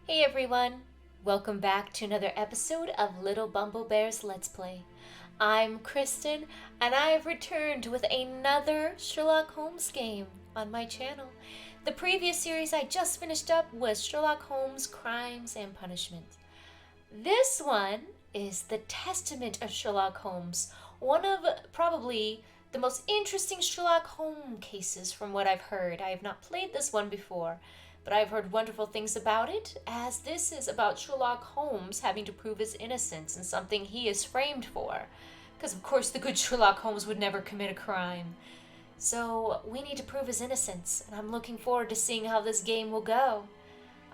Hey everyone! Welcome back to another episode of Lilbumblebear's Let's Play. I'm Kristen, and I have returned with another Sherlock Holmes game on my channel. The previous series I just finished up was Sherlock Holmes Crimes and Punishment. This one is the Testament of Sherlock Holmes, one of probably the most interesting Sherlock Holmes cases from what I've heard. I have not played this one before, but I've heard wonderful things about it, as this is about Sherlock Holmes having to prove his innocence in something he is framed for. Because, of course, the good Sherlock Holmes would never commit a crime. So, we need to prove his innocence, and I'm looking forward to seeing how this game will go.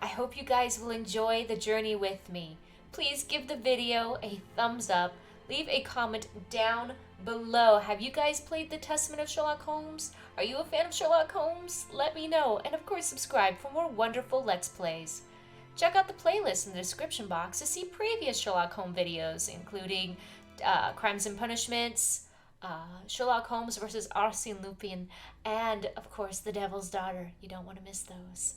I hope you guys will enjoy the journey with me. Please give the video a thumbs up. Leave a comment down below. Have you guys played the Testament of Sherlock Holmes? Are you a fan of Sherlock Holmes? Let me know. And of course, subscribe for more wonderful Let's Plays. Check out the playlist in the description box to see previous Sherlock Holmes videos, including Crimes and Punishments, Sherlock Holmes versus Arsène Lupin, and of course, The Devil's Daughter. You don't want to miss those.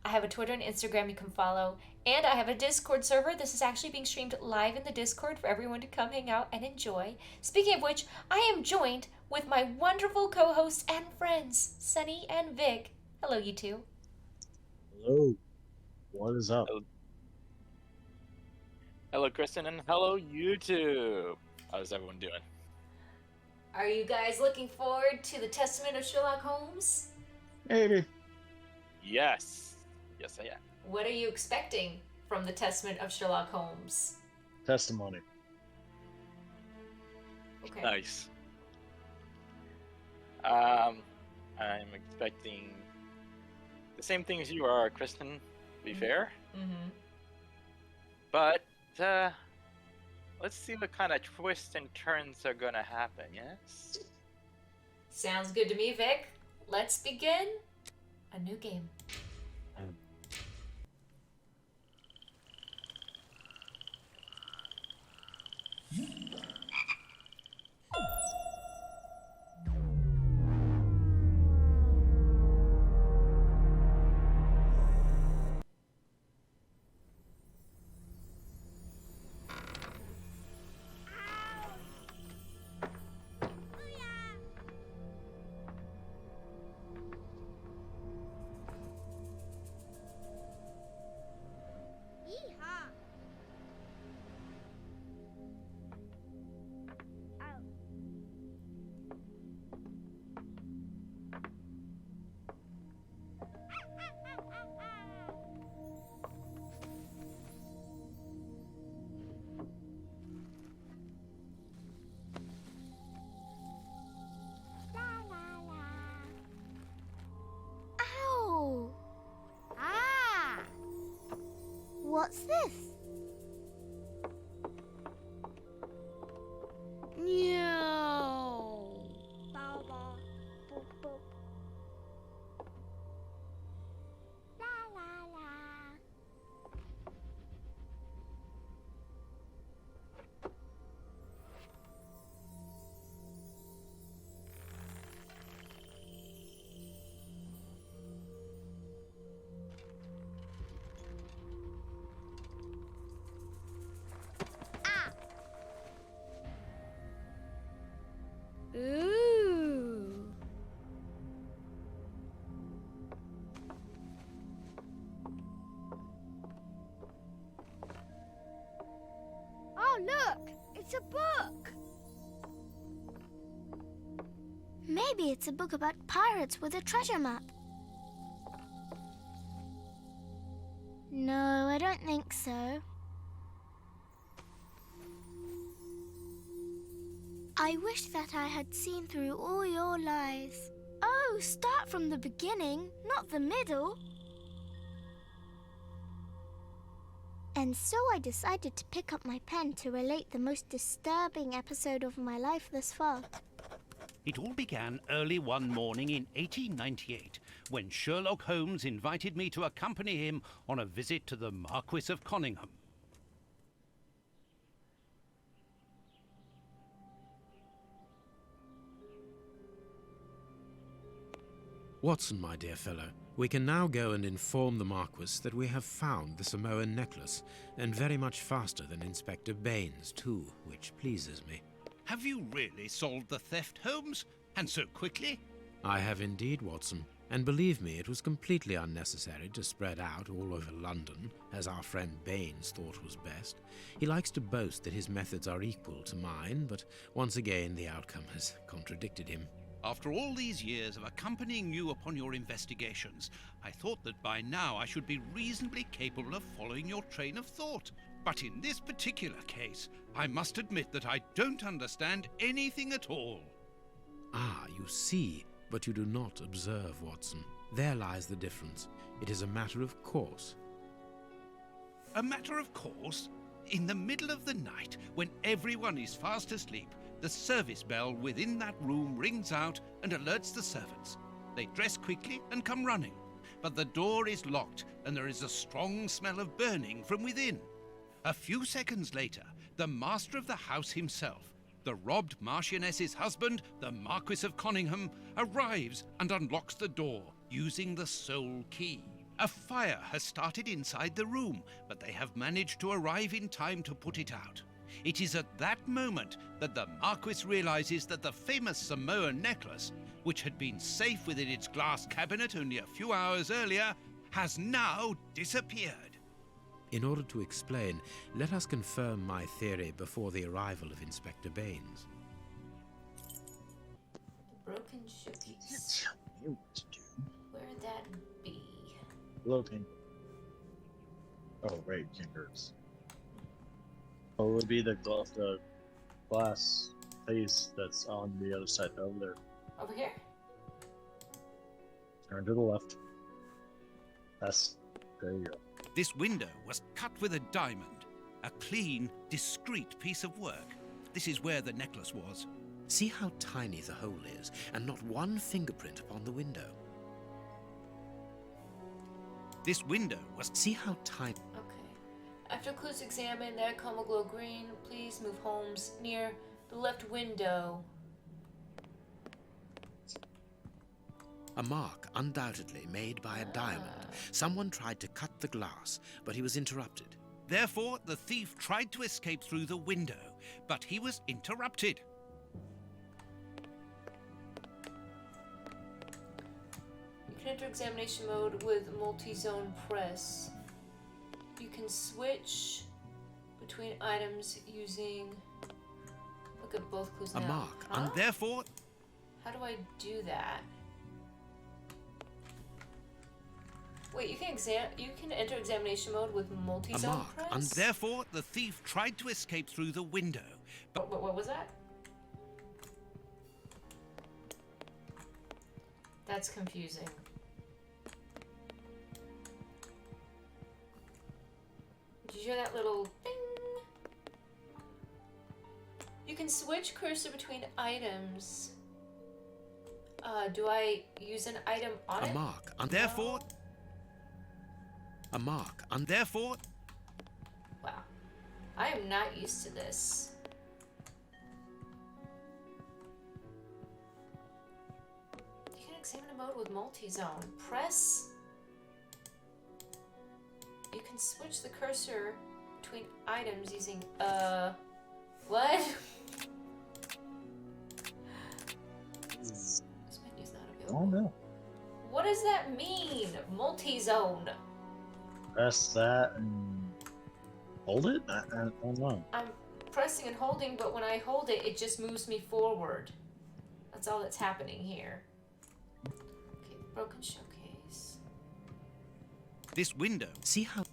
I have a Twitter and Instagram you can follow, and I have a Discord server. This is actually being streamed live in the Discord for everyone to come hang out and enjoy. Speaking of which, I am joined with my wonderful co-hosts and friends, Sunny and Vic. Hello, you two. Hello. What is up? Hello, Kristen, and hello, YouTube. How's everyone doing? Are you guys looking forward to the Testament of Sherlock Holmes? Maybe. Yes. Yes, I am. What are you expecting from the Testament of Sherlock Holmes? Testimony. Okay. Nice. I'm expecting the same thing as you are, Kristen, to be fair. Mm-hmm. But, let's see what kind of twists and turns are gonna happen, yes? Sounds good to me, Vic. Let's begin a new game. Ow! Ah! What's this? No. Bow, bow, boop, boop. La la la. Ooh. Oh, look! It's a book! Maybe it's a book about pirates with a treasure map. No, I don't think so. I wish that I had seen through all your lies. Oh, start from the beginning, not the middle. And so I decided to pick up my pen to relate the most disturbing episode of my life thus far. It all began early one morning in 1898, when Sherlock Holmes invited me to accompany him on a visit to the Marquis of Cunningham. Watson, my dear fellow, we can now go and inform the Marquis that we have found the Samoan necklace, and very much faster than Inspector Baines, too, which pleases me. Have you really solved the theft, Holmes? And so quickly? I have indeed, Watson, and believe me, it was completely unnecessary to spread out all over London, as our friend Baines thought was best. He likes to boast that his methods are equal to mine, but once again the outcome has contradicted him. After all these years of accompanying you upon your investigations, I thought that by now I should be reasonably capable of following your train of thought. But in this particular case, I must admit that I don't understand anything at all. Ah, you see, but you do not observe, Watson. There lies the difference. It is a matter of course. A matter of course? In the middle of the night, when everyone is fast asleep, the service bell within that room rings out and alerts the servants. They dress quickly and come running, but the door is locked and there is a strong smell of burning from within. A few seconds later, the master of the house himself, the robbed Marchioness's husband, the Marquis of Cunningham, arrives and unlocks the door using the sole key. A fire has started inside the room, but they have managed to arrive in time to put it out. It is at that moment that the Marquis realizes that the famous Samoan necklace, which had been safe within its glass cabinet only a few hours earlier, has now disappeared. In order to explain, let us confirm my theory before the arrival of Inspector Baines. Broken showcase. Tell me what to do. Where'd that be? Looking. Oh, right, fingers. Oh, it would be the glass face that's on the other side over there. Over here? Turn to the left. That's. There you go. This window was cut with a diamond, a clean, discreet piece of work. This is where the necklace was. See how tiny the hole is, and not one fingerprint upon the window. This window was... See how tiny... Okay. After clues examined, the icon will glow green. Please move Holmes near the left window. A mark undoubtedly made by a diamond. Someone tried to cut the glass, but he was interrupted. Therefore, the thief tried to escape through the window, but he was interrupted. You can enter examination mode with multi-zone press. You can switch between items using... Look at both clues now. A mark, Huh? And therefore... How do I do that? Wait, you can enter examination mode with A multi-zone mark, press? and Therefore, the thief tried to escape through the window, but... What was that? That's confusing. Did you hear that little ding? You can switch cursor between items. Do I use an item on a it? mark, and Therefore... A mark, and Wow. I am not used to this. You can examine a mode with multi-zone. Press. You can switch the cursor between items using, what? This menu's not Oh available. no. What does that mean? Multi-zone. Press that and hold it? I don't know. I'm pressing and holding, but when I hold it, it just moves me forward. That's all that's happening here. Okay, broken showcase. This window... see how... To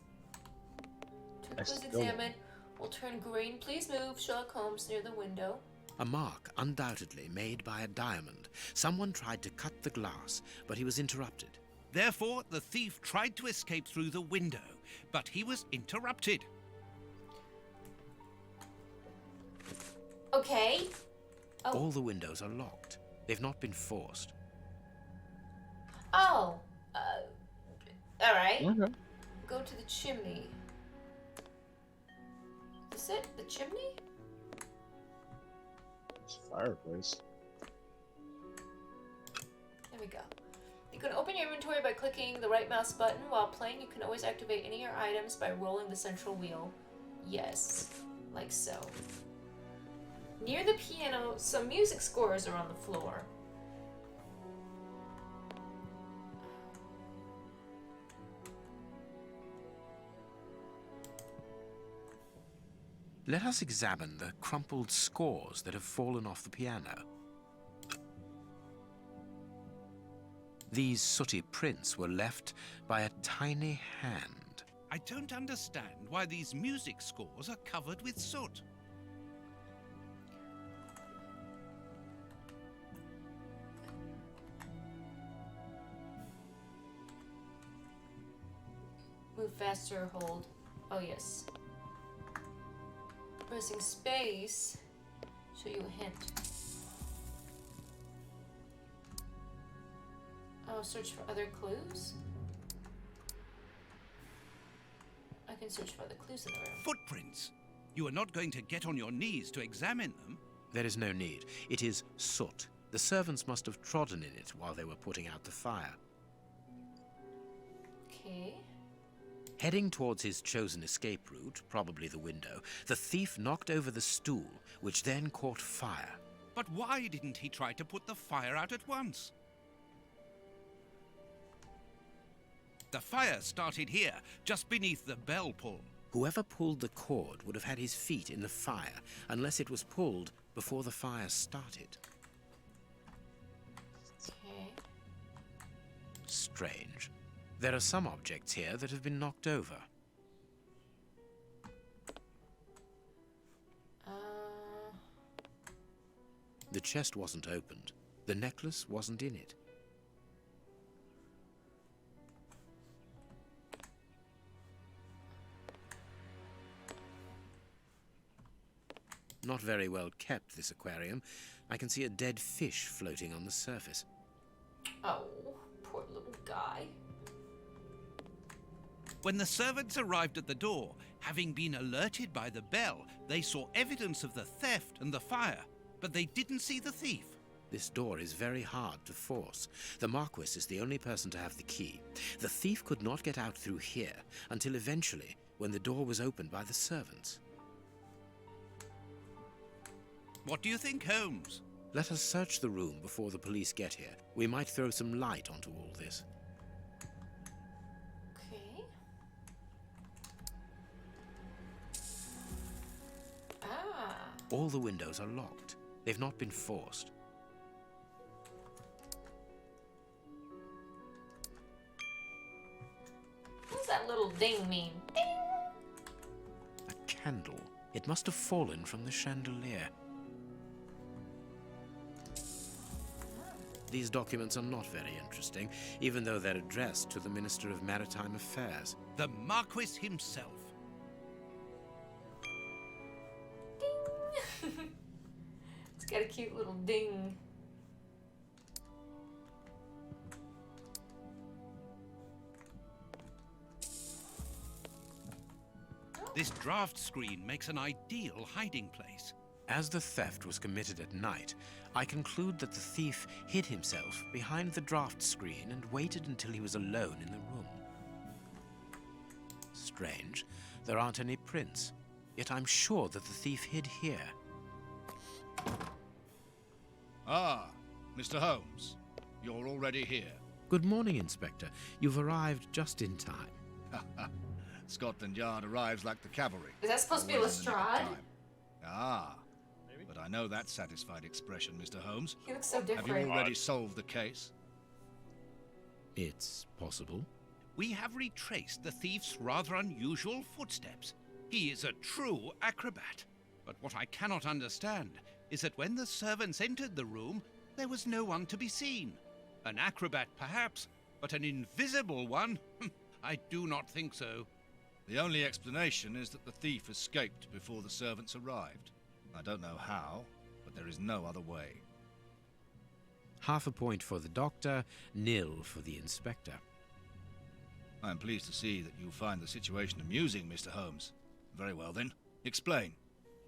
I clues still- examined will turn green. Please move Sherlock Holmes near the window. A mark undoubtedly made by a diamond. Someone tried to cut the glass, but he was interrupted. Therefore, the thief tried to escape through the window, but he was interrupted. Okay. Oh. All the windows are locked. They've not been forced. Oh. Alright. Okay. Go to the chimney. Is it the chimney? It's a fireplace. There we go. The You can open your inventory by clicking the right mouse button. While playing, you can always activate any of your items by rolling the central wheel. Yes, like so. Near the piano, some music scores are on the floor. Let us examine the crumpled scores that have fallen off the piano. These sooty prints were left by a tiny hand. I don't understand why these music scores are covered with soot. Move faster, hold. Oh, yes. Pressing space, show you a hint. Oh, search for other clues? I can search for other clues in the room. Footprints! You are not going to get on your knees to examine them. There is no need. It is soot. The servants must have trodden in it while they were putting out the fire. Okay. Heading towards his chosen escape route, probably the window, the thief knocked over the stool, which then caught fire. But why didn't he try to put the fire out at once? The fire started here, just beneath the bell pull. Whoever pulled the cord would have had his feet in the fire, unless it was pulled before the fire started. Okay. Strange. There are some objects here that have been knocked over. The chest wasn't opened. The necklace wasn't in it. Not very well kept, this aquarium. I can see a dead fish floating on the surface. Oh, poor little guy. When the servants arrived at the door, having been alerted by the bell, they saw evidence of the theft and the fire, but they didn't see the thief. This door is very hard to force. The Marquis is the only person to have the key. The thief could not get out through here until eventually, when the door was opened by the servants. What do you think, Holmes? Let us search the room before the police get here. We might throw some light onto all this. Okay. Ah. All the windows are locked. They've not been forced. What's that little ding mean? Ding! A candle. It must have fallen from the chandelier. These documents are not very interesting, even though they're addressed to the Minister of Maritime Affairs. The Marquis himself. Ding! It's got a cute little ding. This draft screen makes an ideal hiding place. As the theft was committed at night, I conclude that the thief hid himself behind the draft screen and waited until he was alone in the room. Strange, there aren't any prints, yet I'm sure that the thief hid here. Ah, Mr. Holmes, you're already here. Good morning, Inspector. You've arrived just in time. Scotland Yard arrives like the cavalry. Is that supposed to be always in the nick of Lestrade? time. Ah, but I know that satisfied expression, Mr. Holmes. He looks so Have you different. already solved the case? It's possible. We have retraced the thief's rather unusual footsteps. He is a true acrobat. But what I cannot understand is that when the servants entered the room, there was no one to be seen. An acrobat, perhaps, but an invisible one? I do not think so. The only explanation is that the thief escaped before the servants arrived. I don't know how, but there is no other way. Half a point for the doctor, nil for the inspector. I am pleased to see that you find the situation amusing, Mr. Holmes. Very well then, explain.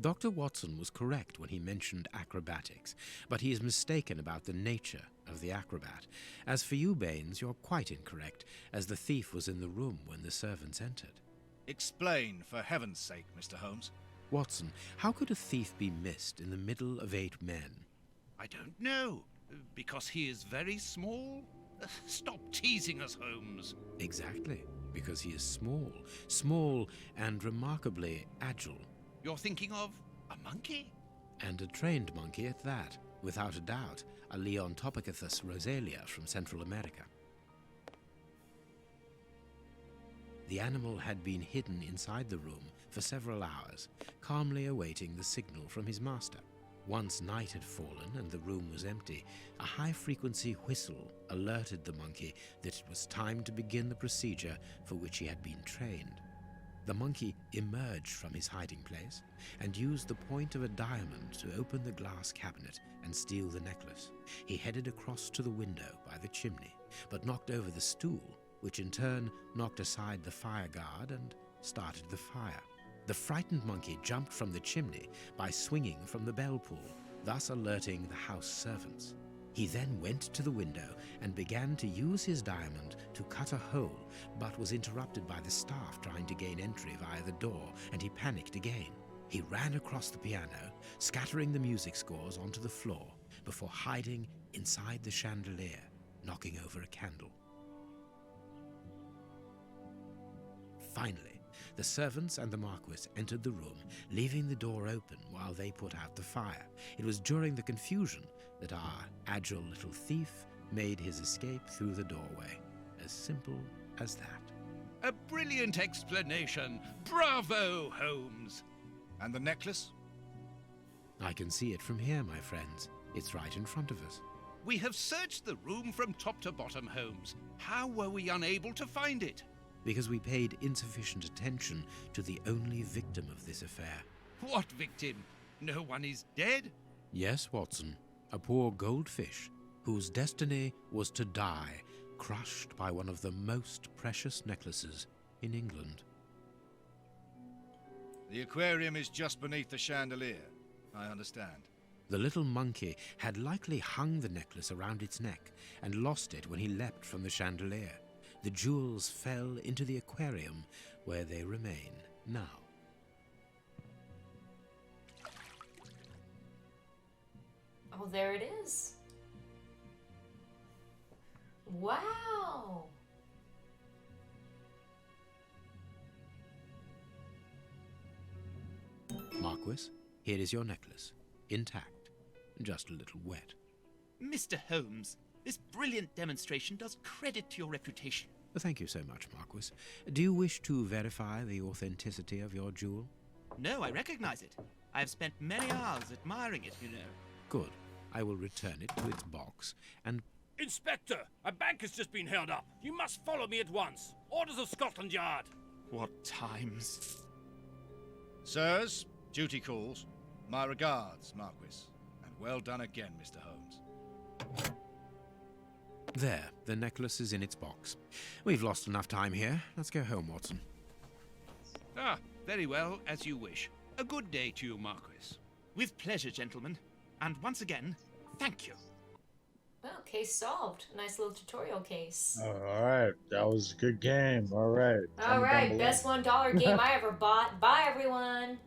Dr. Watson was correct when he mentioned acrobatics, but he is mistaken about the nature of the acrobat. As for you, Baines, you're quite incorrect, as the thief was in the room when the servants entered. Explain, for heaven's sake, Mr. Holmes. Watson, how could a thief be missed in the middle of 8 men? I don't know. Because he is very small? Stop teasing us, Holmes. Exactly, because he is small and remarkably agile. You're thinking of a monkey? And a trained monkey at that, without a doubt, a Leontopithecus rosalia from Central America. The animal had been hidden inside the room for several hours, calmly awaiting the signal from his master. Once night had fallen and the room was empty, a high-frequency whistle alerted the monkey that it was time to begin the procedure for which he had been trained. The monkey emerged from his hiding place and used the point of a diamond to open the glass cabinet and steal the necklace. He headed across to the window by the chimney, but knocked over the stool, which in turn knocked aside the fire guard and started the fire. The frightened monkey jumped from the chimney by swinging from the bell pull, thus alerting the house servants. He then went to the window and began to use his diamond to cut a hole, but was interrupted by the staff trying to gain entry via the door, and he panicked again. He ran across the piano, scattering the music scores onto the floor, before hiding inside the chandelier, knocking over a candle. Finally, the servants and the Marquis entered the room, leaving the door open while they put out the fire. It was during the confusion that our agile little thief made his escape through the doorway. As simple as that. A brilliant explanation. Bravo, Holmes. And the necklace? I can see it from here, my friends. It's right in front of us. We have searched the room from top to bottom, Holmes. How were we unable to find it? Because we paid insufficient attention to the only victim of this affair. What victim? No one is dead? Yes, Watson. A poor goldfish whose destiny was to die, crushed by one of the most precious necklaces in England. The aquarium is just beneath the chandelier. I understand. The little monkey had likely hung the necklace around its neck and lost it when he leapt from the chandelier. The jewels fell into the aquarium, where they remain now. Oh, there it is. Wow. Marquis, here is your necklace, intact, just a little wet. Mr. Holmes, this brilliant demonstration does credit to your reputation. Thank you so much, Marquis. Do you wish to verify the authenticity of your jewel? No, I recognize it. I have spent many hours admiring it, you know. Good. I will return it to its box and... Inspector, a bank has just been held up. You must follow me at once. Orders of Scotland Yard. What times? Sirs, duty calls. My regards, Marquis. And well done again, Mr. Holmes. There, the necklace is in its box. We've lost enough time here. Let's go home, Watson. Ah, very well, as you wish. A good day to you, Marquis. With pleasure, gentlemen. And once again, thank you. Well, case solved. Nice little tutorial case. Alright, that was a good game. Alright. All right, best $1 game I ever bought. Bye, everyone.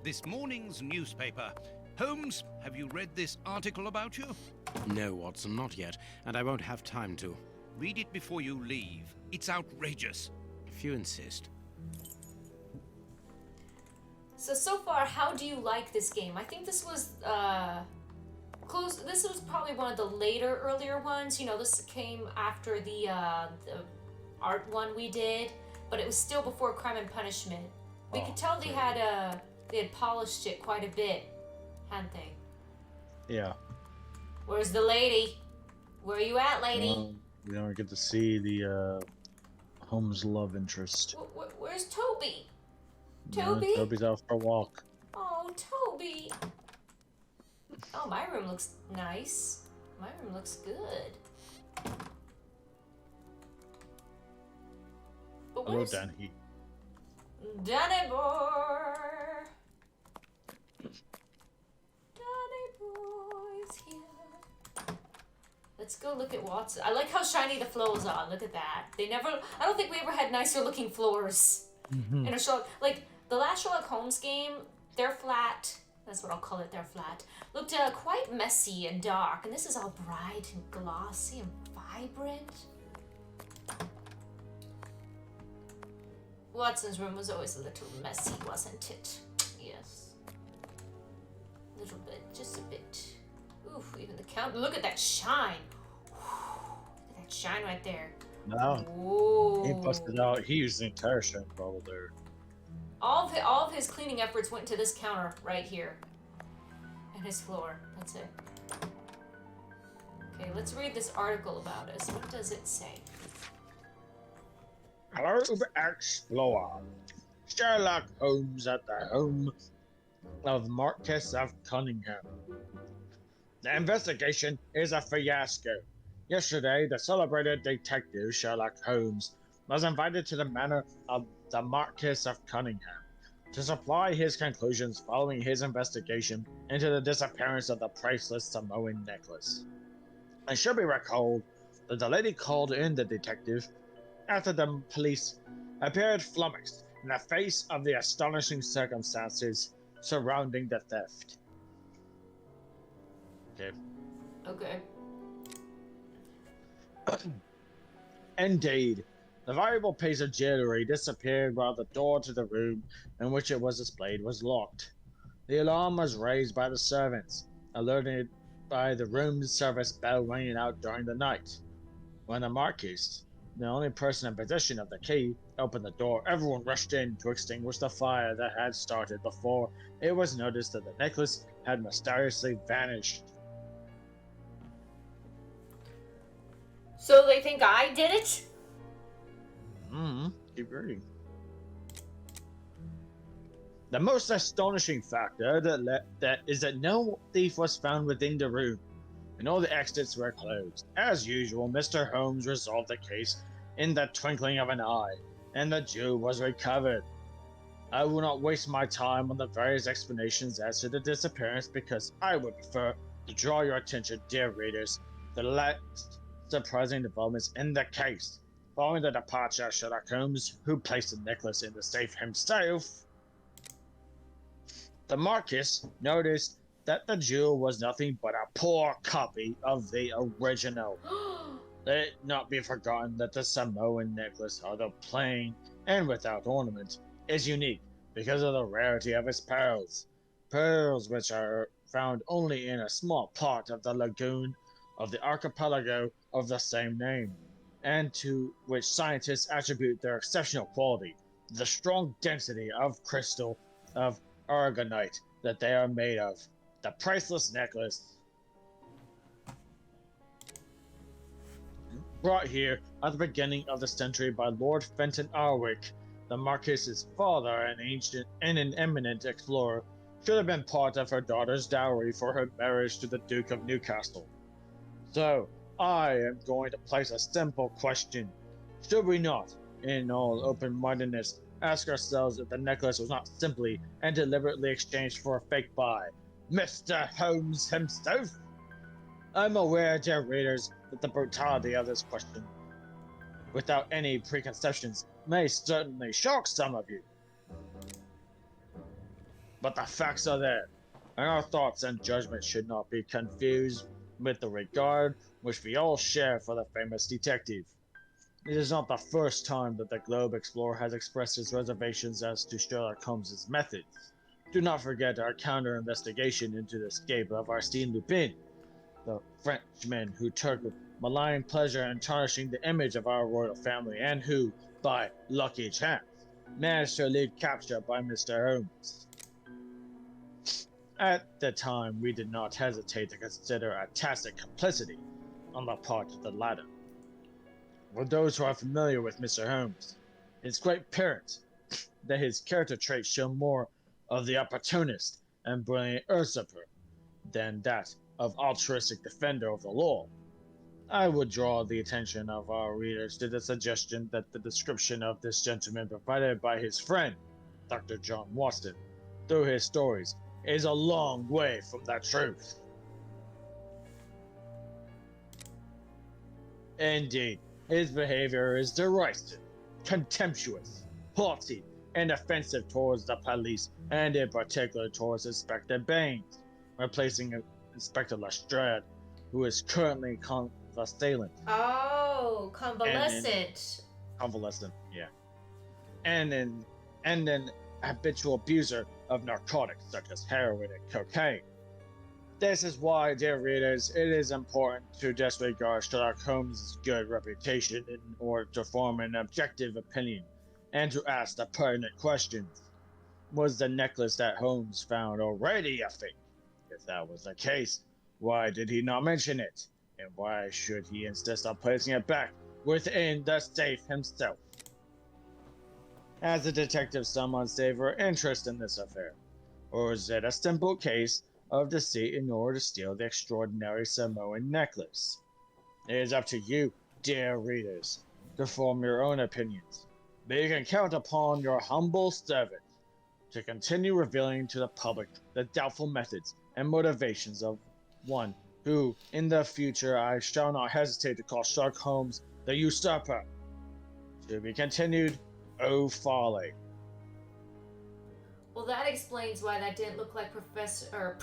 This morning's newspaper. Holmes, have you read this article about you? No, Watson, not yet, and I won't have time to. Read it before you leave. It's outrageous. If you insist. So far, how do you like this game? I think this was close. This was probably one of the earlier ones. You know, this came after the art one we did, but it was still before Crime and Punishment. We could tell they had polished it quite a bit, hadn't they? Yeah. Where's the lady? Where are you at, lady? We don't get to see the Holmes' love interest. Where's Toby? No, Toby? Toby's out for a walk. Oh, Toby. Oh, my room looks nice. My room looks good. Hello, boys. Danny. Danny boy. Danny boy's here. Let's go look at Watson. I like how shiny the floors are. Look at that. I don't think we ever had nicer looking floors in a Sherlock. Like, the last Sherlock Holmes game, they're flat. That's what I'll call it, they're flat. Looked quite messy and dark, and this is all bright and glossy and vibrant. Watson's room was always a little messy, wasn't it? Yes. A little bit, just a bit. Oof, even the counter. Look at that shine. Look at that shine right there. No. Whoa. He busted out. He used the entire shine bottle there. All of his cleaning efforts went to this counter right here. And his floor. That's it. Okay, let's read this article about us. What does it say? Hello, Explorer. Sherlock Holmes at the home of Marquis of Cunningham. The investigation is a fiasco. Yesterday, the celebrated detective Sherlock Holmes was invited to the manor of the Marquis of Cunningham to supply his conclusions following his investigation into the disappearance of the priceless Samoan necklace. It should be recalled that the lady called in the detective after the police appeared flummoxed in the face of the astonishing circumstances surrounding the theft. Okay. Indeed, the valuable piece of jewelry disappeared while the door to the room in which it was displayed was locked. The alarm was raised by the servants, alerted by the room service bell ringing out during the night. When the Marquis, the only person in possession of the key, opened the door, everyone rushed in to extinguish the fire that had started before it was noticed that the necklace had mysteriously vanished. So they think I did it? Keep reading. The most astonishing factor that is that no thief was found within the room, and all the exits were closed. As usual, Mr. Holmes resolved the case in the twinkling of an eye, and the jewel was recovered. I will not waste my time on the various explanations as to the disappearance because I would prefer to draw your attention, dear readers, to the last surprising developments in the case. Following the departure of Sherlock Holmes, who placed the necklace in the safe himself, the Marquis noticed that the jewel was nothing but a poor copy of the original. Let it not be forgotten that the Samoan necklace, although plain and without ornament, is unique because of the rarity of its pearls. Pearls which are found only in a small part of the lagoon of the archipelago of the same name, and to which scientists attribute their exceptional quality, the strong density of crystal of aragonite that they are made of. The priceless necklace, brought here at the beginning of the century by Lord Fenton Arwick, the Marquis's father and an eminent explorer, should have been part of her daughter's dowry for her marriage to the Duke of Newcastle. So, I am going to place a simple question. Should we not, in all open-mindedness, ask ourselves if the necklace was not simply and deliberately exchanged for a fake by Mr. Holmes himself? I'm aware, dear readers, that the brutality of this question, without any preconceptions, may certainly shock some of you. But the facts are there, and our thoughts and judgments should not be confused with the regard which we all share for the famous detective. It is not the first time that the Globe Explorer has expressed his reservations as to Sherlock Holmes's methods. Do not forget our counter-investigation into the escape of Arsène Lupin, the Frenchman who took malign pleasure in tarnishing the image of our royal family and who, by lucky chance, managed to elude capture by Mr. Holmes. At the time, we did not hesitate to consider a tacit complicity on the part of the latter. For those who are familiar with Mr. Holmes, it's quite apparent that his character traits show more of the opportunist and brilliant usurper than that of altruistic defender of the law. I would draw the attention of our readers to the suggestion that the description of this gentleman provided by his friend, Dr. John Watson, through his stories, is a long way from the truth. Indeed, his behavior is derisive, contemptuous, haughty, and offensive towards the police, and in particular towards Inspector Baines, replacing Inspector Lestrade, who is currently convalescent. Oh, convalescent. Convalescent, yeah. And an habitual abuser of narcotics such as heroin and cocaine. This is why, dear readers, it is important to disregard Sherlock Holmes' good reputation in order to form an objective opinion, and to ask the pertinent questions. Was the necklace that Holmes found already a fake? If that was the case, why did he not mention it? And why should he insist on placing it back within the safe himself? Has the detective some unsavory interest in this affair? Or is it a simple case of deceit in order to steal the extraordinary Samoan necklace? It is up to you, dear readers, to form your own opinions. But you can count upon your humble servant to continue revealing to the public the doubtful methods and motivations of one who, in the future, I shall not hesitate to call Sherlock Holmes the usurper. To be continued, O folly. Well, that explains why that didn't look like Professor.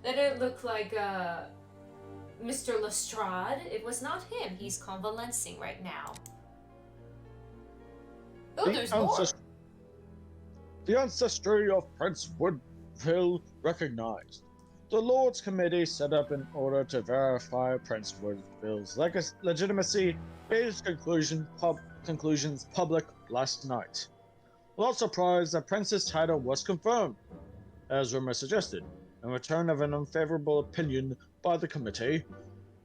That didn't look like Mr. Lestrade. It was not him. He's convalescing right now. Oh, there's more. The ancestry of Prince Woodville recognized. The Lords Committee set up in order to verify Prince Woodville's legitimacy made its conclusions public last night. Without surprise, the prince's title was confirmed, as rumor suggested. In return of an unfavorable opinion by the committee,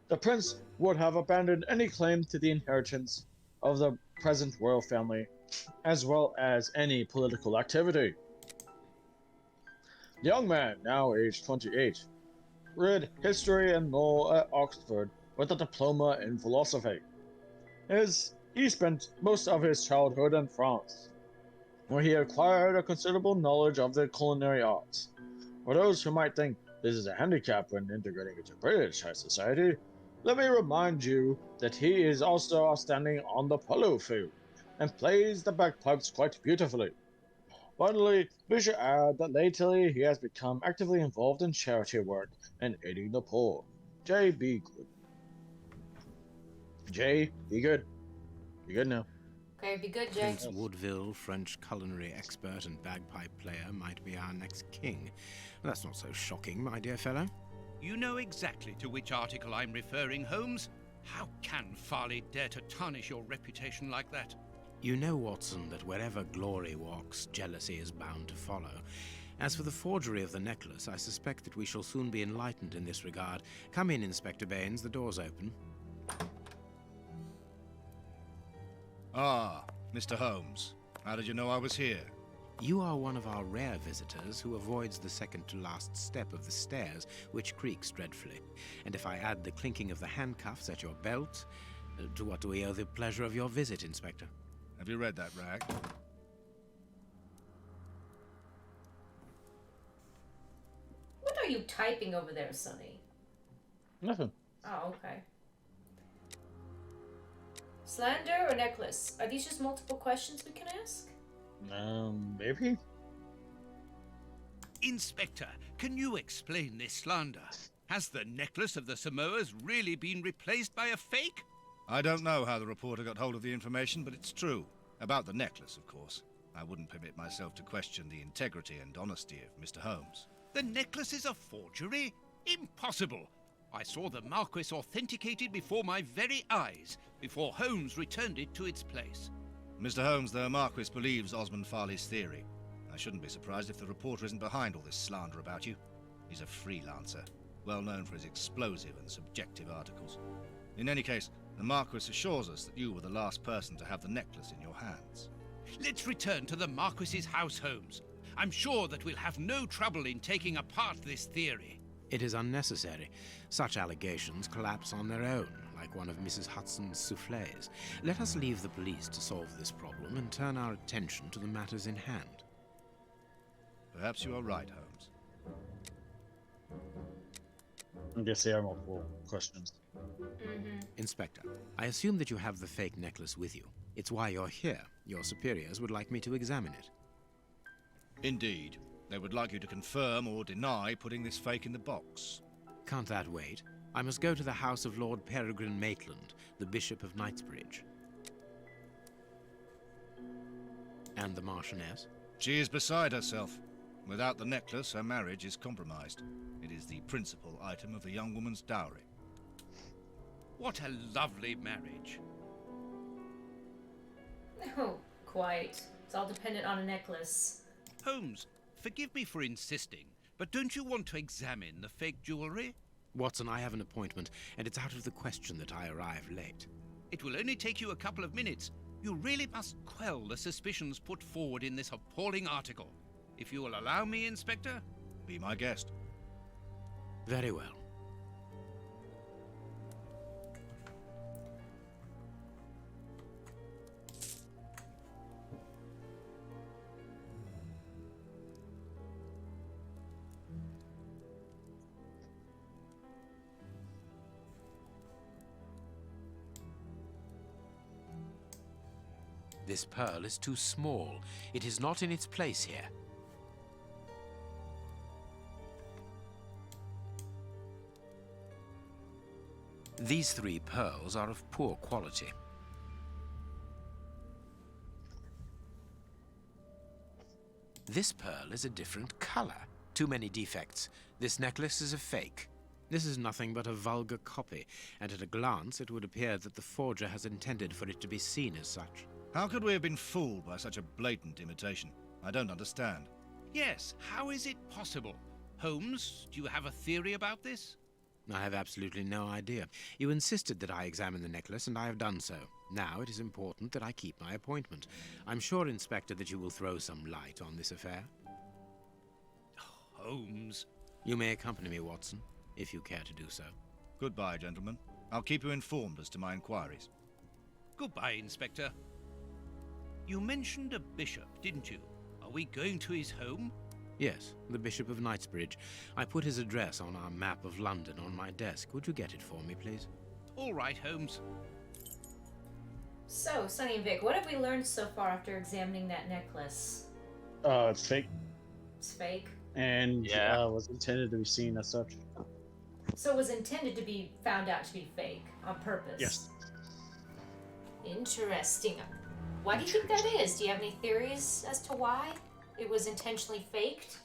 the prince would have abandoned any claim to the inheritance of the present royal family, as well as any political activity. The young man, now aged 28, read history and law at Oxford with a diploma in philosophy. He spent most of his childhood in France, where he acquired a considerable knowledge of the culinary arts. For those who might think this is a handicap when integrating into British high society, let me remind you that he is also outstanding on the polo field, and plays the bagpipes quite beautifully. Finally, we should add that lately he has become actively involved in charity work and aiding the poor. Jay, be good. Jay, be good. Be good now. Okay, be good, Jay. Prince Woodville, French culinary expert and bagpipe player, might be our next king. That's not so shocking, my dear fellow. You know exactly to which article I'm referring, Holmes. How can Farley dare to tarnish your reputation like that? You know, Watson, that wherever glory walks, jealousy is bound to follow. As for the forgery of the necklace, I suspect that we shall soon be enlightened in this regard. Come in, Inspector Baines, the door's open. Ah, Mr. Holmes. How did you know I was here? You are one of our rare visitors who avoids the second-to-last step of the stairs, which creaks dreadfully. And if I add the clinking of the handcuffs at your belt, to what do we owe the pleasure of your visit, Inspector? Have you read that, Rag? What are you typing over there, Sonny? Nothing. Oh, okay. Slander or necklace? Are these just multiple questions we can ask? Maybe? Inspector, can you explain this slander? Has the necklace of the Samoas really been replaced by a fake? I don't know how the reporter got hold of the information, but it's true. About the necklace, of course. I wouldn't permit myself to question the integrity and honesty of Mr. Holmes. The necklace is a forgery? Impossible! I saw the Marquis authenticated before my very eyes, before Holmes returned it to its place. Mr. Holmes, the Marquis believes Osmond Farley's theory. I shouldn't be surprised if the reporter isn't behind all this slander about you. He's a freelancer, well known for his explosive and subjective articles. In any case, the Marquis assures us that you were the last person to have the necklace in your hands. Let's return to the Marquis's house, Holmes. I'm sure that we'll have no trouble in taking apart this theory. It is unnecessary. Such allegations collapse on their own, like one of Mrs. Hudson's soufflés. Let us leave the police to solve this problem and turn our attention to the matters in hand. Perhaps you are right, Holmes. I guess there are multiple questions. Inspector, I assume that you have the fake necklace with you. It's why you're here. Your superiors would like me to examine it. Indeed. They would like you to confirm or deny putting this fake in the box. Can't that wait? I must go to the house of Lord Peregrine Maitland, the Bishop of Knightsbridge. And the Marchioness? She is beside herself. Without the necklace, her marriage is compromised. It is the principal item of the young woman's dowry. What a lovely marriage. Oh, quite. It's all dependent on a necklace. Holmes, forgive me for insisting, but don't you want to examine the fake jewelry? Watson, I have an appointment, and it's out of the question that I arrive late. It will only take you a couple of minutes. You really must quell the suspicions put forward in this appalling article. If you will allow me, Inspector? Be my guest. Very well. This pearl is too small. It is not in its place here. These 3 pearls are of poor quality. This pearl is a different color. Too many defects. This necklace is a fake. This is nothing but a vulgar copy, and at a glance it would appear that the forger has intended for it to be seen as such. How could we have been fooled by such a blatant imitation? I don't understand. Yes, how is it possible? Holmes, do you have a theory about this? I have absolutely no idea. You insisted that I examine the necklace, and I have done so. Now it is important that I keep my appointment. I'm sure, Inspector, that you will throw some light on this affair. Holmes. You may accompany me, Watson, if you care to do so. Goodbye, gentlemen. I'll keep you informed as to my inquiries. Goodbye, Inspector. You mentioned a bishop, didn't you? Are we going to his home? Yes, the Bishop of Knightsbridge. I put his address on our map of London on my desk. Would you get it for me, please? All right, Holmes. So, Sonny and Vic, what have we learned so far after examining that necklace? It's fake It's fake. and Yeah. was intended to be seen as such. So it was intended to be found out to be fake on purpose. Yes. Interesting. Why do you think that is? Do you have any theories as to why it was intentionally faked?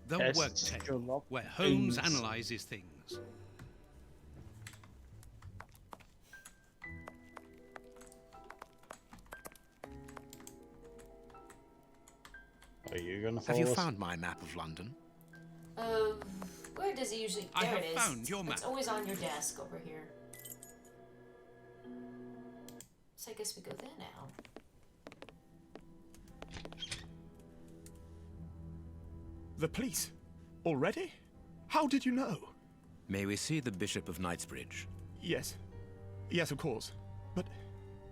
The Yes, work table, Sherlock where Holmes Holmes. analyzes things. Are you gonna Have follow you us? found my map of London? Where does it usually... I There have it is. found your map. It's always on your desk over here. So I guess we go there now. The police? Already? How did you know? May we see the Bishop of Knightsbridge? Yes. Yes, of course. But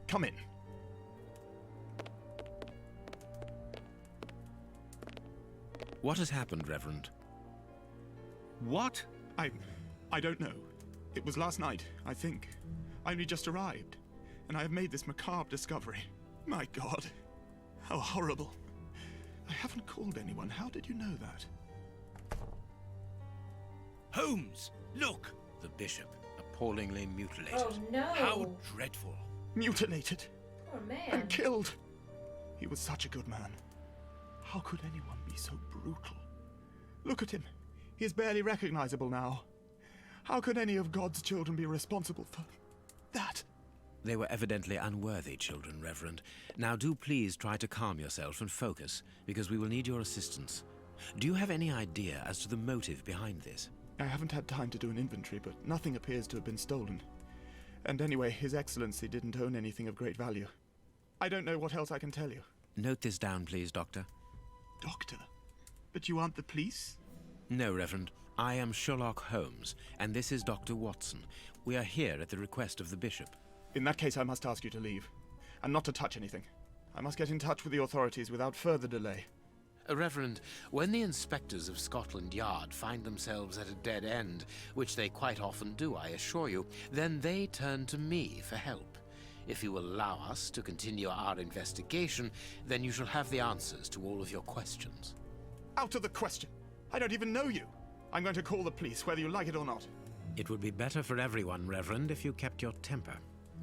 come in. What has happened, Reverend? What? I don't know. It was last night, I think. I only just arrived, and I have made this macabre discovery. My God. How horrible. I haven't called anyone. How did you know that? Holmes, look! The Bishop, appallingly mutilated. Oh no! How dreadful. Mutilated. Poor man. And killed. He was such a good man. How could anyone be so brutal? Look at him. He is barely recognizable now. How could any of God's children be responsible for that? They were evidently unworthy children, Reverend. Now do please try to calm yourself and focus, because we will need your assistance. Do you have any idea as to the motive behind this? I haven't had time to do an inventory, but nothing appears to have been stolen. And anyway, His Excellency didn't own anything of great value. I don't know what else I can tell you. Note this down, please, Doctor. Doctor? But you aren't the police? No, Reverend. I am Sherlock Holmes, and this is Dr. Watson. We are here at the request of the Bishop. In that case, I must ask you to leave. And not to touch anything. I must get in touch with the authorities without further delay. Reverend, when the inspectors of Scotland Yard find themselves at a dead end, which they quite often do, I assure you, then they turn to me for help. If you will allow us to continue our investigation, then you shall have the answers to all of your questions. Out of the question! I don't even know you! I'm going to call the police, whether you like it or not. It would be better for everyone, Reverend, if you kept your temper.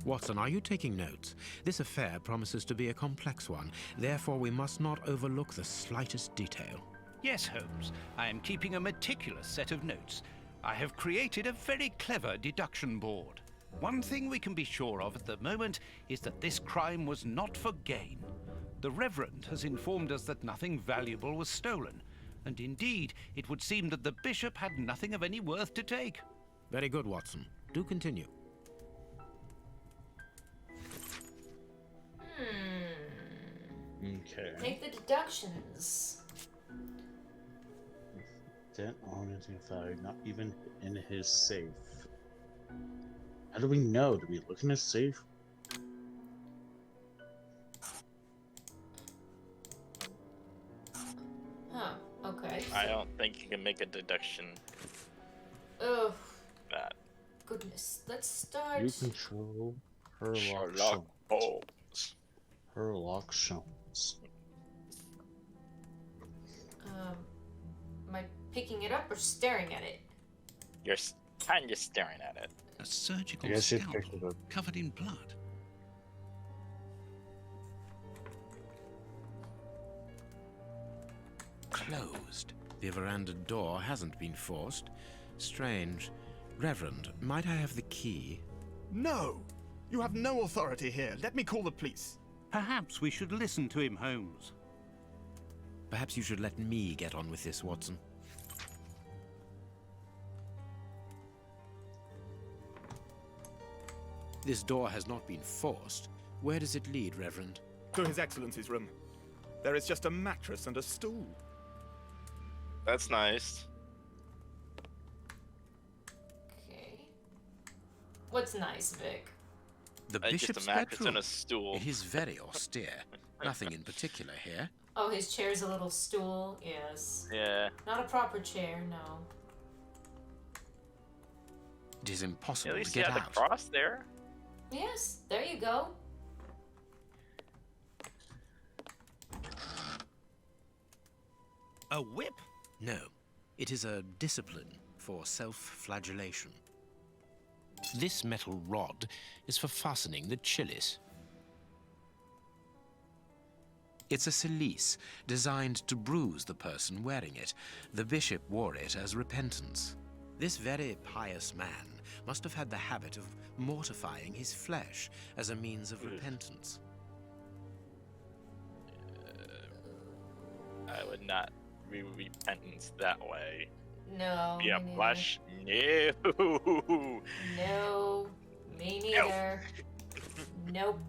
Watson, are you taking notes? This affair promises to be a complex one, therefore we must not overlook the slightest detail. Yes, Holmes. I am keeping a meticulous set of notes. I have created a very clever deduction board. One thing we can be sure of at the moment is that this crime was not for gain. The Reverend has informed us that nothing valuable was stolen, and indeed, it would seem that the Bishop had nothing of any worth to take. Very good, Watson. Do continue. Okay. Make the deductions. Dent on identified, not even in his safe. How do we know? Do we look in his safe? Huh, okay. I don't think you can make a deduction Oh, that. goodness. Let's start. You control Sherlock Sherlock Holmes. Holmes. Am I picking it up or staring at it? You're kind of staring at it. A surgical Yes, you picked it scalpel up. covered in blood. Closed. The veranda door hasn't been forced. Strange. Reverend, might I have the key? No! You have no authority here. Let me call the police. Perhaps we should listen to him, Holmes. Perhaps you should let me get on with this, Watson. This door has not been forced. Where does it lead, Reverend? To His Excellency's room. There is just a mattress and a stool. That's nice. Okay. What's nice, Vic? The Just bishop's a mattress bedroom. and a stool. It is very austere. Nothing in particular here. Oh, his chair's a little stool. Yes. Yeah. Not a proper chair, no. It is At impossible to least you get have out. the cross there. Yes, there you go. A whip? No, it is a discipline for self-flagellation. This metal rod is for fastening the chilies. It's a cilice designed to bruise the person wearing it. The bishop wore it as repentance. This very pious man must have had the habit of mortifying his flesh as a means of repentance. I would not repentance that way. No. Be a me neither. flesh? No. No. Me neither. Nope.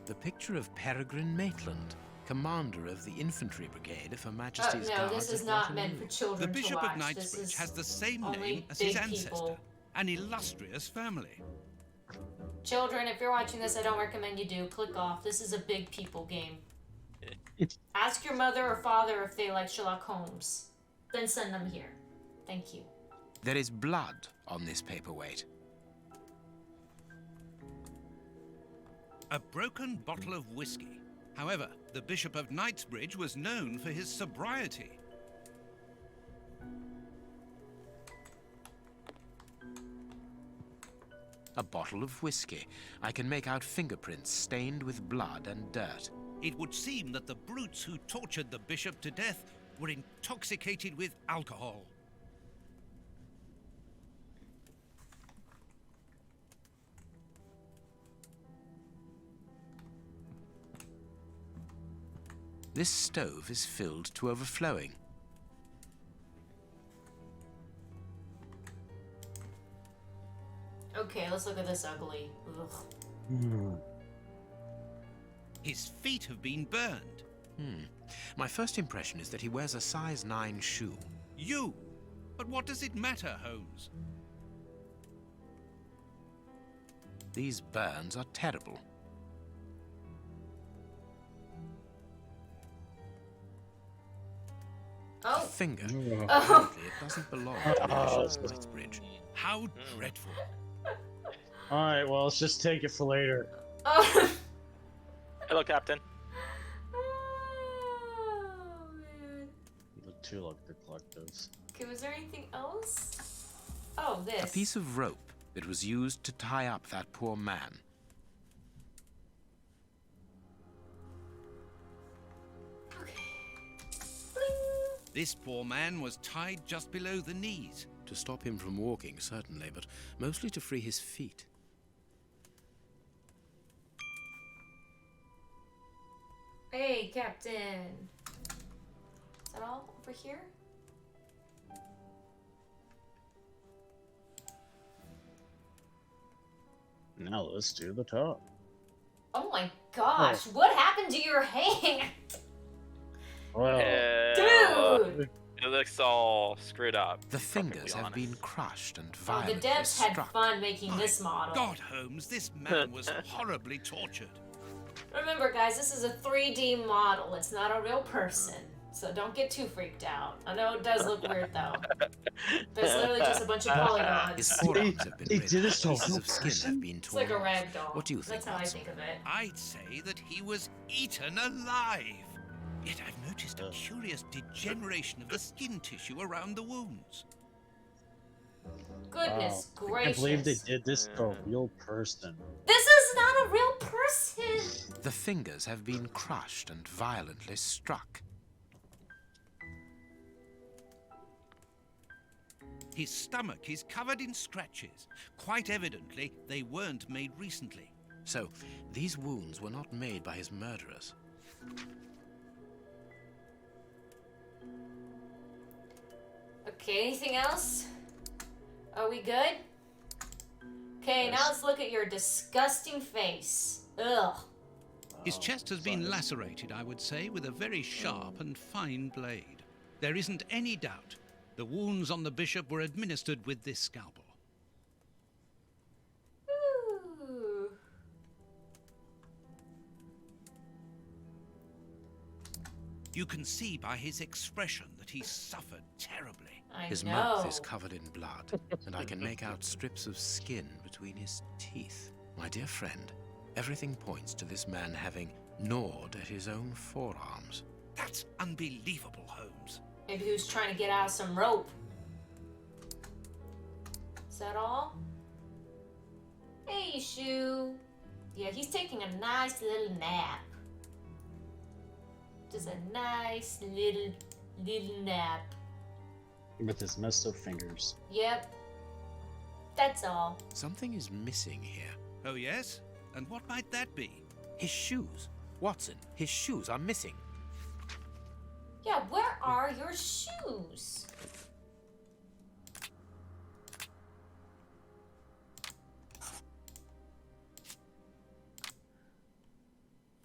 The picture of Peregrine Maitland, commander of the infantry brigade of Her Majesty's No, Guards this is at not meant Waterloo. for children The to Bishop watch. of This Knightsbridge is has the same only name as his big ancestor. people. An illustrious family. Children, if you're watching this, I don't recommend you do. Click off. This is a big people game. Ask your mother or father if they like Sherlock Holmes. Then send them here. Thank you. There is blood on this paperweight. A broken bottle of whiskey. However, the Bishop of Knightsbridge was known for his sobriety. A bottle of whiskey. I can make out fingerprints stained with blood and dirt. It would seem that the brutes who tortured the bishop to death were intoxicated with alcohol. This stove is filled to overflowing. Okay, let's look at this ugly. Ugh. His feet have been burned. My first impression is that he wears a size 9 shoe. You! But what does it matter, Holmes? These burns are terrible. Oh. A finger. Oh. Apparently it doesn't belong to Knightsbridge. How dreadful. Alright, well, let's just take it for later. Oh. Hello, Captain. Oh, man. The two like the collectives. Okay, was there anything else? Oh, this. A piece of rope that was used to tie up that poor man. Okay. Bling. This poor man was tied just below the knees. To stop him from walking, certainly, but mostly to free his feet. Hey, Captain. Is that all over here? Now let's do the top. Oh my gosh, what happened to your hand? Well, Dude! It looks all screwed up. The fingers have been crushed and Oh, violently the devs had struck. fun making this model. God, Holmes, this man was horribly tortured. Remember, guys, this is a 3D model. It's not a real person. So don't get too freaked out. I know it does look weird, though. There's literally just a bunch of polygons. His forearms have been He ripped, did this to a pieces real of skin person? have been It's torn like a off. rag doll. What do you think, That's how I Watson? think of it. I'd say that he was eaten alive. Yet I've noticed a curious degeneration of the skin tissue around the wounds. Goodness I gracious. can't believe they did this to a real person. This is not a real person! The fingers have been crushed and violently struck. His stomach is covered in scratches. Quite evidently, they weren't made recently. So, these wounds were not made by his murderers. Okay, anything else? Are we good? Okay, now let's look at your disgusting face. Ugh. His chest has been lacerated, I would say, with a very sharp and fine blade. There isn't any doubt the wounds on the bishop were administered with this scalpel. Ooh. You can see by his expression that he suffered terribly. His know. mouth is covered in blood, and I can make out strips of skin between his teeth. My dear friend, everything points to this man having gnawed at his own forearms. That's unbelievable, Holmes. Maybe he was trying to get out of some rope. Is that all? Hey, Shoe. Yeah, he's taking a nice little nap. Just a nice little nap. With his messed up fingers. Yep. That's all. Something is missing here. Oh, yes? And what might that be? His shoes. Watson, his shoes are missing. Yeah, where are your shoes?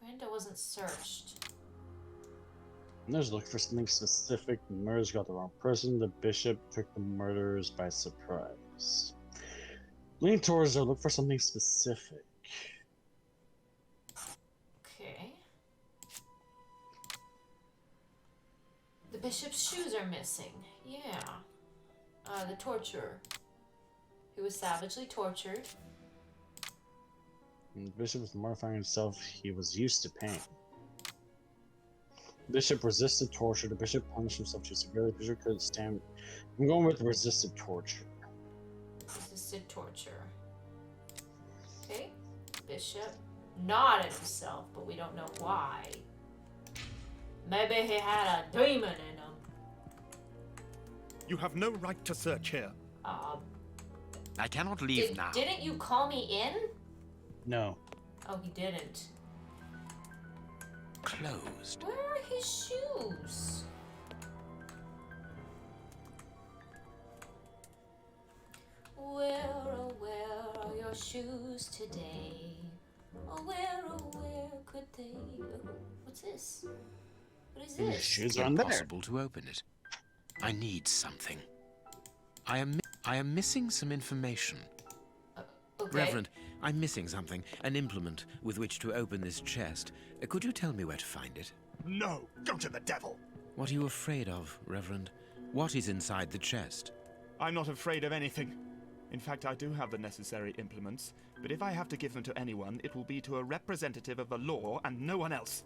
Brenda wasn't searched. Let's look for something specific. The murderers got the wrong person. The bishop took the murderers by surprise. Lean towards or look for something specific. Okay. The bishop's shoes are missing. Yeah. The torturer. He was savagely tortured. And the bishop was mortifying himself. He was used to pain. Bishop resisted torture. The bishop punished himself too severely. The bishop couldn't stand. I'm going with resisted torture. Resisted torture. Okay. Bishop gnawed at himself, but we don't know why. Maybe he had a demon in him. You have no right to search here. I cannot leave now. Didn't you call me in? No. Oh, he didn't. Closed. Where are his shoes? Where, oh, where are your shoes today? Oh, where could they? Oh, what's this? What is this? Shoes are on there. Impossible to open it. I need something. I am missing some information. Okay. Reverend, I'm missing something. An implement with which to open this chest. Could you tell me where to find it? No, go to the devil. What are you afraid of, Reverend? What is inside the chest? I'm not afraid of anything. In fact, I do have the necessary implements, but if I have to give them to anyone, it will be to a representative of the law and no one else.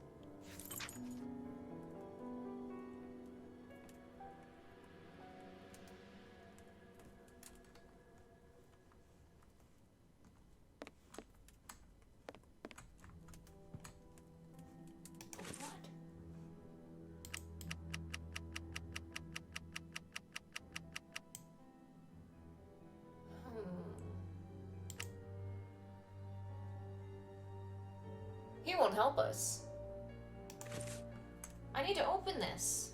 He won't help us. I need to open this.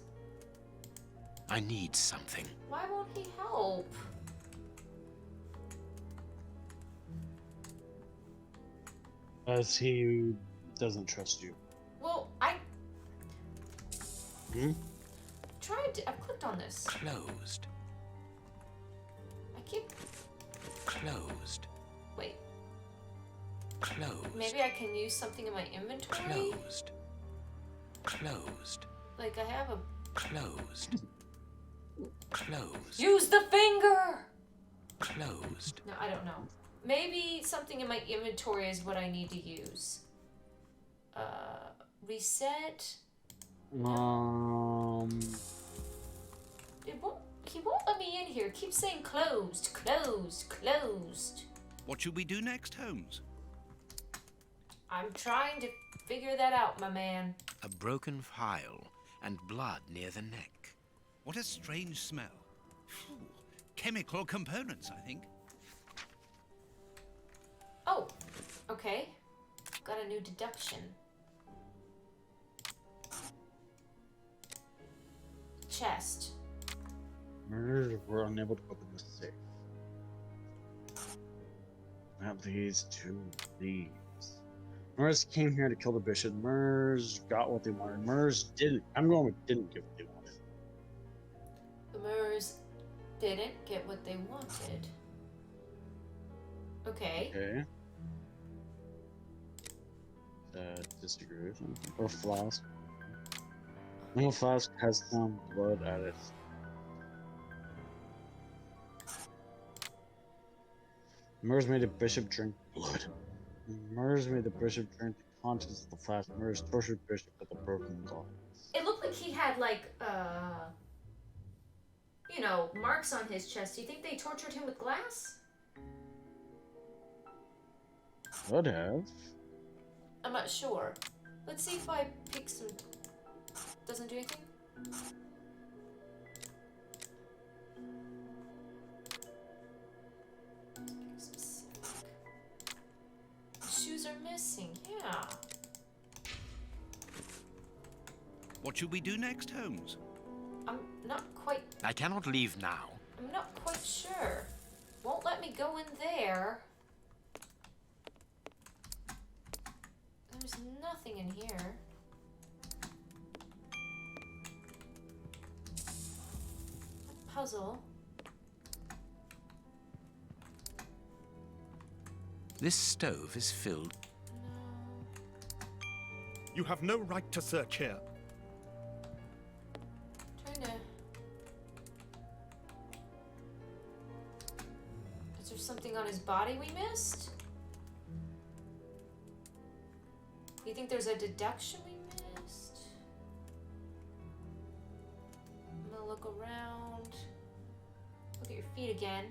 I need something. Why won't he help? As he doesn't trust you. Well, I Hmm? tried to. I clicked on this. Closed. I keep. Closed. Wait. Closed. Maybe I can use something in my inventory? Closed. Closed. Like I have a. Closed. Closed. Use the finger! Closed. No, I don't know. Maybe something in my inventory is what I need to use. Reset. He won't let me in here. Keep saying closed, closed, closed. What should we do next, Holmes? I'm trying to figure that out, my man. A broken file and blood near the neck. What a strange smell. Phew. Chemical components, I think. Oh, okay. Got a new deduction. Chest. Murderers were unable to open the safe. Not these two thieves. Murs came here to kill the bishop. Murs got what they wanted. Murs didn't. I'm going with didn't get what they wanted. The Murs didn't get what they wanted. Okay. Okay. Disagree with him. Or flask. No flask has some blood at it. Murs made the bishop drink blood. Murs made the bishop drink the contents of the flask. Murs tortured bishop with a broken glass. It looked like he had like you know, marks on his chest. Do you think they tortured him with glass? Could have. I'm not sure. Let's see if I pick some. Doesn't do anything? Specific. Shoes are missing, yeah. What should we do next, Holmes? I'm not quite. I cannot leave now. I'm not quite sure. Won't let me go in there. There's nothing in here. A puzzle. This stove is filled. No. You have no right to search here. Trying to. Is there something on his body we missed? You think there's a deduction we missed? I'm gonna look around. Look at your feet again.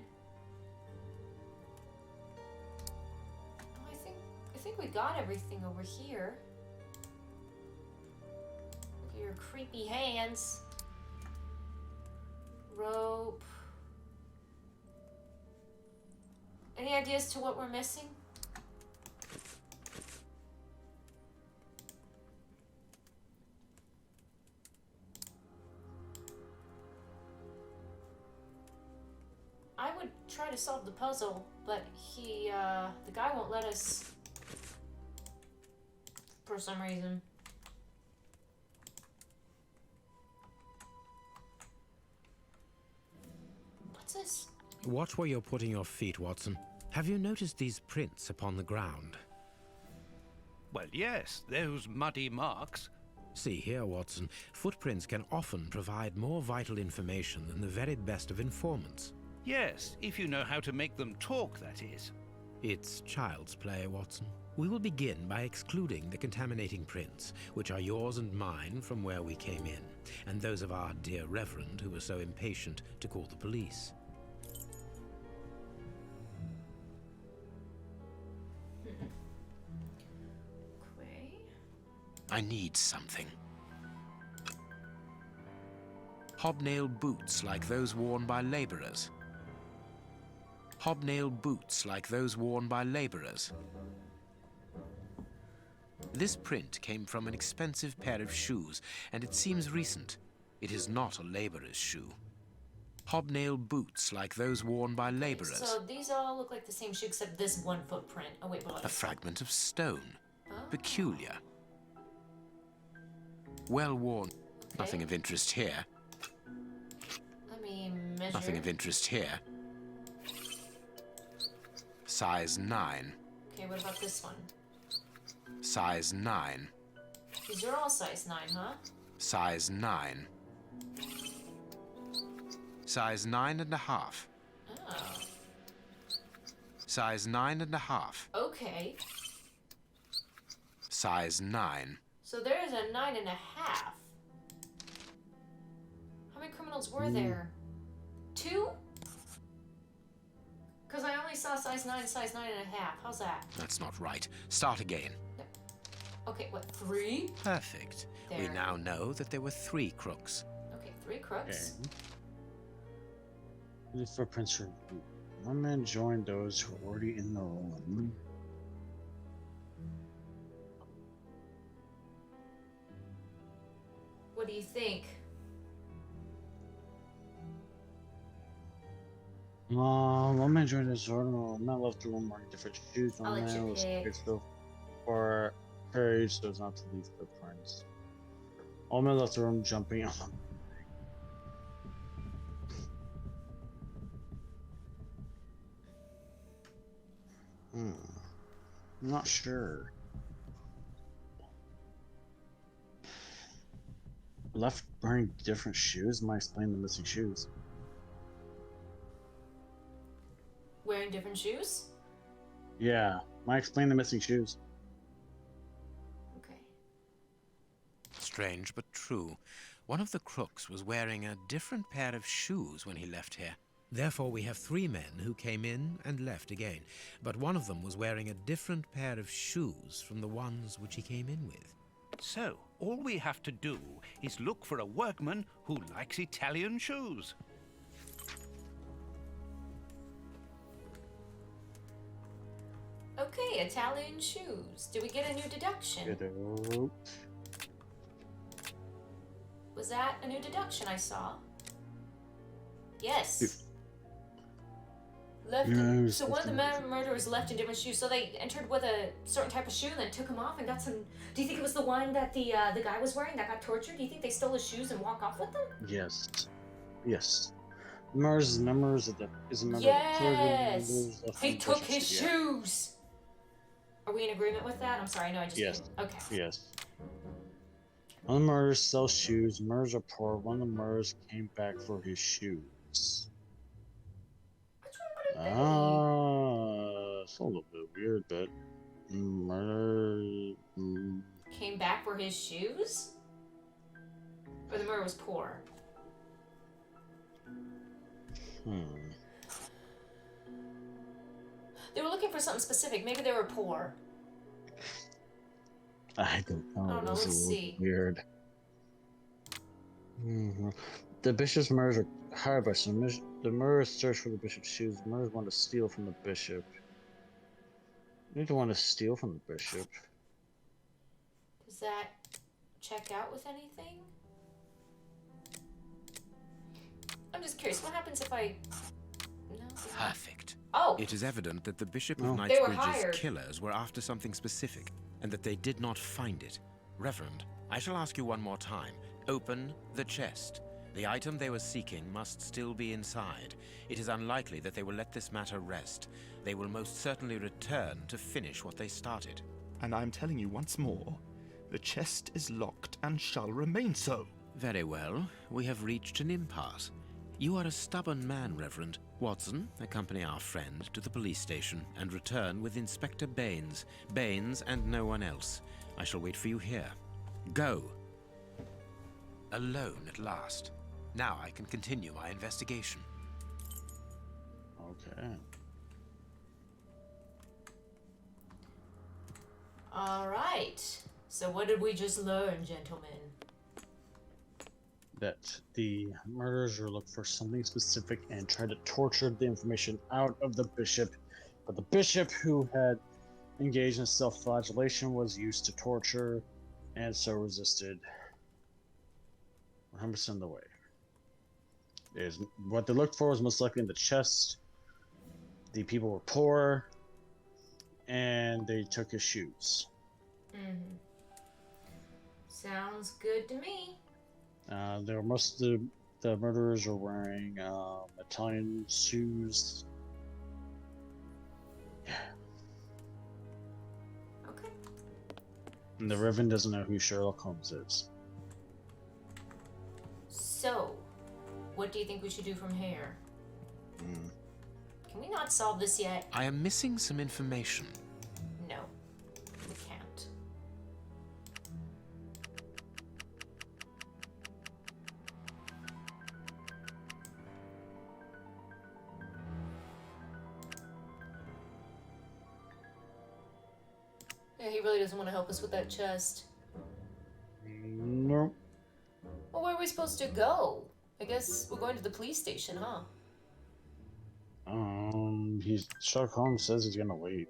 Oh, I think we got everything over here. Look at your creepy hands. Rope. Any ideas to what we're missing? I would try to solve the puzzle, but the guy won't let us for some reason. What's this? Watch where you're putting your feet, Watson. Have you noticed these prints upon the ground? Well, yes, those muddy marks. See here, Watson. Footprints can often provide more vital information than the very best of informants. Yes, if you know how to make them talk, that is. It's child's play, Watson. We will begin by excluding the contaminating prints, which are yours and mine from where we came in, and those of our dear Reverend who was so impatient to call the police. Okay. I need something. Hobnail boots like those worn by laborers. Hobnail boots like those worn by laborers. This print came from an expensive pair of shoes, and it seems recent. It is not a laborer's shoe. Hobnail boots like those worn by laborers. So these all look like the same shoe except this one footprint. Oh wait, what? A fragment of stone. Oh. Peculiar. Well worn. Okay. Nothing of interest here. Let me measure. Nothing of interest here. Size 9. Okay, what about this one? Size 9. These are all size 9, huh? Size 9. Size 9.5. Oh. Size 9.5. Okay. Size 9. So there's a 9.5. How many criminals were there? 2? Because I only saw size 9, size 9.5. How's that? That's not right. Start again. Okay, what, 3? Perfect. We There. now know that there were 3 crooks. Okay, 3 crooks. The footprints were. One man joined those who were already in the room. What do you think? One man joined his room. One man left the room wearing different shoes. I'll One let man you was pick. so for courage so as not to leave footprints. All men left the room jumping on. I'm not sure. Left wearing different shoes might explain the missing shoes. Wearing different shoes? Yeah, might explain the missing shoes. Okay. Strange but true. One of the crooks was wearing a different pair of shoes when he left here. Therefore, we have 3 men who came in and left again, but one of them was wearing a different pair of shoes from the ones which he came in with. So, all we have to do is look for a workman who likes Italian shoes. Okay, Italian shoes. Did we get a new deduction? Good. Was that a new deduction I saw? Yes. Left. No, So one of the murderers left in different shoes. So they entered with a certain type of shoe and then took them off and got some. Do you think it was the one that the guy was wearing that got tortured? Do you think they stole his shoes and walk off with them? Yes. Yes. Members of the is a member Yes. of the clergy. He took his shoes. Are we in agreement with that? I'm sorry, I know I just. Yes. Okay. Yes. One of the murderers sells shoes. Murders are poor. One of the murderers came back for his shoes. Which one would it be? It's a little bit weird, but murder. Came back for his shoes? Or the murderer was poor? They were looking for something specific. Maybe they were poor. I don't know. I don't know, It's a let's little see. Weird. The bishop's murders are hired by some. The murderers search for the bishop's shoes. The murderers want to steal from the bishop. You need to want to steal from the bishop. Does that check out with anything? I'm just curious. What happens if I... No. Perfect. Oh! It is evident that the Bishop Oh. of They were Knightsbridge's hired. killers were after something specific, and that they did not find it. Reverend, I shall ask you one more time. Open the chest. The item they were seeking must still be inside. It is unlikely that they will let this matter rest. They will most certainly return to finish what they started. And I'm telling you once more, the chest is locked and shall remain so. Very well. We have reached an impasse. You are a stubborn man, Reverend. Watson, accompany our friend to the police station and return with Inspector Baines. Baines and no one else. I shall wait for you here. Go. Alone at last. Now I can continue my investigation. Okay. All right. So what did we just learn, gentlemen? That the murderers were looking for something specific and tried to torture the information out of the bishop. But the bishop, who had engaged in self-flagellation, was used to torture and so resisted 100% of the way. What they looked for was most likely in the chest. The people were poor, and they took his shoes. Mm-hmm. Sounds good to me. They were most of the murderers were wearing Italian shoes. Yeah. Okay. And the Reverend doesn't know who Sherlock Holmes is. So, what do you think we should do from here? Can we not solve this yet? I am missing some information. No, we can't. Yeah, he really doesn't want to help us with that chest. No. Well, where are we supposed to go? I guess we're going to the police station, huh? Sherlock Holmes says he's gonna wait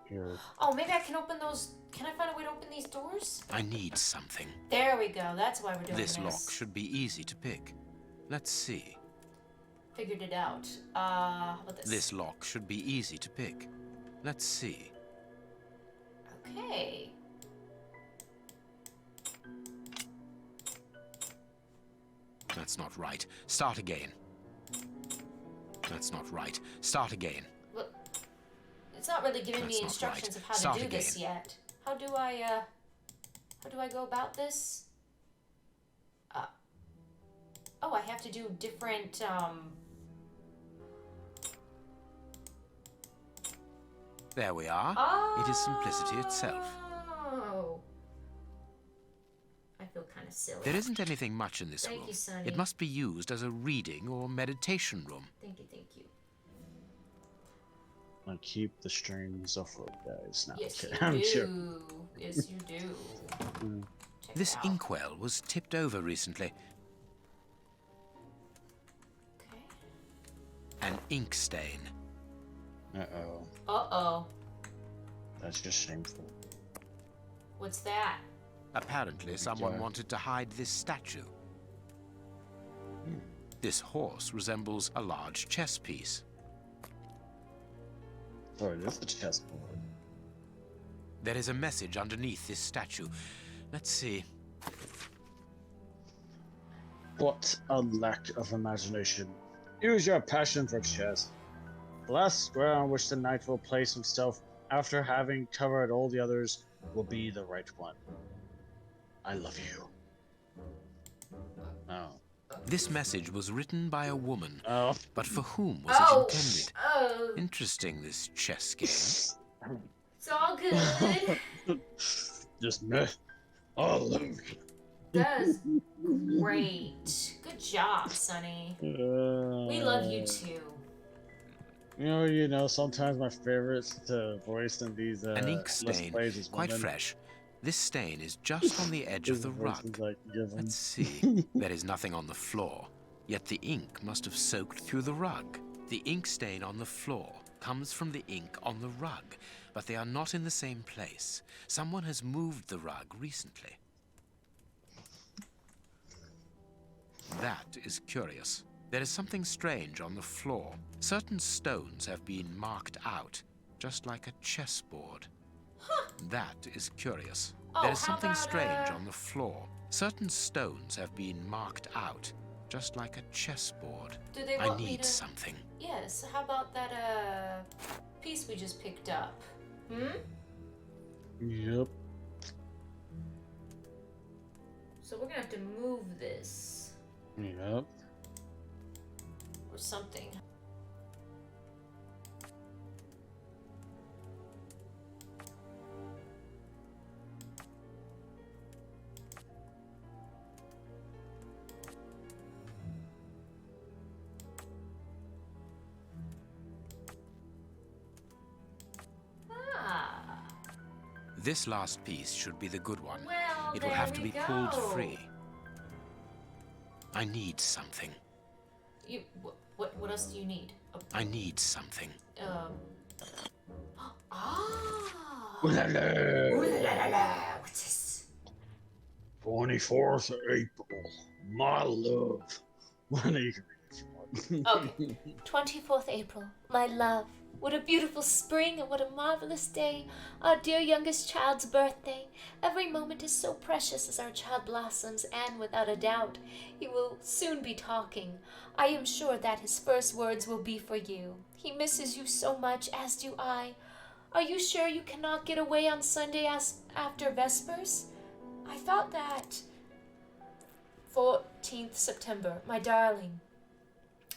here. Oh, maybe I can open those. Can I find a way to open these doors? I need something. There we go. That's why we're doing this. This lock should be easy to pick. Let's see. Figured it out. How about this? This lock should be easy to pick. Let's see. Okay. That's not right. Start again. That's not right. Start again. Look, it's not really giving That's me not instructions right. of how Start to do this again. yet. How do I go about this? Oh, I have to do different, There we are. Oh. It is simplicity itself. I feel kind of silly. There isn't anything much in this Thank room. you, Sonny. It must be used as a reading or meditation room. Thank you, thank you. I keep the strings afloat, guys. No, Yes, I'm you kidding. do. Yes, you do. Check This it out. inkwell was tipped over recently. Okay. An ink stain. Uh-oh. Uh-oh. That's just shameful. What's that? Apparently, someone wanted to hide this statue. This horse resembles a large chess piece. Sorry, this is the chessboard. There is a message underneath this statue. Let's see. What a lack of imagination. Use your passion for chess. The last square on which the knight will place himself after having covered all the others will be the right one. I love you. Oh. This message was written by a woman. Oh. But for whom was it intended? Oh. Interesting, this chess game. It's all good. Just meh. All over. That's great. Good job, Sonny. We love you too. You know, sometimes my favorites to voice in these An ink Let's stain, Plays is quite women. fresh. This stain is just on the edge of the rug. Let's see. There is nothing on the floor, yet the ink must have soaked through the rug. The ink stain on the floor comes from the ink on the rug, but they are not in the same place. Someone has moved the rug recently. That is curious. There is something strange on the floor. Certain stones have been marked out, just like a chessboard. That is curious. Oh, There is how something about, strange on the floor. Certain stones have been marked out, just like a chessboard. Do they I want me need to... something. Yes, how about that, piece we just picked up? Yep. So we're gonna have to move this. Yep. Or something. This last piece should be the good one. Well, it will there have to we be pulled go. free. I need something. You, what else do you need? I need something. Ooh la la. Ooh la la la. What's this? 24th of April. My love. When are you gonna Okay. 24th April. My love. What a beautiful spring and what a marvelous day. Our dear youngest child's birthday. Every moment is so precious as our child blossoms, and without a doubt, he will soon be talking. I am sure that his first words will be for you. He misses you so much, as do I. Are you sure you cannot get away on Sunday after Vespers? I thought that... 14th September, my darling.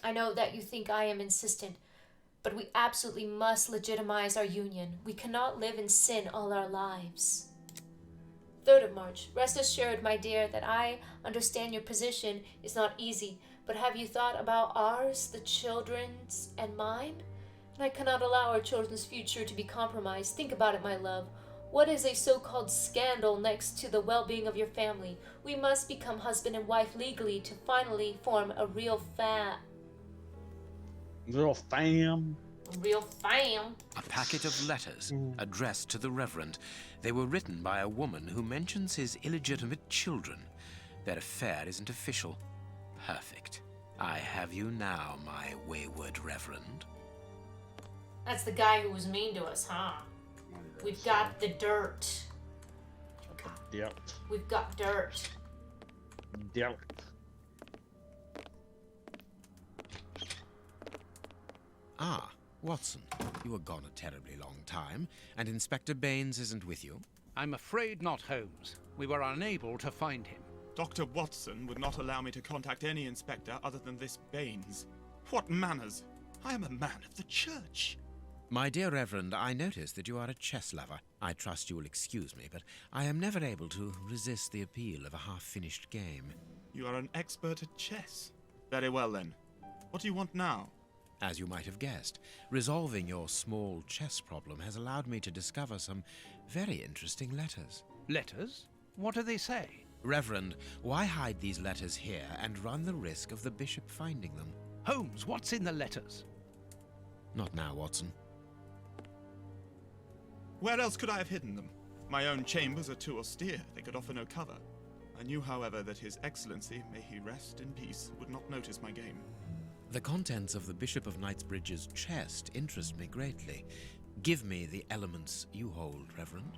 I know that you think I am insistent, but we absolutely must legitimize our union. We cannot live in sin all our lives. 3rd of March. Rest assured, my dear, that I understand your position is not easy, but have you thought about ours, the children's, and mine? And I cannot allow our children's future to be compromised. Think about it, my love. What is a so-called scandal next to the well-being of your family? We must become husband and wife legally to finally form a real Little fam. Real fam. A packet of letters addressed to the Reverend. They were written by a woman who mentions his illegitimate children. Their affair isn't official. Perfect. I have you now, my wayward Reverend. That's the guy who was mean to us, huh? We've got the dirt. Yep. We've got dirt. Yep. Ah, Watson, you were gone a terribly long time, and Inspector Baines isn't with you. I'm afraid not, Holmes. We were unable to find him. Dr. Watson would not allow me to contact any inspector other than this Baines. What manners! I am a man of the church. My dear Reverend, I notice that you are a chess lover. I trust you will excuse me, but I am never able to resist the appeal of a half-finished game. You are an expert at chess. Very well, then. What do you want now? As you might have guessed, resolving your small chess problem has allowed me to discover some very interesting letters. Letters? What do they say? Reverend, why hide these letters here and run the risk of the bishop finding them? Holmes, what's in the letters? Not now, Watson. Where else could I have hidden them? My own chambers are too austere. They could offer no cover. I knew, however, that His Excellency, may he rest in peace, would not notice my game. The contents of the Bishop of Knightsbridge's chest interest me greatly. Give me the elements you hold, Reverend.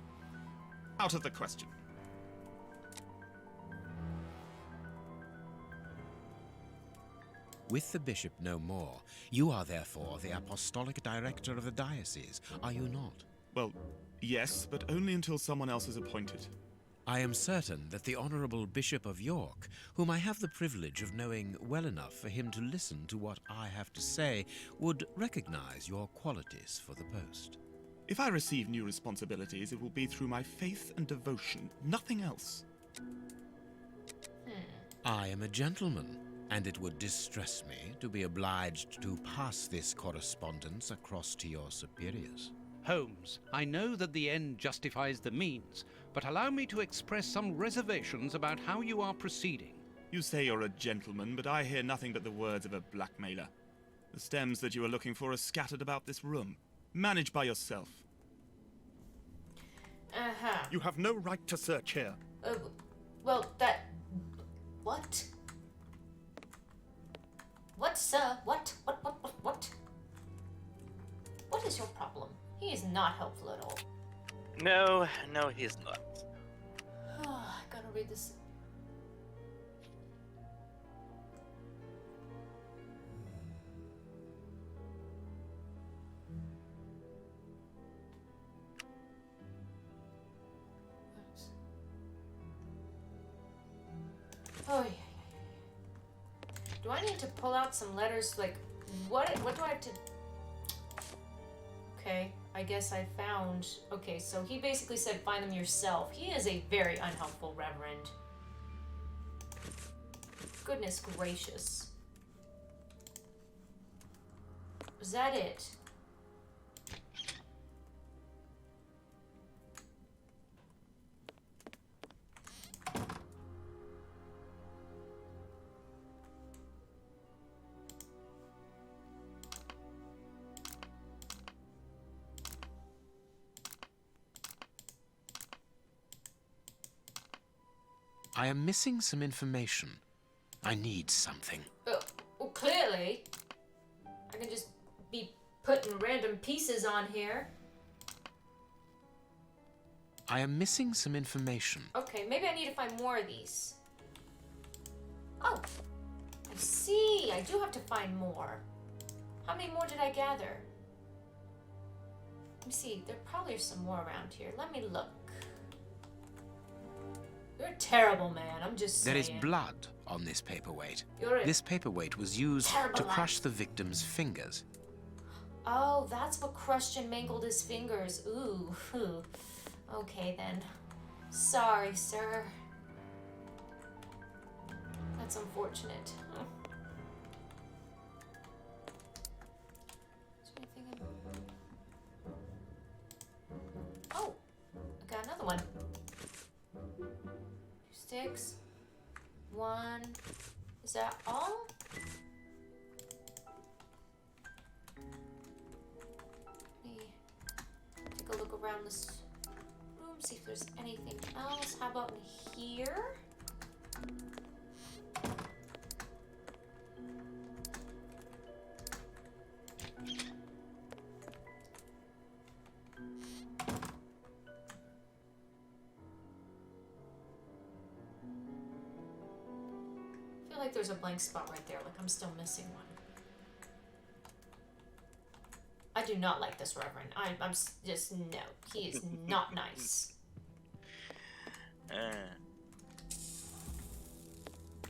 Out of the question. With the bishop no more, you are therefore the apostolic director of the diocese, are you not? Well, yes, but only until someone else is appointed. I am certain that the Honourable Bishop of York, whom I have the privilege of knowing well enough for him to listen to what I have to say, would recognize your qualities for the post. If I receive new responsibilities, it will be through my faith and devotion, nothing else. I am a gentleman, and it would distress me to be obliged to pass this correspondence across to your superiors. Holmes, I know that the end justifies the means, but allow me to express some reservations about how you are proceeding. You say you're a gentleman, but I hear nothing but the words of a blackmailer. The stems that you are looking for are scattered about this room. Manage by yourself. You have no right to search here. Well, that... What? What, sir? What? What is your problem? He is not helpful at all. No, he's not. I gotta read this. Oh, yeah. Do I need to pull out some letters? Like, what do I have to... Okay, I guess I found... Okay, so he basically said find them yourself. He is a very unhelpful reverend. Goodness gracious. Was that it? I am missing some information. I need something. Well, clearly. I can just be putting random pieces on here. I am missing some information. Okay, maybe I need to find more of these. Oh, I see. I do have to find more. How many more did I gather? Let me see. There probably are some more around here. Let me look. You're a terrible man. I'm just saying. There is blood on this paperweight. You're a This paperweight was used terrible to man. crush the victim's fingers. Oh, that's what crushed and mangled his fingers. Ooh. Phew. Okay, then. Sorry, sir. That's unfortunate. Huh. Is there anything in... Oh, I got another one. 2 sticks. 1. Is that all? Let me take a look around this room, see if there's anything else. How about in here? I feel like there's a blank spot right there, like I'm still missing one. I do not like this Reverend. I'm just, no. He is not nice.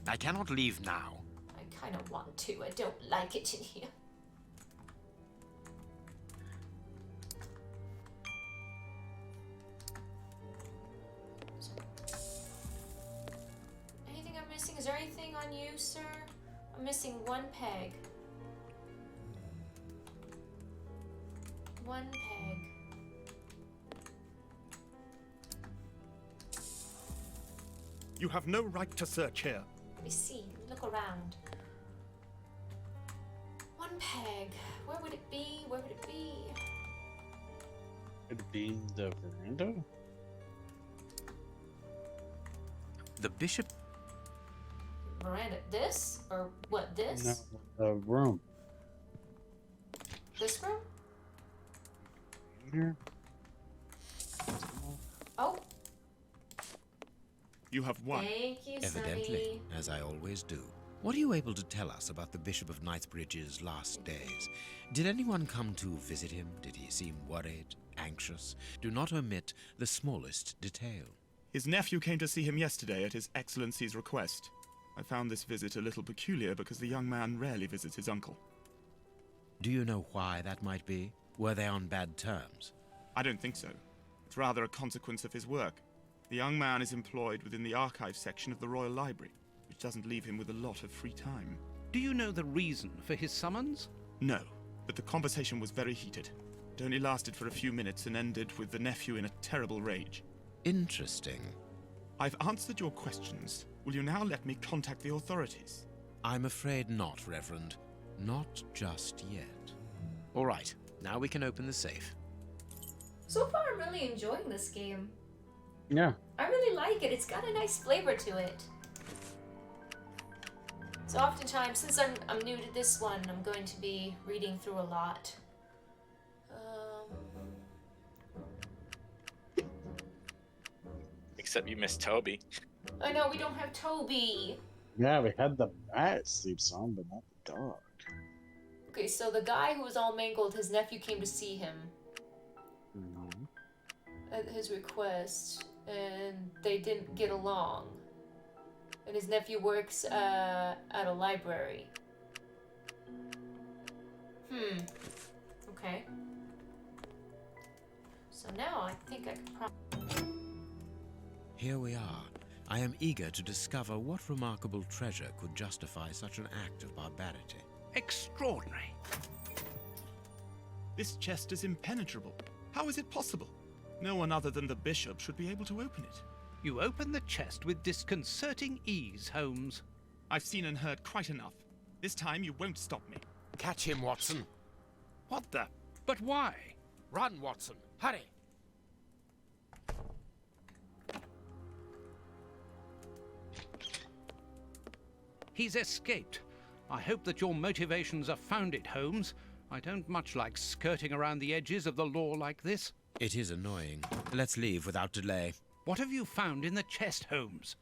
I cannot leave now. I kind of want to. I don't like it in here. Anything I'm missing? Is there anything on you, sir? I'm missing 1 peg. 1 peg. You have no right to search here. Let me see. Look around. 1 peg. Where would it be? Where would it be? Could it be the veranda? The bishop... Miranda, this? Or what, this? No, the room. This room? Here. Oh, You have won. thank you, Evidently, Sonny. as I always do. What are you able to tell us about the Bishop of Knightsbridge's last days? Did anyone come to visit him? Did he seem worried, anxious? Do not omit the smallest detail. His nephew came to see him yesterday at His Excellency's request. I found this visit a little peculiar because the young man rarely visits his uncle. Do you know why that might be? Were they on bad terms? I don't think so. It's rather a consequence of his work. The young man is employed within the archives section of the Royal Library, which doesn't leave him with a lot of free time. Do you know the reason for his summons? No, but the conversation was very heated. It only lasted for a few minutes and ended with the nephew in a terrible rage. Interesting. I've answered your questions. Will you now let me contact the authorities? I'm afraid not, Reverend. Not just yet. All right, now we can open the safe. So far, I'm really enjoying this game. Yeah. I really like it. It's got a nice flavor to it. So oftentimes, since I'm new to this one, I'm going to be reading through a lot. Except you miss Toby. I know, we don't have Toby. Yeah, we had the bat sleeps on, but not the dog. Okay, so the guy who was all mangled, his nephew came to see him at his request, and they didn't get along. And his nephew works at a library. Okay. So now I think I can probably... Here we are. I am eager to discover what remarkable treasure could justify such an act of barbarity. Extraordinary. This chest is impenetrable. How is it possible? No one other than the bishop should be able to open it. You open the chest with disconcerting ease, Holmes. I've seen and heard quite enough. This time you won't stop me. Catch him, Watson. What the? But why? Run, Watson. Hurry. He's escaped. I hope that your motivations are founded, Holmes. I don't much like skirting around the edges of the law like this. It is annoying. Let's leave without delay. What have you found in the chest, Holmes?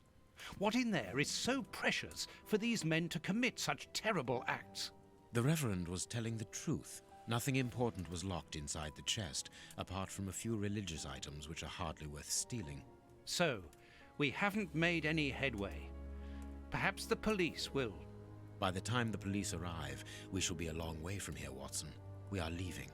What in there is so precious for these men to commit such terrible acts? The Reverend was telling the truth. Nothing important was locked inside the chest, apart from a few religious items which are hardly worth stealing. So, we haven't made any headway. Perhaps the police will. By the time the police arrive, we shall be a long way from here, Watson. We are leaving.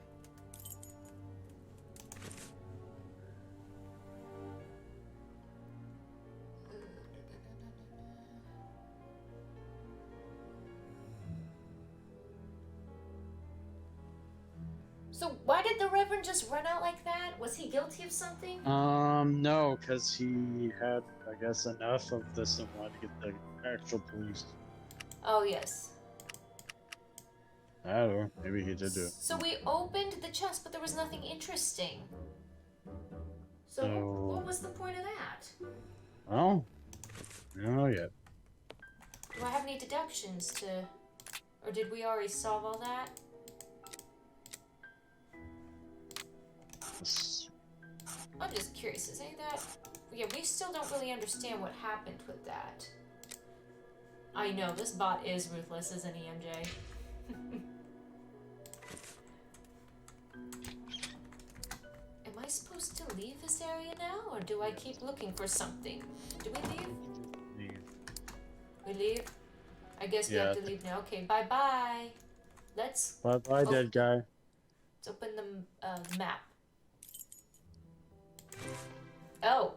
So why did the Reverend just run out like that? Was he guilty of something? No, because he had, I guess, enough of this and wanted to get the actual police. Oh, yes. I don't know. Maybe he did do it. So we opened the chest, but there was nothing interesting. So what was the point of that? Well, I don't know yet. Do I have any deductions to... Or did we already solve all that? I'm just curious, is any of that... Yeah, we still don't really understand what happened with that. I know, this bot is ruthless, isn't he, MJ? Am I supposed to leave this area now, or do I keep looking for something? Do we leave? Leave. We leave? I guess we have to leave now. Okay, bye-bye. Let's... Bye-bye, dead guy. Let's open the map. Oh.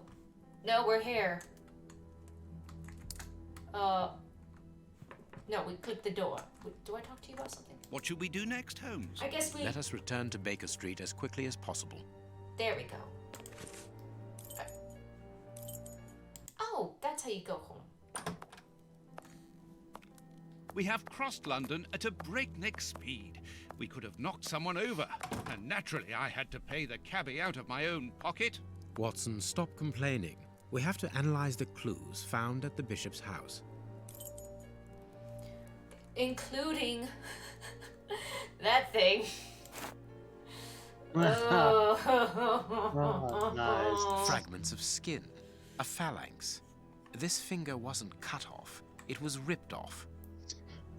No, we're here. No, we clicked the door. Do I talk to you about something? What should we do next, Holmes? I guess we... Let us return to Baker Street as quickly as possible. There we go. Oh, that's how you go home. We have crossed London at a breakneck speed. We could have knocked someone over, and naturally I had to pay the cabbie out of my own pocket. Watson, stop complaining. We have to analyze the clues found at the bishop's house. Including that thing. Oh. Nice. Fragments of skin. A phalanx. This finger wasn't cut off. It was ripped off.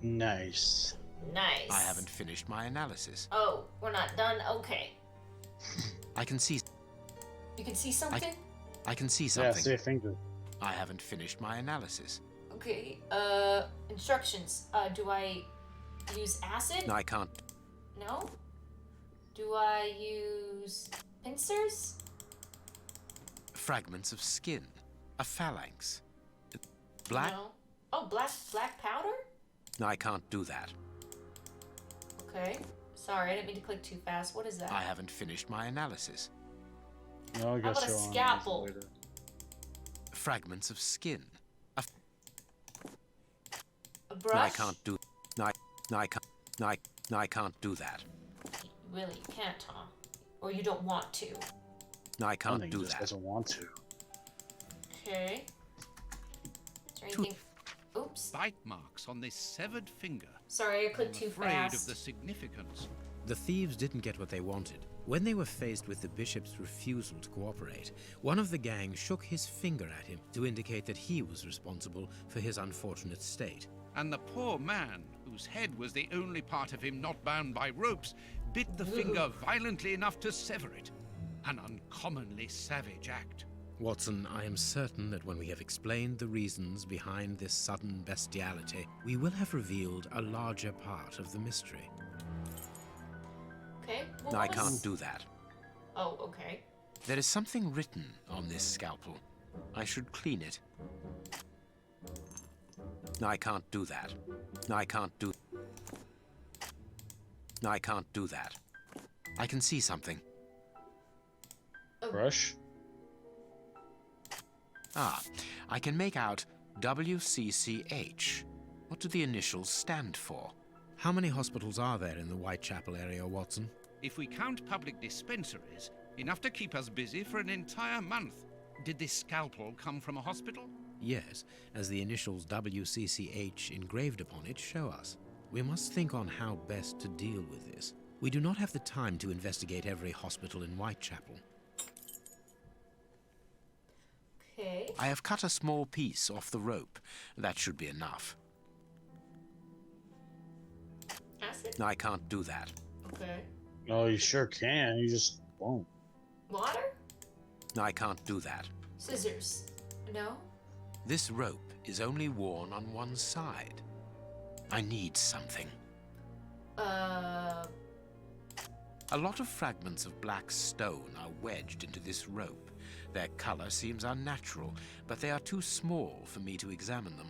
Nice. Nice. I haven't finished my analysis. Oh, we're not done? Okay. I can see... You can see something? I can see Yeah, something. see a finger. I haven't finished my analysis. Okay, instructions. Do I use acid? No, I can't. No? Do I use pincers? Fragments of skin. A phalanx. Black? No. Oh, black powder? No, I can't do that. Okay. Sorry, I didn't mean to click too fast. What is that? I haven't finished my analysis. No, I How guess about a you're on scalpel? later. Fragments of skin. A brush? No, I can't do... No, I can't do that. Really, you can't, huh? Or you don't want to? No, I I can't think do he just that. doesn't want to. Okay. Is there anything... Oops. Bite marks on this severed finger. Sorry, I clicked too Afraid fast. of the significance. The thieves didn't get what they wanted. When they were faced with the bishop's refusal to cooperate, one of the gang shook his finger at him to indicate that he was responsible for his unfortunate state. And the poor man, whose head was the only part of him not bound by ropes, bit the finger violently enough to sever it. An uncommonly savage act. Watson, I am certain that when we have explained the reasons behind this sudden bestiality, we will have revealed a larger part of the mystery. Okay. Well, I can't do that. Oh, okay. There is something written on this scalpel. I should clean it. I can't do that. I can't do... I can't do that. I can see something. Brush? Ah, I can make out WCCH. What do the initials stand for? How many hospitals are there in the Whitechapel area, Watson? If we count public dispensaries, enough to keep us busy for an entire month. Did this scalpel come from a hospital? Yes, as the initials WCCH engraved upon it show us. We must think on how best to deal with this. We do not have the time to investigate every hospital in Whitechapel. Okay. I have cut a small piece off the rope. That should be enough. Acid? I can't do that. Okay. Oh, you sure can. You just won't. Water? I can't do that. Scissors? No? This rope is only worn on one side. I need something. Uh... A lot of fragments of black stone are wedged into this rope. Their color seems unnatural, but they are too small for me to examine them.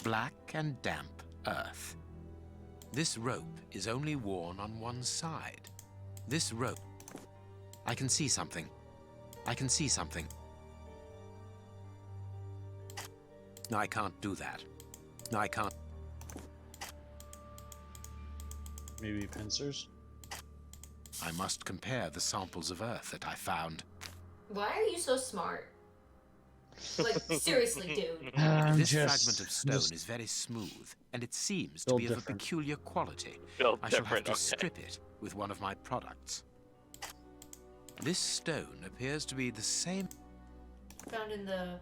Black and damp earth. This rope is only worn on one side. This rope... I can see something. I can see something. I can't do that. I can't... Maybe pincers? I must compare the samples of earth that I found. Why are you so smart? Like, seriously, dude. This fragment of stone is very smooth, and it seems to be of a peculiar quality. I shall have to strip it with one of my products. This stone appears to be the same... Found in the...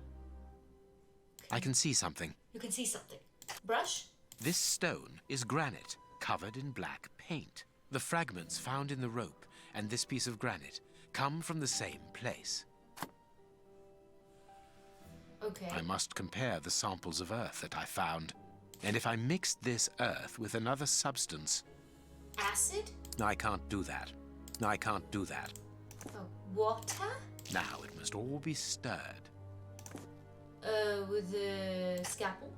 I can see something. You can see something. Brush? This stone is granite, covered in black paint. The fragments found in the rope and this piece of granite come from the same place. Okay. I must compare the samples of earth that I found. And if I mixed this earth with another substance... Acid? I can't do that. I can't do that. Water? Now it must all be stirred. With the scalpel?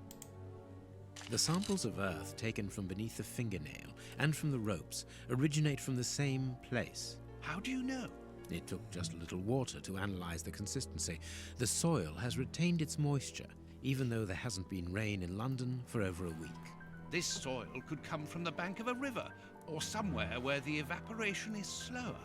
The samples of earth taken from beneath the fingernail and from the ropes originate from the same place. How do you know? It took just a little water to analyze the consistency. The soil has retained its moisture, even though there hasn't been rain in London for over a week. This soil could come from the bank of a river, or somewhere where the evaporation is slower.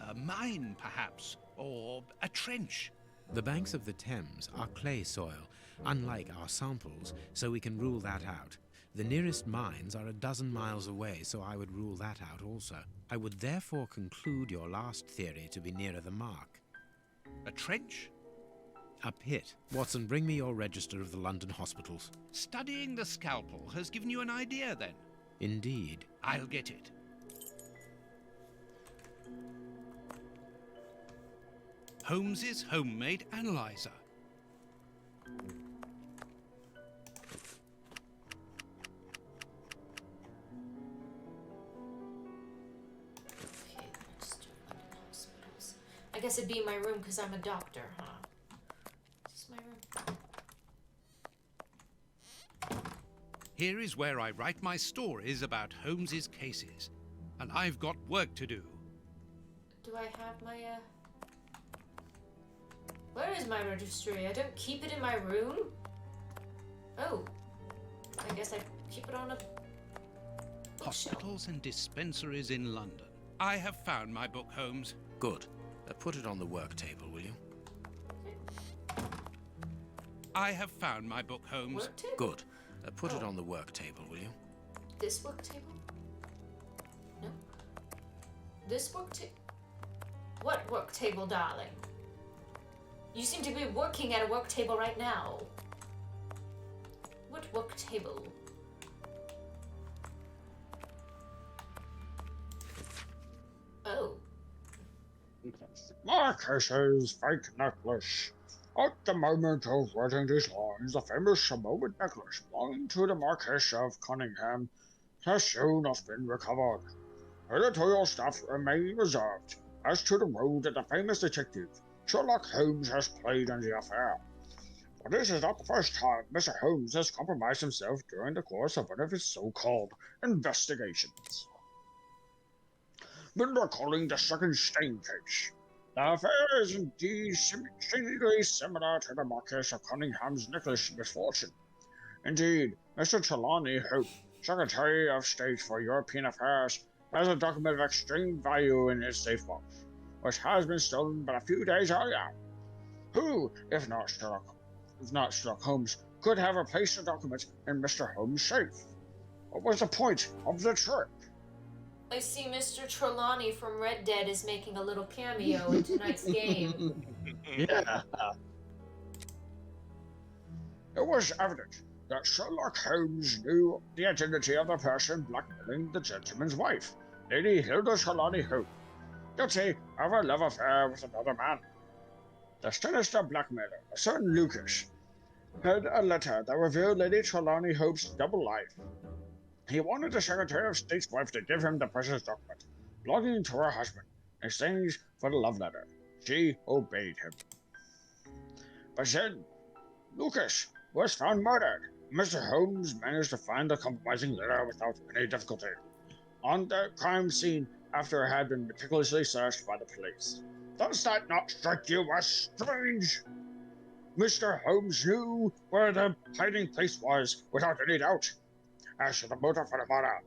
A mine, perhaps, or a trench. The banks of the Thames are clay soil, unlike our samples, so we can rule that out. The nearest mines are 12 miles away, so I would rule that out also. I would therefore conclude your last theory to be nearer the mark. A trench? A pit. Watson, bring me your register of the London hospitals. Studying the scalpel has given you an idea, then? Indeed. I'll get it. Holmes's homemade analyzer. Okay, register London hospitals. I guess it'd be in my room because I'm a doctor, huh? Is this my room? Here is where I write my stories about Holmes's cases. And I've got work to do. Do I have my, Where is my registry? I don't keep it in my room? Oh. I guess I keep it on a bookshelf. Hospitals and dispensaries in London. I have found my book, Holmes. Good. Put it on the work table, will you? I have found my book, Holmes. Work table? Good. Put it on the work table, will you? This work table? No. This work table? What work table, darling? You seem to be working at a work table right now. What work table? Oh. Marquis's fake necklace. At the moment of writing these lines, the famous Samoan necklace belonging to the Marquis of Cunningham has soon have been recovered. Editorial staff remain reserved as to the role that the famous detective Sherlock Holmes has played in the affair. But this is not the first time Mr. Holmes has compromised himself during the course of one of his so-called investigations. Been recalling the second stain case. The affair is indeed seemingly similar to the Marquis of Cunningham's necklace misfortune. Indeed, Mr. Trelawney Hope, Secretary of State for European Affairs, has a document of extreme value in his safe box, which has been stolen but a few days earlier. Who, if not Sherlock Holmes, could have replaced the document in Mr. Holmes' safe? What was the point of the trick? I see Mr. Trelawney from Red Dead is making a little cameo in tonight's game. Yeah. It was evident that Sherlock Holmes knew the identity of the person blackmailing the gentleman's wife, Lady Hilda Trelawney Hope, guilty of a love affair with another man. The sinister blackmailer, a certain Lucas, had a letter that revealed Lady Trelawney Hope's double life. He wanted the Secretary of State's wife to give him the precious document belonging to her husband in exchange for the love letter. She obeyed him. But then, Lucas was found murdered. Mr. Holmes managed to find the compromising letter without any difficulty on the crime scene after it had been meticulously searched by the police. Does that not strike you as strange? Mr. Holmes knew where the hiding place was without any doubt. As to the motive for the murder,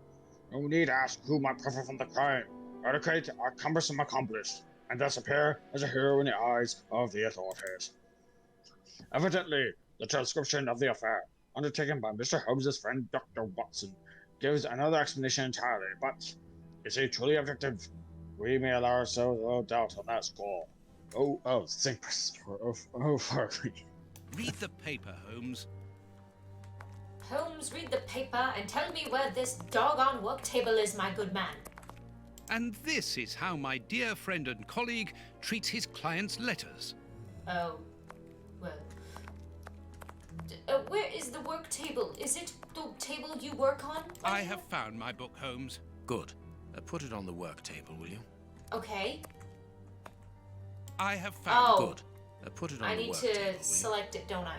no need ask who might profit from the crime, eradicate a cumbersome accomplice, and thus appear as a hero in the eyes of the authorities. Evidently, the transcription of the affair, undertaken by Mr. Holmes' friend Dr. Watson, gives another explanation entirely, but is he truly a victim? We may allow ourselves no doubt on that score. Pardon me. Read the paper, Holmes. Holmes, read the paper and tell me where this doggone work table is, my good man. And this is how my dear friend and colleague treats his client's letters. Oh, well. Where is the work table? Is it the table you work on? I have found my book, Holmes. Good. Put it on the work table, will you? Okay. I have found... Good. Put it on the work table, will you? I need to select it, don't I?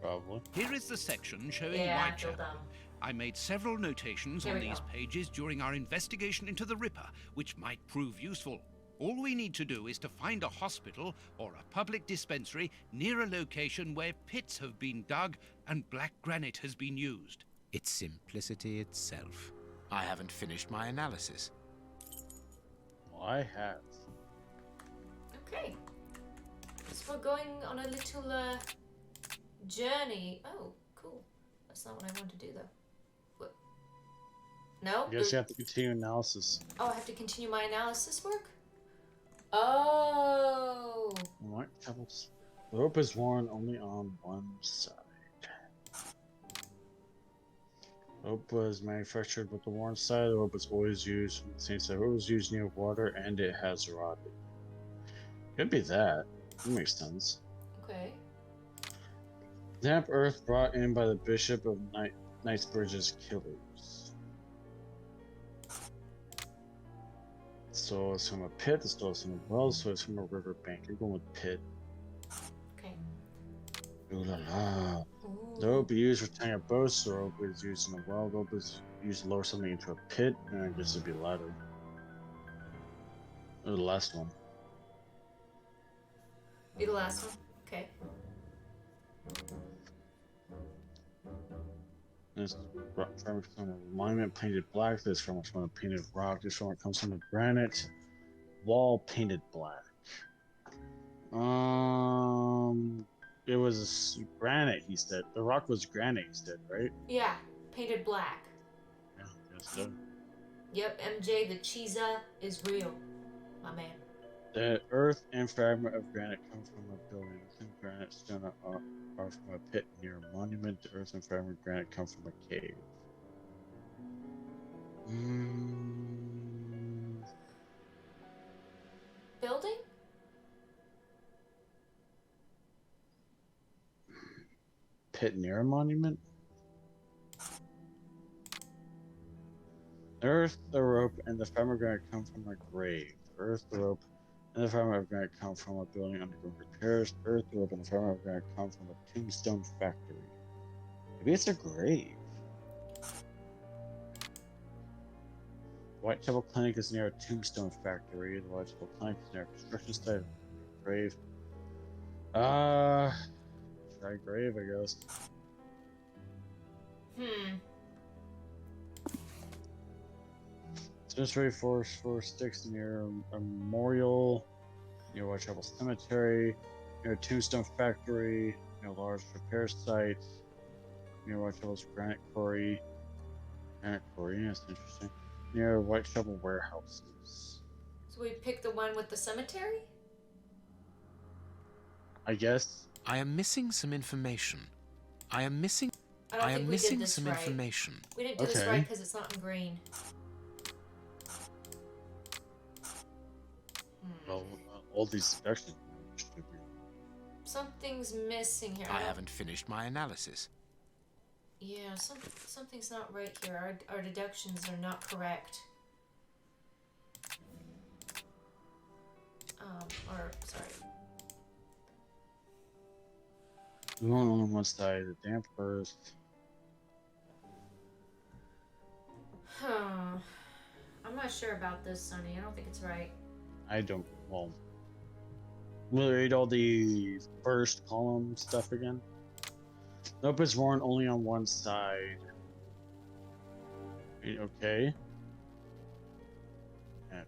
Probably. Here is the section showing Yeah, I feel Whitechapel. dumb. I made several notations Here on we these go. pages during our investigation into the Ripper, which might prove useful. All we need to do is to find a hospital or a public dispensary near a location where pits have been dug and black granite has been used. It's simplicity itself. I haven't finished my analysis. I have. Okay. So we're going on a little journey. Oh, cool. That's not what I wanted to do, though. What? No? I guess you have to continue analysis. Oh, I have to continue my analysis work? Oh. Alright, pebbles. The rope is worn only on one side. Rope was manufactured with the worn side. The rope is always used. Since the rope was used near water and it has rotted. Could be that. That makes sense. Okay. Damp earth brought in by the Bishop of Knightsbridge's killers. So it's from a pit, the store is from a well, so it's from a river bank. You're going with pit. Okay. Ooh la la. Ooh. The rope used for tying a boat, so the rope is used in a well. The rope is used to lower something into a pit, and it gets to be a ladder. Or the last one. Be the last one? Okay. This rock comes from a monument painted black. This from a painted rock. This one comes from a granite wall painted black. It was granite, he said. The rock was granite, he said, right? Yeah, painted black. Yeah, yes, so. Yep, MJ, the Cheesa is real, my man. The earth and fragment of granite come from a building. Thin granite stone are from a pit near a monument. The earth and fragment of granite come from a cave. Building? Pit near a monument? The earth, the rope, and the fragment of granite come from a grave. The earth, the rope, and the fragment of granite come from a building undergoing repairs. The earth, the rope, and the fragment of granite come from a tombstone factory. Maybe it's a grave. Whitechapel Clinic is near a tombstone factory. The Whitechapel Clinic is near a construction site. Grave. Try grave, I guess. Dispensary for sticks near a memorial, near Whitechapel Cemetery, near a tombstone factory, near a large repair site, near Whitechapel's granite quarry. Granite quarry, yeah, that's interesting. Near Whitechapel warehouses. So we picked the one with the cemetery? I guess. I am missing some information. I am missing some right. information. We didn't do this right because it's not in green. Well, all these deductions should be. Something's missing here. I haven't finished my analysis. Yeah, something's not right here. Our deductions are not correct. Sorry. Going on one side, the damp earth. I'm not sure about this, Sonny. I don't think it's right. I don't. Well, we'll read all the first column stuff again. Nope, it's worn only on one side. Okay. Yes.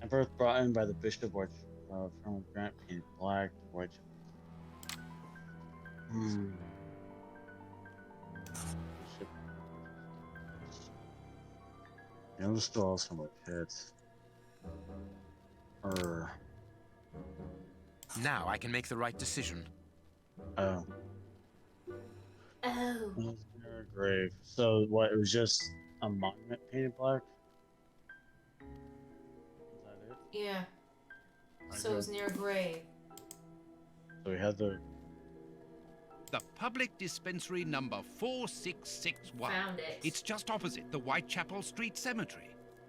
At birth brought in by the Bishop, which from Grant painted black, white. Bishop. Yeah, let's do also my pets. Now I can make the right decision. Oh. Oh. Grave. So what? It was just a monument painted black. Is that it? Yeah. So it was near a grave. So we had the public dispensary number 4661. Found it. It's just opposite the Whitechapel Street Cemetery.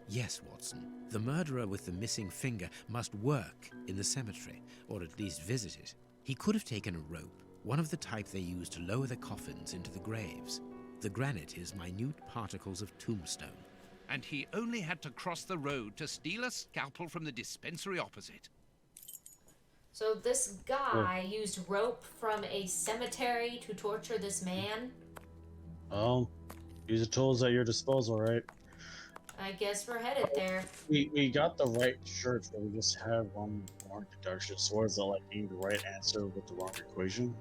Yes, Watson. The murderer with the missing finger must work in the cemetery, or at least visit it. He could have taken a rope, one of the type they use to lower the coffins into the graves. The granite is minute particles of tombstone. And he only had to cross the road to steal a scalpel from the dispensary opposite. So this guy used rope from a cemetery to torture this man? well, use the tools at your disposal, right? I guess we're headed there. We got the right shirt, but we just have one wrong deduction. So what is it, like being the right answer with the wrong equation?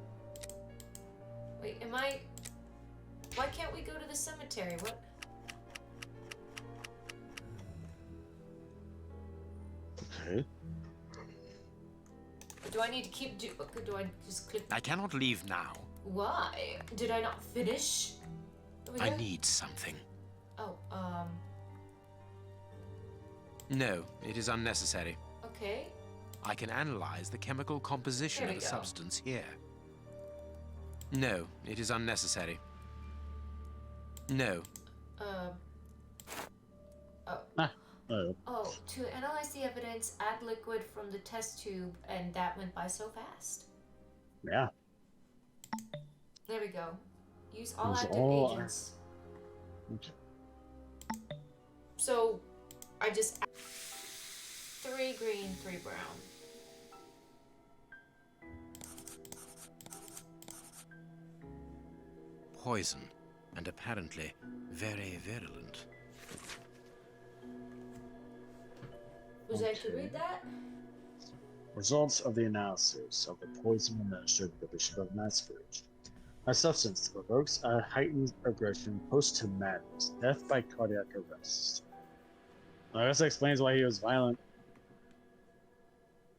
Wait, why can't we go to the cemetery? What? Okay. Do I need to do I just click? I cannot leave now. Why? Did I not finish? I need something. Oh, No, it is unnecessary. okay. I can analyze the chemical composition There of we a go. substance here. No, it is unnecessary. No. Oh. To analyze the evidence, add liquid from the test tube, and that went by so fast. Yeah. There we go. Use all Use active all- agents. Okay. So, I just 3 green, 3 brown. Poison, and apparently very virulent. Would you like to Okay. read that? Results of the analysis of the poison administered to the Bishop of Knightsbridge. A substance that provokes a heightened aggression close to madness, death by cardiac arrest. I guess that explains why he was violent.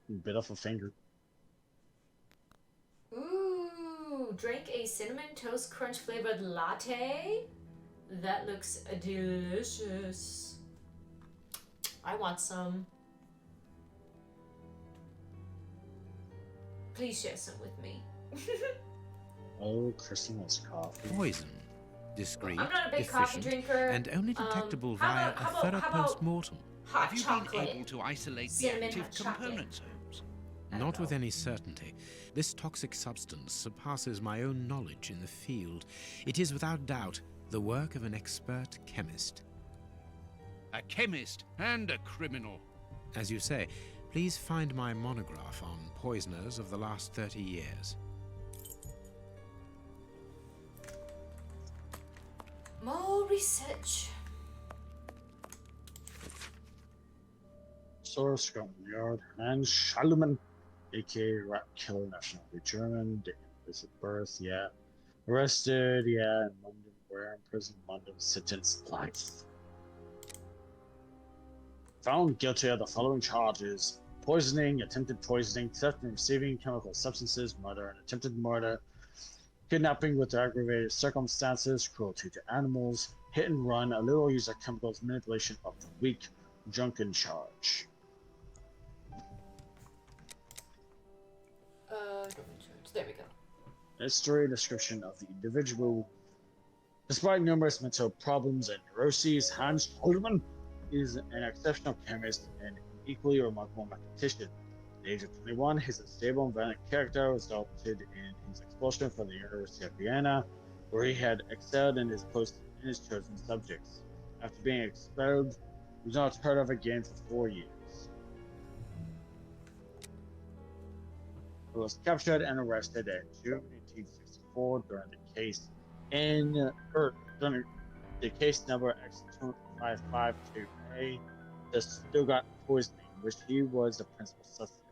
He bit off a finger. Ooh, drank a cinnamon toast crunch flavored latte? That looks delicious. I want some. Please share some with me. Oh, Kristen has coffee. Poison. Discreet, I'm not a big coffee efficient, drinker. and only detectable how via about- a how thorough about- how about- post-mortem. Hot Have you chocolate. been able to isolate the Cinnamon active hot chocolate. components, Holmes? Not with any certainty. This toxic substance surpasses my own knowledge in the field. It is without doubt the work of an expert chemist. A chemist and a criminal. As you say, please find my monograph on poisoners of the last 30 years. More research. Source Scotland Yard and Schalman, aka Rat Killer, nationality German, date of visit birth, yeah. Arrested, yeah, in London, where in prison, London, sentenced life. Found guilty of the following charges: poisoning, attempted poisoning, theft and receiving chemical substances, murder and attempted murder, kidnapping with aggravated circumstances, cruelty to animals, hit and run, illegal use of chemicals, manipulation of the weak, drunken charge. There we go. History description of the individual. Despite numerous mental problems and neuroses, Hans Holman is an exceptional chemist and equally remarkable mathematician. At the age of 21, his unstable and violent character resulted in his expulsion from the University of Vienna, where he had excelled in his chosen subjects. After being expelled, he was not heard of again for 4 years. He was captured and arrested in June 1864 during the case number X2552A, the Stuttgart poisoning, which he was the principal suspect.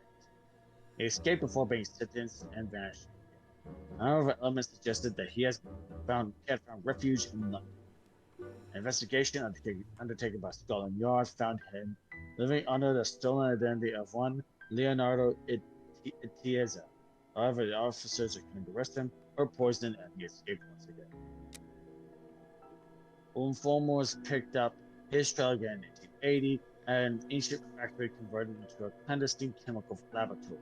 He escaped before being sentenced and vanished. However, elements suggested that he had found refuge in London. An investigation undertaken by Scotland Yard found him living under the stolen identity of one Leonardo Itieza. However, the officers couldn't arrest him or poison him, and he escaped once again. Informers picked up his trail again in 1880, and an ancient factory converted into a clandestine chemical laboratory.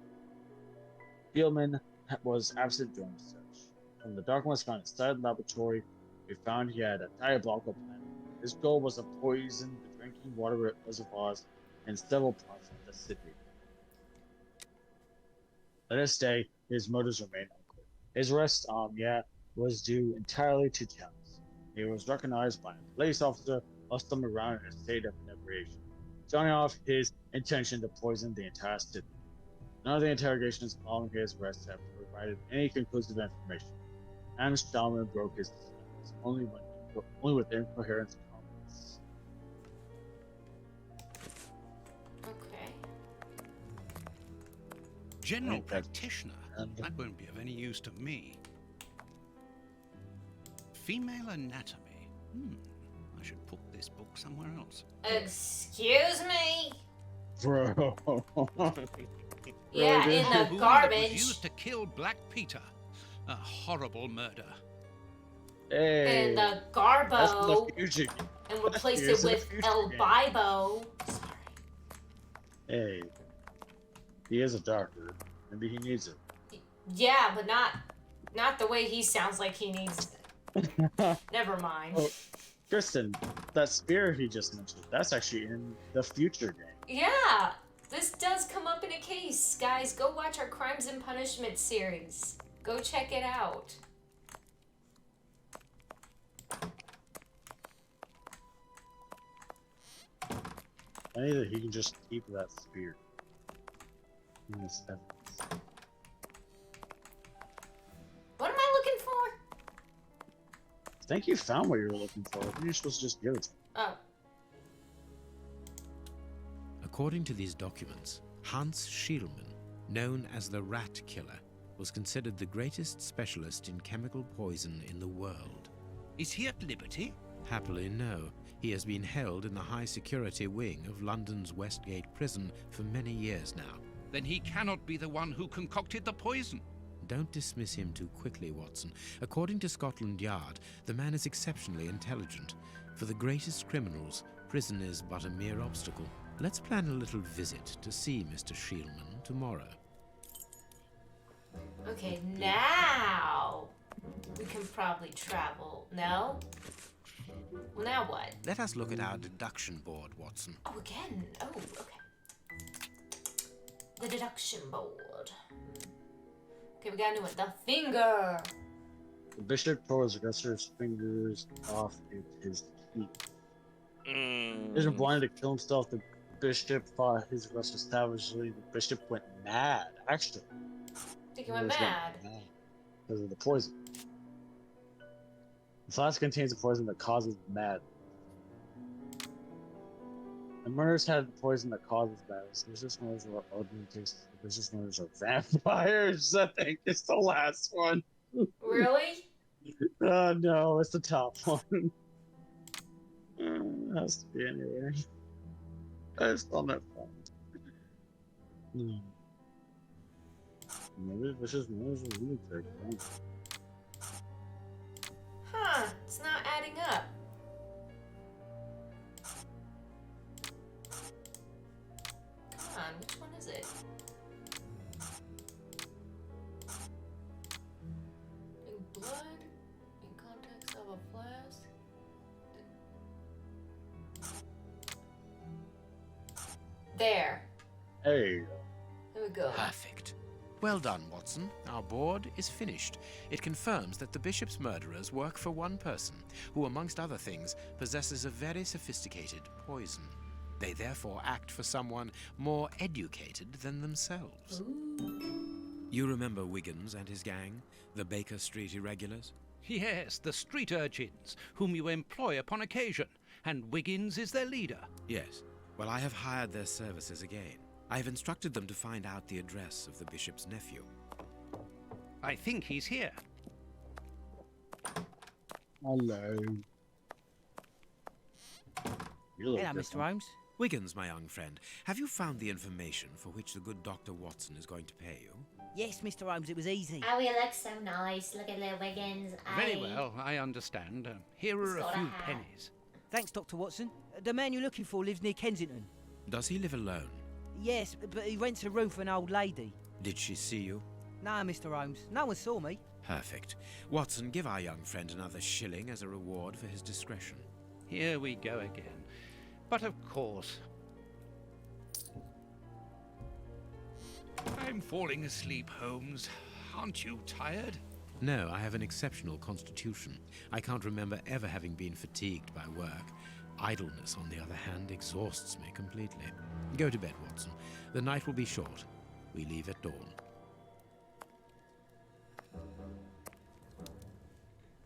Fieldman was absent during the search. When the documents found inside the laboratory, we found he had a diabolical plan. His goal was to poison the drinking water reservoirs in several parts of the city. To this day, his motives remain unclear. His arrest, was due entirely to chance. He was recognized by a police officer while stumbling around in a state of inebriation, showing off his intention to poison the entire city. None of the interrogations following his arrest have provided any conclusive information. Hans Stallman broke his silence only with incoherent comments. Okay. General practitioner? That won't be of any use to me. Female anatomy? I should put this book somewhere else. Excuse me? Bro. Yeah, in the That was garbage. used to kill Black Peter. A horrible murder. Hey. In the That's garbo. the future. And replace Here's it the with future El game. Bibo. Hey. He is a doctor. Maybe he needs it. Yeah, but not the way he sounds like he needs it. Never mind. Oh, Kristen, that spear he just mentioned, that's actually in the future game. Yeah, this does come up in a case. Guys, go watch our Crimes and Punishment series. Go check it out. Funny that he can just keep that spear. In this evidence. What am I looking for? I think you found what you were looking for. I think you're supposed to just give it to him. Oh. According to these documents, Hans Schielmann, known as the Rat Killer, was considered the greatest specialist in chemical poison in the world. Is he at liberty? Happily, no. He has been held in the high-security wing of London's Westgate prison for many years now. Then he cannot be the one who concocted the poison. Don't dismiss him too quickly, Watson. According to Scotland Yard, the man is exceptionally intelligent. For the greatest criminals, prison is but a mere obstacle. Let's plan a little visit to see Mr. Schielmann tomorrow. Okay, now we can probably travel. No? Well, now what? Let us look at our deduction board, Watson. Oh, again? Oh, okay. The deduction board. Okay, we got a new one. The finger. The bishop pulls Augustus' fingers off his feet. Bishop wanted to kill himself. The bishop fought his Augustus savagely. The bishop went mad, actually. I think he went mad. Because of the poison. The flask contains a poison that causes mad. The murders had poison that causes madness. Vicious murders are ordinary cases. Vicious murders are vampires. I think it's the last one. Really? No, it's the top one. It has to be anywhere. It's on that phone. Maybe vicious murders are really big. Huh, it's not adding up. Come on, which one is it? In blood, in context of a flask. There. Hey. There we go. Perfect. Well done, Watson. Our board is finished. It confirms that the bishop's murderers work for one person, who, amongst other things, possesses a very sophisticated poison. They therefore act for someone more educated than themselves. Ooh. You remember Wiggins and his gang, the Baker Street irregulars? Yes, the street urchins, whom you employ upon occasion, and Wiggins is their leader. Yes. Well, I have hired their services again. I have instructed them to find out the address of the bishop's nephew. I think he's here. Hello. Hello, Mr. Holmes. Wiggins, my young friend, have you found the information for which the good Dr. Watson is going to pay you? Yes, Mr. Holmes, it was easy. Oh, you look so nice. Look at little Wiggins. Very well, I understand. Here are a few pennies. Thanks, Dr. Watson. The man you're looking for lives near Kensington. Does he live alone? Yes, but he rents a room for an old lady. Did she see you? No, Mr. Holmes. No one saw me. Perfect. Watson, give our young friend another shilling as a reward for his discretion. Here we go again. But of course... I'm falling asleep, Holmes. Aren't you tired? No, I have an exceptional constitution. I can't remember ever having been fatigued by work. Idleness, on the other hand, exhausts me completely. Go to bed, Watson. The night will be short. We leave at dawn.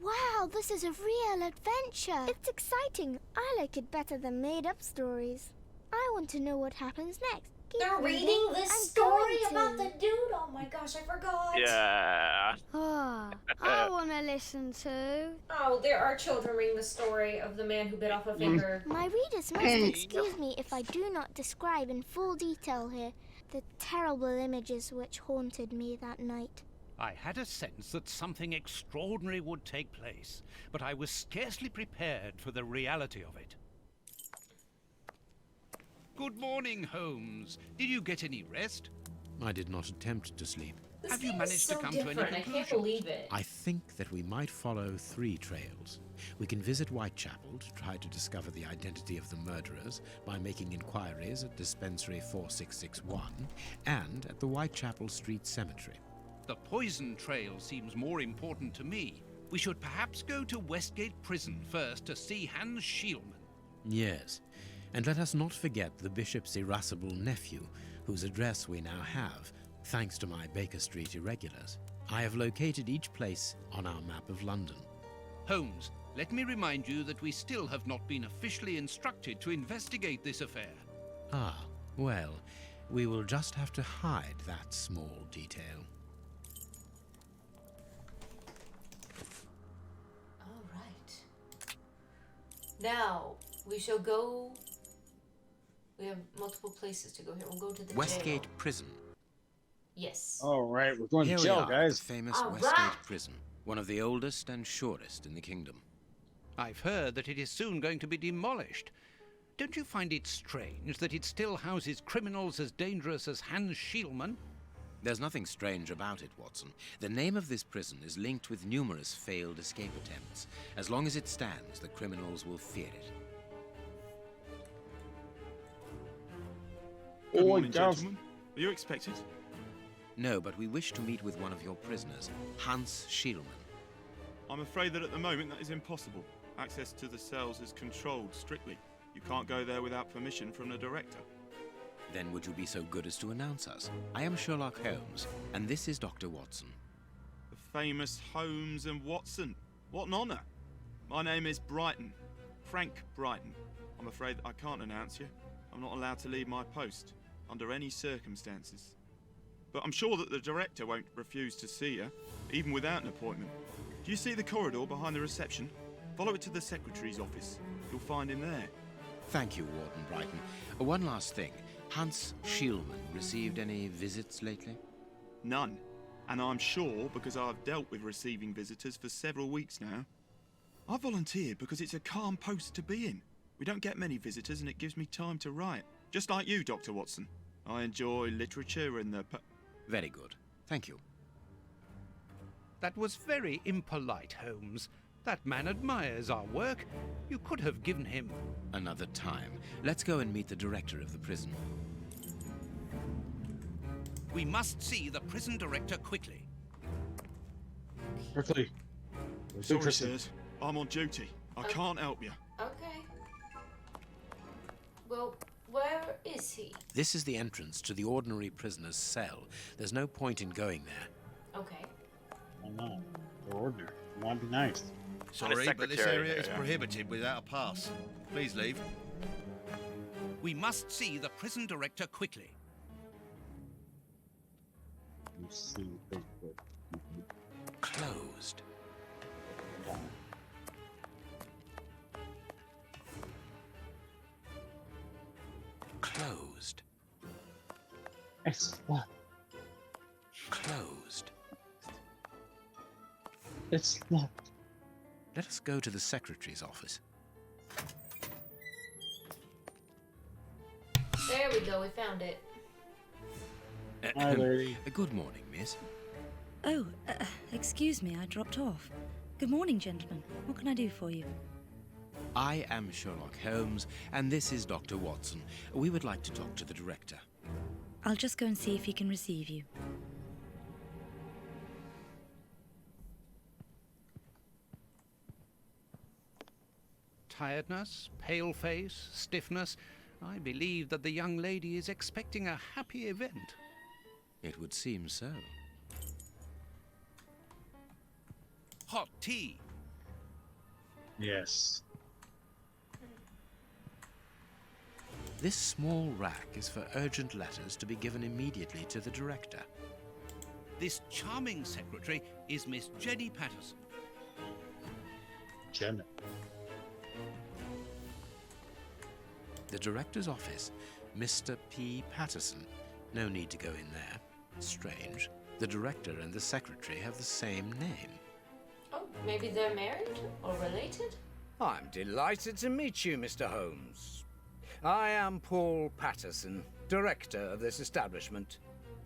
Wow, this is a real adventure. It's exciting. I like it better than made-up stories. I want to know what happens next. Keep They're reading this I'm story going to. about the dude? Oh my gosh, I forgot. Yeah. Oh, I want to listen to. Oh, there are children reading the story of the man who bit off a finger. My readers must excuse me if I do not describe in full detail here the terrible images which haunted me that night. I had a sense that something extraordinary would take place, but I was scarcely prepared for the reality of it. Good morning, Holmes. Did you get any rest? I did not attempt to sleep. This Have you game managed is so to come to any different. I conclusions? can't believe it. I think that we might follow 3 trails. We can visit Whitechapel to try to discover the identity of the murderers by making inquiries at Dispensary 4661 and at the Whitechapel Street Cemetery. The poison trail seems more important to me. We should perhaps go to Westgate Prison first to see Hans Schielmann. Yes, and let us not forget the bishop's irascible nephew, whose address we now have, thanks to my Baker Street irregulars. I have located each place on our map of London. Holmes, let me remind you that we still have not been officially instructed to investigate this affair. Ah, Well, we will just have to hide that small detail. All right. Now, we shall go... We have multiple places to go here. We'll go to the Westgate jail. Prison. Yes. All right, we're going Here to we jail, are, guys. the famous All Westgate right. Prison, one of the oldest and surest in the kingdom. I've heard that it is soon going to be demolished. Don't you find it strange that it still houses criminals as dangerous as Hans Schielmann? There's nothing strange about it, Watson. The name of this prison is linked with numerous failed escape attempts. As long as it stands, the criminals will fear it. Good Oh, morning, God. gentlemen. Are you expected? No, but we wish to meet with one of your prisoners, Hans Schielmann. I'm afraid that at the moment that is impossible. Access to the cells is controlled strictly. You can't go there without permission from the director. Then would you be so good as to announce us? I am Sherlock Holmes, and this is Dr. Watson. The famous Holmes and Watson. What an honour. My name is Brighton. Frank Brighton. I'm afraid I can't announce you. I'm not allowed to leave my post, under any circumstances. But I'm sure that the director won't refuse to see you, even without an appointment. Do you see the corridor behind the reception? Follow it to the secretary's office. You'll find him there. Thank you, Warden Brighton. One last thing. Hans Schielmann received any visits lately? None. And I'm sure because I've dealt with receiving visitors for several weeks now. I volunteered because it's a calm post to be in. We don't get many visitors and it gives me time to write. Just like you, Dr. Watson. I enjoy literature and the... Very good. Thank you. That was very impolite, Holmes. That man admires our work. You could have given him... Another time. Let's go and meet the director of the prison. We must see the prison director quickly. Quickly. Sorry, Christian. sirs. I'm on duty. I can't help you. Okay. Well, where is he? This is the entrance to the ordinary prisoner's cell. There's no point in going there. Okay. Oh no, they're ordinary. You want to be nice. Sorry, but this area is prohibited without a pass. Please leave. We must see the prison director quickly. You see, Closed. Closed. It's locked. Closed. It's locked. Let us go to the secretary's office. There we go, we found it. Hi, lady. Good morning, miss. Oh, excuse me, I dropped off. Good morning, gentlemen. What can I do for you? I am Sherlock Holmes, and this is Dr. Watson. We would like to talk to the director. I'll just go and see if he can receive you. Tiredness, pale face, stiffness. I believe that the young lady is expecting a happy event. It would seem so. Hot tea. Yes. This small rack is for urgent letters to be given immediately to the director. This charming secretary is Miss Jenny Patterson. Jenna. The director's office, Mr. P. Patterson. No need to go in there. Strange. The director and the secretary have the same name. Oh, maybe they're married or related? I'm delighted to meet you, Mr. Holmes. I am Paul Patterson, director of this establishment.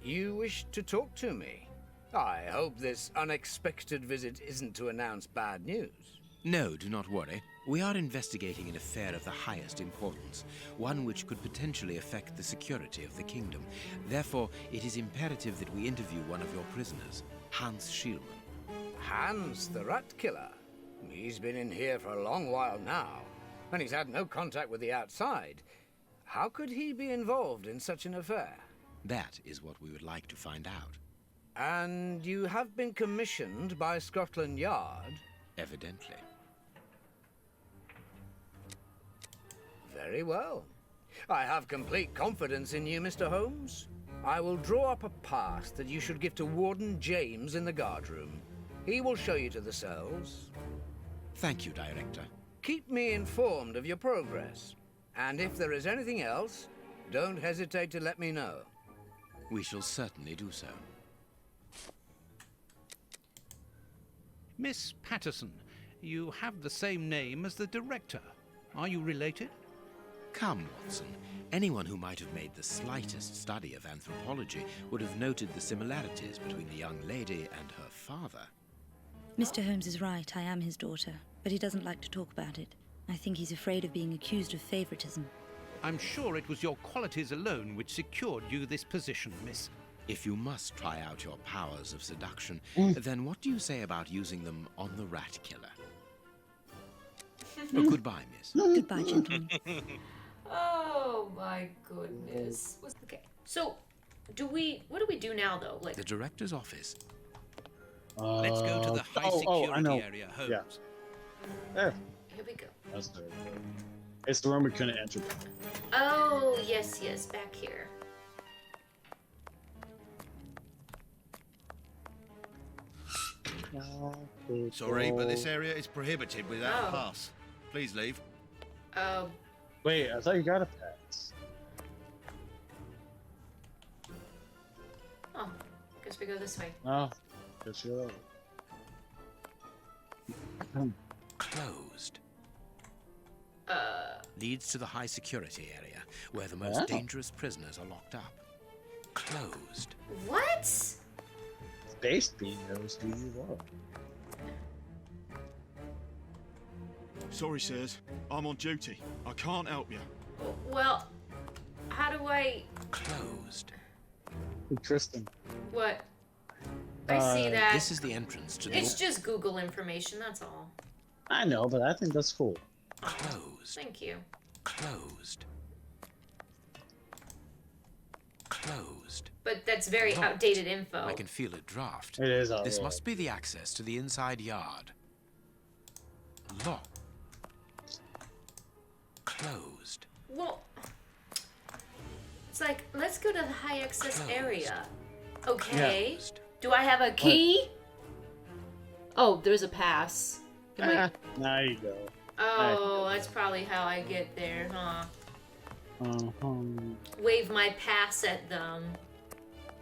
You wish to talk to me? I hope this unexpected visit isn't to announce bad news. No, do not worry. We are investigating an affair of the highest importance, one which could potentially affect the security of the kingdom. Therefore, it is imperative that we interview one of your prisoners, Hans Schielmann. Hans, the rat killer. He's been in here for a long while now, and he's had no contact with the outside. How could he be involved in such an affair? That is what we would like to find out. And you have been commissioned by Scotland Yard? Evidently. Very well. I have complete confidence in you, Mr. Holmes. I will draw up a pass that you should give to Warden James in the guard room. He will show you to the cells. Thank you, Director. Keep me informed of your progress. And if there is anything else, don't hesitate to let me know. We shall certainly do so. Miss Patterson, you have the same name as the director. Are you related? Come, Watson. Anyone who might have made the slightest study of anthropology would have noted the similarities between the young lady and her father. Mr. Holmes is right, I am his daughter, but he doesn't like to talk about it. I think he's afraid of being accused of favoritism. I'm sure it was your qualities alone which secured you this position, miss. If you must try out your powers of seduction, then what do you say about using them on the rat killer? Oh, goodbye, miss. Goodbye, gentlemen. Oh my goodness. Okay, so what do we do now though? Like the director's office. Let's go to the high security area, Holmes. Yeah. There. Here we go. That's the. It's the room we couldn't enter. Oh yes, back here. Sorry, but this area is prohibited without a pass. Please leave. Wait, I thought you got a pass. Oh, guess we go this way. Oh, guess you're Closed. Leads to the high security area, where the most dangerous prisoners are locked up. Closed. What? Space Bee knows who you are. Sorry, sirs. I'm on duty. I can't help you. Well, how do I... Closed. Tristan. What? I see that. This is the entrance to the... It's just Google information, that's all. I know, but I think that's cool. Closed. Thank you. Closed. Closed. But that's very outdated info. I can feel a draft. It is This must be the access to the inside yard. Locked. Closed. Well, it's like, let's go to the high access area. Okay. Closed. Do I have a key? Oh, there's a pass. There you go. Oh, that's probably how I get there, huh? Wave my pass at them.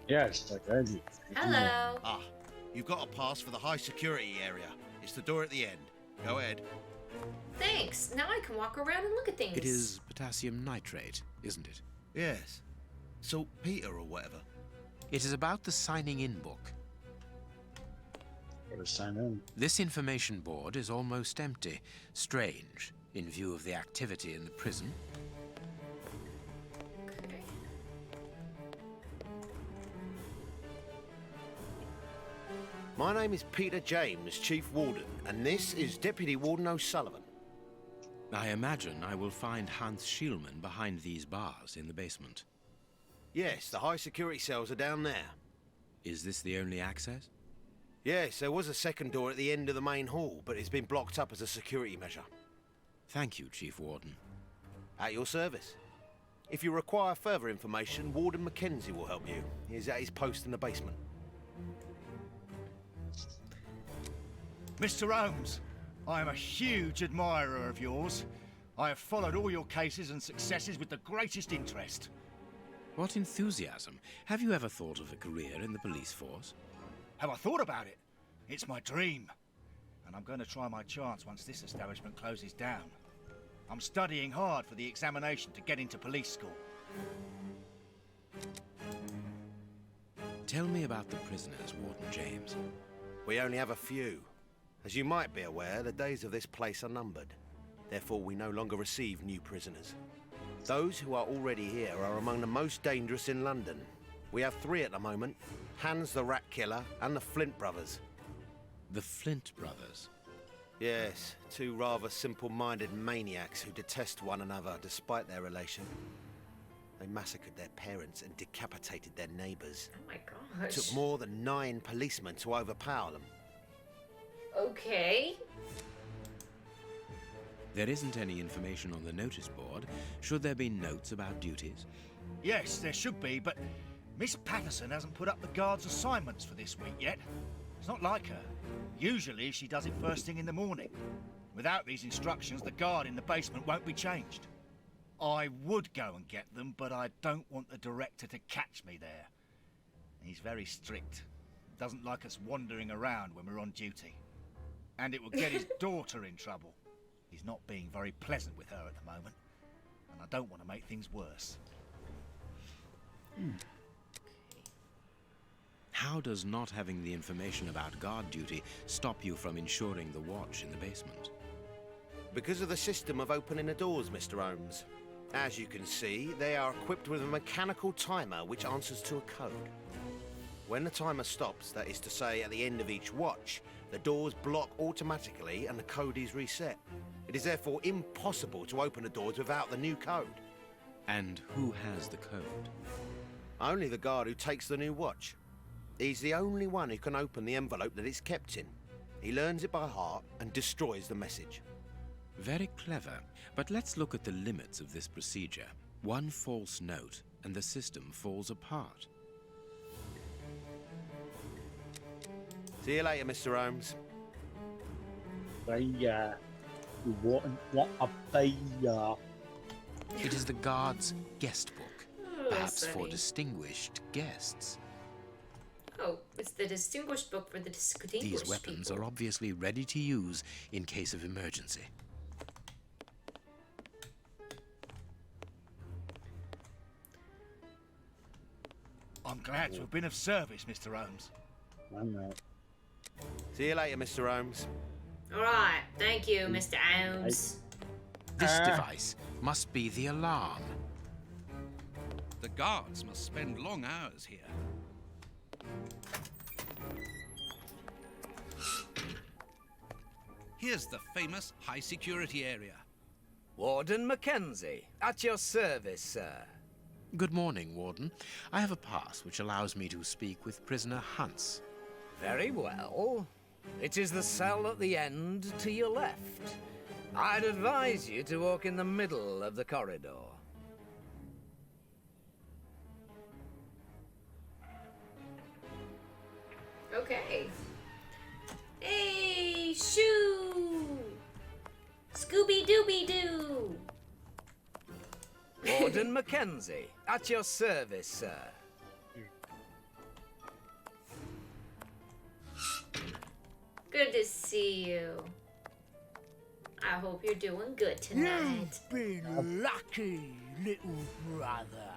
Yes, like I do. Hello. Ah, you've got a pass for the high security area. It's the door at the end. Go ahead. Thanks. Now I can walk around and look at things. It is potassium nitrate, isn't it? Yes. Saltpeter or whatever. It is about the signing in book. Better sign in. This information board is almost empty. Strange, in view of the activity in the prison. Okay. My name is Peter James, Chief Warden, and this is Deputy Warden O'Sullivan. I imagine I will find Hans Schielmann behind these bars in the basement. Yes, the high security cells are down there. Is this the only access? Yes, there was a second door at the end of the main hall, but it's been blocked up as a security measure. Thank you, Chief Warden. At your service. If you require further information, Warden Mackenzie will help you. He's at his post in the basement. Mr. Holmes, I am a huge admirer of yours. I have followed all your cases and successes with the greatest interest. What enthusiasm. Have you ever thought of a career in the police force? Have I thought about it? It's my dream. And I'm going to try my chance once this establishment closes down. I'm studying hard for the examination to get into police school. Tell me about the prisoners, Warden James. We only have a few. As you might be aware, the days of this place are numbered. Therefore, we no longer receive new prisoners. Those who are already here are among the most dangerous in London. We have 3 at the moment. Hans the Rat Killer and the Flint Brothers. The Flint Brothers? Yes, 2 rather simple-minded maniacs who detest one another despite their relation. They massacred their parents and decapitated their neighbours. Oh my gosh. It took more than 9 policemen to overpower them. Okay. There isn't any information on the notice board. Should there be notes about duties? Yes, there should be, but Miss Patterson hasn't put up the guard's assignments for this week yet. It's not like her. Usually she does it first thing in the morning. Without these instructions, the guard in the basement won't be changed. I would go and get them, but I don't want the director to catch me there. He's very strict. Doesn't like us wandering around when we're on duty. And it will get his daughter in trouble. He's not being very pleasant with her at the moment, and I don't want to make things worse. How does not having the information about guard duty stop you from ensuring the watch in the basement? Because of the system of opening the doors, Mr. Holmes. As you can see, they are equipped with a mechanical timer which answers to a code. When the timer stops, that is to say at the end of each watch, the doors block automatically and the code is reset. It is therefore impossible to open the doors without the new code. And who has the code? Only the guard who takes the new watch. He's the only one who can open the envelope that it's kept in. He learns it by heart and destroys the message. Very clever, but let's look at the limits of this procedure. One false note and the system falls apart. See you later, Mr. Holmes. What a failure. It is the guard's guest book, perhaps for funny. distinguished guests. Oh, it's the distinguished book for the distinguished These weapons people. are obviously ready to use in case of emergency. I'm glad to have been of service, Mr. Holmes. See you later, Mr. Holmes. Alright, thank you, Mr. Holmes. This device must be the alarm. The guards must spend long hours here. Here's the famous high-security area. Warden Mackenzie, at your service, sir. Good morning, Warden. I have a pass which allows me to speak with prisoner Hunts. Very well. It is the cell at the end to your left. I'd advise you to walk in the middle of the corridor. Okay. Hey, shoo! Scooby-Dooby-Doo! Warden Mackenzie, at your service, sir. Good to see you. I hope you're doing good tonight. You've been lucky, little brother.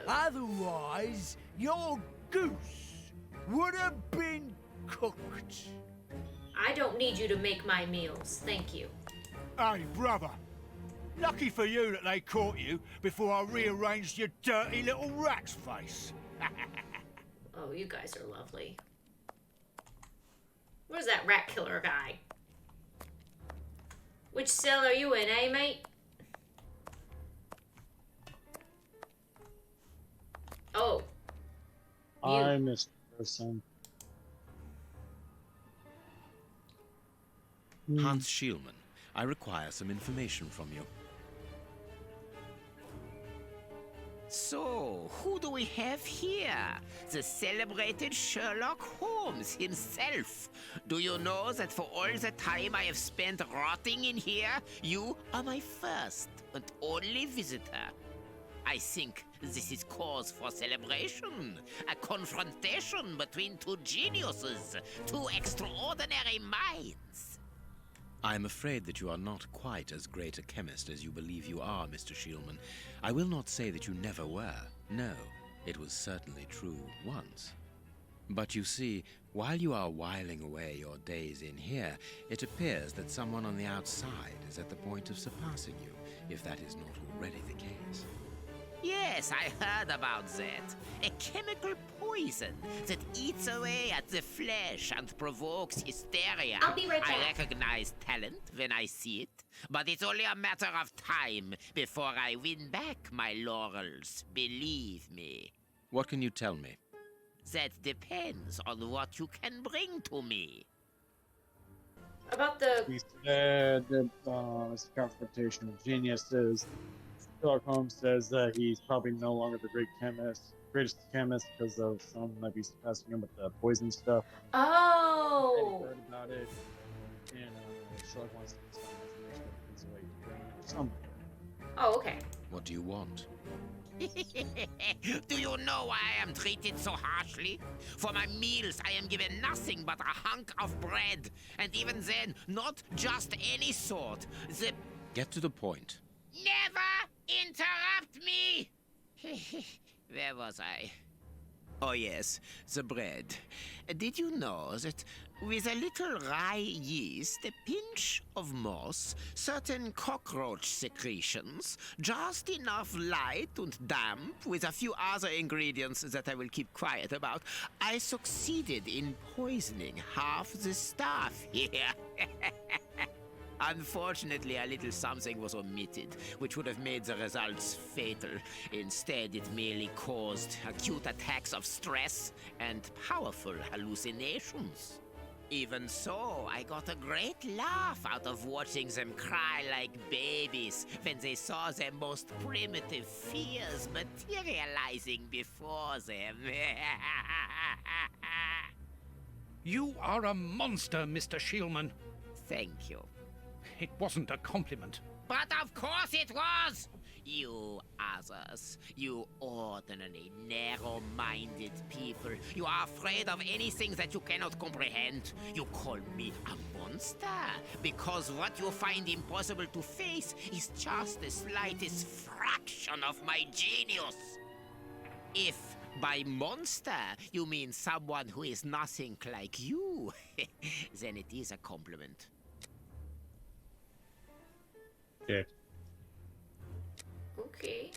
Otherwise, your goose would have been cooked. I don't need you to make my meals, thank you. Hey, brother. Lucky for you that they caught you before I rearranged your dirty little rat's face. Oh, you guys are lovely. Where's that rat killer guy? Which cell are you in, eh, mate? Oh. I missed person. Hans Schielmann, I require some information from you. So, who do we have here? The celebrated Sherlock Holmes himself. Do you know that for all the time I have spent rotting in here, you are my first and only visitor? I think this is cause for celebration. A confrontation between two geniuses, two extraordinary minds. I am afraid that you are not quite as great a chemist as you believe you are, Mr. Schielmann. I will not say that you never were. No, it was certainly true once. But you see, while you are whiling away your days in here, it appears that someone on the outside is at the point of surpassing you, if that is not already the case. Yes, I heard about that. A chemical poison that eats away at the flesh and provokes hysteria. I'll be right back. I recognize talent when I see it, but it's only a matter of time before I win back my laurels, believe me. What can you tell me? That depends on what you can bring to me. about the... He said that it's a confrontation of geniuses. Sherlock Holmes says that he's probably no longer the greatest chemist because of some might be surpassing him with the poison stuff. Oh! I heard about it, and Sherlock wants to find information that brings away to brain or something. Oh, okay. What do you want? Do you know why I am treated so harshly? For my meals, I am given nothing but a hunk of bread. And even then, not just any sort. Get to the point. Never interrupt me! Where was I? Oh yes, the bread. Did you know that with a little rye yeast, a pinch of moss, certain cockroach secretions, just enough light and damp, with a few other ingredients that I will keep quiet about, I succeeded in poisoning half the staff here. Unfortunately, a little something was omitted, which would have made the results fatal. Instead, it merely caused acute attacks of stress and powerful hallucinations. Even so, I got a great laugh out of watching them cry like babies when they saw their most primitive fears materializing before them. You are a monster, Mr. Schmann. Thank you. It wasn't a compliment. But of course it was! You others, you ordinary, narrow-minded people, you are afraid of anything that you cannot comprehend. You call me a monster because what you find impossible to face is just the slightest fraction of my genius. If by monster you mean someone who is nothing like you, then it is a compliment. Yeah. Okay.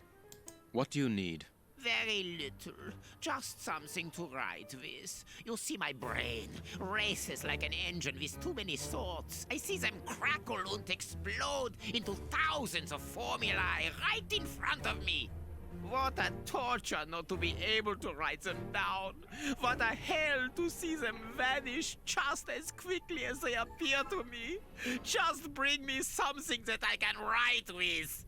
What do you need? Very little. Just something to write with. You see, my brain races like an engine with too many thoughts. I see them crackle and explode into thousands of formulae right in front of me. What a torture not to be able to write them down. What a hell to see them vanish just as quickly as they appear to me. Just bring me something that I can write with.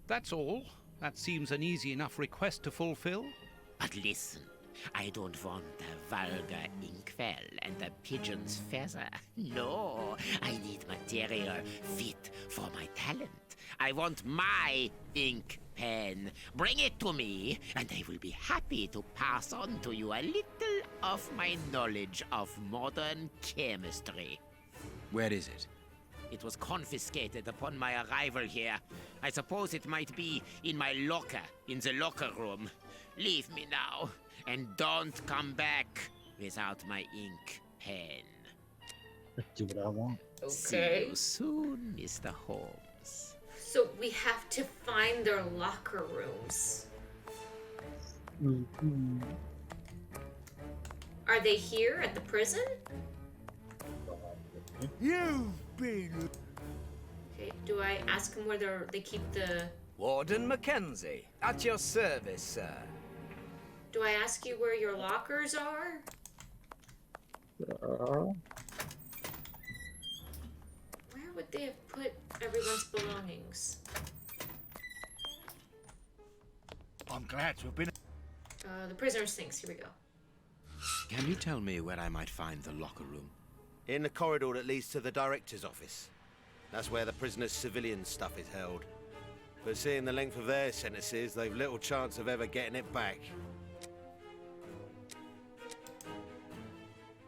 That's all. That seems an easy enough request to fulfill. But listen, I don't want a vulgar inkwell and a pigeon's feather. No, I need material fit for my talent. I want my ink pen. Bring it to me, and I will be happy to pass on to you a little of my knowledge of modern chemistry. Where is it? It was confiscated upon my arrival here. I suppose it might be in my locker, in the locker room. Leave me now, and don't come back without my ink pen. Do what I want. Okay. See you soon, Mr. Holmes. So we have to find their locker rooms. Mm-hmm. Are they here at the prison? You've been... Okay, do I ask them where they keep the... Warden Mackenzie, at your service, sir. Do I ask you where your lockers are? Where would they have put everyone's belongings? I'm glad to have been... The prisoner's things, here we go. Can you tell me where I might find the locker room? In the corridor that leads to the director's office. That's where the prisoners' civilian stuff is held. But seeing the length of their sentences, they've little chance of ever getting it back.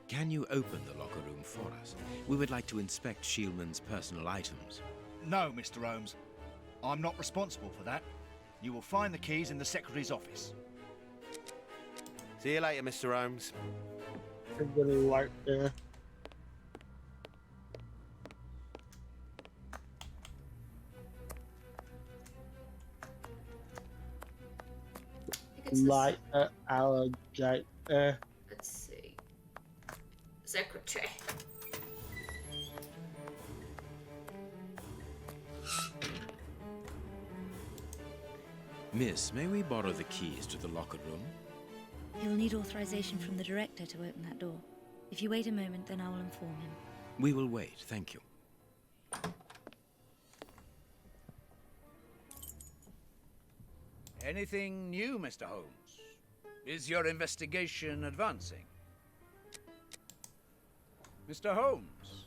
Can you open the locker room for us? We would like to inspect Schman's personal items. No, Mr. Holmes. I'm not responsible for that. You will find the keys in the secretary's office. See you later, Mr. Holmes. I'm gonna light there. Light alligator. Let's see. Secretary. Miss, may we borrow the keys to the locker room? You'll need authorization from the director to open that door. If you wait a moment, then I will inform him. We will wait, thank you. Anything new, Mr. Holmes? Is your investigation advancing? Mr. Holmes,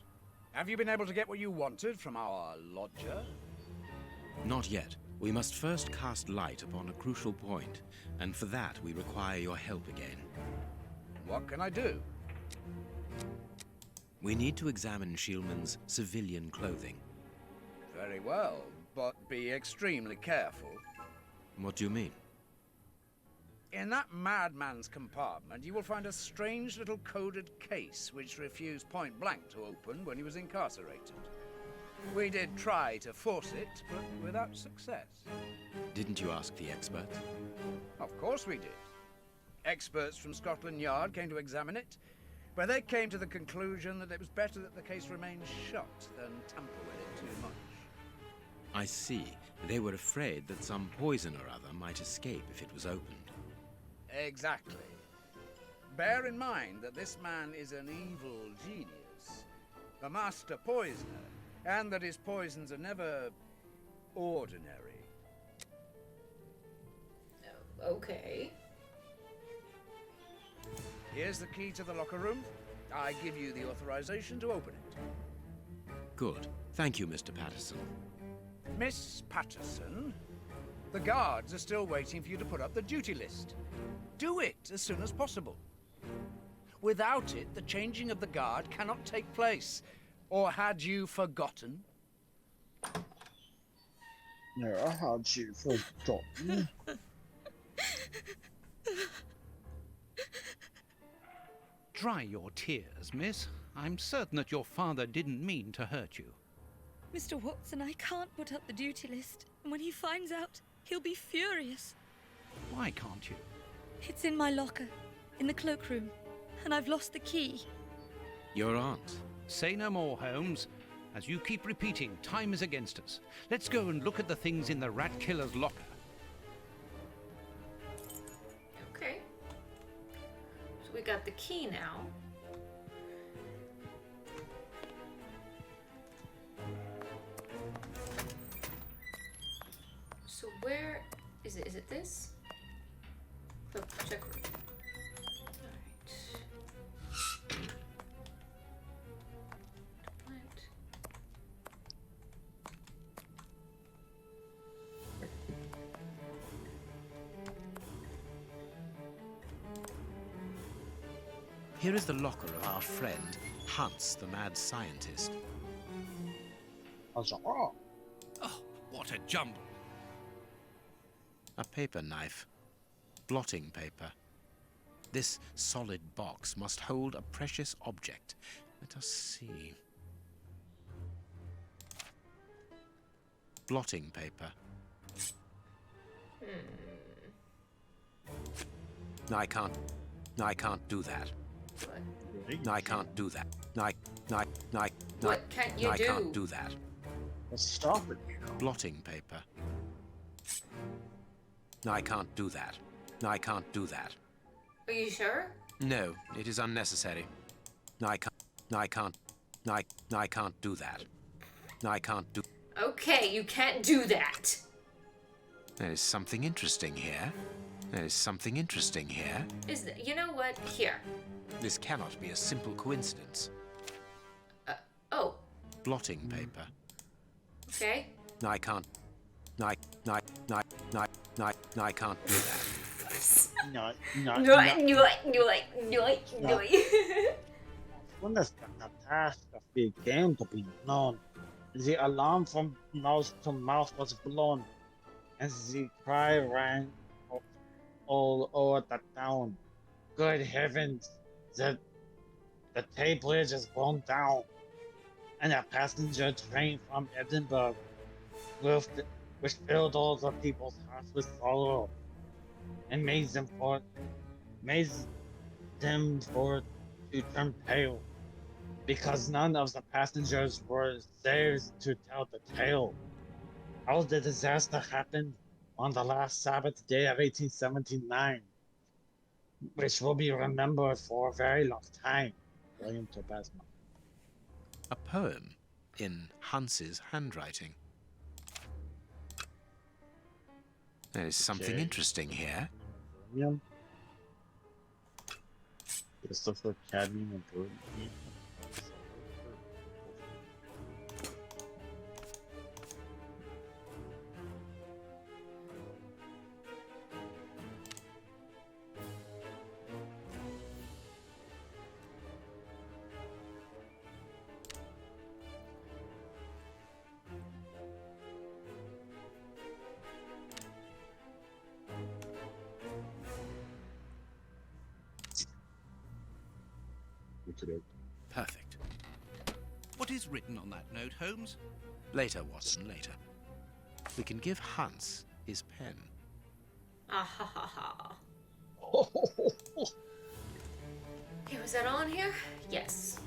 have you been able to get what you wanted from our lodger? Not yet. We must first cast light upon a crucial point, and for that we require your help again. What can I do? We need to examine Schman's civilian clothing. Very well, but be extremely careful. What do you mean? In that madman's compartment, you will find a strange little coded case which refused point blank to open when he was incarcerated. We did try to force it, but without success. Didn't you ask the experts? Of course we did. Experts from Scotland Yard came to examine it, but they came to the conclusion that it was better that the case remained shut than tamper with it too much. I see. They were afraid that some poison or other might escape if it was opened. Exactly. Bear in mind that this man is an evil genius, a master poisoner, and that his poisons are never ordinary. Okay. Here's the key to the locker room. I give you the authorization to open it. Good. Thank you, Mr. Patterson. Miss Patterson, the guards are still waiting for you to put up the duty list. Do it as soon as possible. Without it, the changing of the guard cannot take place. Or had you forgotten? No, I had you forgotten. Dry your tears, miss. I'm certain that your father didn't mean to hurt you. Mr. Watson, I can't put up the duty list. And when he finds out, he'll be furious. Why can't you? It's in my locker, in the cloakroom, and I've lost the key. Your aunt. Say no more, Holmes. As you keep repeating, time is against us. Let's go and look at the things in the rat killer's locker. Okay. So we got the key now. So where is it? Is it this? Oh, check. Here is the locker of our friend, Hans, the mad scientist. Oh, what a jumble. A paper knife. Blotting paper. This solid box must hold a precious object. Let us see. Blotting paper. No, I can't do that. No, I can't do that. What can't you I do? can't do that. Let's stop it. Blotting paper. No, I can't do that. No, I can't do that. Are you sure? No, it is unnecessary. No, I can't. No, I can't. No, I can't do that. No, I can't do. Okay, you can't do that. There is something interesting here. There is something interesting here. You know what? Here. This cannot be a simple coincidence. Oh. Blotting paper. Okay. No, I can't. No, I can't do that. No. When is the catastrophe came to be known, the alarm from mouth to mouth was blown, and the cry rang all over the town. Good heavens, the Tay Bridge is blown down, and a passenger train from Edinburgh, which filled all the people's hearts with sorrow, and made them for to turn pale, because none of the passengers were there to tell the tale. How the disaster happened on the last Sabbath day of 1879, which will be remembered for a very long time. William Tobasma. A poem in Hans's handwriting. There is something interesting here. Cadmium. This looks like cadmium and beryllium. Perfect. What is written on that note, Holmes? Later, Watson, later. We can give Hans his pen. Ah ha ha ha. Okay, was that on here? Yes.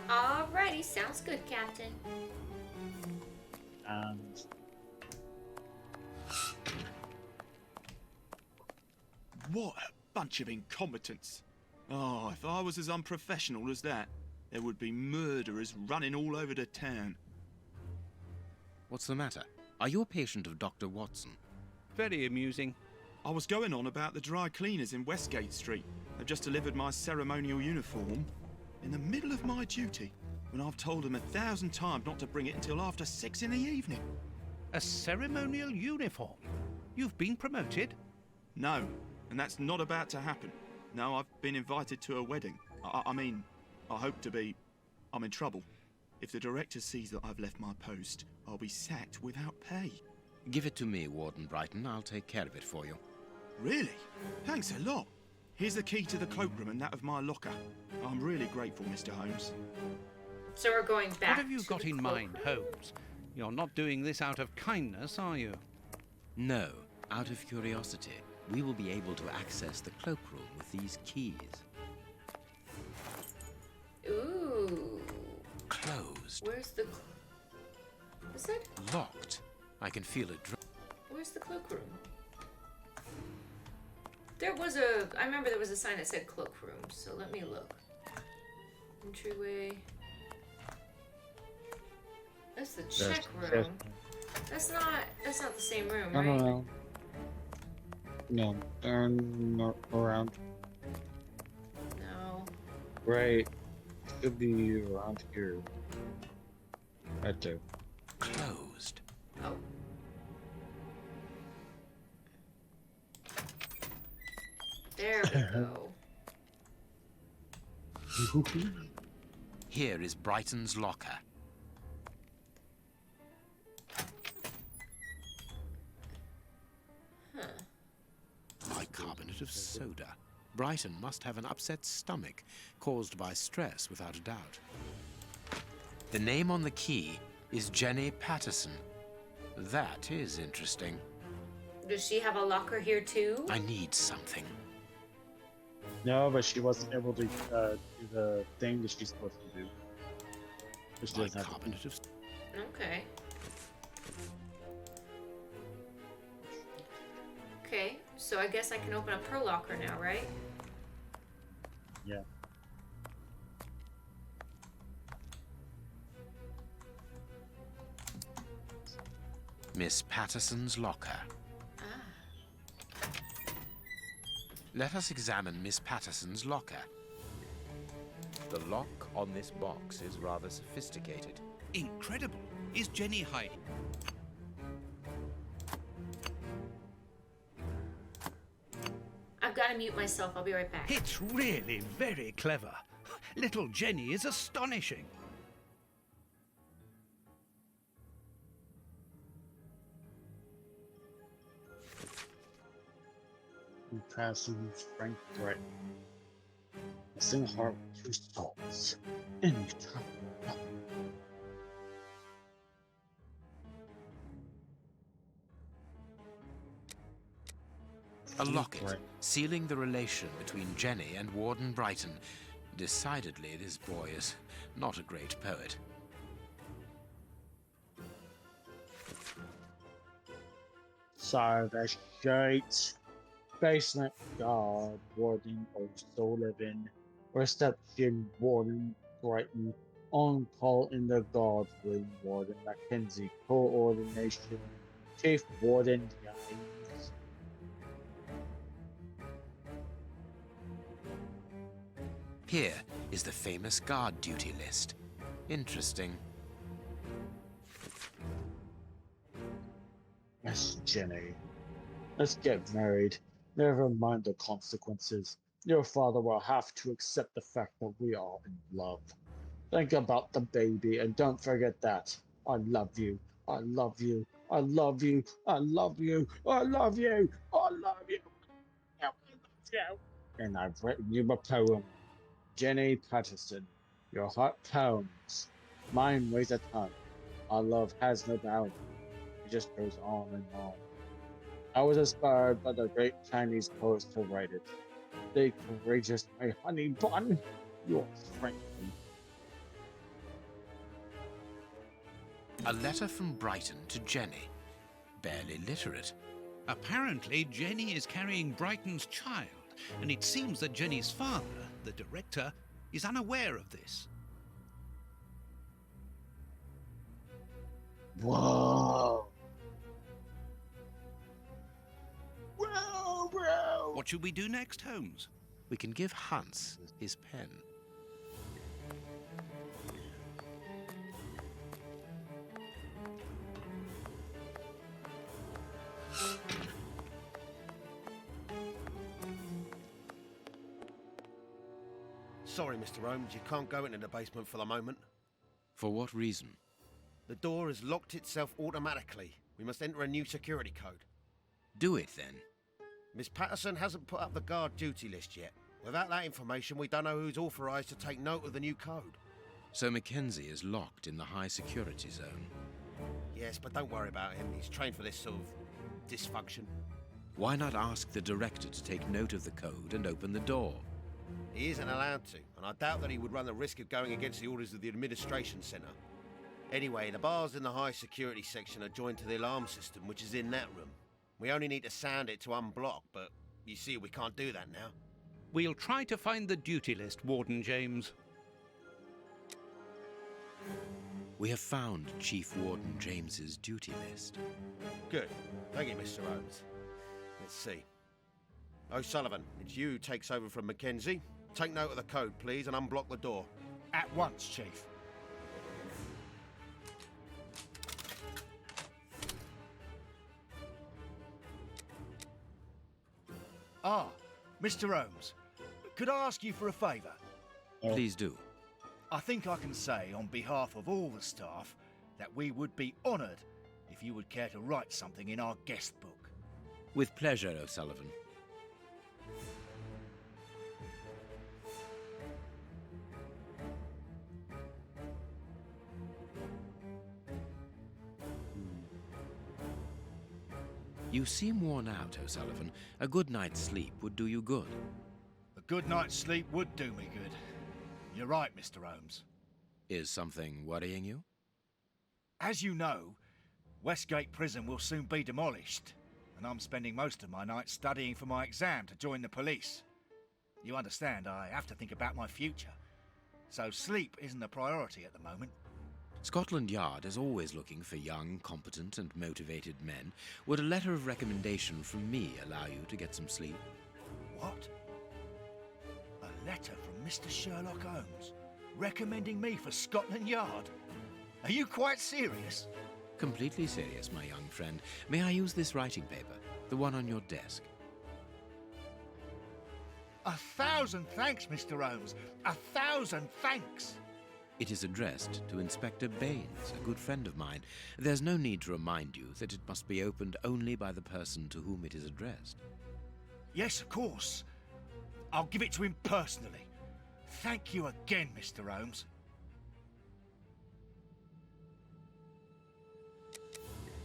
Alrighty, sounds good, Captain. And what a bunch of incompetents. Oh, if I was as unprofessional as that, there would be murderers running all over the town. What's the matter? Are you a patient of Dr. Watson? Very amusing. I was going on about the dry cleaners in Westgate Street. They've just delivered my ceremonial uniform in the middle of my duty, when I've told them 1,000 times not to bring it until after 6 in the evening. A ceremonial uniform? You've been promoted? No, and that's not about to happen. No, I've been invited to a wedding. I mean, I hope to be. I'm in trouble. If the director sees that I've left my post, I'll be sacked without pay. Give it to me, Warden Brighton. I'll take care of it for you. Really? Thanks a lot. Here's the key to the cloakroom and that of my locker. I'm really grateful, Mr. Holmes. So we're going back. What have you got in mind, Holmes? You're not doing this out of kindness, are you? No, out of curiosity. We will be able to access the cloakroom with these keys. Ooh. Closed. Where's the... Is it? Locked. I can feel it. Where's the cloakroom? There was a... I remember there was a sign that said cloakroom, so let me look. Entryway... That's the check room. That's not the same room, right? No. No, turn around. No. Right. Could be around here. Right there. Closed. Oh. There we go. Here is Brighton's locker. Bicarbonate of soda. Brighton must have an upset stomach, caused by stress, without a doubt. The name on the key is Jenny Patterson. That is interesting. Does she have a locker here too? I need something. No, but she wasn't able to do the thing that she's supposed to do. She doesn't have Bicarbonate of... Okay. Okay, so I guess I can open up her locker now, right? Yeah. Miss Patterson's locker. Ah. Let us examine Miss Patterson's locker. The lock on this box is rather sophisticated. Incredible. Is Jenny hiding? I've got to mute myself. I'll be right back. It's really very clever. Little Jenny is astonishing. Passing strength threat. A single heart with 2 souls. Any time. A locket, sealing the relation between Jenny and Warden Brighton. Decidedly, this boy is not a great poet. Sorry, that's shite. basement guard warden also living, reception warden Brighton, on call in the guard room warden Mackenzie, coordination chief warden James. Here is the famous guard duty list. Interesting. Yes, Jenny. Let's get married. Never mind the consequences. Your father will have to accept the fact that we are in love. Think about the baby and don't forget that. I love you. I love you. I love you. I love you. I love you. I love you. I love you. And I've written you a poem. Jenny Patterson. Your heart pounds. Mine weighs a ton. Our love has no bounds. It just goes on and on. I was inspired by the great Chinese poets to write it. Stay courageous, my honey bun. Yours, frankly. A letter from Brighton to Jenny. Barely literate. Apparently, Jenny is carrying Brighton's child, and it seems that Jenny's father, the director, is unaware of this. Whoa. What should we do next, Holmes? We can give Hans his pen. Sorry, Mr. Holmes, you can't go into the basement for the moment. For what reason? The door has locked itself automatically. We must enter a new security code. Do it, then. Miss Patterson hasn't put up the guard duty list yet. Without that information, we don't know who's authorised to take note of the new code. So Mackenzie is locked in the high security zone. Yes, but don't worry about him. He's trained for this sort of dysfunction. Why not ask the director to take note of the code and open the door? He isn't allowed to, and I doubt that he would run the risk of going against the orders of the administration centre. Anyway, the bars in the high security section are joined to the alarm system, which is in that room. We only need to sound it to unblock, but you see we can't do that now. We'll try to find the duty list, Warden James. We have found Chief Warden James's duty list. Good. Thank you, Mr. Holmes. Let's see. O'Sullivan, it's you who takes over from Mackenzie. Take note of the code, please, and unblock the door. At once, Chief. Ah, Mr. Holmes, could I ask you for a favour? Please do. I think I can say on behalf of all the staff that we would be honoured if you would care to write something in our guest book. With pleasure, O'Sullivan. You seem worn out, O'Sullivan. A good night's sleep would do you good. A good night's sleep would do me good. You're right, Mr. Holmes. Is something worrying you? As you know, Westgate Prison will soon be demolished, and I'm spending most of my nights studying for my exam to join the police. You understand, I have to think about my future, so sleep isn't a priority at the moment. Scotland Yard is always looking for young, competent and motivated men. Would a letter of recommendation from me allow you to get some sleep? What? A letter from Mr. Sherlock Holmes recommending me for Scotland Yard? Are you quite serious? Completely serious, my young friend. May I use this writing paper? The one on your desk. 1,000 thanks, Mr. Holmes. 1,000 thanks. It is addressed to Inspector Baines, a good friend of mine. There's no need to remind you that it must be opened only by the person to whom it is addressed. Yes, of course. I'll give it to him personally. Thank you again, Mr. Holmes.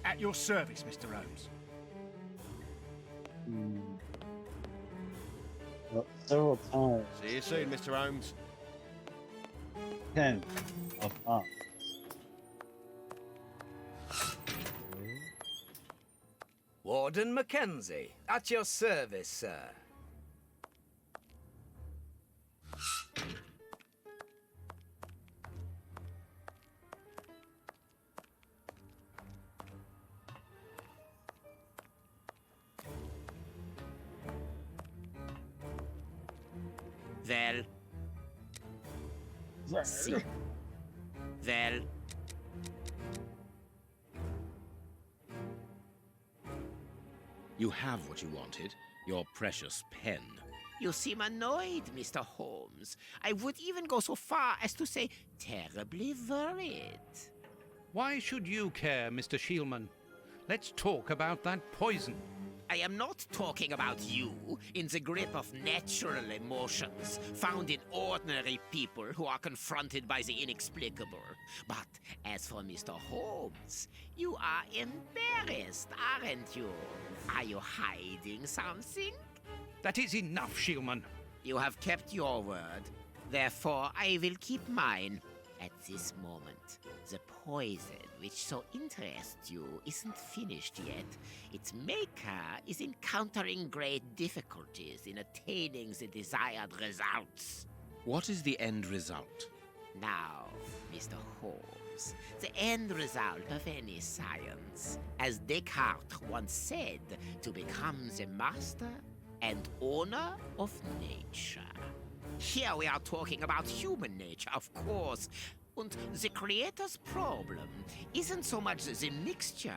At your service, Mr. Holmes. Several times. See you soon, Mr. Holmes. 10 of Hearts. Warden Mackenzie, at your service, sir. Well. Si. Well. You have what you wanted, your precious pen. You seem annoyed, Mr. Holmes. I would even go so far as to say terribly worried. Why should you care, Mr. Schmann? Let's talk about that poison. I am not talking about you in the grip of natural emotions found in ordinary people who are confronted by the inexplicable. But as for Mr. Holmes, you are embarrassed, aren't you? Are you hiding something? That is enough, Schmann. You have kept your word. Therefore, I will keep mine. At this moment, the poison which so interests you isn't finished yet. Its maker is encountering great difficulties in attaining the desired results. What is the end result? Now, Mr. Holmes, the end result of any science, as Descartes once said, to become the master and owner of nature. Here we are talking about human nature, of course. And the creator's problem isn't so much the mixture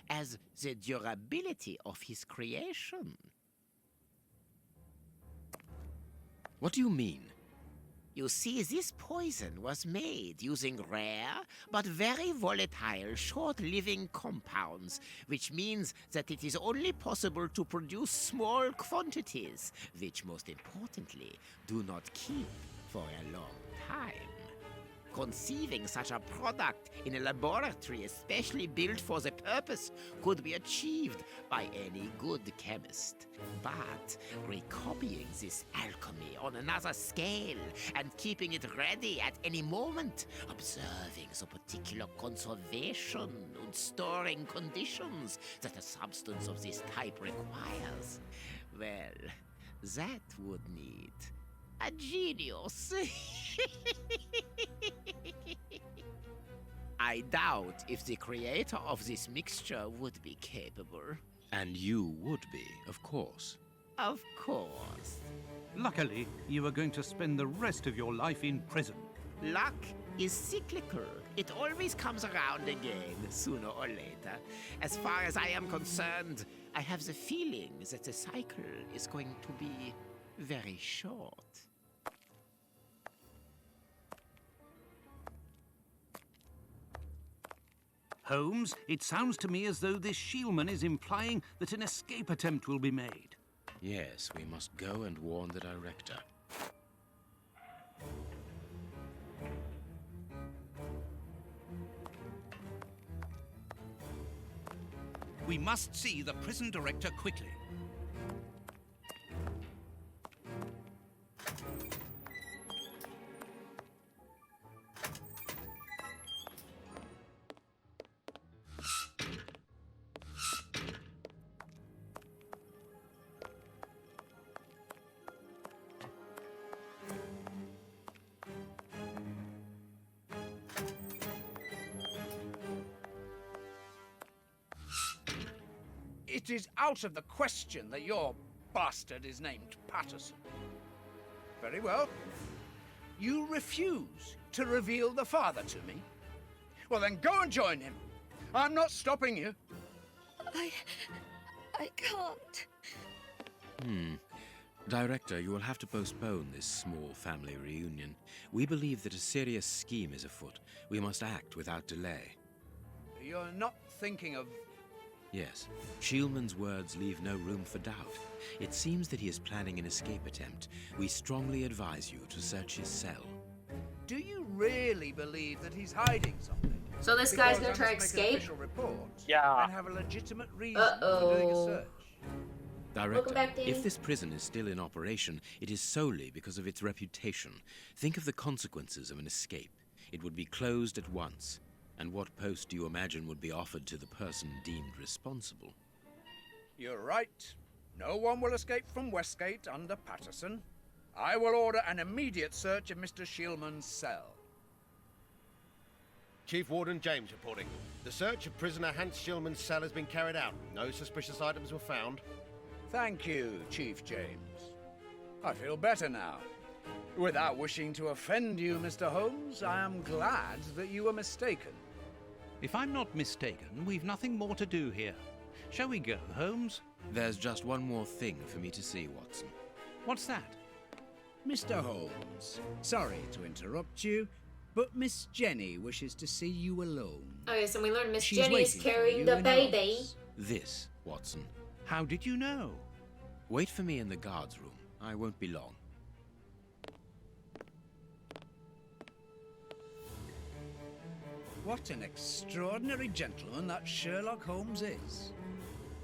as the durability of his creation. What do you mean? You see, this poison was made using rare but very volatile short-living compounds, which means that it is only possible to produce small quantities, which most importantly do not keep for a long time. Conceiving such a product in a laboratory especially built for the purpose could be achieved by any good chemist. But recopying this alchemy on another scale and keeping it ready at any moment, observing the particular conservation and storing conditions that a substance of this type requires, well, that would need a genius. I doubt if the creator of this mixture would be capable. And you would be, of course. Of course. Luckily, you are going to spend the rest of your life in prison. Luck is cyclical. It always comes around again, sooner or later. As far as I am concerned, I have the feeling that the cycle is going to be very short. Holmes, it sounds to me as though this Schmann is implying that an escape attempt will be made. Yes, we must go and warn the director. We must see the prison director quickly. It is out of the question that your bastard is named Patterson. Very well. You refuse to reveal the father to me? Well, then go and join him. I'm not stopping you. I can't. Director, you will have to postpone this small family reunion. We believe that a serious scheme is afoot. We must act without delay. You're not thinking of... Yes. Schmann's words leave no room for doubt. It seems that he is planning an escape attempt. We strongly advise you to search his cell. Do you really believe that he's hiding something? So this guy's gonna try to escape? Yeah. And have a legitimate reason for doing a search. Director, back, Danny. if this prison is still in operation, it is solely because of its reputation. Think of the consequences of an escape. It would be closed at once. And what post do you imagine would be offered to the person deemed responsible? you're right. No one will escape from Westgate under Patterson. I will order an immediate search of Mr. Schman's cell. Chief Warden James reporting. The search of prisoner Hans Schman's cell has been carried out. No suspicious items were found. Thank you, Chief James. I feel better now. Without wishing to offend you, Mr. Holmes, I am glad that you were mistaken. If I'm not mistaken, we've nothing more to do here. Shall we go, Holmes? There's just one more thing for me to see, Watson. What's that? Mr. Holmes, sorry to interrupt you, but Miss Jenny wishes to see you alone. Okay, so we learned Miss She's Jenny is waiting for carrying you the in baby. office. This, Watson. How did you know? Wait for me in the guard's room. I won't be long. What an extraordinary gentleman that Sherlock Holmes is.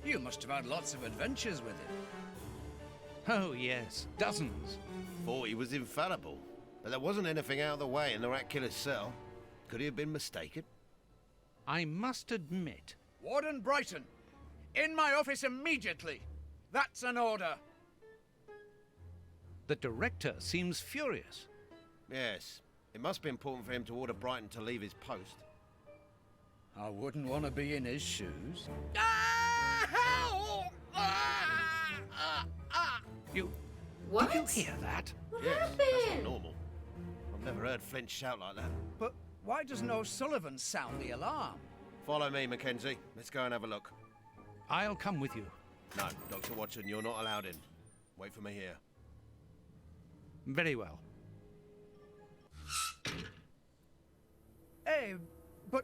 You must have had lots of adventures with him. Oh, yes, dozens. Thought he was infallible, but there wasn't anything out of the way in the rat killer's cell. Could he have been mistaken? I must admit... Warden Brighton, in my office immediately. That's an order. The director seems furious. Yes, it must be important for him to order Brighton to leave his post. I wouldn't want to be in his shoes. You... What? Did you hear that? What Yes, happened? that's not normal. I've never heard Flint shout like that. But why doesn't O'Sullivan sound the alarm? Follow me, Mackenzie. Let's go and have a look. I'll come with you. No, Dr. Watson, you're not allowed in. Wait for me here. Very well. Hey, but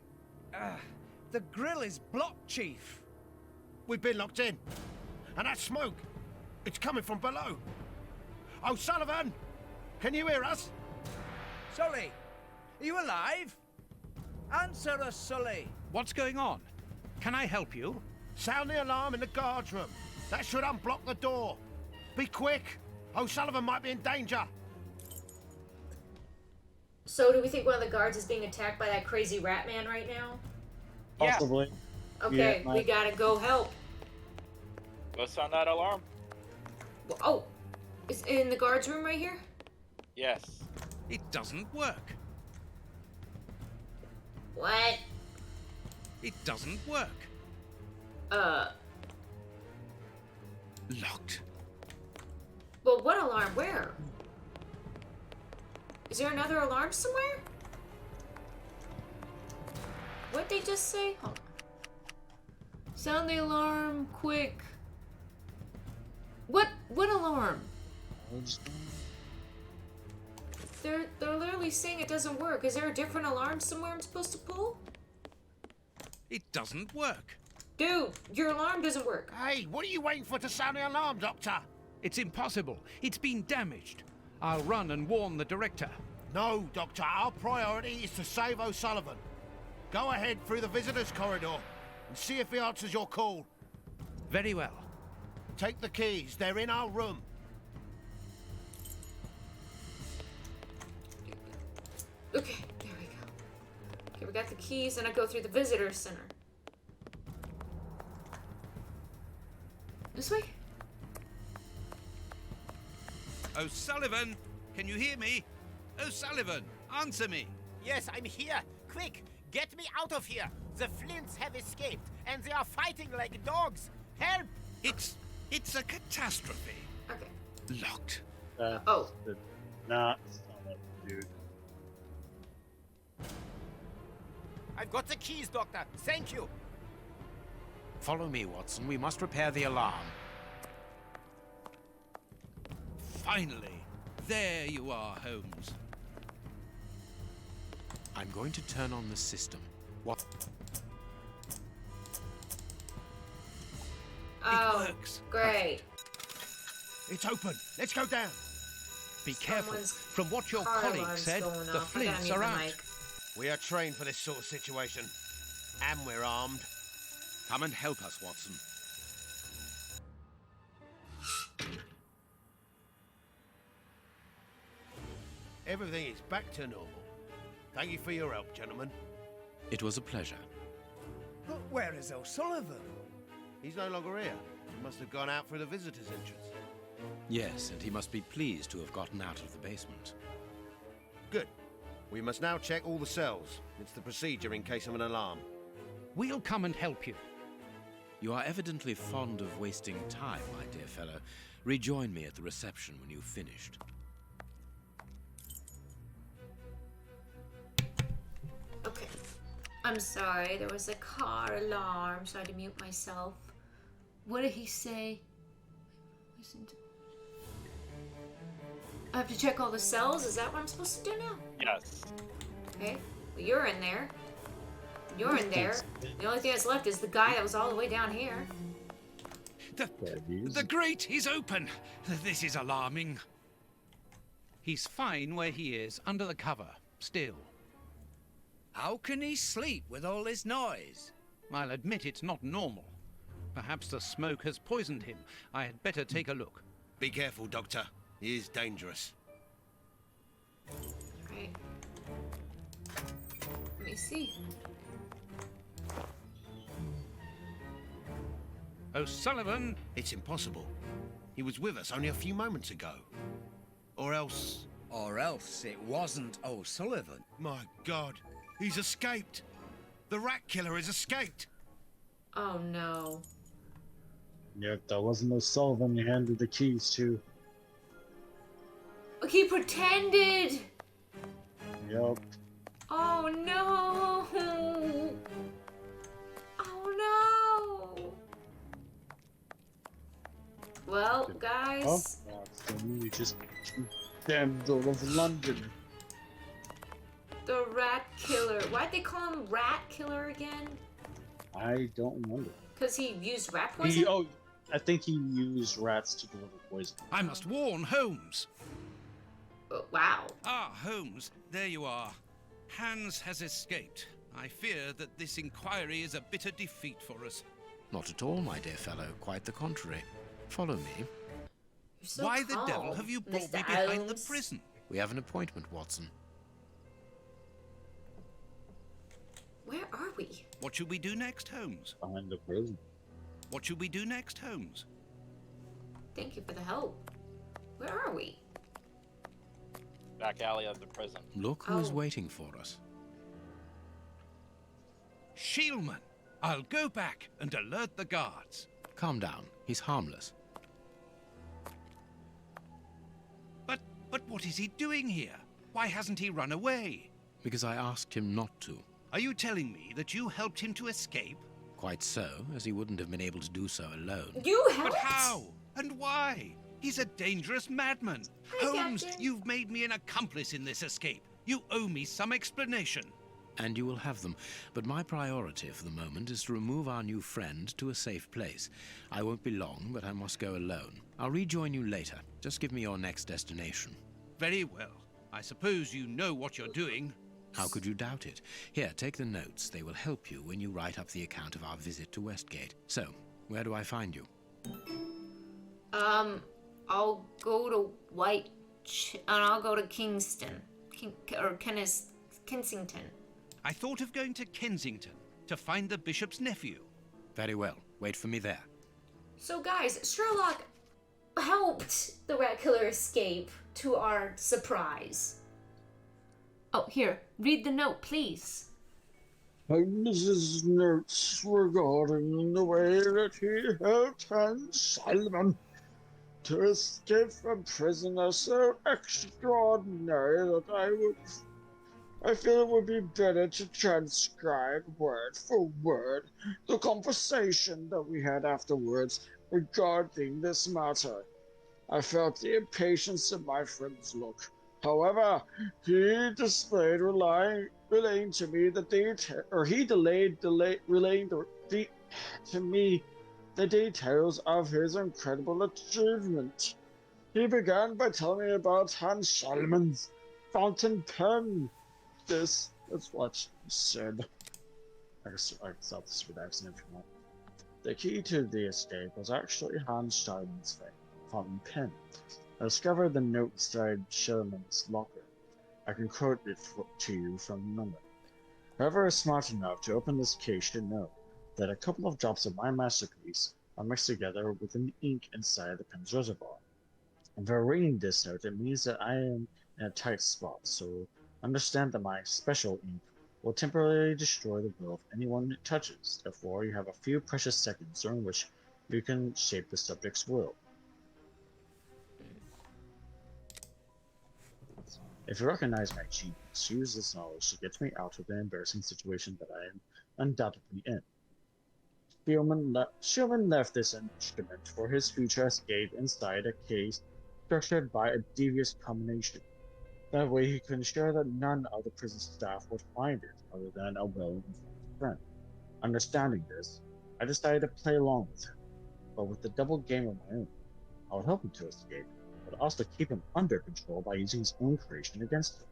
the grill is blocked, Chief. We've been locked in. And that smoke, it's coming from below. O'Sullivan, can you hear us? Sully, are you alive? Answer us, Sully. What's going on? Can I help you? Sound the alarm in the guard's room. That should unblock the door. Be quick. O'Sullivan might be in danger. So do we think one of the guards is being attacked by that crazy rat man right now? Possibly. Okay, Yeah, we gotta go help. Go sound that alarm. Well, oh, is it in the guard's room right here? Yes. It doesn't work. What? It doesn't work. Locked. Well, what alarm? Where? Is there another alarm somewhere? What'd they just say? Hold on. Sound the alarm, quick. What alarm? They're literally saying it doesn't work. Is there a different alarm somewhere I'm supposed to pull? It doesn't work. Dude, your alarm doesn't work. Hey, what are you waiting for to sound the alarm, Doctor? It's impossible. It's been damaged. I'll run and warn the director. No, Doctor. Our priority is to save O'Sullivan. Go ahead through the visitors' corridor and see if he answers your call. Very well. Take the keys. They're in our room. Okay, there we go. Okay, we got the keys and I go through the visitor center. This way? O'Sullivan, can you hear me? O'Sullivan, answer me. Yes, I'm here. Quick, get me out of here. The Flints have escaped, and they are fighting like dogs. Help! It's a catastrophe. Okay. Locked. Oh. Nah, it's not that, dude. I've got the keys, Doctor. Thank you. Follow me, Watson. We must repair the alarm. Finally. There you are, Holmes. I'm going to turn on the system. What? Oh, works. great. It's open. Let's go down. Be careful. Someone's From what your car colleague alarm's said, going the off. I gotta Flints mute are the out. mic. We are trained for this sort of situation. And we're armed. Come and help us, Watson. Everything is back to normal. Thank you for your help, gentlemen. It was a pleasure. But where is O'Sullivan? He's no longer here. He must have gone out through the visitor's entrance. Yes, and he must be pleased to have gotten out of the basement. Good. We must now check all the cells. It's the procedure in case of an alarm. We'll come and help you. You are evidently fond of wasting time, my dear fellow. Rejoin me at the reception when you've finished. Okay. I'm sorry, there was a car alarm, so I had to mute myself. What did he say? Listen to... I have to check all the cells? Is that what I'm supposed to do now? Yes. Okay. Well, you're in there. You're in there. The only thing that's left is the guy that was all the way down here. The grate is open. This is alarming. He's fine where he is, under the cover, still. How can he sleep with all this noise? I'll admit it's not normal. Perhaps the smoke has poisoned him. I had better take a look. Be careful, Doctor. He is dangerous. Right. Let me see. O'Sullivan! It's impossible. He was with us only a few moments ago. Or else... Or else it wasn't O'Sullivan. My God, he's escaped. The rat killer has escaped. Oh no. Yep, that wasn't O'Sullivan you handed the keys to. He pretended! Yep. Oh no! Oh no! Well, guys... Oh, that's you just condemned all of London. The rat killer. Why'd they call him rat killer again? I don't remember. Because he used rat poison? I think he used rats to deliver poison. I must warn Holmes. Wow. Ah, Holmes, there you are. Hans has escaped. I fear that this inquiry is a bitter defeat for us. Not at all, my dear fellow. Quite the contrary. Follow me. You're so Why the calm, devil have you brought Mr. me behind the Holmes. prison? We have an appointment, Watson. Where are we? What should we do next, Holmes? Behind the prison. What should we do next, Holmes? Thank you for the help. Where are we? Back alley of the prison. Look who's waiting for us. Shieldman! I'll go back and alert the guards. Calm down. He's harmless. But what is he doing here? Why hasn't he run away? Because I asked him not to. Are you telling me that you helped him to escape? Quite so, as he wouldn't have been able to do so alone. You helped? But how? And why? He's a dangerous madman. Holmes, you've made me an accomplice in this escape. You owe me some explanation. And you will have them. But my priority for the moment is to remove our new friend to a safe place. I won't be long, but I must go alone. I'll rejoin you later. Just give me your next destination. Very well. I suppose you know what you're doing. How could you doubt it? Here, take the notes. They will help you when you write up the account of our visit to Westgate. So, where do I find you? I'll go to and I'll go to Kingston. Kensington. I thought of going to Kensington to find the bishop's nephew. Very well. Wait for me there. So guys, Sherlock helped the rat killer escape to our surprise. Oh, here, read the note, please. Holmes's notes regarding the way that he helped Hans Solomon to escape from prison are so extraordinary that I feel it would be better to transcribe word for word the conversation that we had afterwards regarding this matter. I felt the impatience in my friend's look. However, he displayed relaying to me the the details of his incredible achievement. He began by telling me about Hans Solomon's fountain pen. This is what he said. I can stop this with accident if you want. The key to the escape was actually Hans Solomon's fountain pen. I discovered the note inside Sherman's locker. I can quote it to you from memory. Whoever is smart enough to open this case should know that a couple of drops of my masterpiece are mixed together within the ink inside the pen's reservoir. If I'm reading this note, it means that I am in a tight spot, so understand that my special ink will temporarily destroy the will of anyone it touches. Therefore, you have a few precious seconds during which you can shape the subject's will. If you recognize my genius, use this knowledge to get me out of the embarrassing situation that I am undoubtedly in. Schmann left this instrument for his future escape inside a case structured by a devious combination. That way he could ensure that none of the prison staff would find it other than a well-informed friend. Understanding this, I decided to play along with him, but with a double game of my own. I would help him to escape, but also keep him under control by using his own creation against him.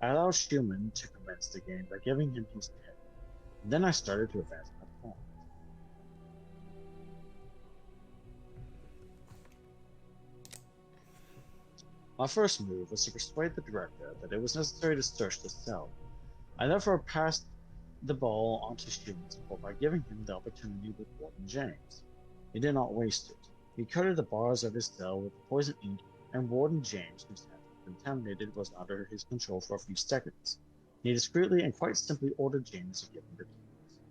I allowed Schmann to commence the game by giving him his pen. Then I started to advance my pawn. My first move was to persuade the director that it was necessary to search the cell. I therefore passed the ball onto Schmann's court by giving him the opportunity with Warden James. He did not waste it. He coated the bars of his cell with poison ink, and Warden James, whose hand was contaminated, was under his control for a few seconds. He discreetly and quite simply ordered James to give him the keys.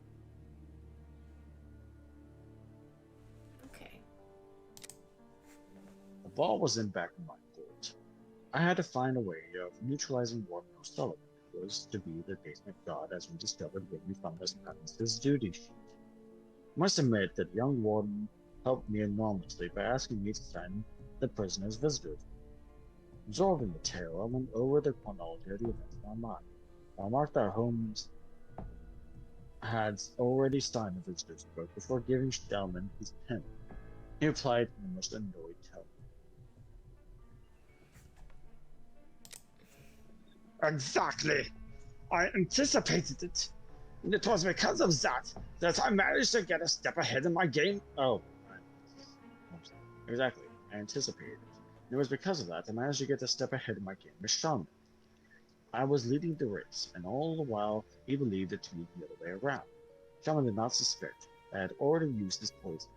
Okay. The ball was then back in my court. I had to find a way of neutralizing Warden O'Sullivan, who was to be the basement god, as we discovered when we found Miss Pattinson's duty sheet. I must admit that young Warden helped me enormously by asking me to sign the prisoner's visitors. Absorbing the tale, I went over the chronology of the events in my mind. I remarked that Holmes had already signed the visitor's book before giving Schmann his pen. He replied in the most annoyed tone. Exactly. I anticipated it. And it was because of that I managed to get a step ahead in my game. Oh, exactly. I anticipated it. And it was because of that I managed to get a step ahead in my game with Schmann. I was leading the race, and all the while he believed it to be the other way around. Schmann did not suspect that I had already used his poison,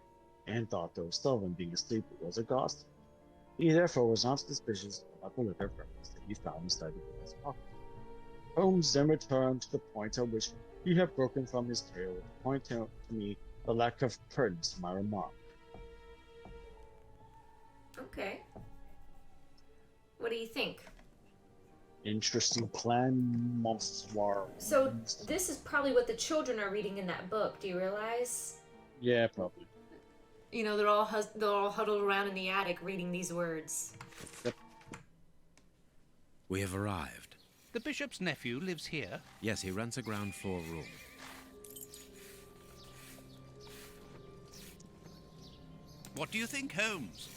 and thought that O'Sullivan being asleep was a godsend. He therefore was not suspicious about the liver fragments that he found inside the his pocket. Holmes then returned to the point at which he had broken from his tale to point out to me the lack of pertinence to my remark. Okay. What do you think? Interesting plan, monster. So this is probably what the children are reading in that book. Do you realize? Yeah, probably. You know, they're all huddled around in the attic reading these words. Yep. We have arrived. The bishop's nephew lives here? Yes, he rents a ground floor room. What do you think, Holmes?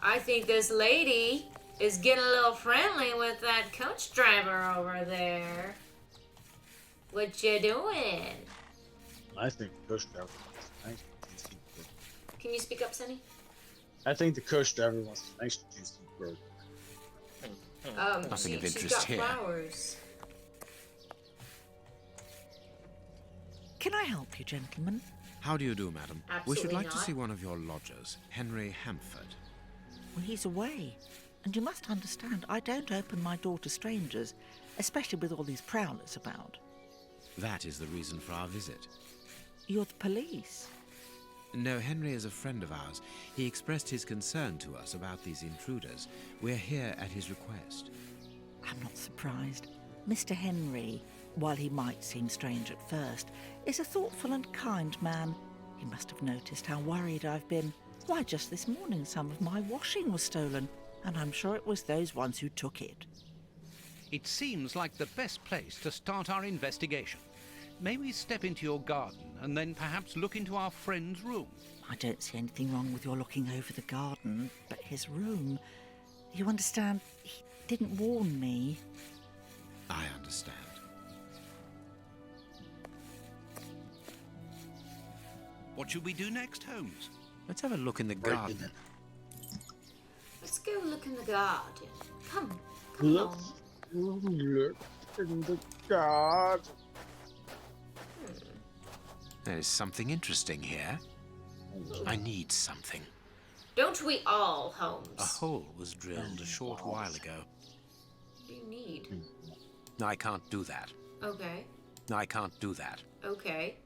I think this lady is getting a little friendly with that coach driver over there. What you doing? I think the coach driver wants a nice Can you speak up, Sonny? I think the coach driver wants a nice juicy burger. Nothing of interest she's got here. Flowers. Can I help you, gentlemen? How do you do, madam? Absolutely We should like to not. see one of your lodgers, Henry Hampford. Well, he's away. And you must understand, I don't open my door to strangers, especially with all these prowlers about. That is the reason for our visit. You're the police. No, Henry is a friend of ours. He expressed his concern to us about these intruders. We're here at his request. I'm not surprised. Mr. Henry, while he might seem strange at first, is a thoughtful and kind man. He must have noticed how worried I've been. Why, just this morning some of my washing was stolen, and I'm sure it was those ones who took it. It seems like the best place to start our investigation. May we step into your garden and then perhaps look into our friend's room? I don't see anything wrong with your looking over the garden, but his room... You understand, he didn't warn me. I understand. What should we do next, Holmes? Let's have a look in the garden. Let's go look in the garden. Come Look, on. look in the garden. There is something interesting here. I need something. Don't we all, Holmes? A hole was drilled a short while ago. What do you need? I can't do that. Okay. I can't do that. Okay.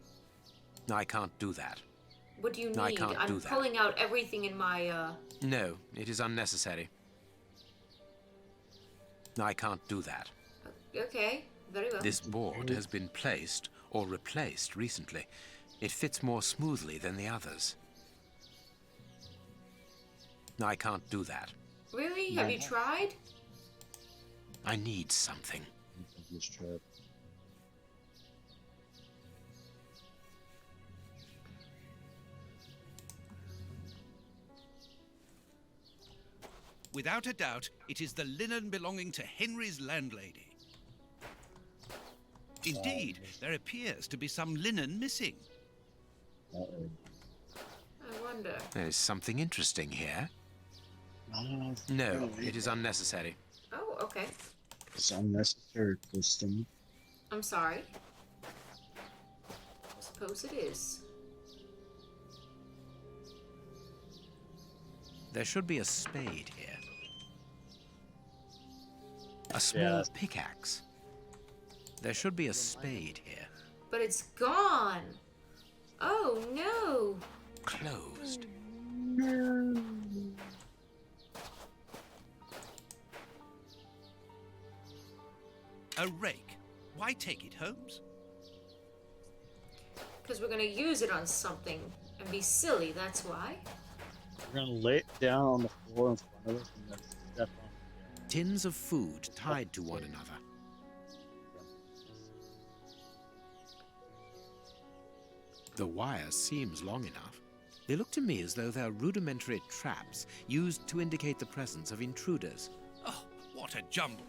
I can't do that. What do you need? I can't do I'm that. pulling out everything in my, No, it is unnecessary. I can't do that. Okay, very well. This board has been placed or replaced recently. It fits more smoothly than the others. I can't do that. Really? Have you tried? I need something. Without a doubt, it is the linen belonging to Henry's landlady. Indeed, there appears to be some linen missing. I wonder. There is something interesting here. No, it is unnecessary. Oh, okay. It's unnecessary, Kristen. I'm sorry. I suppose it is. There should be a spade here. A small pickaxe. There should be a spade here. But it's gone. Oh, no. Closed. A rake. Why take it, Holmes? Because we're going to use it on something and be silly, that's why. We're gonna lay it down on the floor in front of us and then step on it. Tins of food tied to one another. The wire seems long enough. They look to me as though they're rudimentary traps used to indicate the presence of intruders. Oh, what a jumble!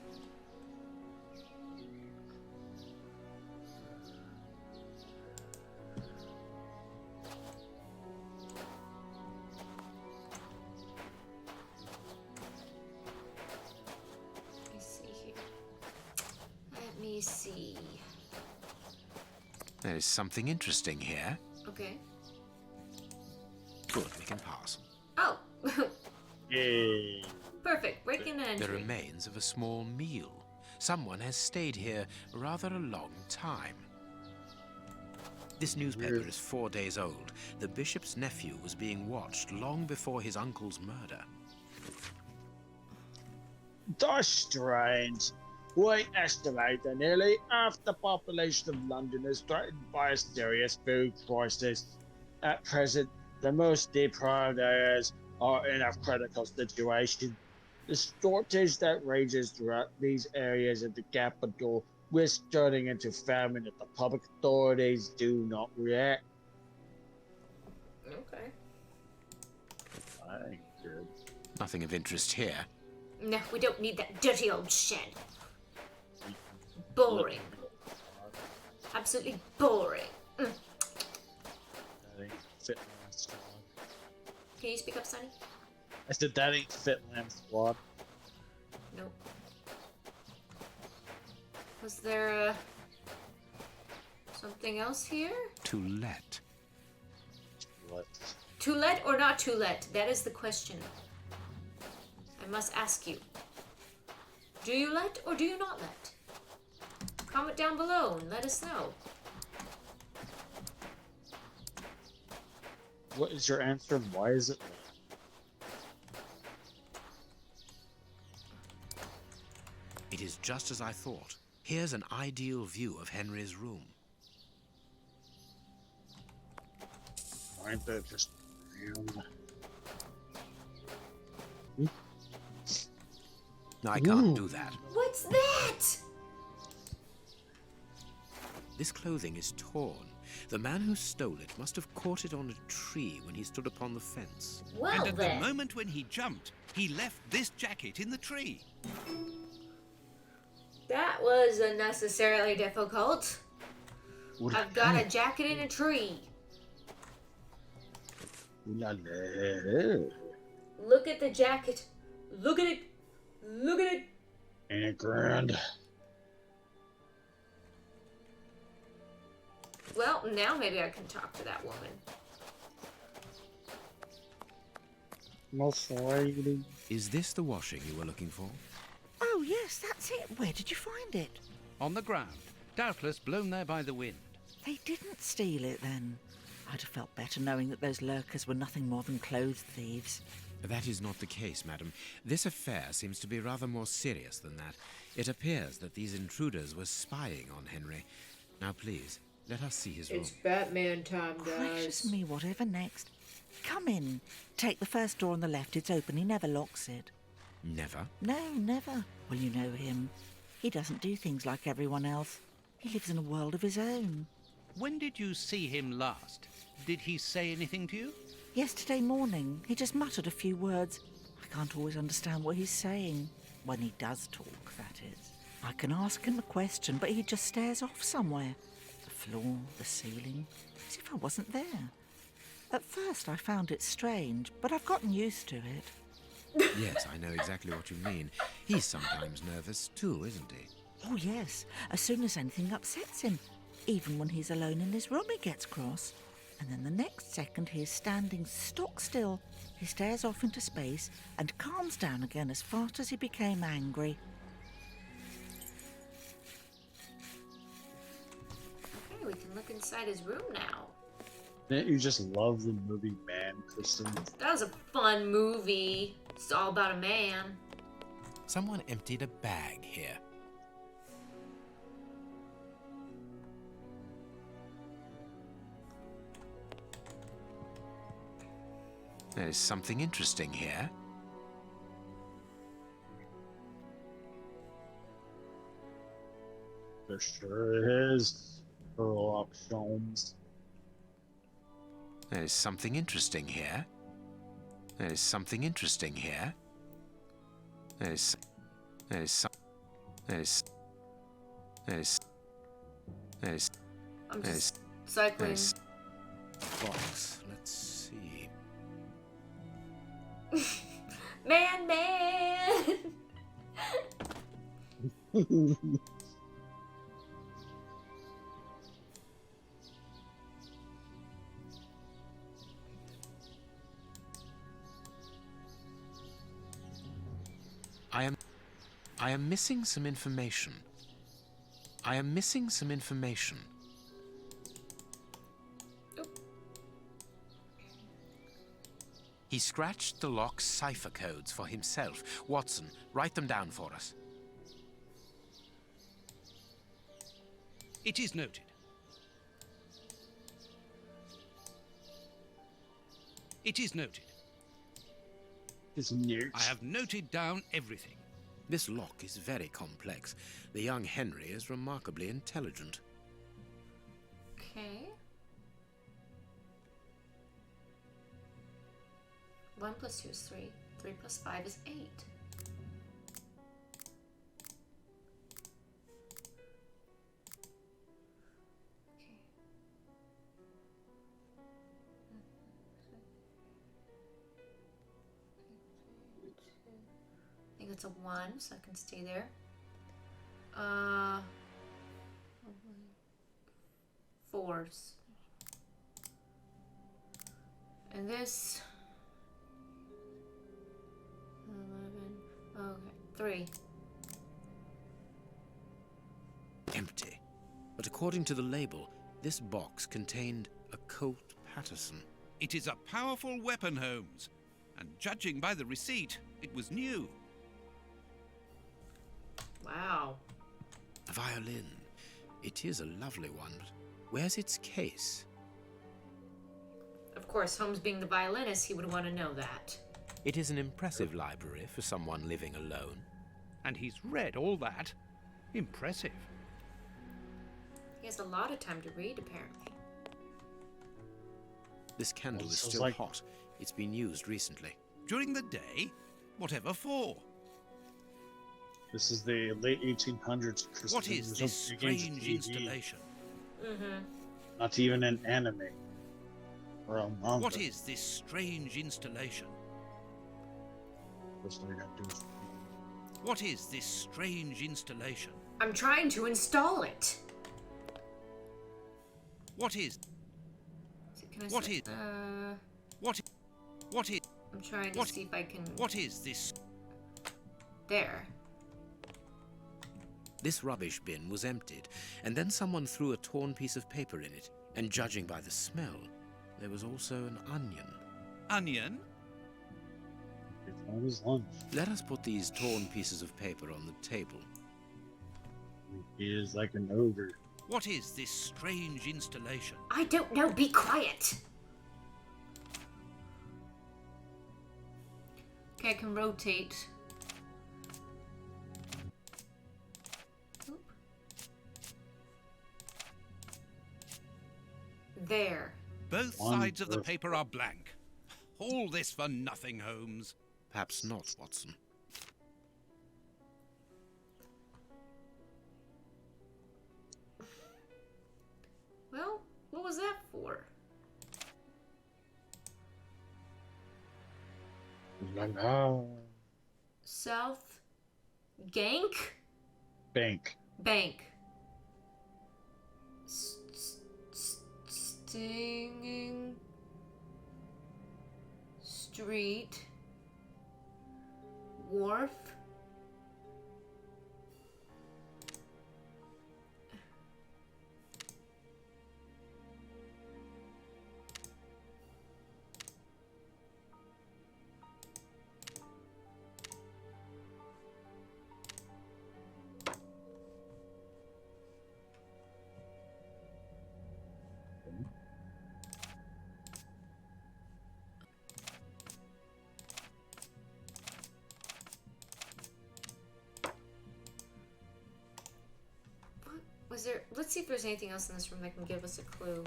Let me see. There is something interesting here. Okay. Good, we can pass. Oh. Yay. Perfect. Break in and entry. The remains of a small meal. Someone has stayed here rather a long time. This newspaper is 4 days old. The bishop's nephew was being watched long before his uncle's murder. That's strange. We estimate that nearly half the population of London is threatened by a serious food crisis. At present, the most deprived areas are in a critical situation. The shortage that rages throughout these areas of the capital risks turning into famine if the public authorities do not react. Okay. I ain't good. Nothing of interest here. No, we don't need that dirty old shed. Boring. Absolutely boring. That ain't fit Lamb Squad. Can you speak up, Sonny? I said that ain't fit Lamb Squad. Nope. Was there something else here? To let. What? To let or not to let? That is the question. I must ask you. Do you let or do you not let? Comment down below and let us know. What is your answer and why is it? It is just as I thought. Here's an ideal view of Henry's room. Aren't that just I can't do that. What's that? This clothing is torn. The man who stole it must have caught it on a tree when he stood upon the fence. Well, and at then. the moment when he jumped, he left this jacket in the tree. That was unnecessarily difficult. I've got a jacket in a tree. Look at the jacket. Look at it. Look at it. Ain't it grand? Well, now maybe I can talk to that woman. Lady. Is this the washing you were looking for? Oh, yes, that's it. Where did you find it? On the ground, doubtless blown there by the wind. They didn't steal it, then. I'd have felt better knowing that those lurkers were nothing more than clothes thieves. That is not the case, madam. This affair seems to be rather more serious than that. It appears that these intruders were spying on Henry. Now, please, let us see his room. It's Batman time, guys. Gracious me, whatever next. Come in. Take the first door on the left. It's open. He never locks it. Never? No, never. Well, you know him. He doesn't do things like everyone else. He lives in a world of his own. When did you see him last? Did he say anything to you? Yesterday morning. He just muttered a few words. I can't always understand what he's saying. When he does talk, that is. I can ask him a question, but he just stares off somewhere. The floor, the ceiling, as if I wasn't there. At first I found it strange, but I've gotten used to it. Yes, I know exactly what you mean. He's sometimes nervous too, isn't he? Oh, yes. As soon as anything upsets him. Even when he's alone in his room, he gets cross. And then the next second he is standing stock still. He stares off into space and calms down again as fast as he became angry. Okay, we can look inside his room now. Didn't you just love the movie Man, Kristen? That was a fun movie. It's all about a man. Someone emptied a bag here. There's something interesting here. There sure is. Sherlock Holmes. There's something interesting here. There's something interesting here. There's I'm just cycling. Box. Let's see. Man. I am missing some information. I am missing some information. He scratched the lock's cipher codes for himself. Watson, write them down for us. It is noted. It is noted. I have noted down everything. This lock is very complex. The young Henry is remarkably intelligent. Okay. 1 + 2 is 3. 3 + 5 is 8. I think it's a 1, so I can stay there. 4s. And this 11. Okay, 3. Empty. But according to the label, this box contained a Colt Patterson. It is a powerful weapon, Holmes. And judging by the receipt, it was new. Wow. A violin. It is a lovely one, but where's its case? Of course, Holmes being the violinist, he would want to know that. It is an impressive library for someone living alone. And he's read all that. Impressive. He has a lot of time to read, apparently. This candle is still hot. It's been used recently. During the day? Whatever for? This is the late 1800s. Kristen. What is this strange installation? Not even an anime. Or a manga. What is this strange installation? First thing I gotta do is... What is this strange installation? I'm trying to install it. What is? Can I What say, is? What is? I'm trying to see if I can... What is this? There. This rubbish bin was emptied, and then someone threw a torn piece of paper in it, and judging by the smell, there was also an onion. Onion? It was lunch. Let us put these torn pieces of paper on the table. He is like an ogre. What is this strange installation? I don't know. Be quiet. Okay, I can rotate. Oop. There. Both sides of the paper are blank. All this for nothing, Holmes. Perhaps not, Watson. Well, what was that for? South Gank? Bank. Bank. Stinging Street. Wharf. Was there... Let's see if there's anything else in this room that can give us a clue.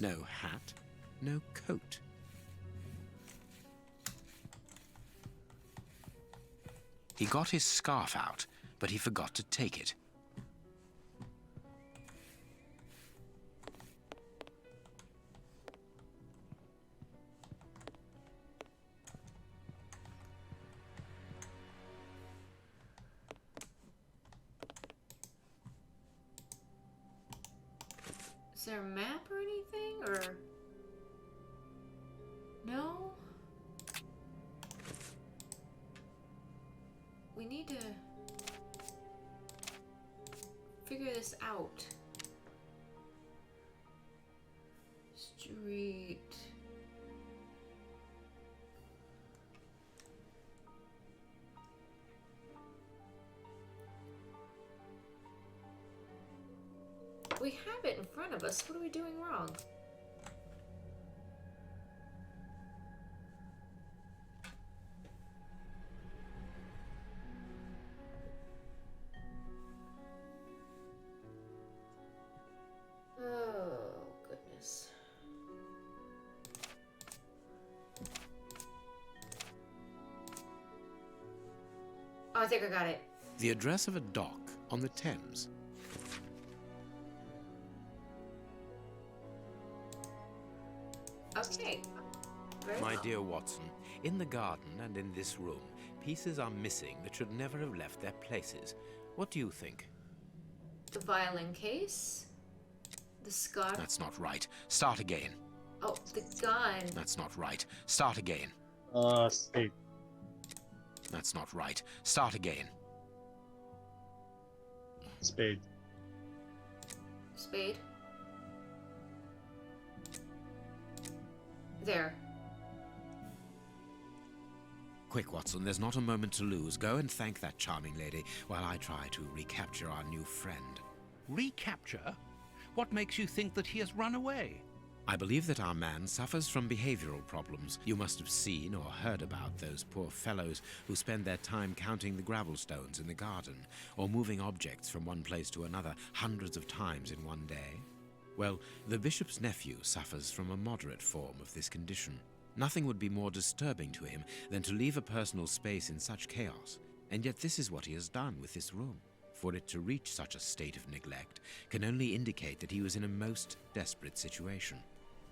No hat, no coat. He got his scarf out, but he forgot to take it. Is there a map or anything, or... No? We need to figure this out. Street... We have it in front of us. What are we doing wrong? Oh, goodness. Oh, I think I got it. The address of a dock on the Thames. Okay. My dear Watson, in the garden and in this room, pieces are missing that should never have left their places. What do you think? The violin case. The scarf. That's not right. Start again. Oh, the gun. That's not right. Start again. Spade. That's not right. Start again. Spade. Spade. There. Quick, Watson, there's not a moment to lose. Go and thank that charming lady while I try to recapture our new friend. Recapture? What makes you think that he has run away? I believe that our man suffers from behavioral problems. You must have seen or heard about those poor fellows who spend their time counting the gravel stones in the garden, or moving objects from one place to another hundreds of times in one day. Well, the bishop's nephew suffers from a moderate form of this condition. Nothing would be more disturbing to him than to leave a personal space in such chaos, and yet this is what he has done with this room. For it to reach such a state of neglect can only indicate that he was in a most desperate situation.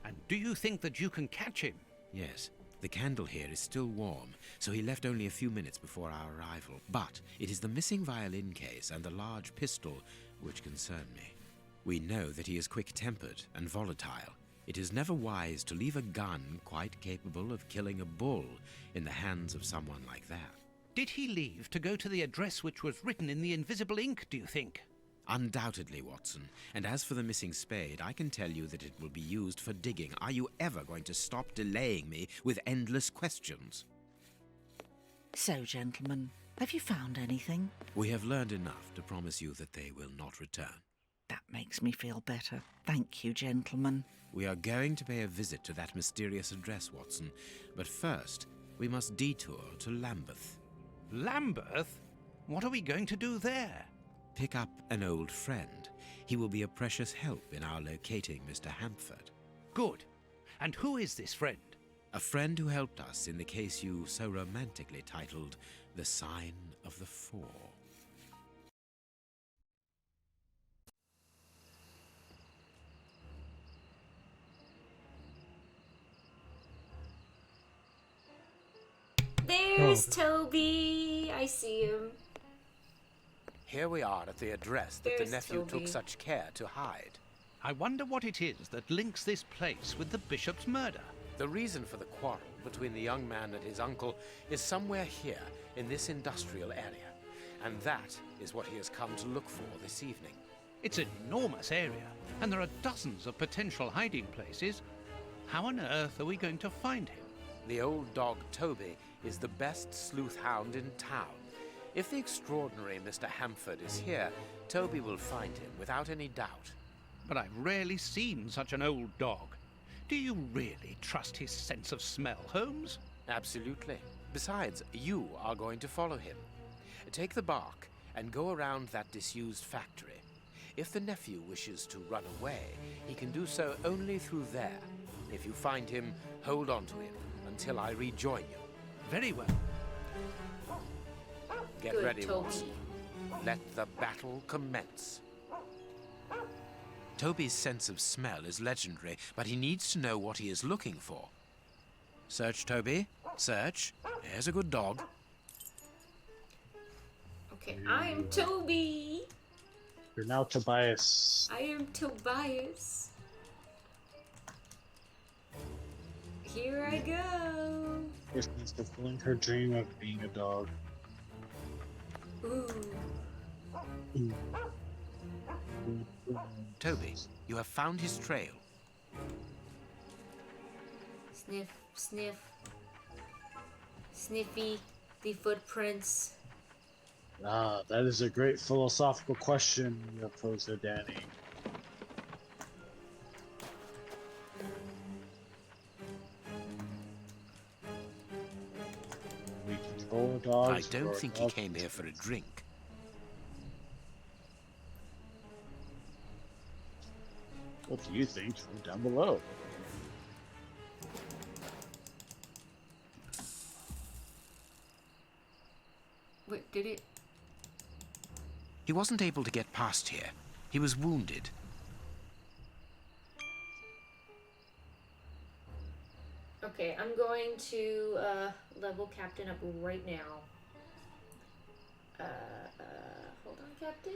And do you think that you can catch him? Yes. The candle here is still warm, so he left only a few minutes before our arrival. But it is the missing violin case and the large pistol which concern me. We know that he is quick-tempered and volatile, It is never wise to leave a gun quite capable of killing a bull in the hands of someone like that. Did he leave to go to the address which was written in the invisible ink, do you think? Undoubtedly, Watson. And as for the missing spade, I can tell you that it will be used for digging. Are you ever going to stop delaying me with endless questions? So, gentlemen, have you found anything? We have learned enough to promise you that they will not return. That makes me feel better. Thank you, gentlemen. We are going to pay a visit to that mysterious address, Watson. But first, we must detour to Lambeth. Lambeth? What are we going to do there? Pick up an old friend. He will be a precious help in our locating Mr. Hampford. Good. And who is this friend? A friend who helped us in the case you so romantically titled The Sign of the Four. There's Toby. I see him. Here we are at the address that There's the nephew Toby. took such care to hide. I wonder what it is that links this place with the bishop's murder. The reason for the quarrel between the young man and his uncle is somewhere here in this industrial area, and that is what he has come to look for this evening. It's an enormous area, and there are dozens of potential hiding places. How on earth are we going to find him? The old dog Toby is the best sleuth hound in town. If the extraordinary Mr. Hampford is here, Toby will find him without any doubt. But I've rarely seen such an old dog. Do you really trust his sense of smell, Holmes? Absolutely. Besides, you are going to follow him. Take the bark and go around that disused factory. If the nephew wishes to run away, he can do so only through there. If you find him, hold on to him until I rejoin you. Very well. Get Good, ready, Toby. Watson. Let the battle commence. Toby's sense of smell is legendary, but he needs to know what he is looking for. Search, Toby. Search. Here's a good dog. Okay, I'm Toby. You're now Tobias. I am Tobias. Here I go. Kristen's fulfilling her dream of being a dog. Ooh. Toby, you have found his trail. Sniff, sniff. Sniffy, the footprints. Ah, that is a great philosophical question you pose there, Danny. We control dogs. I don't or think he dogs- came here for a drink. What do you think? Down below. Wait, did it? He wasn't able to get past here. He was wounded. Okay, I'm going to level Captain up right now. Hold on, Captain.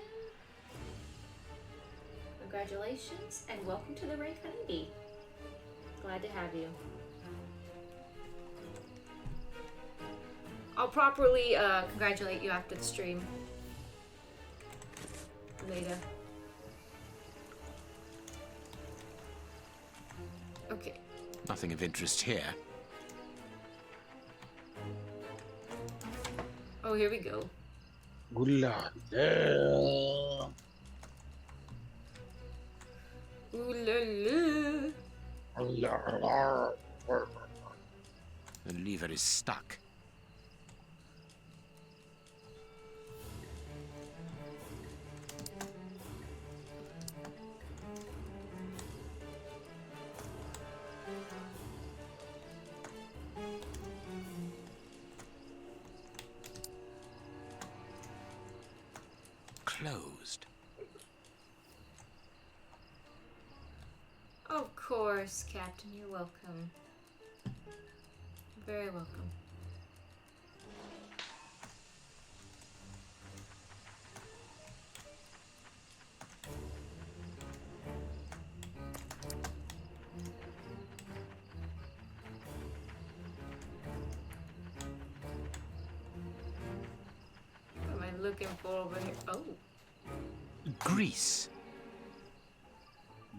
Congratulations, and welcome to the rank Honeybee. Glad to have you. I'll properly congratulate you after the stream. Later. Okay. Nothing of interest here. Oh, here we go. Ooh la la. Ooh la la. The lever is stuck. Closed. Of course, Captain, you're welcome. Very welcome. looking for over here? Oh, Grease.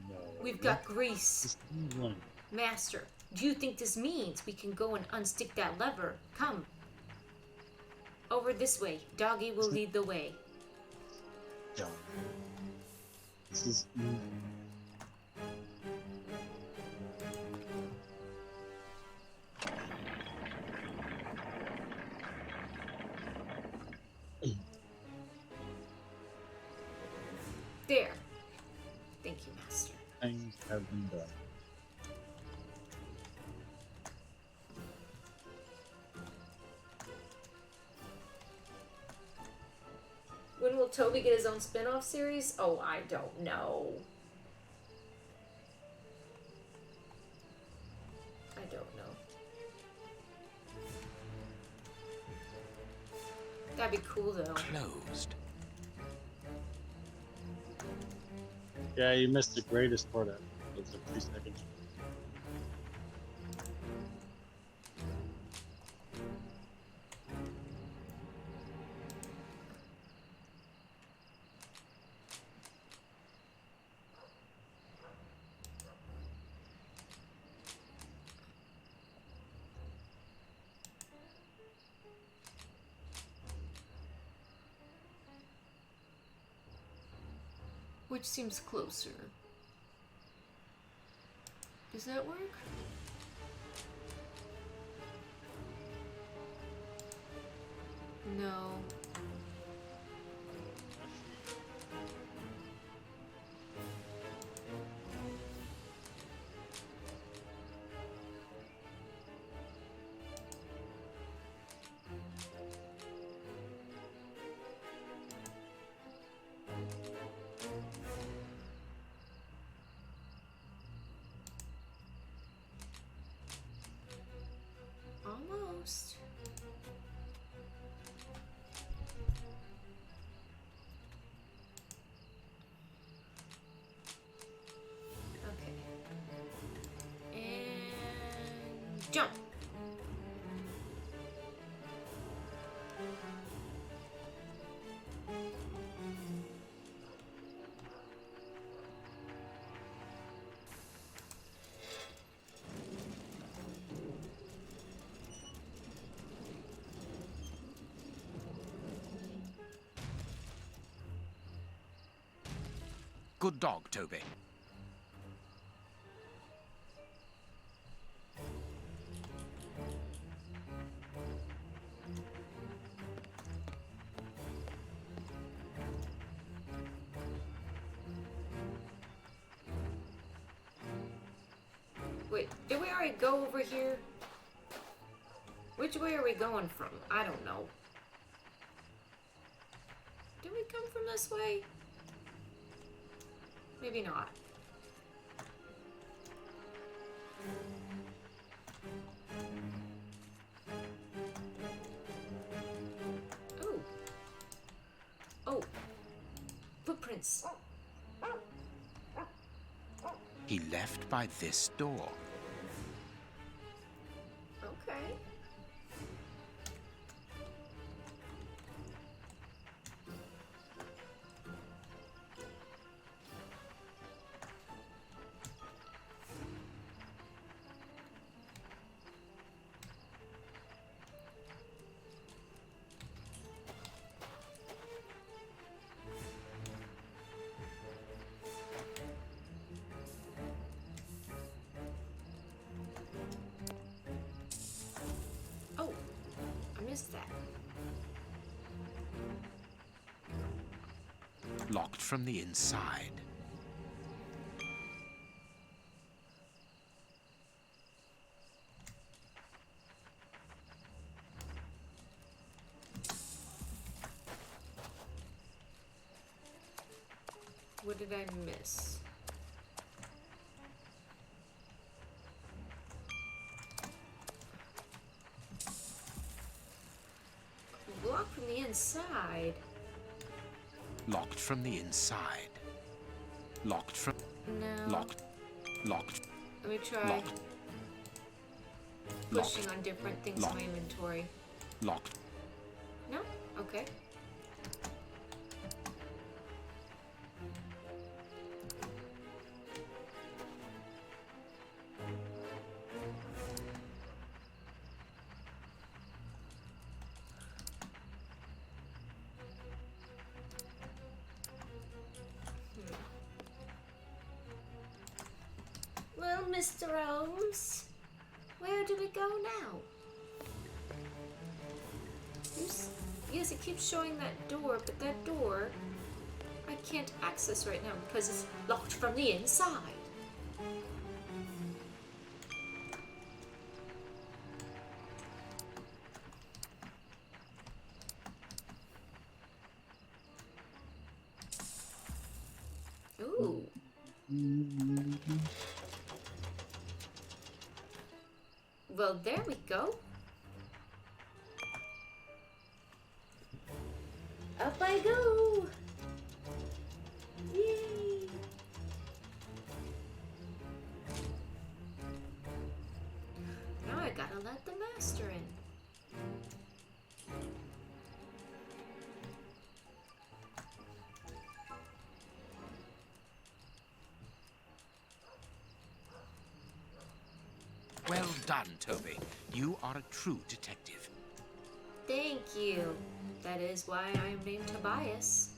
No. we've got grease. Just one. Master, do you think this means we can go and unstick that lever? Come. Over this way. Doggy will lead the way. Done. This is. There. Thank you, Master. Things have been done. When will Toby get his own spin-off series? Oh, I don't know. I don't know. That'd be cool, though. Closed. Yeah, you missed the greatest part of it. It was a 3 seconds. Which seems closer? Does that work? No. Almost. Okay. And jump. Good dog, Toby. Wait, did we already go over here? Which way are we going from? I don't know. Did we come from this way? Maybe not. Oh. Oh. Footprints. He left by this door. Okay. That? Locked from the inside. What did I miss? Locked from the inside. Locked from the inside. Locked from... No. Locked. Locked. Let me try Locked. pushing on different things in my inventory. Locked. No? Okay. Well, Mr. Holmes, where do we go now? Yes, it keeps showing that door, but that door I can't access right now because it's locked from the inside. Ooh. Well, there we go. Up I go! Yay! Now I gotta let the master in. Well done, Toby. You are a true detective. Thank you. That is why I am named Tobias.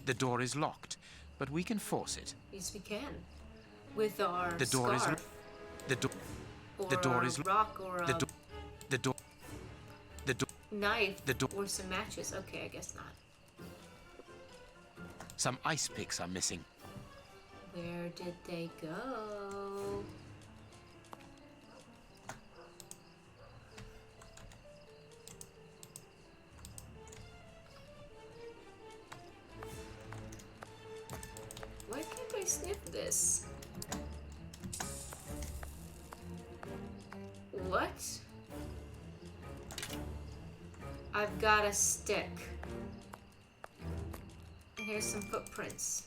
The door is locked, but we can force it. Yes, we can. With our The door scarf. is the door. Or The door a is rock or a the door. The door. The door. knife The door. or some matches. Okay, I guess not. Some ice picks are missing. Where did they go? Why can't I sniff this? What? I've got a stick. And here's some footprints.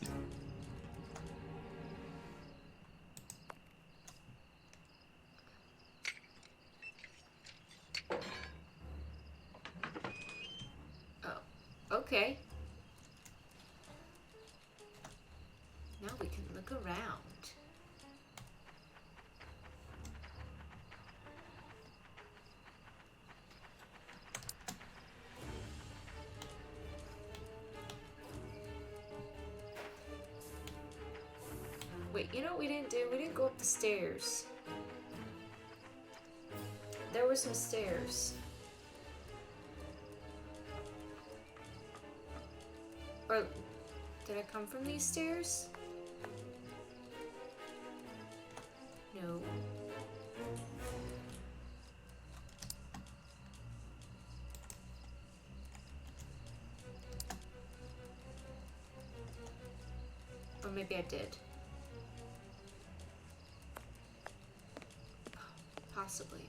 Oh, okay. Now we can look around. Wait, you know what we didn't do? We didn't go up the stairs. There were some stairs. Or did I come from these stairs? No. Or maybe I did. Possibly.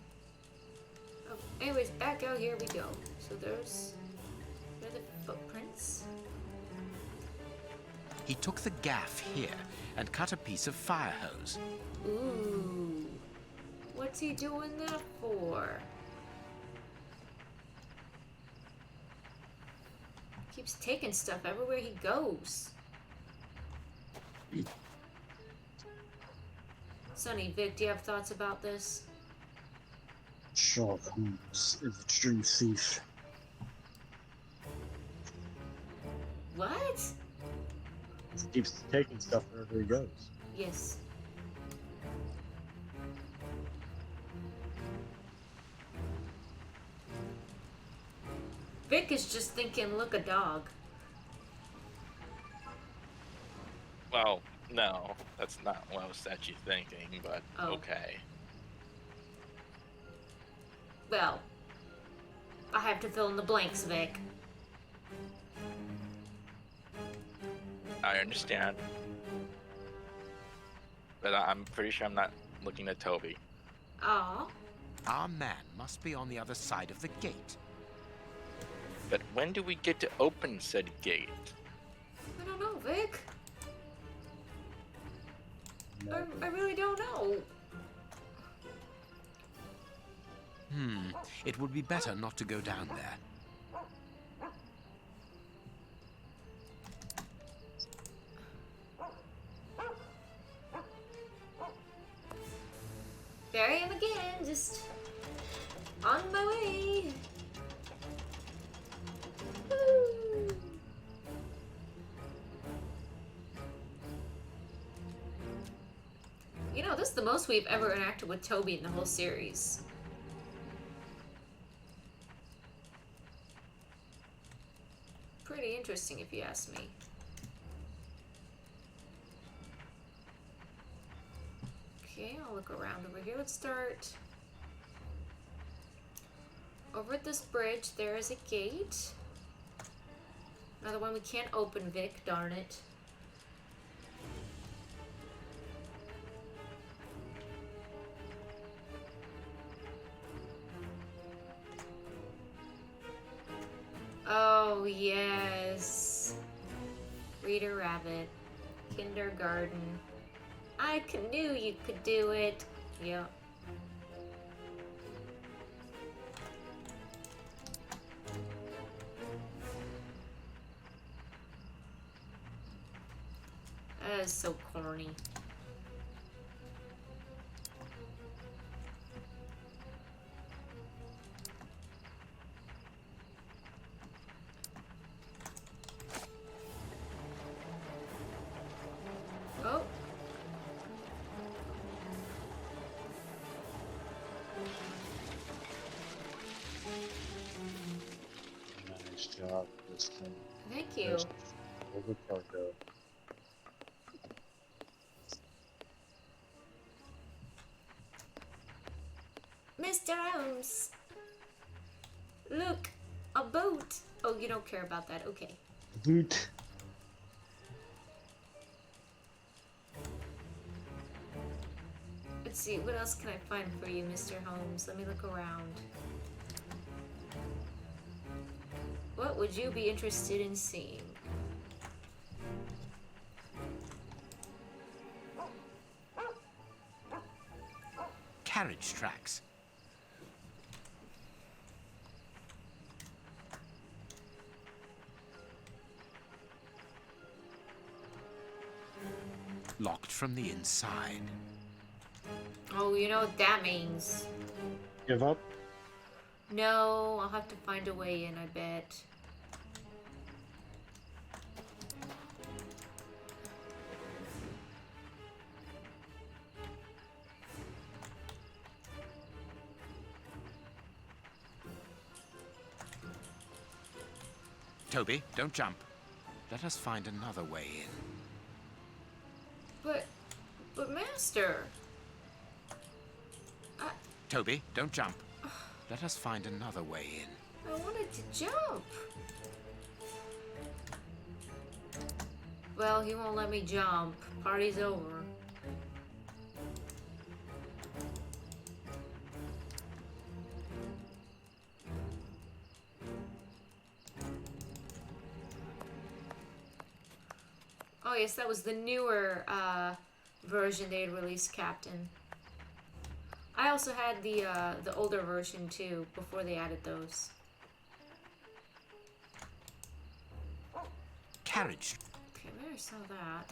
Oh, anyways, back out here we go. So there's the footprints. He took the gaff here and cut a piece of fire hose. Ooh. What's he doing that for? Keeps taking stuff everywhere he goes. Sonny, Vic, do you have thoughts about this? Sherlock Holmes is a true thief. What? He keeps taking stuff wherever he goes. Yes. Vic is just thinking, look, a dog. Well, no, that's not what I was actually thinking, but Oh. okay. Well, I have to fill in the blanks, Vic. I understand. But I'm pretty sure I'm not looking at Toby. Aw. Our man must be on the other side of the gate. But when do we get to open said gate? I don't know, Vic. I really don't know. It would be better not to go down there. There I am again, just on my way. Woo. You know, this is the most we've ever interacted with Toby in the whole series. Pretty interesting if you ask me. Okay, I'll look around over here. Let's start over at this bridge. There is a gate. Another one we can't open, Vic. Darn it. Oh, yes. Reader Rabbit. Kindergarten. I knew you could do it. Yep. That is so corny. Oh. Nice job, Kristen. Thank you. Over cargo. Mr. Holmes! Look! A boat! Oh, you don't care about that. Okay. Boot. Let's see, what else can I find for you, Mr. Holmes? Let me look around. What would you be interested in seeing? Carriage tracks. Locked from the inside. Oh, you know what that means. Give up? No, I'll have to find a way in, I bet. Toby, don't jump. Let us find another way in. But Master... Toby, don't jump. Let us find another way in. I wanted to jump. Well, he won't let me jump. Party's over. Oh yes, that was the newer version they had released, Captain. I also had the older version too, before they added those. Carriage. Okay, maybe I saw that.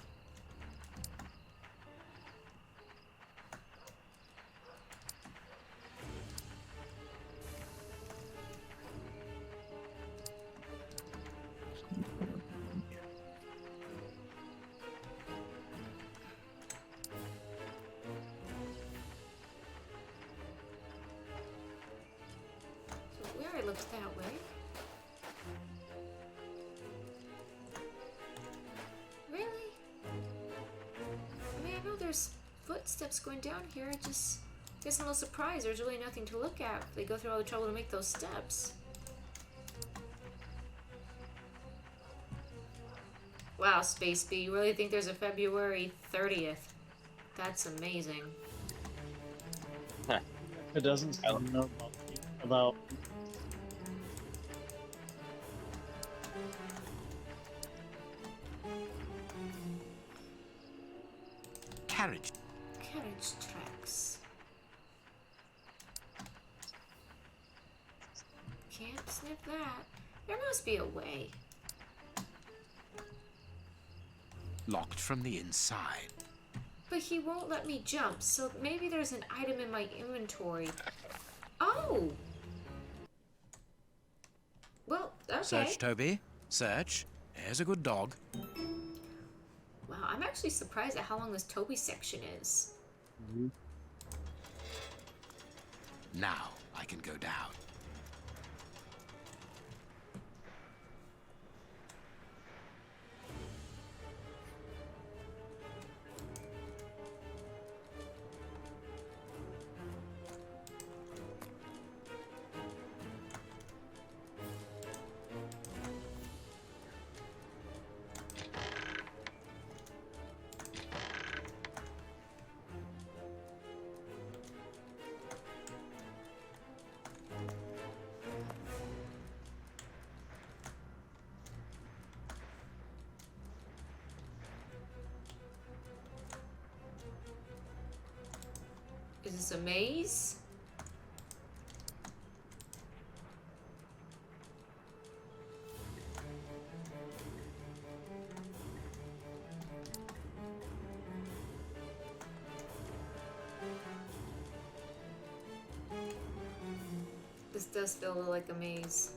That way. Really? I mean, I know there's footsteps going down here. I just guess I'm a little surprised. There's really nothing to look at if they go through all the trouble to make those steps. Wow, Space Bee, you really think there's a February 30th? That's amazing. It doesn't sound normal about. Carriage Tracks. can't sniff that. There must be a way. Locked from the inside. But he won't let me jump, so maybe there's an item in my inventory. Oh! Well, okay. Search, Toby. Search. Here's a good dog. Wow, I'm actually surprised at how long this Toby section is. Now I can go down. Is this a maze? This does feel a little like a maze.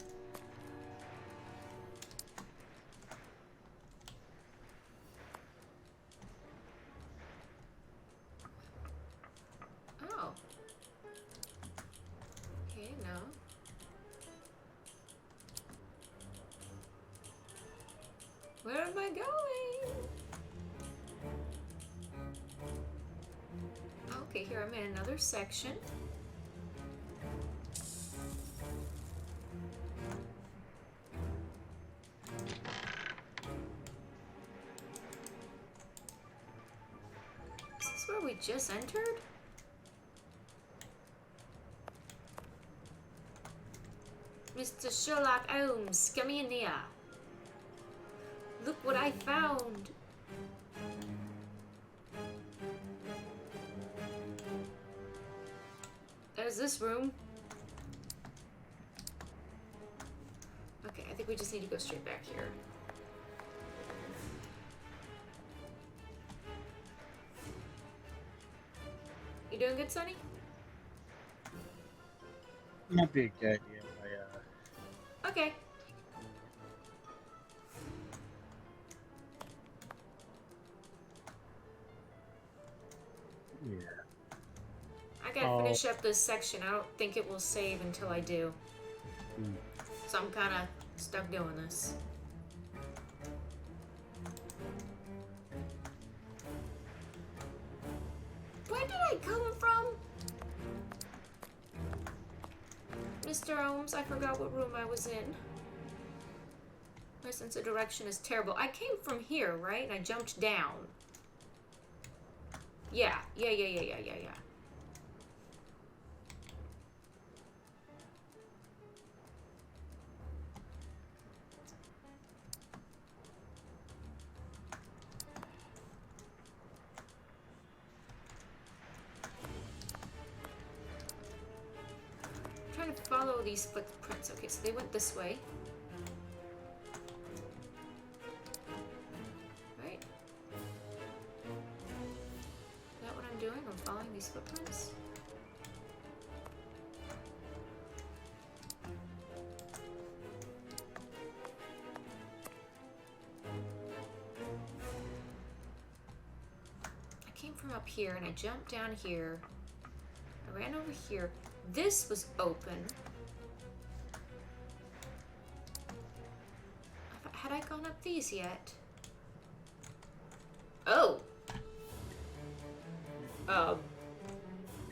Oh. Okay, no. Where am I going? Okay, here I'm in another section. Is this where we just entered? Mr. Sherlock Holmes, come in here. Look what I found. There's this room. Okay, I think we just need to go straight back here. You doing good, Sonny? Might be a good idea if Okay. yeah. I gotta finish up this section. I don't think it will save until I do. So I'm kind of stuck doing this. Where did I come from? Mr. Holmes, I forgot what room I was in. My sense of direction is terrible. I came from here, right? And I jumped down. Yeah. Trying to follow these footprints. Okay, so they went this way. Right? Is that what I'm doing? I'm following these footprints? I came from up here and I jumped down here. I ran over here. This was open. Had I gone up these yet? Oh.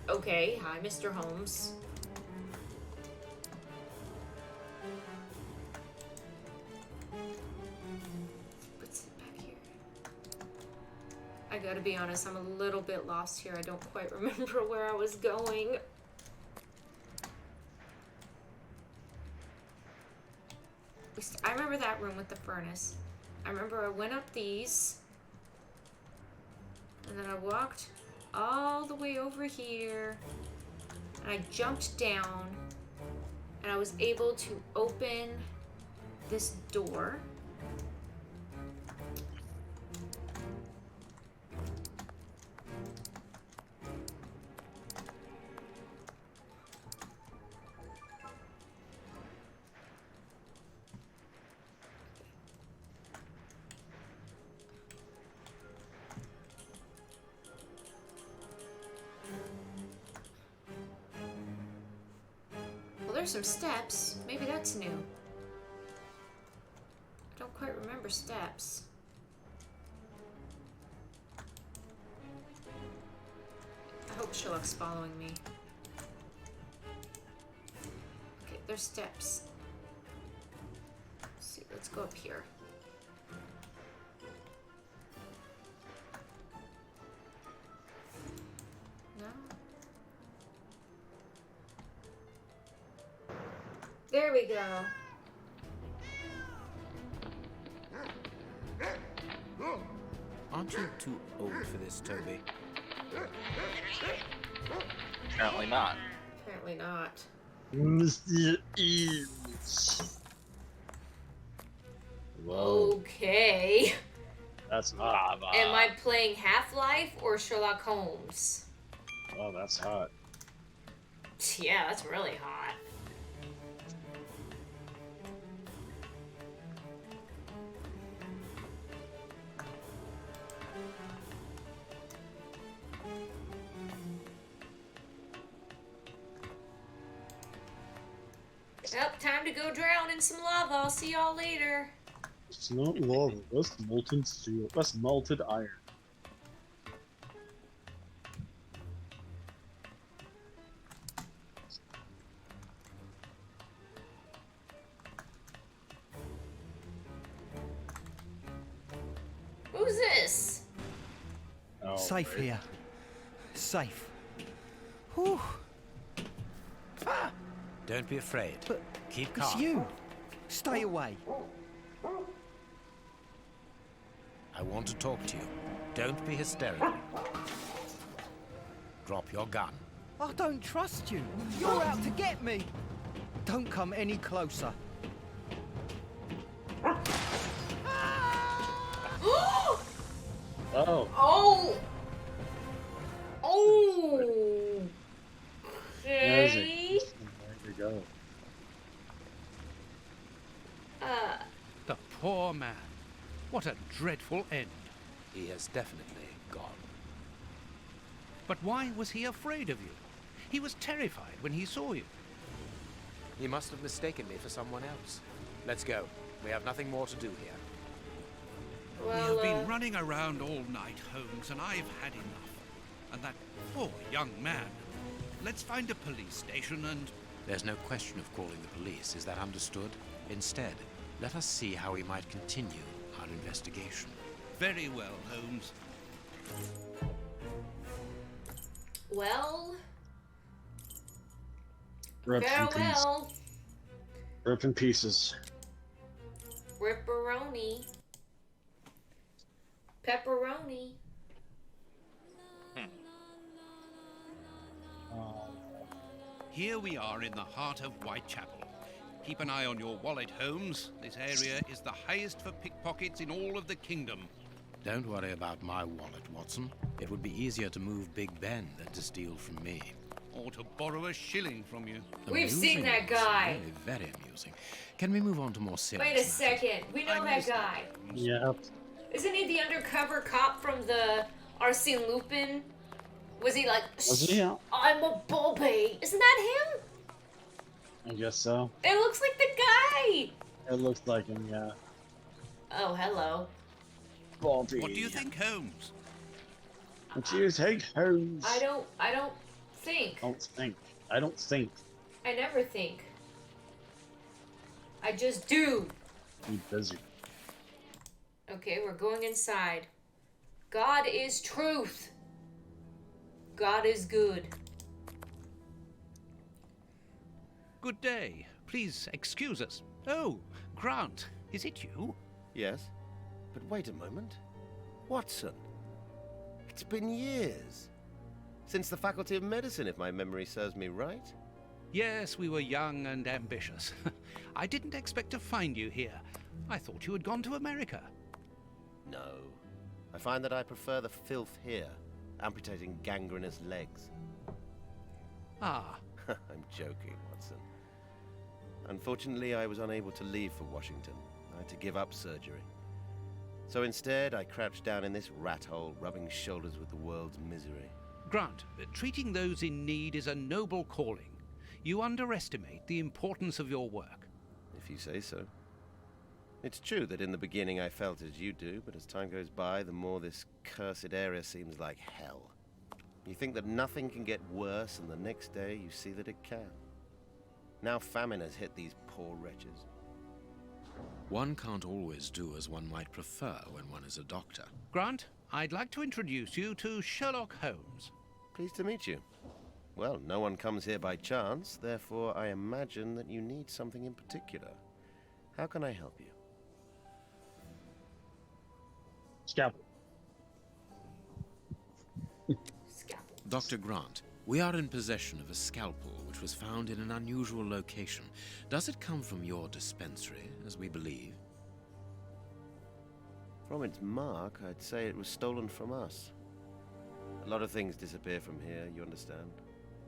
Okay. Hi, Mr. Holmes. Let's sit back here. I gotta be honest, I'm a little bit lost here. I don't quite remember where I was going. I remember that room with the furnace. I remember I went up these. And then I walked all the way over here. And I jumped down. And I was able to open this door. There's some steps. Maybe that's new. I don't quite remember steps. I hope Sherlock's following me. Okay, there's steps. Let's see, let's go up here. No? There we go. Aren't you too old for this, Toby? Apparently not. Apparently not. Mr. Eames. Whoa. Okay. That's hot. Am I playing Half-Life or Sherlock Holmes? Oh, that's hot. Yeah, that's really hot. Yep, time to go drown in some lava. I'll see y'all later. It's not lava. That's molten steel. That's melted iron. Who's this? Oh, Safe right. here. Safe. Whew. Don't be afraid. But keep calm. it's you. Stay away. I want to talk to you. Don't be hysterical. Drop your gun. I don't trust you. You're out to get me. Don't come any closer. Oh. Oh! Oh! Okay. There you go. The poor man. What a dreadful end. He has definitely gone. But why was he afraid of you? He was terrified when he saw you. He must have mistaken me for someone else. Let's go. We have nothing more to do here. We have been running around all night, Holmes, and I've had enough. And that poor young man. Let's find a police station and... There's no question of calling the police, is that understood? Instead, let us see how we might continue our investigation. Very well, Holmes. Well... Rip in farewell. pieces. Rip in pieces. Ripperoni. Pepperoni. Here we are in the heart of Whitechapel. Keep an eye on your wallet, Holmes. This area is the highest for pickpockets in all of the kingdom. Don't worry about my wallet, Watson. It would be easier to move Big Ben than to steal from me. Or to borrow a shilling from you. We've seen that guy. Very, very amusing. Can we move on to more serious Wait a second. We know that guy. Yeah. Isn't he the undercover cop from the Arsene Lupin? Was he like, Was he? I'm a Bobby. Isn't that him? I guess so. It looks like the guy. It looks like him, yeah. Oh, hello. Bobby. What do you think, Holmes? What do you think, Holmes? I don't think. I don't think. I never think. I just do. Be busy. Okay, we're going inside. God is truth. God is good. Good day. Please excuse us. Oh, Grant, is it you? Yes, but wait a moment. Watson, it's been years. Since the Faculty of Medicine, if my memory serves me right. Yes, we were young and ambitious. I didn't expect to find you here. I thought you had gone to America. No. I find that I prefer the filth here, amputating gangrenous legs. Ah. I'm joking, Watson. Unfortunately, I was unable to leave for Washington. I had to give up surgery. So instead, I crouched down in this rat hole, rubbing shoulders with the world's misery. Grant, treating those in need is a noble calling. You underestimate the importance of your work. If you say so. It's true that in the beginning I felt as you do, but as time goes by, the more this cursed area seems like hell. You think that nothing can get worse, and the next day you see that it can. Now famine has hit these poor wretches. One can't always do as one might prefer when one is a doctor. Grant, I'd like to introduce you to Sherlock Holmes. Pleased to meet you. Well, no one comes here by chance, therefore I imagine that you need something in particular. How can I help you? Scalpel. Dr. Grant, we are in possession of a scalpel which was found in an unusual location. Does it come from your dispensary, as we believe? From its mark, I'd say it was stolen from us. A lot of things disappear from here, you understand.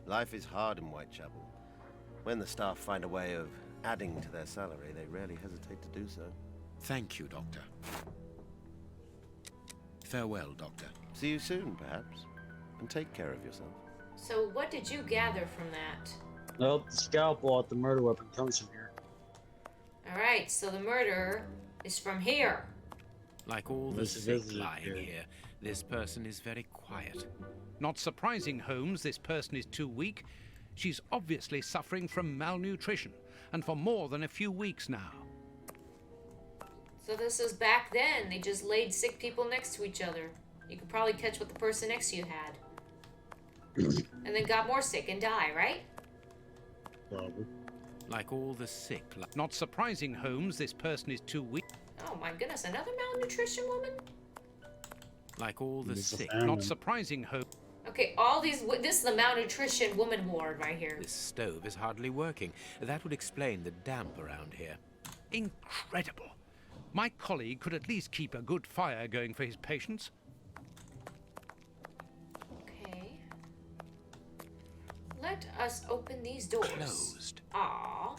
Life is hard in Whitechapel. When the staff find a way of adding to their salary, they rarely hesitate to do so. Thank you, Doctor. Farewell, Doctor. See you soon, perhaps. And take care of yourself. So what did you gather from that? Well, the scalpel at the murder weapon comes from here. Alright, so the murder is from here. Like all the sick lying here, this person is very quiet. Not surprising, Holmes, this person is too weak. She's obviously suffering from malnutrition, and for more than a few weeks now. So this is back then. They just laid sick people next to each other. You could probably catch what the person next to you had. And then got more sick and die, right? Probably. Like all the sick. Not surprising, Holmes, this person is too weak. Oh my goodness, another malnutrition woman? Like all the sick. Not surprising, Holmes. Okay, all these... This is the malnutrition woman ward right here. This stove is hardly working. That would explain the damp around here. Incredible. My colleague could at least keep a good fire going for his patients. Okay. Let us open these doors. Closed. Ah.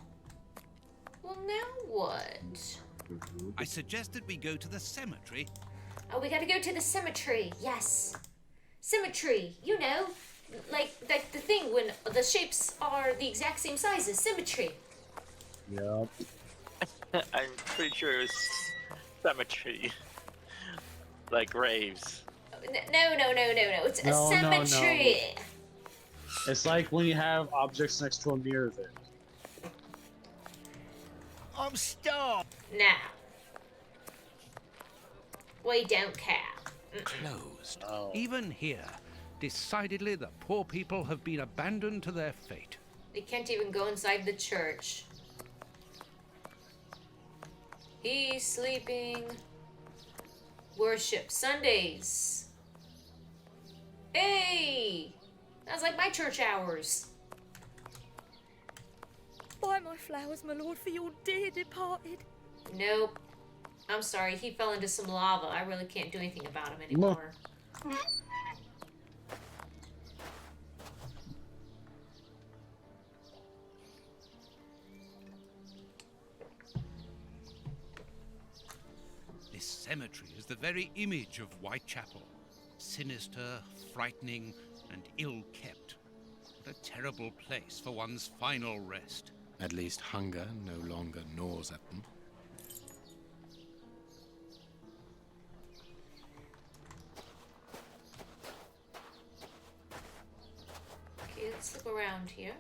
Well, now what? I suggested we go to the cemetery. Oh, we gotta go to the cemetery. Yes. Symmetry. You know, like the thing when the shapes are the exact same sizes. Symmetry. Yep. I'm pretty sure it's cemetery. Like graves. No. It's a cemetery. No. It's like when you have objects next to a mirror there. I'm stuck. Now. We don't care. Closed. Even here, decidedly the poor people have been abandoned to their fate. They can't even go inside the church. He's sleeping. Worship Sundays. Hey! That's like my church hours. Buy my flowers, my lord, for your dear departed. Nope. I'm sorry, he fell into some lava. I really can't do anything about him anymore. This cemetery is the very image of Whitechapel. Sinister, frightening, and ill-kept. What a terrible place for one's final rest. At least hunger no longer gnaws at them. Okay, let's look around here.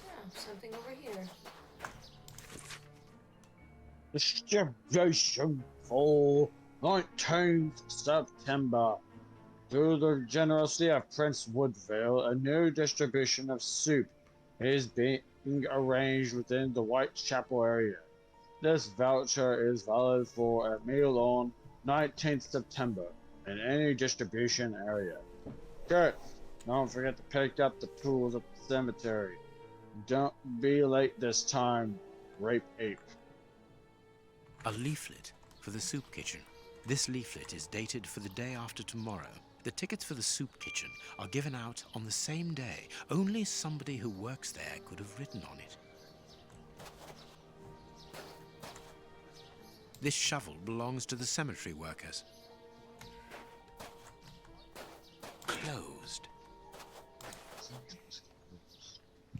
Oh, something over here. Distribution for 19th September. Through the generosity of Prince Woodville, a new distribution of soup is being arranged within the Whitechapel area. This voucher is valid for a meal on 19th September, in any distribution area. Kurt, don't forget to pick up the tools at the cemetery. Don't be late this time, Rape Ape. A leaflet for the soup kitchen. This leaflet is dated for the day after tomorrow. The tickets for the soup kitchen are given out on the same day. Only somebody who works there could have written on it. This shovel belongs to the cemetery workers. Closed.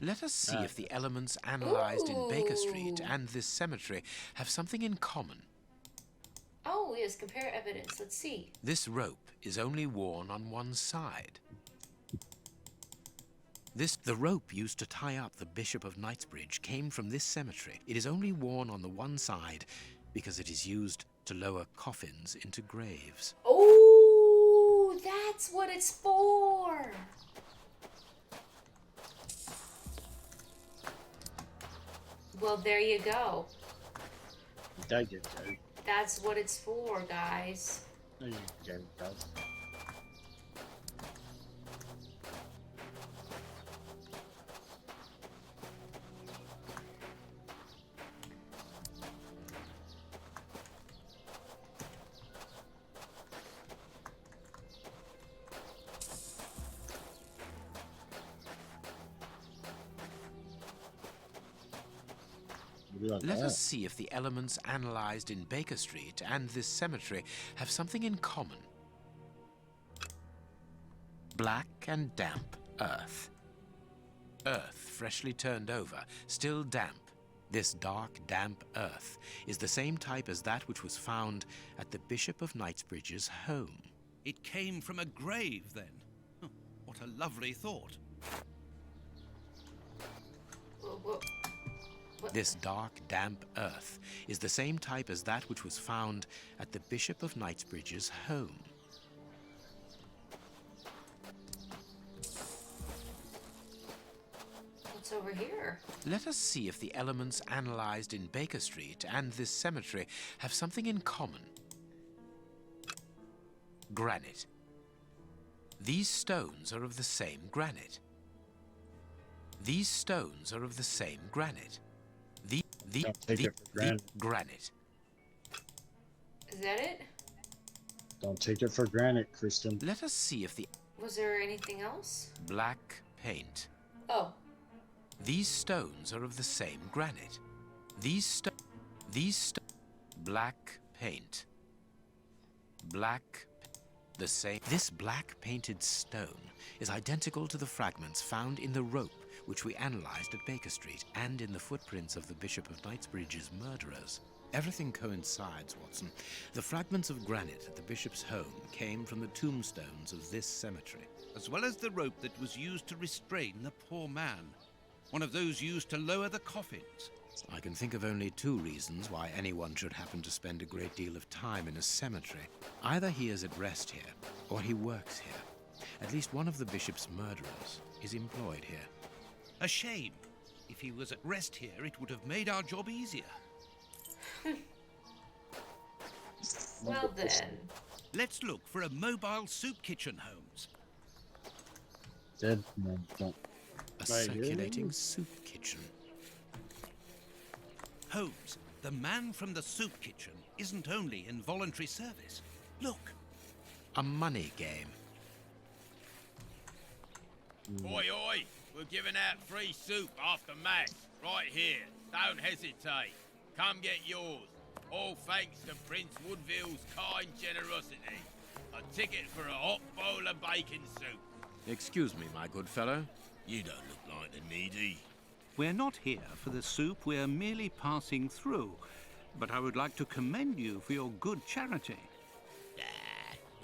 Let us see if the elements analyzed in Baker Street and this cemetery have something in common. Oh, yes, compare evidence. Let's see. This rope is only worn on one side. The rope used to tie up the Bishop of Knightsbridge came from this cemetery. It is only worn on the one side because it is used to lower coffins into graves. Oh, that's what it's for. Well, there you go. There you go. That's what it's for, guys. There you go, guys. Let us see if the elements analyzed in Baker Street and this cemetery have something in common. Black and damp earth. Earth freshly turned over, still damp. This dark, damp earth is the same type as that which was found at the Bishop of Knightsbridge's home. It came from a grave, then. Oh, what a lovely thought. This dark, damp earth is the same type as that which was found at the Bishop of Knightsbridge's home. What's over here? Let us see if the elements analyzed in Baker Street and this cemetery have something in common. Granite. These stones are of the same granite. These stones are of the same granite. The granite. Is that it? Don't take it for granted, Kristen. Let us see if the... Was there anything else? Black paint. Oh. These stones are of the same granite. Black paint. The same. This black painted stone is identical to the fragments found in the rope which we analyzed at Baker Street and in the footprints of the Bishop of Knightsbridge's murderers. Everything coincides, Watson. The fragments of granite at the bishop's home came from the tombstones of this cemetery. As well as the rope that was used to restrain the poor man. One of those used to lower the coffins. I can think of only two reasons why anyone should happen to spend a great deal of time in a cemetery. Either he is at rest here, or he works here. At least one of the bishop's murderers is employed here. A shame. If he was at rest here, it would have made our job easier. Well then. Let's look for a mobile soup kitchen, Holmes. Dead man don't. A circulating soup kitchen. Holmes, the man from the soup kitchen isn't only in voluntary service. Look. A money game. Oi, oi! We're giving out free soup after Mass, right here. Don't hesitate. Come get yours. All thanks to Prince Woodville's kind generosity. A ticket for a hot bowl of bacon soup. Excuse me, my good fellow. You don't look like the needy. We're not here for the soup, we're merely passing through. But I would like to commend you for your good charity.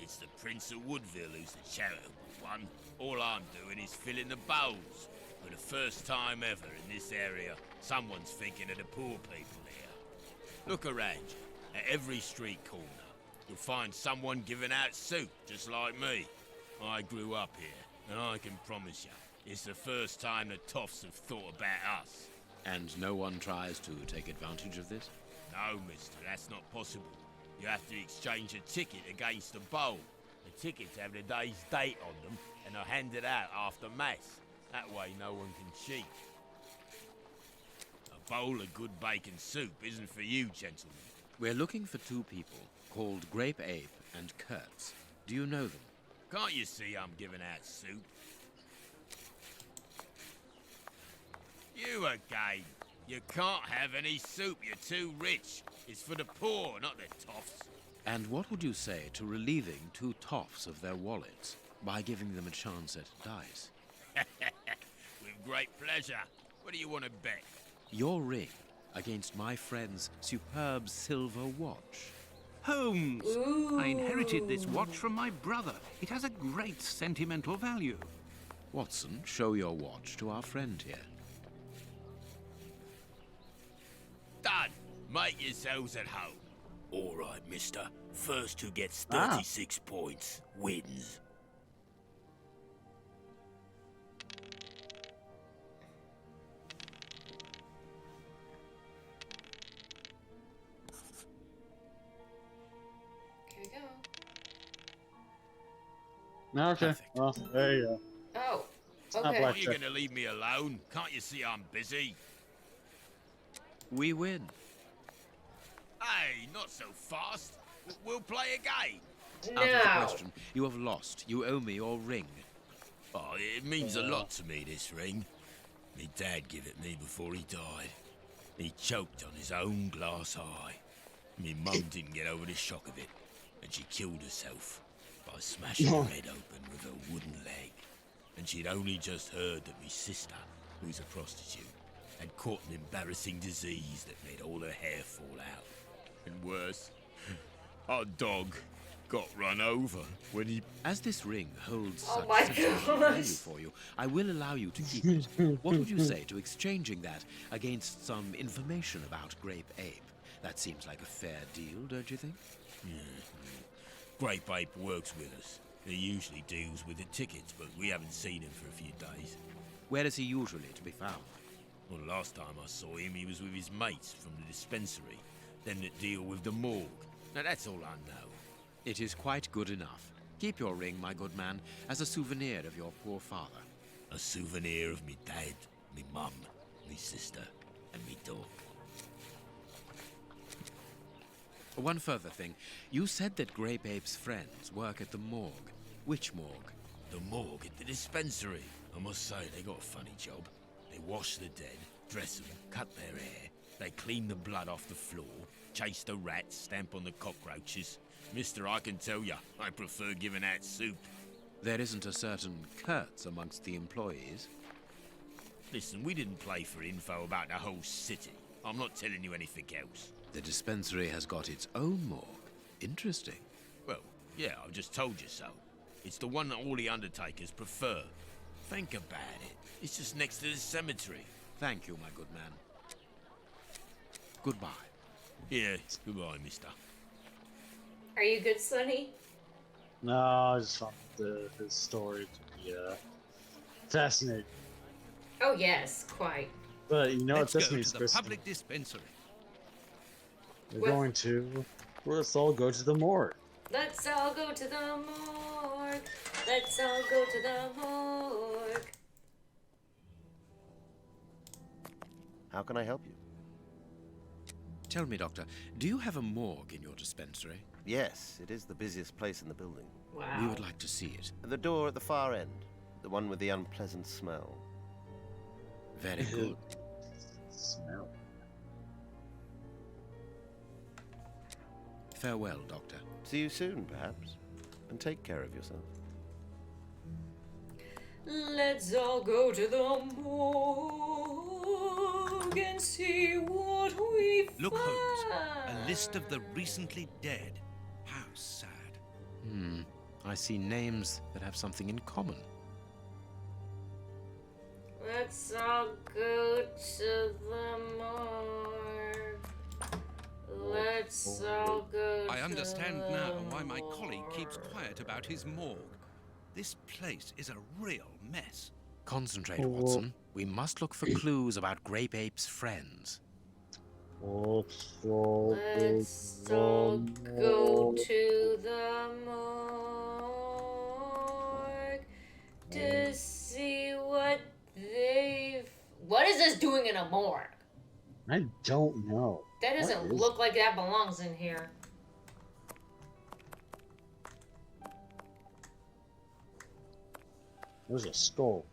It's the Prince of Woodville who's the charitable one. All I'm doing is filling the bowls. For the first time ever in this area, someone's thinking of the poor people here. Look around you. At every street corner, you'll find someone giving out soup just like me. I grew up here, and I can promise you, it's the first time the toffs have thought about us. And no one tries to take advantage of this? No, mister, that's not possible. You have to exchange a ticket against a bowl. The tickets have the day's date on them and are handed out after mass. That way no one can cheat. A bowl of good bacon soup isn't for you, gentlemen. We're looking for two people called Grape Ape and Kurtz. Do you know them? Can't you see I'm giving out soup? You again. You can't have any soup, you're too rich. It's for the poor, not the toffs. And what would you say to relieving two toffs of their wallets by giving them a chance at dice? With great pleasure. What do you want to bet? Your ring against my friend's superb silver watch. Holmes! I inherited this watch from my brother. It has a great sentimental value. Watson, show your watch to our friend here. Done. Make yourselves at home. All right, mister. First who gets 36 points wins. Here we go. Okay. Perfect. Well, there you go. Oh, not okay. Are blackjack. you going to leave me alone? Can't you see I'm busy? We win. Hey, not so fast. We'll play a game. No. Out of the question. You have lost. You owe me your ring. Oh, it means a lot to me, this ring. Me dad gave it me before he died. He choked on his own glass eye. Me mum didn't get over the shock of it, and she killed herself by smashing her head open with a wooden leg. And she'd only just heard that me sister, who's a prostitute, had caught an embarrassing disease that made all her hair fall out. And worse, our dog got run over when he... As this ring holds Oh such my sentimental gosh. value for you, I will allow you to keep it. What would you say to exchanging that against some information about Grape Ape? That seems like a fair deal, don't you think? Yeah. Grape Ape works with us. He usually deals with the tickets, but we haven't seen him for a few days. Where is he usually to be found? Well, last time I saw him, he was with his mates from the Dispensary, then that deal with the Morgue. Now, that's all I know. It is quite good enough. Keep your ring, my good man, as a souvenir of your poor father. A souvenir of me dad, me mum, me sister, and me dog. One further thing. You said that Grape Ape's friends work at the Morgue. Which morgue? The Morgue at the Dispensary. I must say, they got a funny job. They wash the dead, dress them, cut their hair. They clean the blood off the floor, chase the rats, stamp on the cockroaches. Mister, I can tell you, I prefer giving out soup. There isn't a certain Kurtz amongst the employees. Listen, we didn't play for info about the whole city. I'm not telling you anything else. The Dispensary has got its own morgue. Interesting. Well, yeah, I've just told you so. It's the one that all the undertakers prefer. Think about it. It's just next to the cemetery. Thank you, my good man. Goodbye. Yeah, goodbye, mister. Are you good, Sonny? No, I just found his story to be fascinating. Oh yes, quite. But you know what Let's this go means, to the Chris? public dispensary. We're going to... Let's all go to the morgue. Let's all go to the morgue. Let's all go to the morgue. How can I help you? Tell me, Doctor, do you have a morgue in your dispensary? Yes, it is the busiest place in the building. Wow. We would like to see it. The door at the far end. The one with the unpleasant smell. Very good. Smell. Farewell, Doctor. See you soon, perhaps. And take care of yourself. Let's all go to the morgue and see what we Look, find. Holmes, a list of the recently dead. How sad. I see names that have something in common. Let's all go to the morgue. Let's all go I to understand the now why my colleague keeps quiet about his morgue. This place is a real mess. Concentrate, Watson. We must look for clues about Grape Ape's friends. Let's all go to the morgue to see what they've... What is this doing in a morgue? I don't know. That doesn't look like that belongs in here. There's a skull.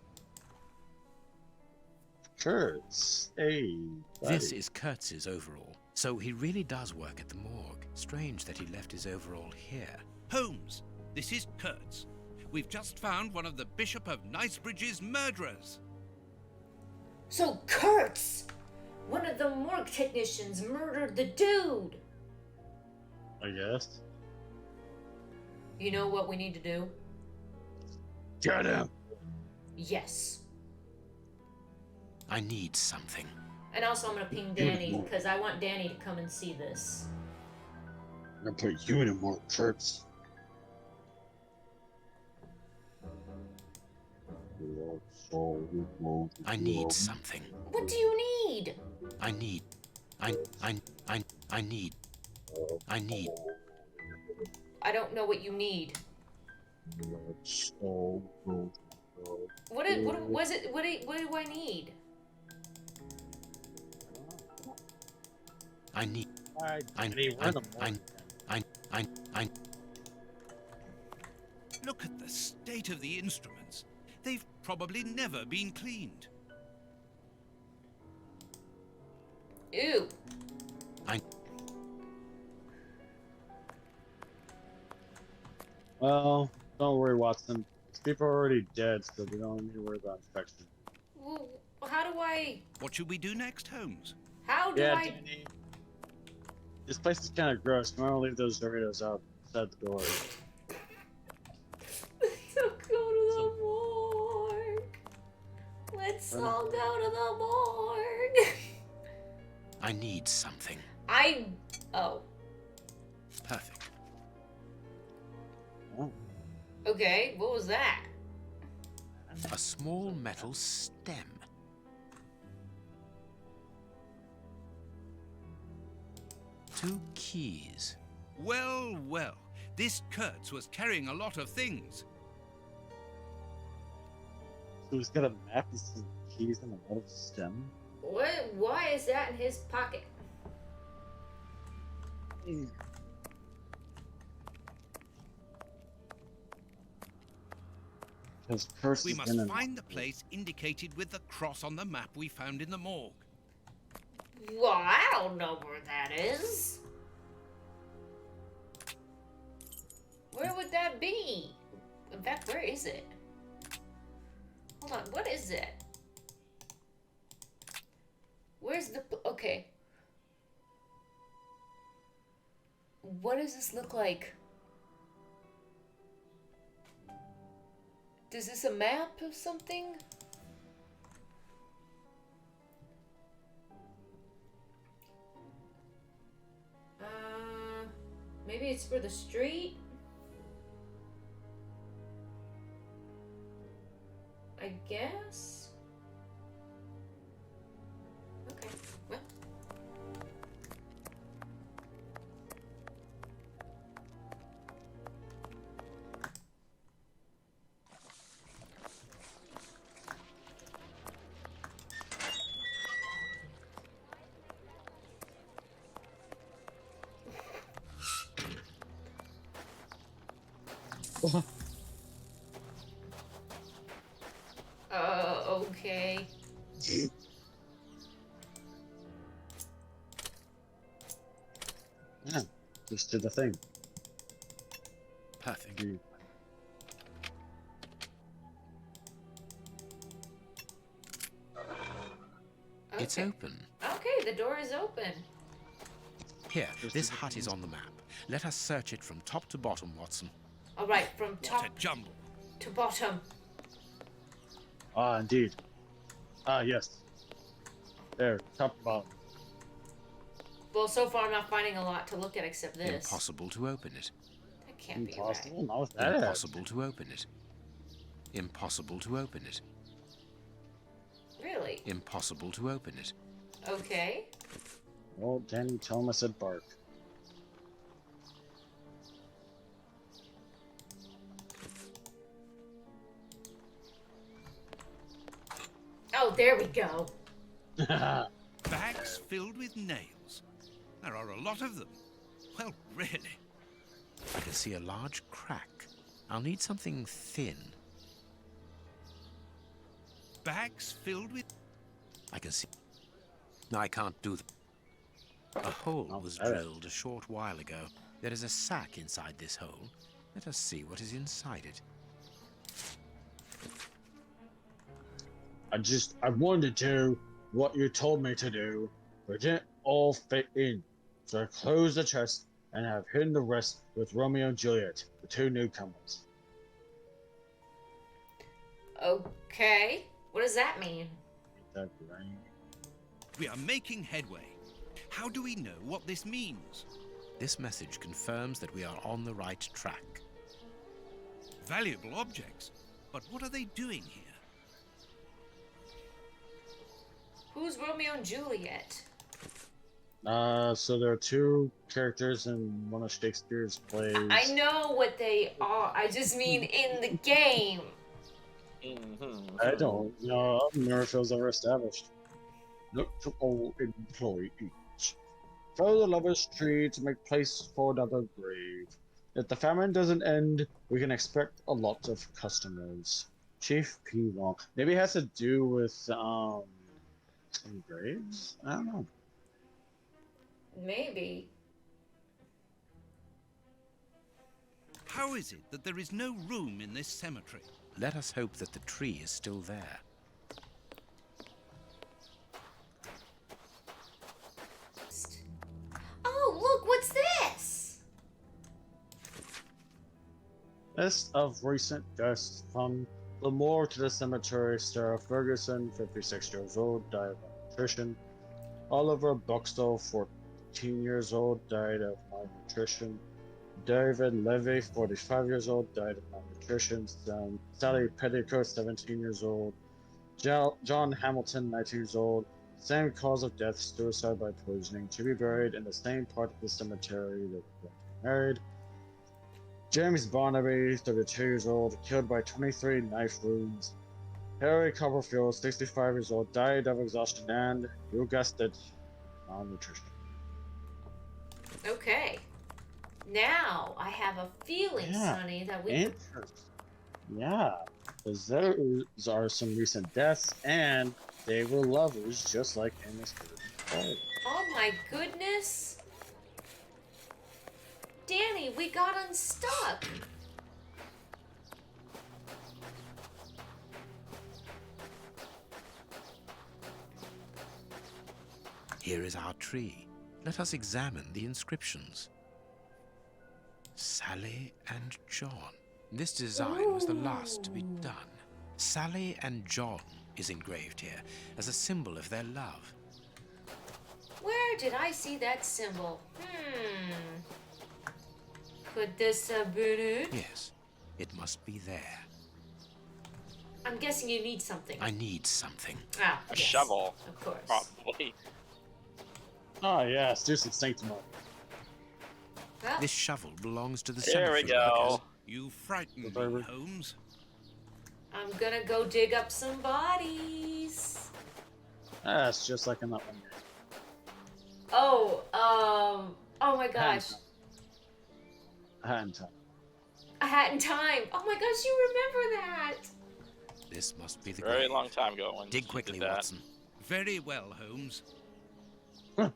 Kurtz. Hey, buddy. This is Kurtz's overall, so he really does work at the morgue. Strange that he left his overall here. Holmes, this is Kurtz. We've just found one of the Bishop of Knightsbridge's murderers. So Kurtz, one of the morgue technicians, murdered the dude. I guess. You know what we need to do? Get him. Yes. I need something. And also I'm gonna ping Danny, because I want Danny to come and see this. I'm gonna put you in a more Kurtz. I need something. What do you need? I need. I need. I don't know what you need. What was it? What do I need? I need. Look at the state of the instruments. They've probably never been cleaned. Ew. Well, don't worry, Watson. These people are already dead, so we don't need to worry about infection. Well, how do I... What should we do next, Holmes? How do I... Danny. This place is kind of gross. You want to leave those Doritos outside the door. So go to the morgue. Let's all go to the morgue. I need something. Oh. Perfect. Okay, what was that? A small metal stem. Two keys. Well, well. This Kurtz was carrying a lot of things. So he's got a map and some keys and a metal stem? What? Why is that in his pocket? We must find the place indicated with the cross on the map we found in the morgue. Well, I don't know where that is. Where would that be? In fact, where is it? Hold on, what is it? Where's the... Okay. What does this look like? Is this a map of something? Maybe it's for the street? I guess? Okay, well. Okay. Yeah, just did the thing. Perfect. It's open. Okay, the door is open. Here, this hut is on the map. Let us search it from top to bottom, Watson. All right, from top What a jumble. to bottom. Ah, indeed. Ah, yes. There, top to bottom. Well, so far I'm not finding a lot to look at except this. Impossible to open it. That can't be Impossible? right. Not with that. Impossible to open it. Impossible to open it. Really? Impossible to open it. Okay. Oh, Danny, tell him I said bark. Oh, there we go. Bags filled with nails. There are a lot of them. Well, really. I can see a large crack. I'll need something thin. Bags filled with... I can see... No, I can't do that. A hole was drilled a short while ago. There is a sack inside this hole. Let us see what is inside it. I wanted to do what you told me to do, but it didn't all fit in. So I closed the chest and have hidden the rest with Romeo and Juliet, the two newcomers. Okay. What does that mean? We are making headway. How do we know what this means? This message confirms that we are on the right track. Valuable objects? But what are they doing here? Who's Romeo and Juliet? So there are two characters in one of Shakespeare's plays. I know what they are. I just mean in the game. I don't know. Murphyl's ever established. Look to all employees. Follow the lover's tree to make place for another grave. If the famine doesn't end, we can expect a lot of customers. Chief P. Long. Maybe it has to do with graves? I don't know. Maybe. How is it that there is no room in this cemetery? Let us hope that the tree is still there. Oh, look, what's this? List of recent deaths from the morgue to the cemetery. Sarah Ferguson, 56 years old, died of malnutrition. Oliver Buxtall, 14 years old, died of malnutrition. David Levy, 45 years old, died of malnutrition. Sally Petticoat, 17 years old. John Hamilton, 19 years old. Same cause of death, suicide by poisoning, to be buried in the same part of the cemetery that they married. James Barnaby, 32 years old, killed by 23 knife wounds. Harry Copperfield, 65 years old, died of exhaustion and, you guessed it, malnutrition. Okay. Now I have a feeling, Sonny, that we can... Yeah, because those are some recent deaths, and they were lovers, just like in this movie. Oh my goodness. Danny, we got unstuck. Here is our tree. Let us examine the inscriptions. Sally and John. This design was the last to be done. Sally and John is engraved here as a symbol of their love. Where did I see that symbol? Could this have been it? Yes, it must be there. I'm guessing you need something. I need something. Ah, A yes, shovel. Of course. Probably. Oh yes, do some sanctum. Well, This shovel belongs to the There we cemetery go. workers. You frighten me, Holmes. I'm gonna go dig up some bodies. It's just like in that one game. Oh, oh my gosh. A Hat in Time. A Hat in Time. Oh my gosh, you remember that? This must be the Very grave. long time ago when Dig you quickly, did that. Watson. Very well, Holmes. Look,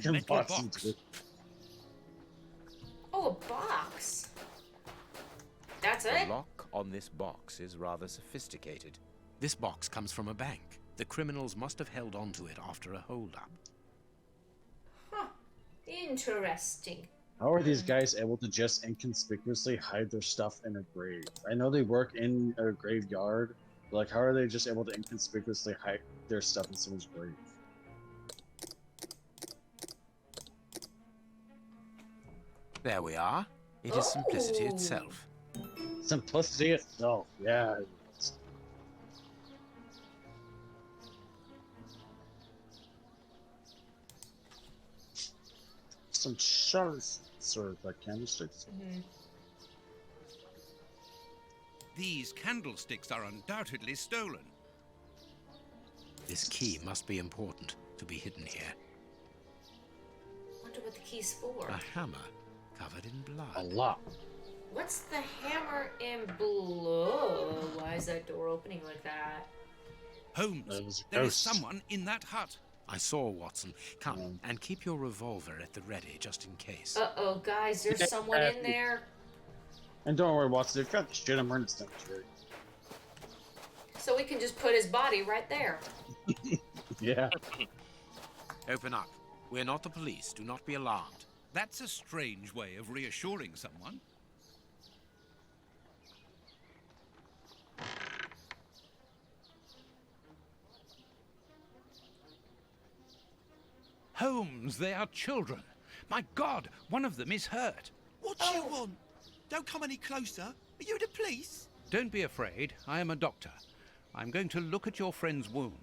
a metal box. Oh, a box. That's The it? lock on this box is rather sophisticated. This box comes from a bank. The criminals must have held onto it after a holdup. Huh. Interesting. How are these guys able to just inconspicuously hide their stuff in a grave? I know they work in a graveyard, but like, how are they just able to inconspicuously hide their stuff in someone's grave? There we are. It is simplicity itself. Simplicity itself, yeah. some shells, sort of like candlesticks. These candlesticks are undoubtedly stolen. This key must be important to be hidden here. Wonder what the key's for. A hammer covered in blood. A lot. What's the hammer in blood? Why is that door opening like that? Holmes, there is someone in that hut. I saw, Watson. Come, and keep your revolver at the ready, just in case. Uh-oh, guys, there's someone in there. And don't worry, Watson, they've got the shit I'm running cemetery. So we can just put his body right there. Yeah. Open up. We're not the police. Do not be alarmed. That's a strange way of reassuring someone. Holmes, they are children. My God, one of them is hurt. What do you want? Don't come any closer. Are you the police? Don't be afraid. I am a doctor. I'm going to look at your friend's wound.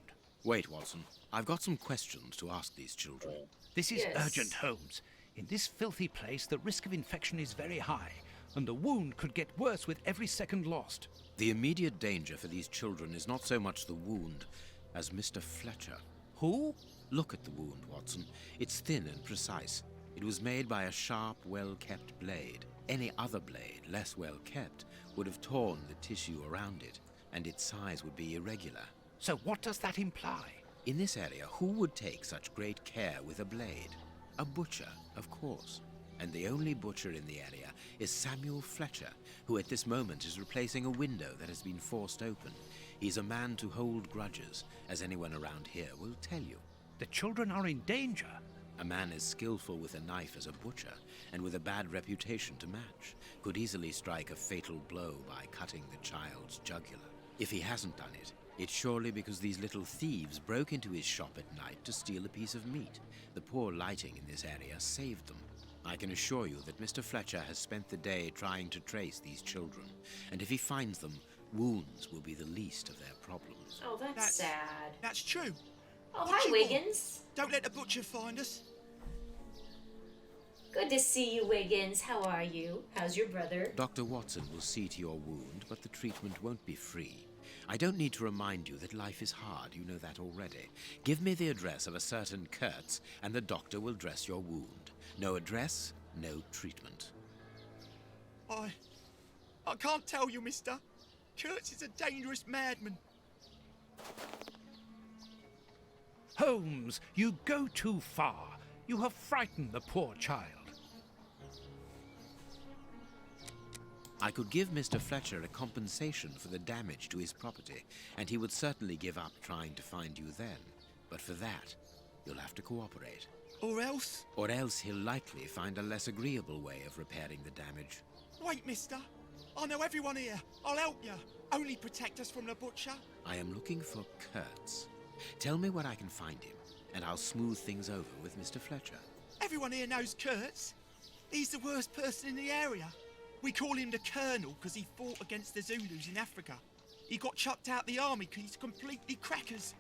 Wait, Watson. I've got some questions to ask these children. This is urgent, Holmes. In this filthy place, the risk of infection is very high, and the wound could get worse with every second lost. The immediate danger for these children is not so much the wound as Mr. Fletcher. Who? Look at the wound, Watson. It's thin and precise. It was made by a sharp, well-kept blade. Any other blade, less well-kept, would have torn the tissue around it, and its size would be irregular. So what does that imply? In this area, who would take such great care with a blade? A butcher, of course. And the only butcher in the area is Samuel Fletcher, who at this moment is replacing a window that has been forced open. He's a man to hold grudges, as anyone around here will tell you. The children are in danger. A man as skillful with a knife as a butcher, and with a bad reputation to match, could easily strike a fatal blow by cutting the child's jugular. If he hasn't done it, it's surely because these little thieves broke into his shop at night to steal a piece of meat. The poor lighting in this area saved them. I can assure you that Mr. Fletcher has spent the day trying to trace these children, and if he finds them, wounds will be the least of their problems. Oh, that's sad. That's true. Oh, What hi, you want? Wiggins. Don't let the butcher find us. Good to see you, Wiggins. How are you? How's your brother? Dr. Watson will see to your wound, but the treatment won't be free. I don't need to remind you that life is hard. You know that already. Give me the address of a certain Kurtz, and the doctor will dress your wound. No address, no treatment. I can't tell you, mister. Kurtz is a dangerous madman. Holmes, you go too far. You have frightened the poor child. I could give Mr. Fletcher a compensation for the damage to his property, and he would certainly give up trying to find you then. But for that, you'll have to cooperate. Or else? Or else he'll likely find a less agreeable way of repairing the damage. Wait, mister. I know everyone here. I'll help you. Only protect us from the butcher. I am looking for Kurtz. Tell me where I can find him, and I'll smooth things over with Mr. Fletcher. Everyone here knows Kurtz. He's the worst person in the area. We call him the Colonel because he fought against the Zulus in Africa. He got chucked out the army because he's completely crackers.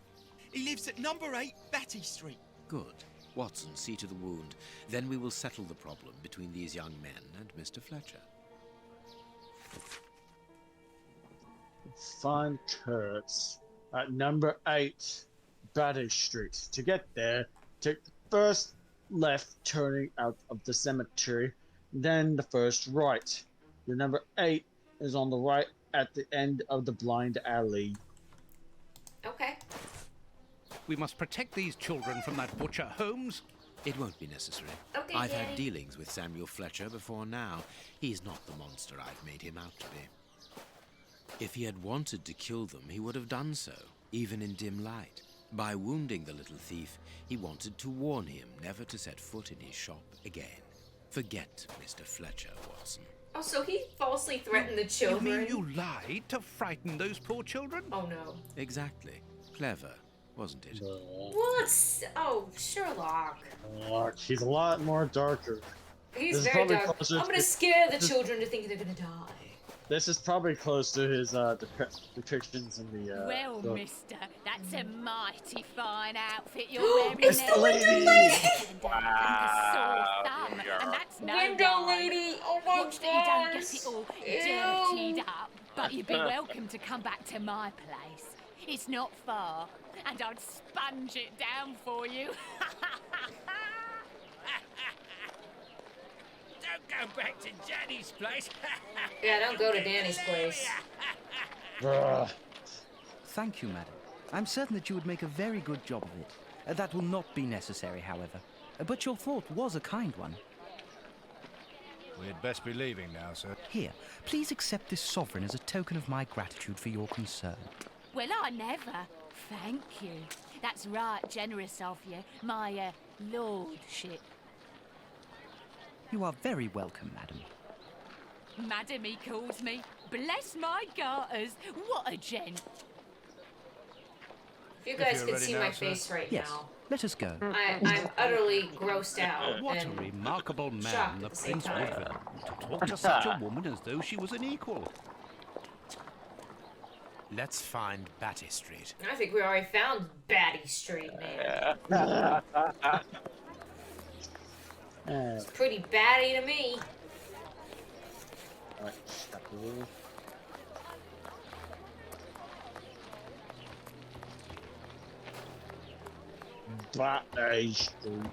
He lives at number 8 Batty Street. Good. Watson, see to the wound. Then we will settle the problem between these young men and Mr. Fletcher. Find Kurtz at number 8 Batty Street. To get there, take the first left turning out of the cemetery, then the first right. The number 8 is on the right at the end of the blind alley. Okay. We must protect these children from that butcher, Holmes. It won't be necessary. Okay, I've yay. had dealings with Samuel Fletcher before now. He's not the monster I've made him out to be. If he had wanted to kill them, he would have done so, even in dim light. By wounding the little thief, he wanted to warn him never to set foot in his shop again. Forget Mr. Fletcher, Watson. Oh, so he falsely threatened the children? You mean you lied to frighten those poor children? Oh, no. Exactly. Clever, wasn't it? What? Oh, Sherlock. He's a lot more darker. He's This is very probably dark. closer I'm gonna to- scare the children to think they're gonna die. This is probably close to his depictions in the. Well, book. mister, that's a mighty fine outfit you're wearing It's there. the window lady! Like a sore thumb, and that's no Window lie. lady! Oh my Watch that you don't get gosh. it all Ew. dirtied up, but you'd be welcome to come back to my place. It's not far, and I'd sponge it down for you. Don't go back to Jenny's place. Yeah, don't go to Danny's place. Thank you, madam. I'm certain that you would make a very good job of it. That will not be necessary, however. But your thought was a kind one. We'd best be leaving now, sir. Here, please accept this sovereign as a token of my gratitude for your concern. Well, I never. Thank you. That's right generous of you, my lordship. You are very welcome, madam. Madam, he calls me. Bless my garters. What a gent. If you guys could see my face right Yes, now, let us go. I'm utterly grossed out. What a and remarkable man, shocked the at the same Prince time. Woodville, to talk to such a woman as though she was an equal. Let's find Batty Street. I think we already found Batty Street, man. It's pretty batty to me. Batty Street.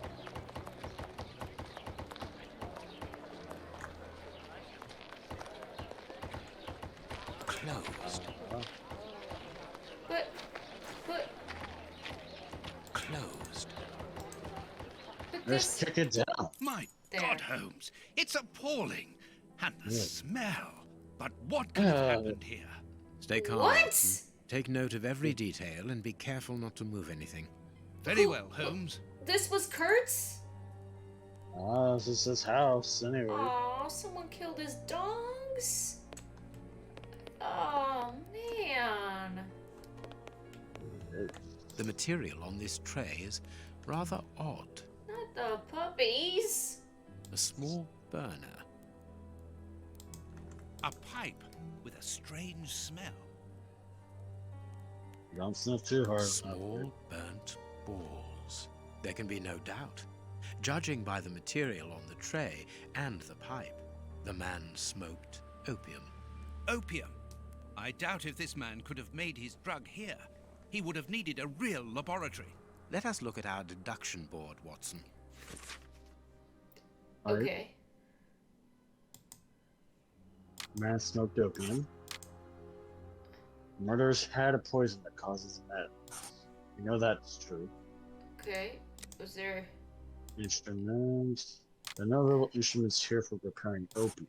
Closed. But Closed. Let's kick it down. My There. God, Holmes, it's appalling. And the Yeah. smell. But what could have happened here? Stay calm. What? Watson. Take note of every detail and be careful not to move anything. Very well, Holmes. this was Kurt's? Ah, this is his house, anyway. Oh, someone killed his dogs? Oh, man. The material on this tray is rather odd. Not the puppies. A small burner. A pipe with a strange smell. Don't sniff too hard. Small burnt balls. There can be no doubt. Judging by the material on the tray and the pipe, the man smoked opium. Opium. I doubt if this man could have made his drug here. He would have needed a real laboratory. Let us look at our deduction board, Watson. Okay. Man smoked opium. Murderers had a poison that causes death. You know that's true. Okay. Was there... Instruments. There are no little instruments here for preparing opium.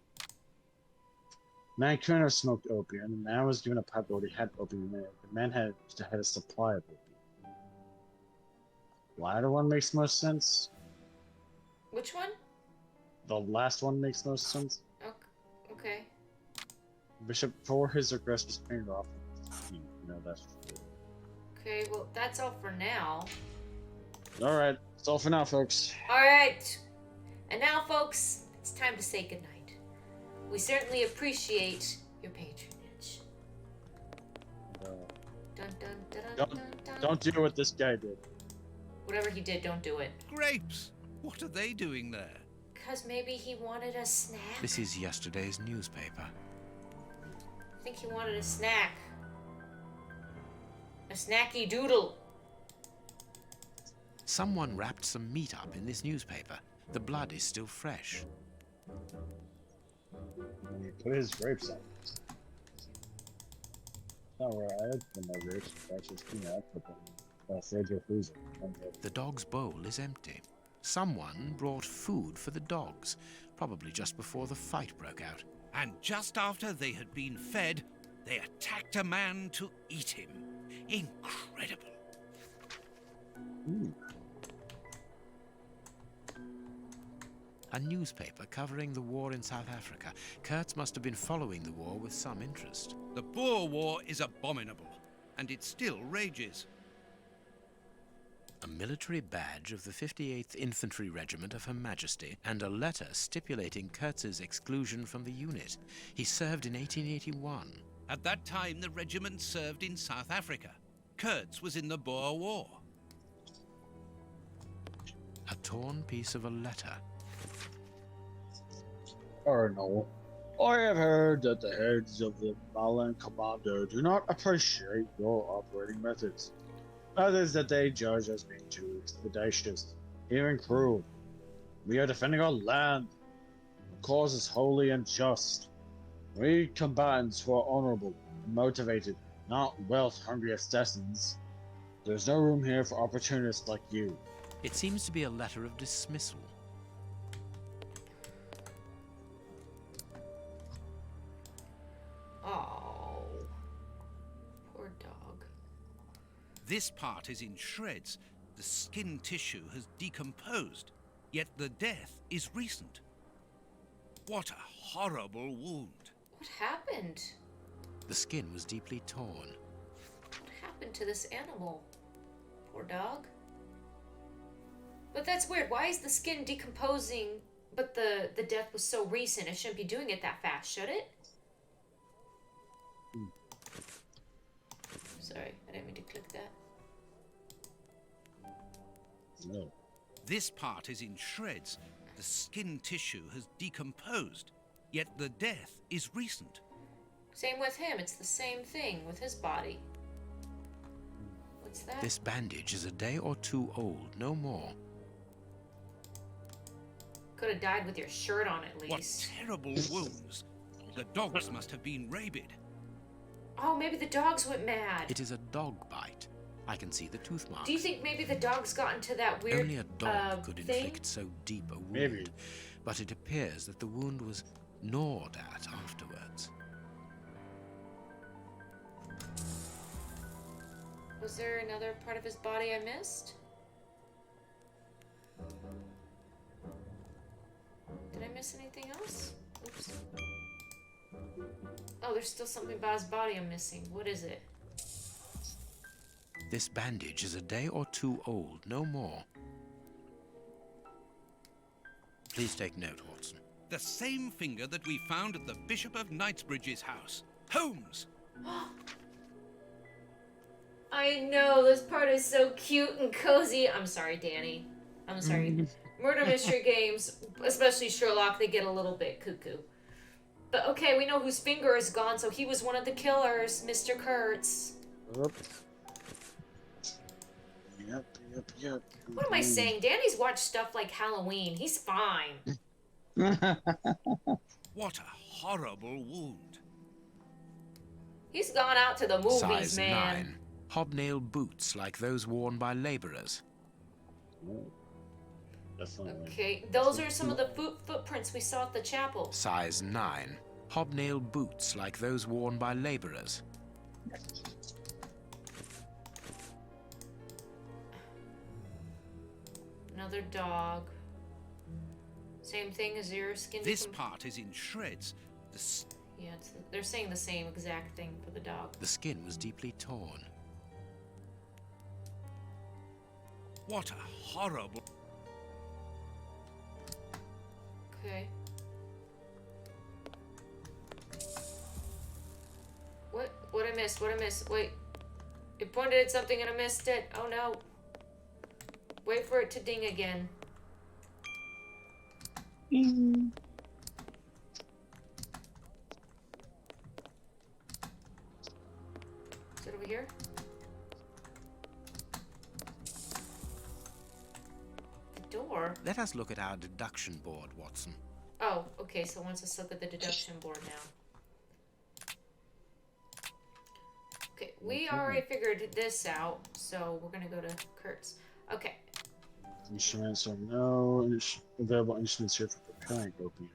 Man couldn't have smoked opium. The man was given a pipe that already had opium in it. The man had a supply of opium. The latter one makes most sense. Which one? The last one makes most sense. Okay. Bishop, for his regress, was painted off. You know that's true. Okay, well, that's all for now. Alright, that's all for now, folks. Alright. And now, folks, it's time to say goodnight. We certainly appreciate your patronage. Dun, dun, dun, dun, dun, dun. Don't do what this guy did. Whatever he did, don't do it. Grapes! What are they doing there? Because maybe he wanted a snack. This is yesterday's newspaper. I think he wanted a snack. A snacky doodle. Someone wrapped some meat up in this newspaper. The blood is still fresh. And he put his grapes on. Not where I had put my grapes. That's just, you know, I put them in a fridge or freezer. The dog's bowl is empty. Someone brought food for the dogs, probably just before the fight broke out. And just after they had been fed, they attacked a man to eat him. Incredible. A newspaper covering the war in South Africa. Kurtz must have been following the war with some interest. The Boer War is abominable, and it still rages. A military badge of the 58th Infantry Regiment of Her Majesty, and a letter stipulating Kurtz's exclusion from the unit. He served in 1881. At that time, the regiment served in South Africa. Kurtz was in the Boer War. A torn piece of a letter. Colonel, I have heard that the heads of the Malin Commando do not appreciate your operating methods. Others that they judge as being too expeditious, even cruel. We are defending our land. The cause is holy and just. We combatants who are honorable and motivated, not wealth-hungry assassins. There's no room here for opportunists like you. It seems to be a letter of dismissal. Oh, poor dog. This part is in shreds. The skin tissue has decomposed, yet the death is recent. What a horrible wound. What happened? The skin was deeply torn. What happened to this animal? Poor dog. But that's weird. Why is the skin decomposing, but the death was so recent? It shouldn't be doing it that fast, should it? Sorry, I didn't mean to click that. No. This part is in shreds. The skin tissue has decomposed, yet the death is recent. Same with him. It's the same thing with his body. What's that? This bandage is a day or two old, no more. Could have died with your shirt on at least. What terrible wounds. The dogs must have been rabid. Oh, maybe the dogs went mad. It is a dog bite. I can see the tooth marks. Do you think maybe the dogs got into that weird Only a dog could thing? inflict so deep a wound. Maybe. But it appears that the wound was gnawed at afterwards. Was there another part of his body I missed? Did I miss anything else? Oops. Oh, there's still something about his body I'm missing. What is it? This bandage is a day or two old, no more. Please take note, Watson. The same finger that we found at the Bishop of Knightsbridge's house. Holmes! I know, this part is so cute and cozy. I'm sorry, Danny. I'm sorry. Murder mystery games, especially Sherlock, they get a little bit cuckoo. But okay, we know whose finger is gone, so he was one of the killers, Mr. Kurtz. Yep. What am I saying? Danny's watched stuff like Halloween. He's fine. What a horrible wound. He's gone out to the movies, Size man. 9. Hobnail boots like those worn by laborers. Okay, those are some of the footprints we saw at the chapel. Size 9. Hobnail boots like those worn by laborers. Another dog. Same thing as your skin. This part is in shreds. Yeah, they're saying the same exact thing for the dog. The skin was deeply torn. What a horrible... Okay. What I missed? What I missed? Wait. It pointed at something and I missed it. Oh no. Wait for it to ding again. Is it over here? The door? Let us look at our deduction board, Watson. Oh, okay, so once let's look at the deduction board now. Okay, we already figured this out, so we're gonna go to Kurtz. Okay. Instruments are no available instruments here for preparing opium.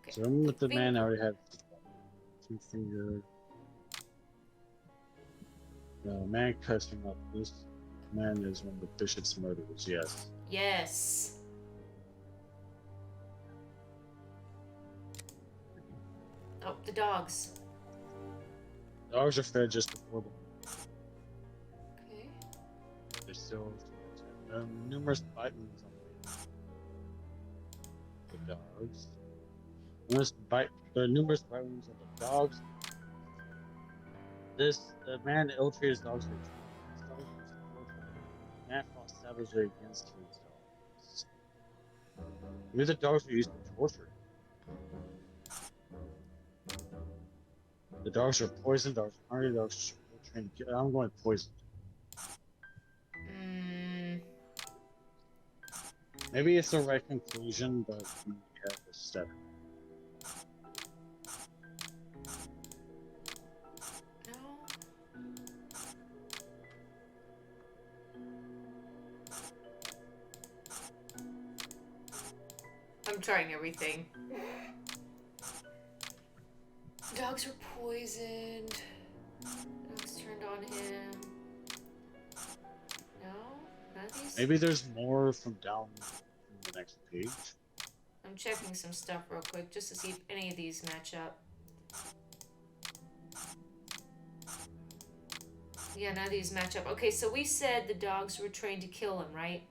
Okay. So I'm with the man I already had. Two finger. No, man cussing up. This man is one of the bishop's murderers, yes. Yes. Oh, the dogs. Dogs are fed just before them. Okay. They're still. numerous bite wounds on the dogs. There are numerous bite wounds on the dogs. The man ill-treated his dogs. The man fought savagely against his dogs. Maybe the dogs were used for torture. The dogs are poisoned. Dogs are hungry. Dogs are trained. I'm going poisoned. Maybe it's the right conclusion, but we have to step. I'm trying everything. Dogs were poisoned. Dogs turned on him. No? None of these? Maybe there's more from down in the next page. I'm checking some stuff real quick just to see if any of these match up. Yeah, none of these match up. Okay, so we said the dogs were trained to kill him, right?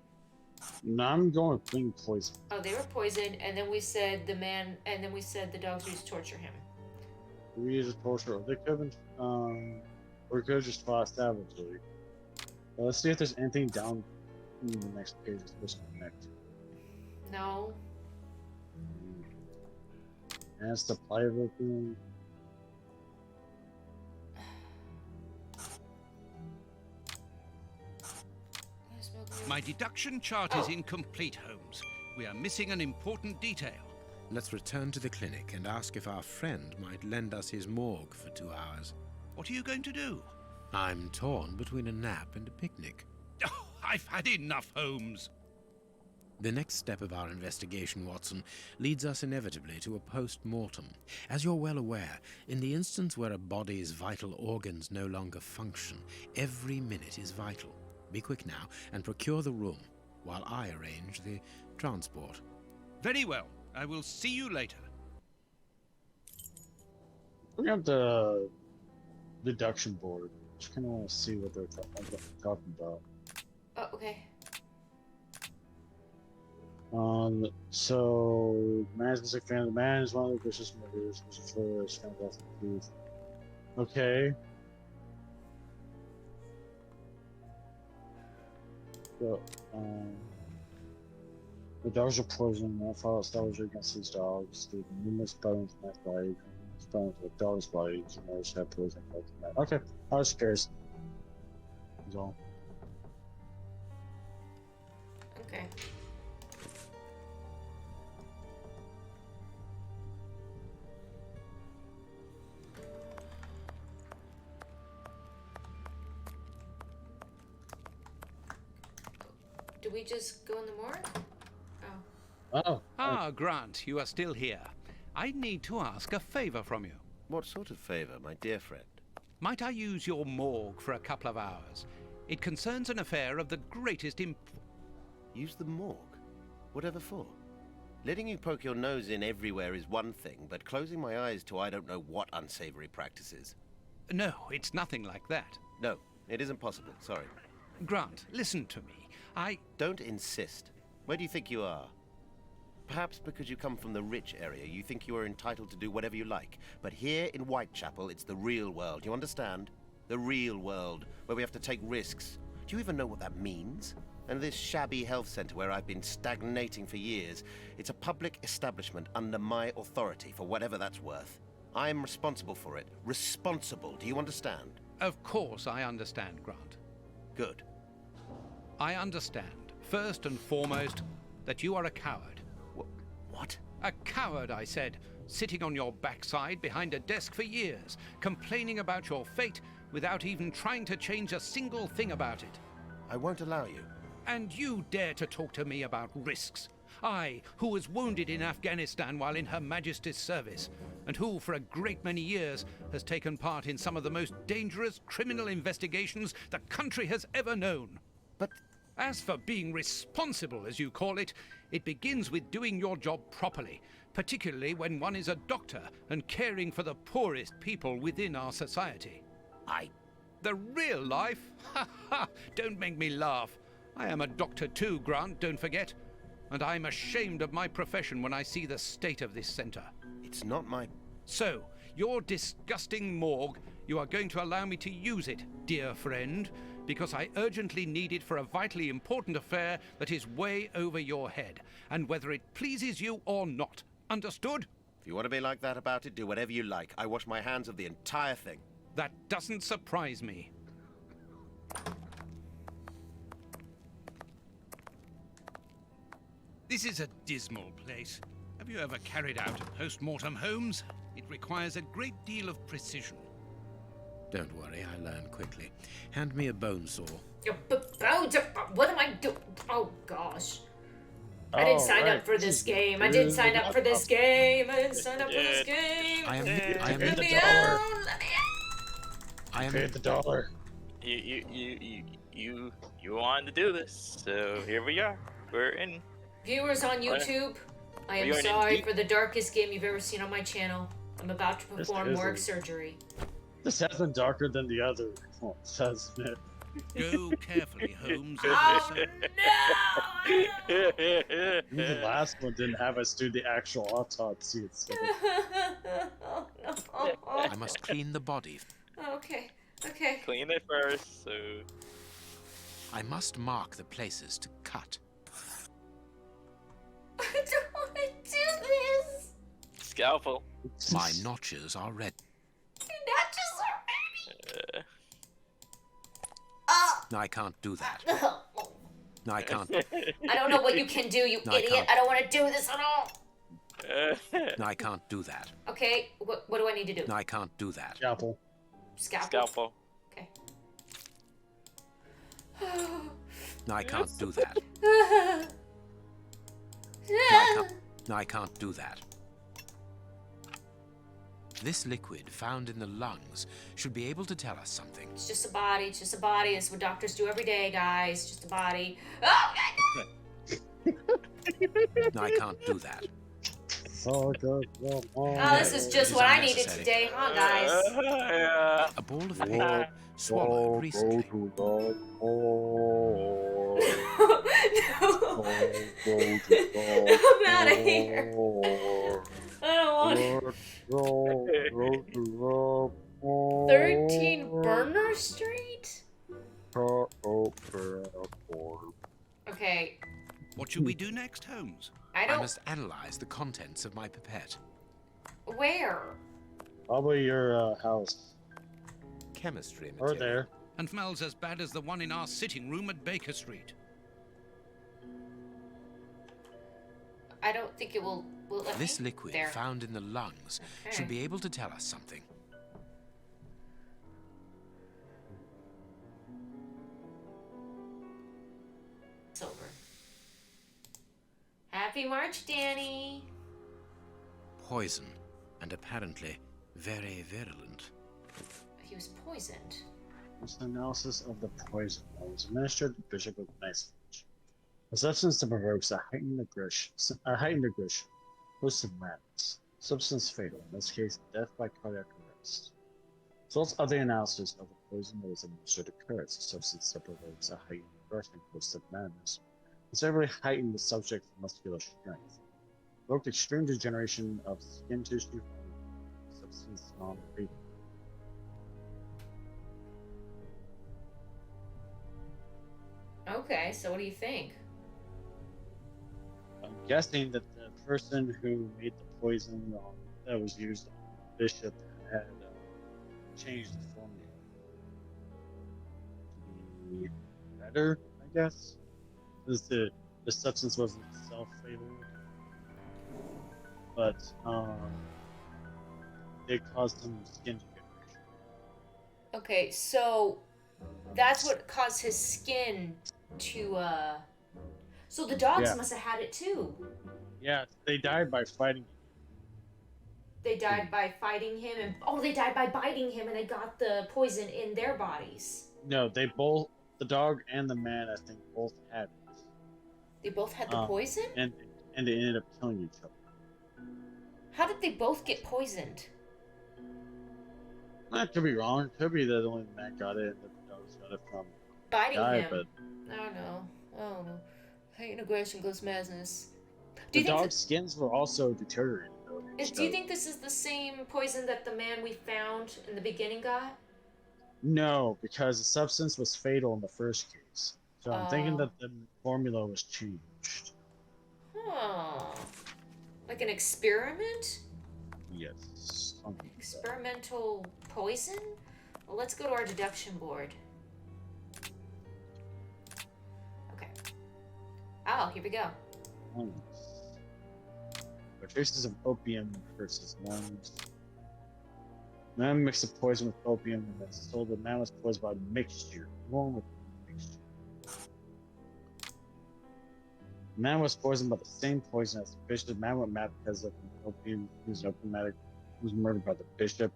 No, I'm going with being poisoned. Oh, they were poisoned, and then we said the dogs were used to torture him. We use torture. They could have or could have just fought savagely. Let's see if there's anything down in the next page that's supposed to connect. No. And it's the plywood room. My deduction chart is incomplete, Holmes. We are missing an important detail. Let's return to the clinic and ask if our friend might lend us his morgue for 2 hours. What are you going to do? I'm torn between a nap and a picnic. Oh, I've had enough, Holmes. The next step of our investigation, Watson, leads us inevitably to a post-mortem. As you're well aware, in the instance where a body's vital organs no longer function, every minute is vital. Be quick now and procure the room while I arrange the transport. Very well. I will see you later. We have the deduction board. Just kind of want to see what they're talking about. Oh, okay. So, man's mistake fan. The man is one of the vicious murderers. Okay. So, the dogs are poisoned. I fought savagely against these dogs. There's numerous bones in that body. Bones with dogs' bodies. And those have poison. Okay, I was curious. That's all. Okay. Do we just go in the morgue? Oh. Ah, Grant, you are still here. I need to ask a favor from you. What sort of favor, my dear friend? Might I use your morgue for a couple of hours? It concerns an affair of the greatest Use the morgue? Whatever for? Letting you poke your nose in everywhere is one thing, but closing my eyes to I don't know what unsavory practices. No, it's nothing like that. No, it isn't possible, sorry. Grant, listen to me. Don't insist. Where do you think you are? Perhaps because you come from the rich area, you think you are entitled to do whatever you like. But here in Whitechapel, it's the real world, you understand? The real world, where we have to take risks. Do you even know what that means? And this shabby health centre where I've been stagnating for years, it's a public establishment under my authority, for whatever that's worth. I'm responsible for it. Responsible, do you understand? Of course I understand, Grant. Good. I understand, first and foremost, that you are a coward. What? A coward, I said, sitting on your backside behind a desk for years, complaining about your fate without even trying to change a single thing about it. I won't allow you. And you dare to talk to me about risks? I, who was wounded in Afghanistan while in Her Majesty's service, and who, for a great many years, has taken part in some of the most dangerous criminal investigations the country has ever known. But as for being responsible, as you call it, it begins with doing your job properly, particularly when one is a doctor and caring for the poorest people within our society. The real life? Ha ha! Don't make me laugh. I am a doctor too, Grant, don't forget. And I'm ashamed of my profession when I see the state of this center. It's not my... So, your disgusting morgue, you are going to allow me to use it, dear friend, because I urgently need it for a vitally important affair that is way over your head, and whether it pleases you or not. Understood? If you want to be like that about it, do whatever you like. I wash my hands of the entire thing. That doesn't surprise me. This is a dismal place. Have you ever carried out a post-mortem, Holmes? It requires a great deal of precision. Don't worry, I learn quickly. Hand me a bone saw. What am I doing? Oh, gosh. I didn't sign up for this game. I didn't sign up for this game. I didn't sign up for this game. I am Let me the out. dollar. Let me I am Pay the dollar. You wanted to do this, so here we are. We're in. Viewers on YouTube, I am We are sorry in for the darkest game you've ever seen on my channel. I'm about to perform morgue surgery. This has been darker than the other ones, hasn't it? Go carefully, Holmes. Oh, The last one didn't have us do the actual autopsy itself. Oh, no. I must clean the body. Okay, okay. Clean it first, so... I must mark the places to cut. I don't want to do this. Scalpel. My notches are red. I can't do that. No, I can't. I don't know what you can do, you No, I idiot. can't. I don't want to do this at all. No, I can't do that. Okay, what do I need to do? No, I can't do that. Scalpel. Scalpel. Okay. No, I can't do that. No, I can't do that. This liquid found in the lungs should be able to tell us something. It's just a body. It's just a body. It's what doctors do every day, guys. Just a body. Oh, No, I can't do that. oh, this is just what I needed today, huh, guys? A ball of paper swallowed recently. I'm out of here. I don't want it. 13 Burner Street? Okay. What should we do next, Holmes? I must analyze the contents of my pipette. Where? Probably your house. Chemistry Or material. there. And smells as bad as the one in our sitting room at Baker Street. I don't think it will let This me. liquid There. found in the lungs Okay. should be able to tell us something. It's over. Happy March, Danny. Poison, and apparently very virulent. He was poisoned. It's an analysis of the poison that was administered to Bishop of Knightsbridge. A substance that provokes a heightened aggression, close to madness. Substance fatal, in this case, death by cardiac arrest. Results of the analysis of the poison that was administered occurs. A substance that provokes a heightened aggression close to madness. Considerably heighten the subject's muscular strength. Provoked extreme degeneration of skin tissue. Substance non-fatal. Okay, so what do you think? I'm guessing that the person who made the poison that was used on Bishop had changed the formula to be better, I guess. Because the substance wasn't self-fatal, but it caused some skin degeneration. Okay, so that's what caused his skin to so the dogs Yeah. must have had it too. Yeah, they died by fighting. They died by fighting him and they died by biting him and they got the poison in their bodies. No, they both, the dog and the man, I think, both had it. They both had the poison? And they ended up killing each other. How did they both get poisoned? I could be wrong. Could be that only the man got it and the dogs got it from Biting the guy, him. but I don't know. Oh, hate aggression goes madness. The dog's skins were also deteriorated. Do you think this is the same poison that the man we found in the beginning got? No, because the substance was fatal in the first case. So I'm thinking that the formula was changed. Huh. Like an experiment? Yes. Experimental poison? Well, let's go to our deduction board. Okay. Oh, here we go. Traces of opium versus lungs. Man mixed the poison with opium and then sold the man was poisoned by mixture. Wrong with mixture. The man was poisoned by the same poison as the bishop. The man went mad because of opium. He was opium addict. He was murdered by the bishop.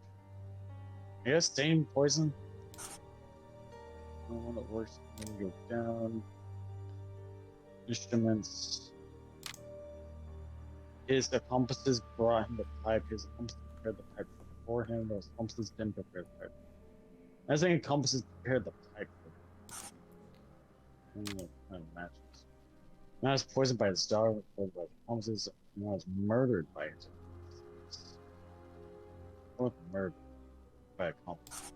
I guess same poison. The one that works. Then we go down. Instruments. His accomplices brought him the pipe. His accomplices prepared the pipe for him. Those accomplices didn't prepare the pipe. I think accomplices prepared the pipe for him. Kind of matches. Man was poisoned by his daughter. Poisoned by his accomplices. Man was murdered by his accomplices. Or murdered by accomplices.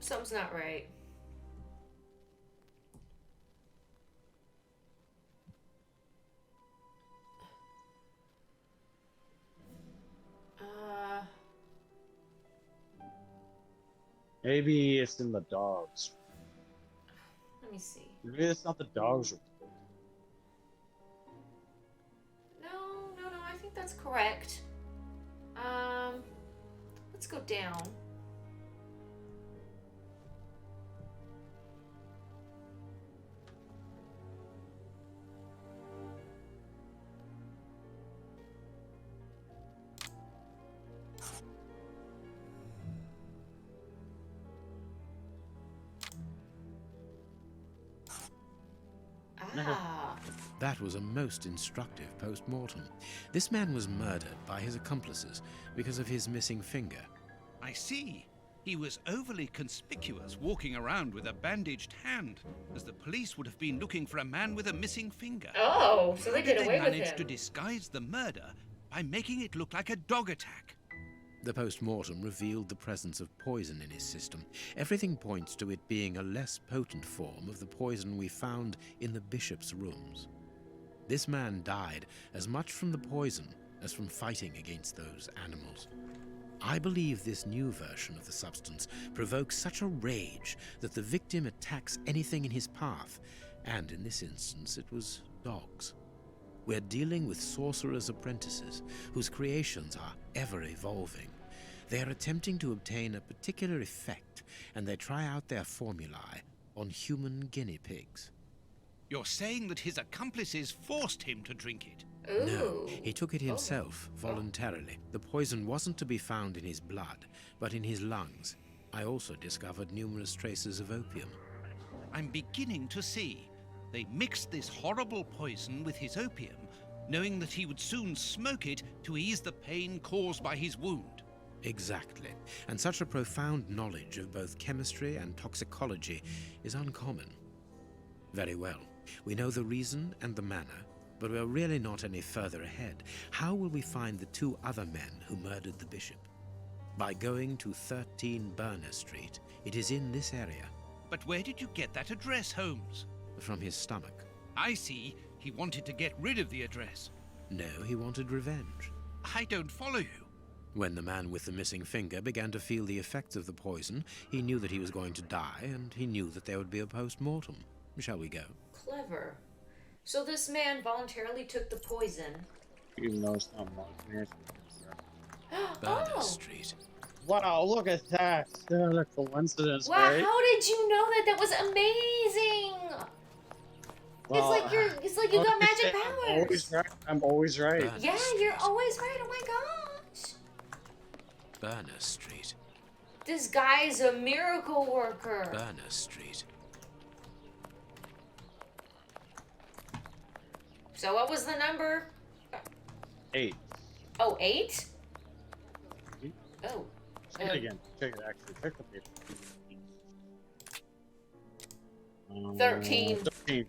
Something's not right. Maybe it's in the dogs. Let me see. Maybe it's not the dogs. No, I think that's correct. Let's go down. That was a most instructive post-mortem. This man was murdered by his accomplices because of his missing finger. I see. He was overly conspicuous, walking around with a bandaged hand, as the police would have been looking for a man with a missing finger. Oh, so they How did get away with manage him. to disguise the murder by making it look like a dog attack? The post-mortem revealed the presence of poison in his system. Everything points to it being a less potent form of the poison we found in the bishop's rooms. This man died as much from the poison as from fighting against those animals. I believe this new version of the substance provokes such a rage that the victim attacks anything in his path, and in this instance it was dogs. We're dealing with sorcerers' apprentices whose creations are ever evolving. They are attempting to obtain a particular effect, and they try out their formulae on human guinea pigs. You're saying that his accomplices forced him to drink it? No, he took it himself, voluntarily. The poison wasn't to be found in his blood, but in his lungs. I also discovered numerous traces of opium. I'm beginning to see. They mixed this horrible poison with his opium, knowing that he would soon smoke it to ease the pain caused by his wound. Exactly. And such a profound knowledge of both chemistry and toxicology is uncommon. Very well. We know the reason and the manner, but we're really not any further ahead. How will we find the two other men who murdered the bishop? By going to 13 Burner Street. It is in this area. But where did you get that address, Holmes? From his stomach. I see. He wanted to get rid of the address. No, he wanted revenge. I don't follow you. When the man with the missing finger began to feel the effects of the poison, he knew that he was going to die, and he knew that there would be a post-mortem. Shall we go? Clever. So this man voluntarily took the poison. Even though it's not Marquis. Burner Street. Wow, look at that. What a coincidence, Wow, right? how did you know that? That was amazing. Well, it's like you got magic powers. I'm always right. Yeah, you're always right. Oh my gosh. Burner Street. This guy's a miracle worker. Burner Street. So what was the number? 8. Oh, 8? Oh. Check it again. Check it actually. Check the paper. 13. 13.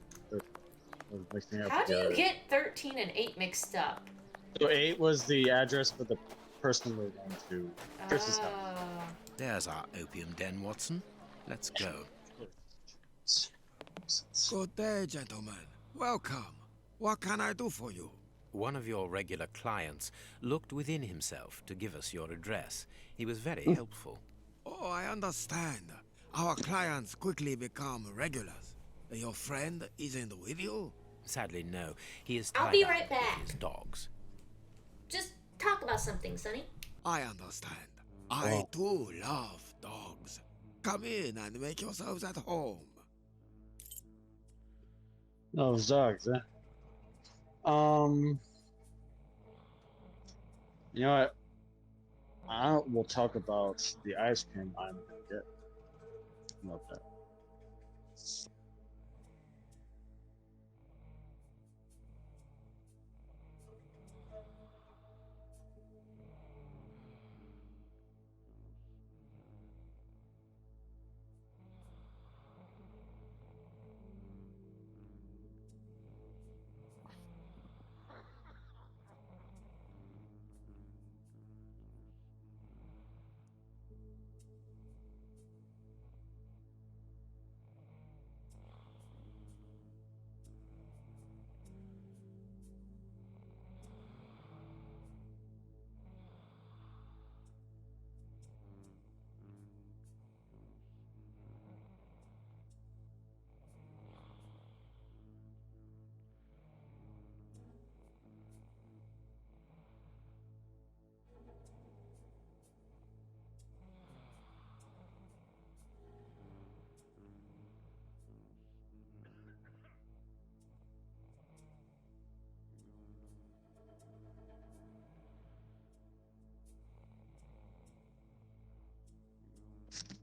Mixing up How do you together. get 13 and 8 mixed up? So 8 was the address for the person we're going to. Chris's house. There's our opium den, Watson. Let's go. Good day, gentlemen. Welcome. What can I do for you? One of your regular clients looked within himself to give us your address. He was very helpful. Oh, I understand. Our clients quickly become regulars. Your friend isn't with you? Sadly, no. He is I'll tied be up right back. with his dogs. Just talk about something, Sonny. I understand. I too love dogs. Come in and make yourselves at home. Those dogs, eh? You know what? We'll talk about the ice cream I'm gonna get. Love that.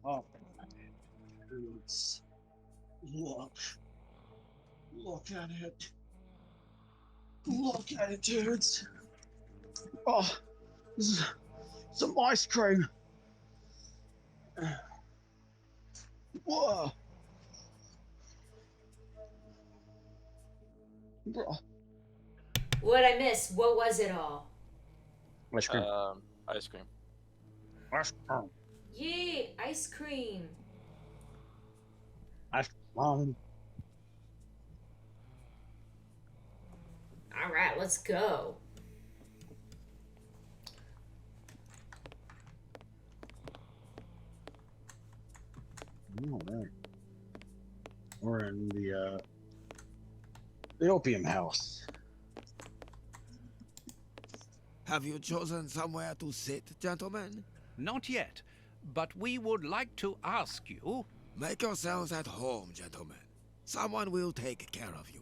Oh, dudes. Look at it. Look at it, dudes. Oh, this is some ice cream. Whoa. Bro. What'd I miss? What was it all? Ice cream. Ice cream. Ice cream. Yay, ice cream. Ice cream. All right, let's go. Oh, man. We're in the opium house. Have you chosen somewhere to sit, gentlemen? Not yet, but we would like to ask you... Make yourselves at home, gentlemen. Someone will take care of you.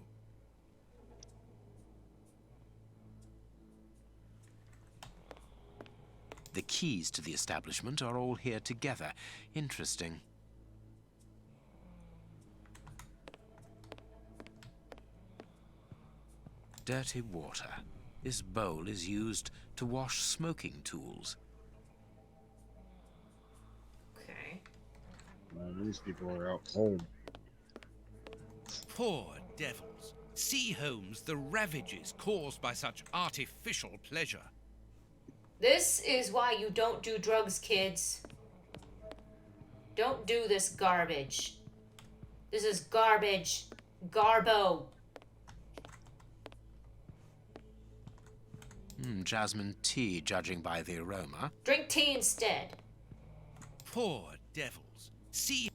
The keys to the establishment are all here together. Interesting. Dirty water. This bowl is used to wash smoking tools. Okay. Well, these people are out cold. Poor devils. See, Holmes, the ravages caused by such artificial pleasure. This is why you don't do drugs, kids. Don't do this garbage. This is garbage. Garbo. Jasmine tea, judging by the aroma. Drink tea instead. Poor devils. See...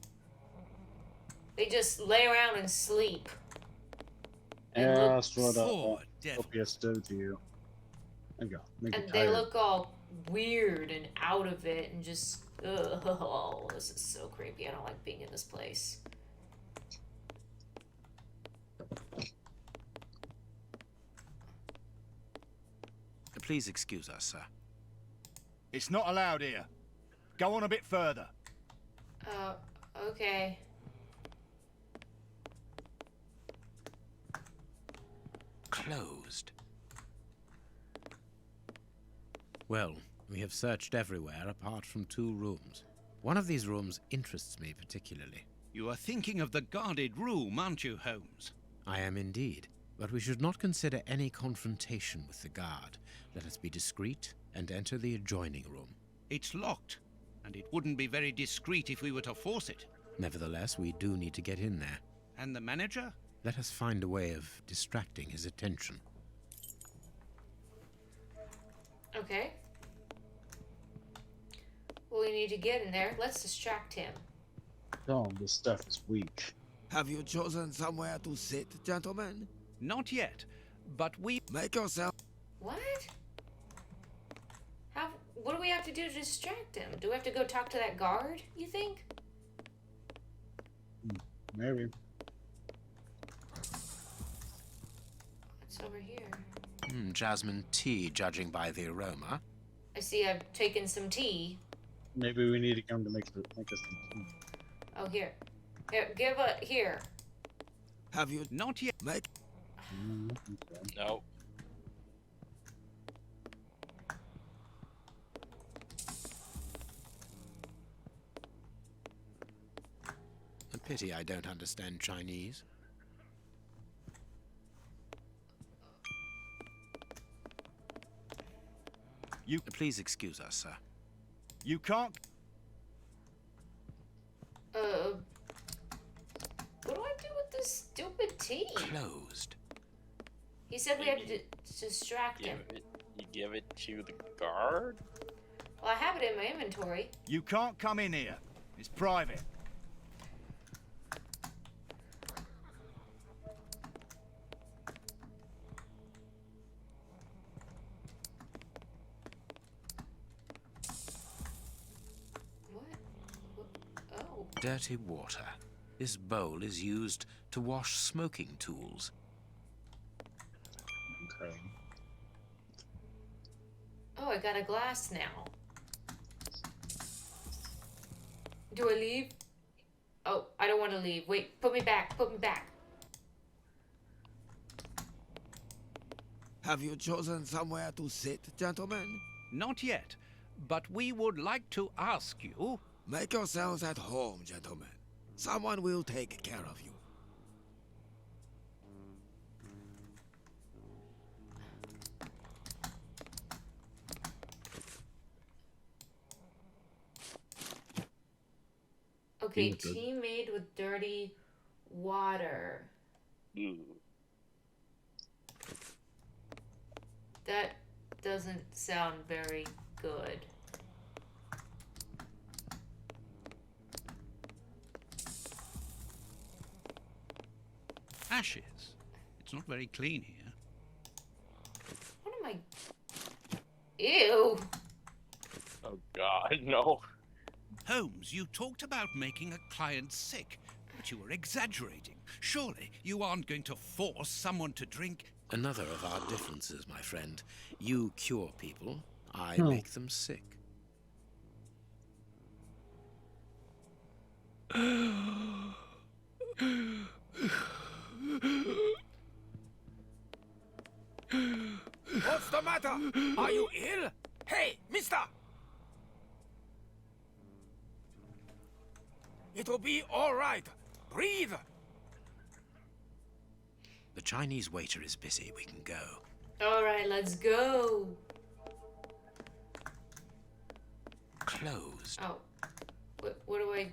They just lay around and sleep. Yeah, that's what opiates do to you. There you go. Make And you they tired. look all weird and out of it and just, oh, this is so creepy. I don't like being in this place. Please excuse us, sir. It's not allowed here. Go on a bit further. Okay. Closed. Well, we have searched everywhere apart from 2 rooms. One of these rooms interests me particularly. You are thinking of the guarded room, aren't you, Holmes? I am indeed, but we should not consider any confrontation with the guard. Let us be discreet and enter the adjoining room. It's locked, and it wouldn't be very discreet if we were to force it. Nevertheless, we do need to get in there. And the manager? Let us find a way of distracting his attention. Okay. Well, we need to get in there. Let's distract him. Oh, this stuff is weak. Have you chosen somewhere to sit, gentlemen? Not yet, but we... Make yourself... What? What do we have to do to distract him? Do we have to go talk to that guard, you think? Maybe. What's over here? Jasmine tea, judging by the aroma. I see I've taken some tea. Maybe we need to come to make us some tea. Oh, here. Here. Have you... Not yet. Make... Okay. No. A pity I don't understand Chinese. Please excuse us, sir. You can't... What do I do with this stupid tea? Closed. He said we had to distract him. You give it to the guard? Well, I have it in my inventory. You can't come in here. It's private. Oh. Dirty water. This bowl is used to wash smoking tools. Okay. Oh, I got a glass now. Do I leave? Oh, I don't want to leave. Wait, put me back. Put me back. Have you chosen somewhere to sit, gentlemen? Not yet, but we would like to ask you... Make yourselves at home, gentlemen. Someone will take care of you. Okay, tea made with dirty water. That doesn't sound very good. Ashes. It's not very clean here. What am I... Ew! Oh god, no. Holmes, you talked about making a client sick, but you were exaggerating. Surely you aren't going to force someone to drink... Another of our differences, my friend. You cure people, I make them sick. What's the matter? Are you ill? Hey, mister! It'll be all right. Breathe! The Chinese waiter is busy. We can go. All right, let's go. Closed. Oh. What do I...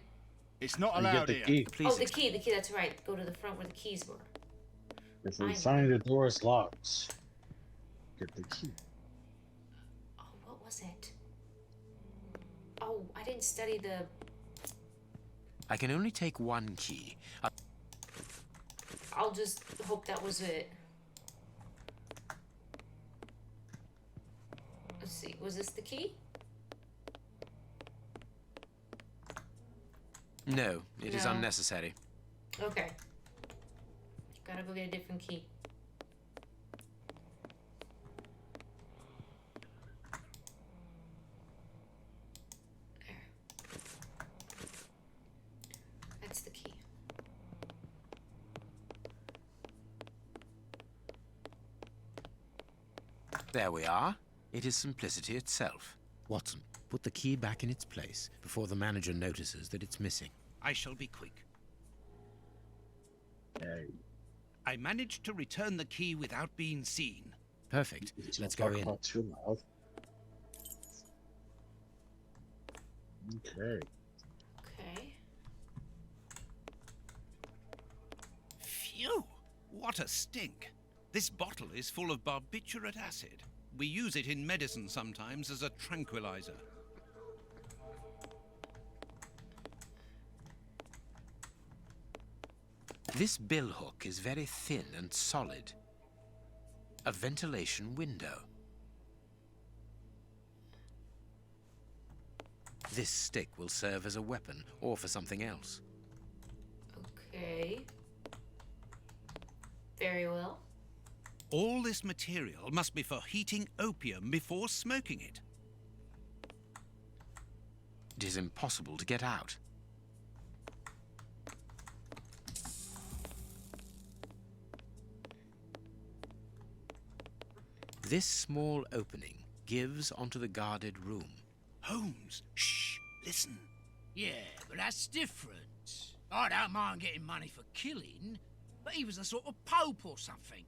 It's not allowed here. Oh, the key, that's right. Go to the front where the keys were. If we find the door is locked, get the key. Oh, what was it? Oh, I didn't study the... I can only take one key. I'll just hope that was it. Let's see, was this the key? No, it is unnecessary. Okay. Gotta go get a different key. There. That's the key. There we are. It is simplicity itself. Watson, put the key back in its place before the manager notices that it's missing. I shall be quick. I managed to return the key without being seen. Perfect. Let's go in. Not too loud. Okay. Okay. Phew! What a stink. This bottle is full of barbiturate acid. We use it in medicine sometimes as a tranquilizer. This billhook is very thin and solid. A ventilation window. This stick will serve as a weapon or for something else. Okay. Very well. All this material must be for heating opium before smoking it. It is impossible to get out. This small opening gives onto the guarded room. Holmes, shh, listen. Yeah, but that's different. I don't mind getting money for killing, but he was a sort of pope or something.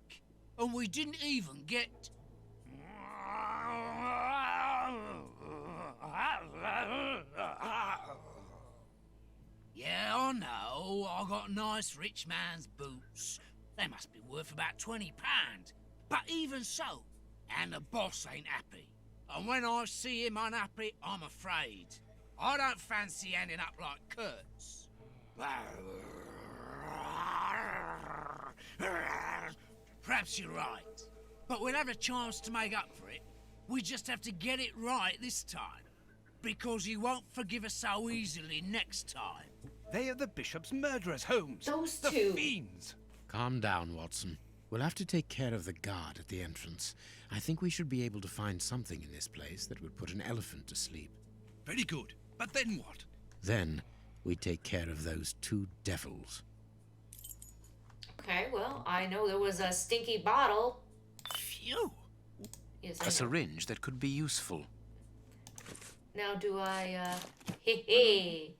And we didn't even get... Yeah, I know. I got nice rich man's boots. They must be worth about £20. But even so, and the boss ain't happy. And when I see him unhappy, I'm afraid. I don't fancy ending up like Kurtz. Perhaps you're right. But we'll have a chance to make up for it. We just have to get it right this time. Because he won't forgive us so easily next time. They are the bishop's murderers, Holmes. Those the two. Fiends. Calm down, Watson. We'll have to take care of the guard at the entrance. I think we should be able to find something in this place that would put an elephant to sleep. Very good. But then what? Then we take care of those two devils. Okay, well, I know there was a stinky bottle. Phew. Yes, A syringe that could be useful. Now do I, hey.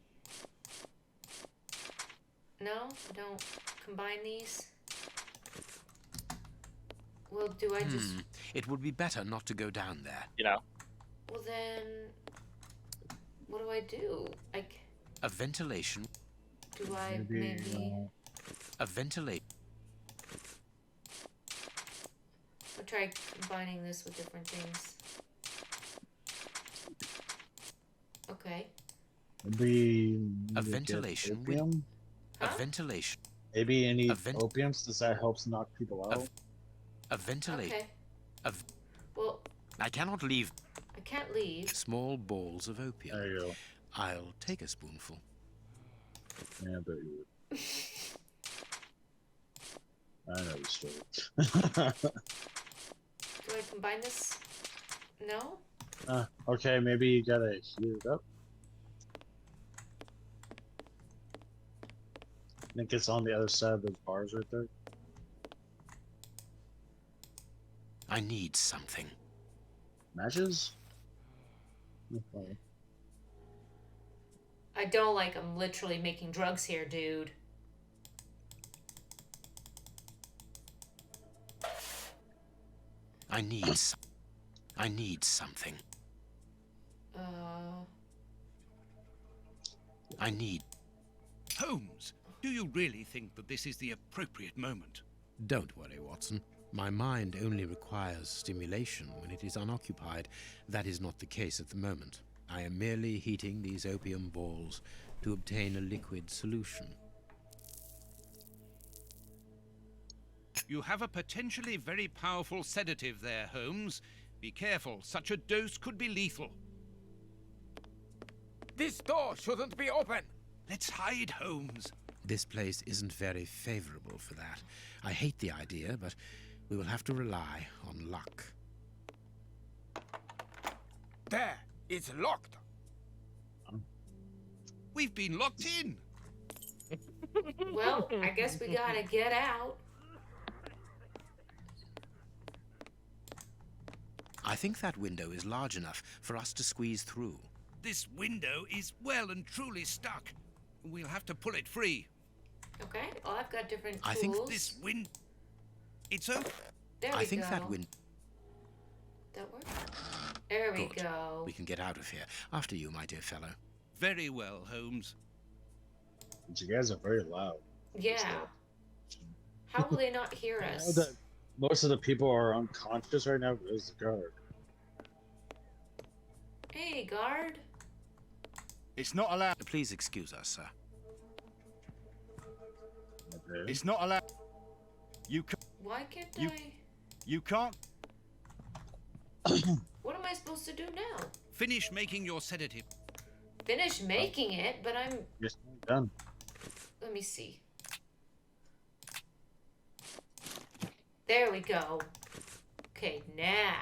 No? Don't combine these? Well, do I just... It would be better not to go down there. You know? Well then... What do I do? A ventilation... Do I maybe... A ventilate... I'll try combining this with different things. Okay. Maybe a ventilation with... Huh? A ventilation... Maybe any opiums? Does that help knock people out? A ventilation... Okay. Well... I cannot leave... I can't leave. Small balls of opium. There you go. I'll take a spoonful. Yeah, I bet you would. I know the story. Do I combine this? No? Okay, maybe you gotta heat it up. I think it's on the other side of those bars right there. I need something. Matches? Okay. I don't like I'm literally making drugs here, dude. I need something. I need... Holmes, do you really think that this is the appropriate moment? Don't worry, Watson. My mind only requires stimulation when it is unoccupied. That is not the case at the moment. I am merely heating these opium balls to obtain a liquid solution. You have a potentially very powerful sedative there, Holmes. Be careful, such a dose could be lethal. This door shouldn't be open! Let's hide, Holmes. This place isn't very favorable for that. I hate the idea, but we will have to rely on luck. There! It's locked! We've been locked in! Well, I guess we gotta get out. I think that window is large enough for us to squeeze through. This window is well and truly stuck. We'll have to pull it free. Okay. Oh, I've got different tools. I think this wind... It's open. There we I think go. that wind... That work? There we Good. go. We can get out of here. After you, my dear fellow. Very well, Holmes. You guys are very loud. Yeah. How will they not hear us? Most of the people are unconscious right now because the guard. Hey, guard. It's not allowed. Please excuse us, sir. Okay. It's not allowed. You can't. Why can't You can't. What am I supposed to do now? Finish making your sedative. Finish making it, but I'm... Yes, done. Let me see. There we go. Okay, now.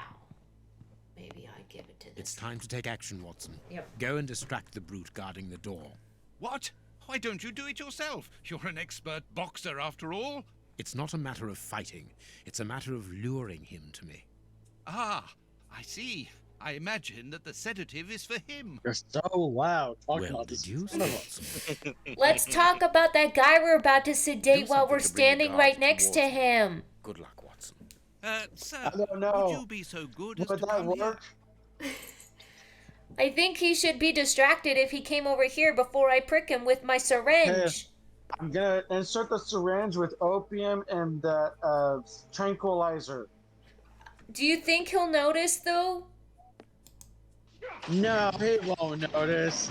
Maybe I give it to this. It's time to take action, Watson. Yep. Go and distract the brute guarding the door. What? Why don't you do it yourself? You're an expert boxer, after all. It's not a matter of fighting. It's a matter of luring him to me. Ah, I see. I imagine that the sedative is for him. You're so loud. Talking Well, about did this. you, Watson? Let's talk about that guy we're about to sedate while something we're to bring the standing guards right next to towards me. him. Good luck, Watson. Sir, I don't know. would you be so good as Would to that come work? I think he should be distracted if he came over here before I prick him with my syringe. I'm gonna insert the syringe with opium and the tranquilizer. Do you think he'll notice, though? No, he won't notice.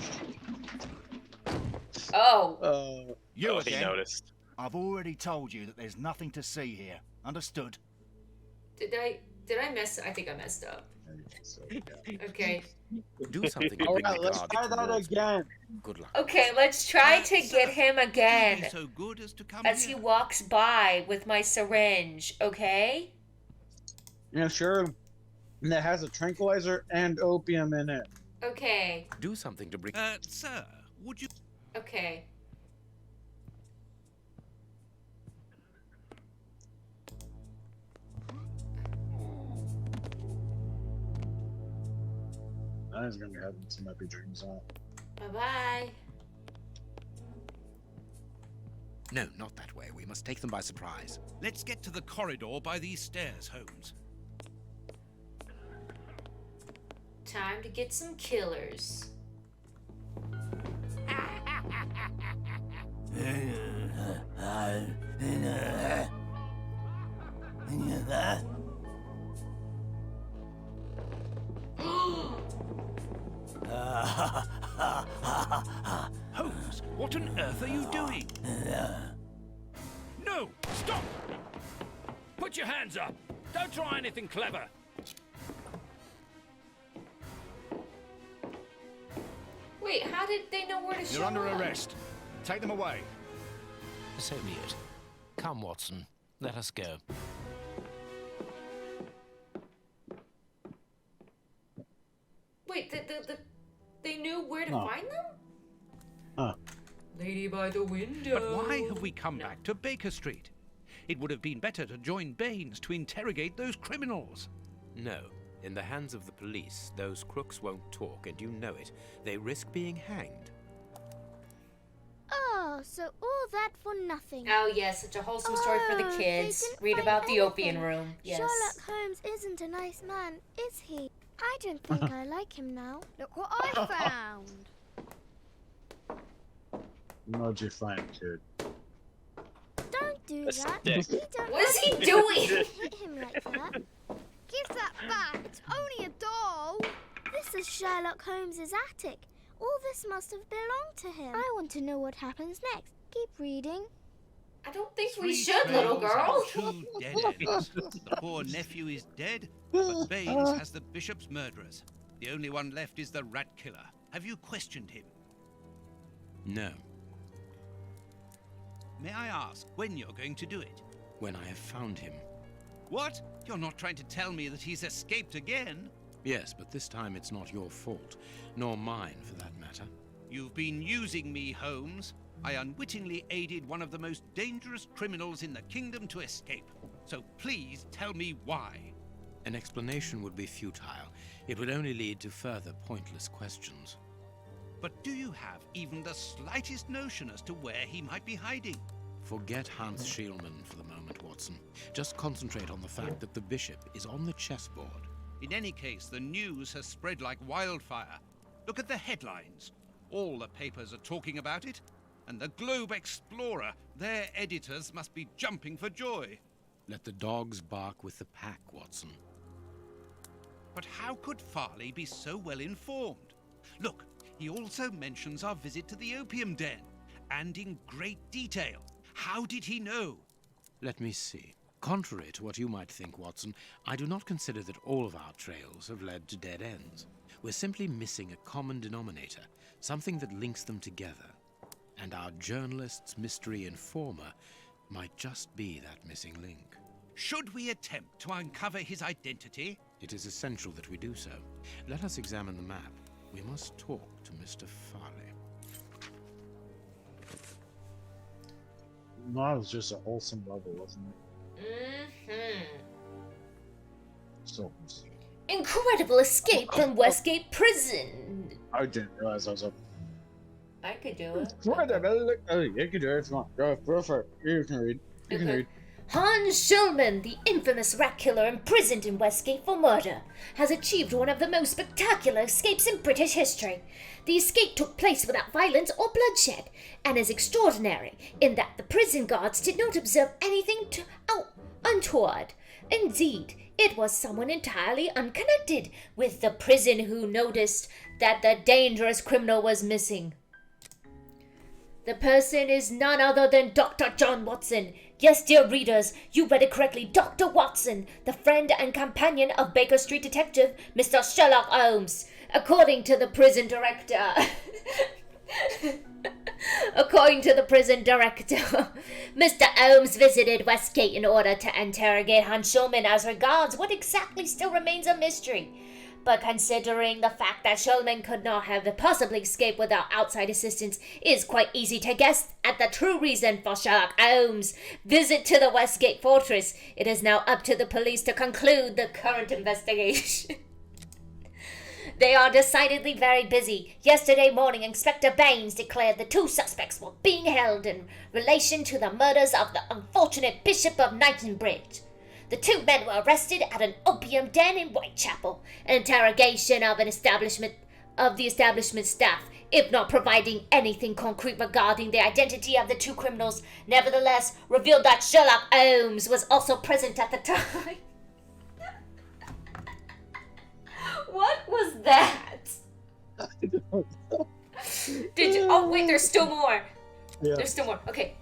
Oh. You he again? noticed. I've already told you that there's nothing to see here. Understood? Did I mess? I think I messed up. Okay. Do something to All bring right, the let's guard try that towards me. again. Good luck. Okay, let's try to get him again Be so good as to come as he here. walks by with my syringe, okay? Yeah, sure. And it has a tranquilizer and opium in it. Okay. Do something to bring... Sir, would you... Okay. Now he's gonna be having some happy dreams on. Bye-bye. No, not that way. We must take them by surprise. Let's get to the corridor by these stairs, Holmes. Time to get some killers. Holmes, what on earth are you doing? No! Stop! Put your hands up! Don't try anything clever! Wait, how did they know where to show You're under up? arrest. Take them away. So be it. Come, Watson. Let us go. Wait, they knew where to No. find them? Huh. Lady by the window. But why have we come back to Baker Street? It would have been better to join Baines to interrogate those criminals. No. In the hands of the police, those crooks won't talk, and you know it. They risk being hanged. Oh, so all that for nothing. Oh, yes, such a wholesome story for the Oh, kids. they didn't Read find about the opium anything. room. Yes. Sherlock Holmes isn't a nice man, is he? I don't think I like him now. Look what I found. What'd you find, kid? Don't do A that. stick. You don't What is he like doing? to hit him like that. Give that back. It's only a doll. This is Sherlock Holmes's attic. All this must have belonged to him. I want to know what happens next. Keep reading. I don't think we Three should, little trails girl. and 2 dead ends. The poor nephew is dead, but Baines has the bishop's murderers. The only one left is the rat killer. Have you questioned him? No. May I ask when you're going to do it? When I have found him. What? You're not trying to tell me that he's escaped again? Yes, but this time it's not your fault. Nor mine, for that matter. You've been using me, Holmes. I unwittingly aided one of the most dangerous criminals in the kingdom to escape. So please tell me why. An explanation would be futile. It would only lead to further pointless questions. But do you have even the slightest notion as to where he might be hiding? Forget Hans Schielmann for the moment, Watson. Just concentrate on the fact that the bishop is on the chessboard. In any case, the news has spread like wildfire. Look at the headlines. All the papers are talking about it. And the Globe Explorer, their editors must be jumping for joy. Let the dogs bark with the pack, Watson. But how could Farley be so well informed? Look, he also mentions our visit to the opium den, and in great detail. How did he know? Let me see. Contrary to what you might think, Watson, I do not consider that all of our trails have led to dead ends. We're simply missing a common denominator, something that links them together. And our journalist's mystery informer might just be that missing link. Should we attempt to uncover his identity? It is essential that we do so. Let us examine the map. We must talk to Mr. Farley. No, it was just a wholesome level, wasn't it? So. Incredible escape from Westgate Prison. I didn't realize I was up. I could do it. Oh, you can do it if you want. Go for it. You can read. You can read. Hans Schielmann, the infamous rat killer imprisoned in Westgate for murder, has achieved one of the most spectacular escapes in British history. The escape took place without violence or bloodshed, and is extraordinary in that the prison guards did not observe anything untoward. Indeed, it was someone entirely unconnected with the prison who noticed that the dangerous criminal was missing. The person is none other than Dr. John Watson. Yes, dear readers, you read it correctly. Dr. Watson, the friend and companion of Baker Street detective Mr. Sherlock Holmes. According to the prison director... Mr. Holmes visited Westgate in order to interrogate Hans Schielmann as regards what exactly still remains a mystery. But considering the fact that Schielmann could not have possibly escaped without outside assistance, it is quite easy to guess at the true reason for Sherlock Holmes' visit to the Westgate Fortress. It is now up to the police to conclude the current investigation. They are decidedly very busy. Yesterday morning, Inspector Baines declared the two suspects were being held in relation to the murders of the unfortunate Bishop of Knightsbridge. The two men were arrested at an opium den in Whitechapel. An interrogation of the establishment staff, if not providing anything concrete regarding the identity of the two criminals, nevertheless revealed that Sherlock Holmes was also present at the time. What was that? Did you? Oh wait, there's still more. Yeah. There's still more. Okay.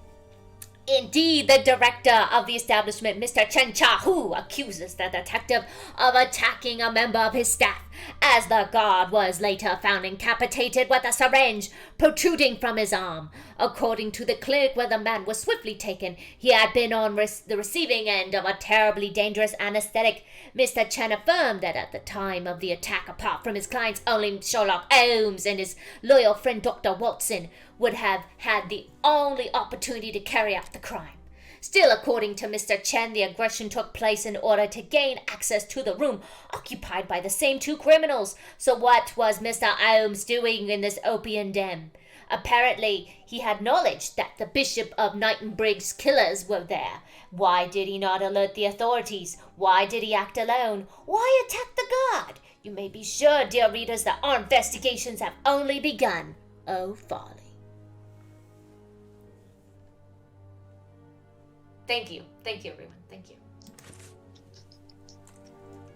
Indeed, the director of the establishment, Mr. Chen Cha-Hu, accuses the detective of attacking a member of his staff, as the guard was later found incapacitated with a syringe protruding from his arm. According to the clinic where the man was swiftly taken, he had been on the receiving end of a terribly dangerous anesthetic. Mr. Chen affirmed that at the time of the attack, apart from his clients, only Sherlock Holmes and his loyal friend Dr. Watson would have had the only opportunity to carry out the crime. Still, according to Mr. Chen, the aggression took place in order to gain access to the room occupied by the same two criminals. So what was Mr. Holmes doing in this opium den? Apparently, he had knowledge that the Bishop of Knightsbridge's killers were there. Why did he not alert the authorities? Why did he act alone? Why attack the guard? You may be sure, dear readers, that our investigations have only begun. Oh, folly. Thank you. Thank you, everyone. Thank you.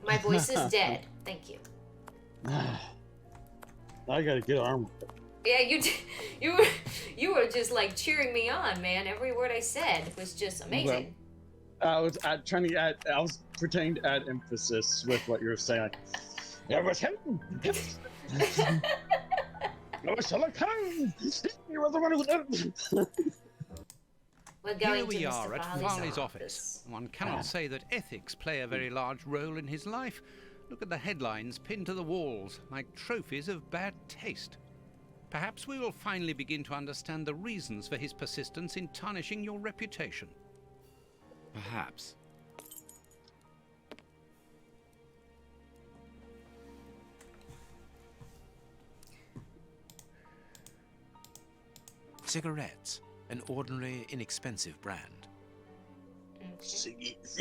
My voice is dead. Thank you. I got a good arm. Yeah, you were just like cheering me on, man. Every word I said was just amazing. Well, I was I was pretending to add emphasis with what you were saying. It was him. It was Sherlock Holmes. He was the one who did it. Here we are at Farley's office. One cannot say that ethics play a very large role in his life. Look at the headlines pinned to the walls, like trophies of bad taste. Perhaps we will finally begin to understand the reasons for his persistence in tarnishing your reputation. Perhaps. Cigarettes. An ordinary, inexpensive brand.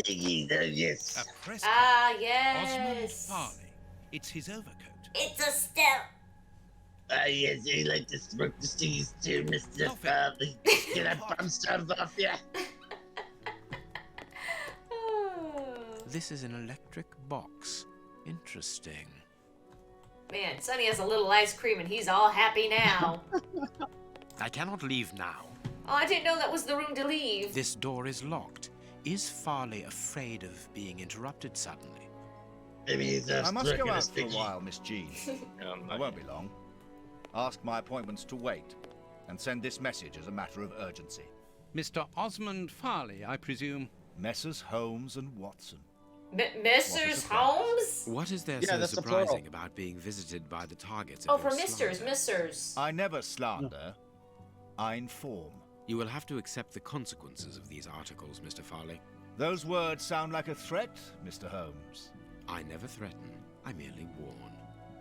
Yes. A press Ah, Osmond yes. Farley. It's his overcoat. It's a step. Yes, you like to smoke the seas too, Mr. Farley. Get that bum stuff off ya. This is an electric box. Interesting. Man, Sonny has a little ice cream and he's all happy now. I cannot leave now. Oh, I didn't know that was the room to leave. This door is locked. Is Farley afraid of being interrupted suddenly? I must go out for a while, Miss Jean. I won't be long. Ask my appointments to wait, and send this message as a matter of urgency. Mr. Osmond Farley, I presume. Messrs. Holmes and Watson. Messrs. Holmes? What is there Yeah, so that's the surprising plural. about being visited by the targets Oh, of for your misters, slander? misters. I never slander. I inform. You will have to accept the consequences of these articles, Mr. Farley. Those words sound like a threat, Mr. Holmes. I never threaten. I merely warn.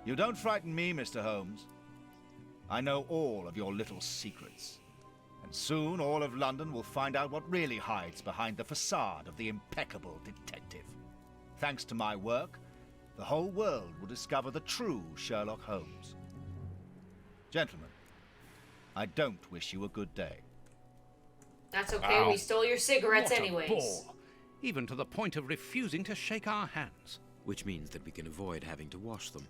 You don't frighten me, Mr. Holmes. I know all of your little secrets. And soon all of London will find out what really hides behind the facade of the impeccable detective. Thanks to my work, the whole world will discover the true Sherlock Holmes. Gentlemen, I don't wish you a good day. That's okay, we stole your cigarettes What a anyways. bore. Even to the point of refusing to shake our hands. Which means that we can avoid having to wash them.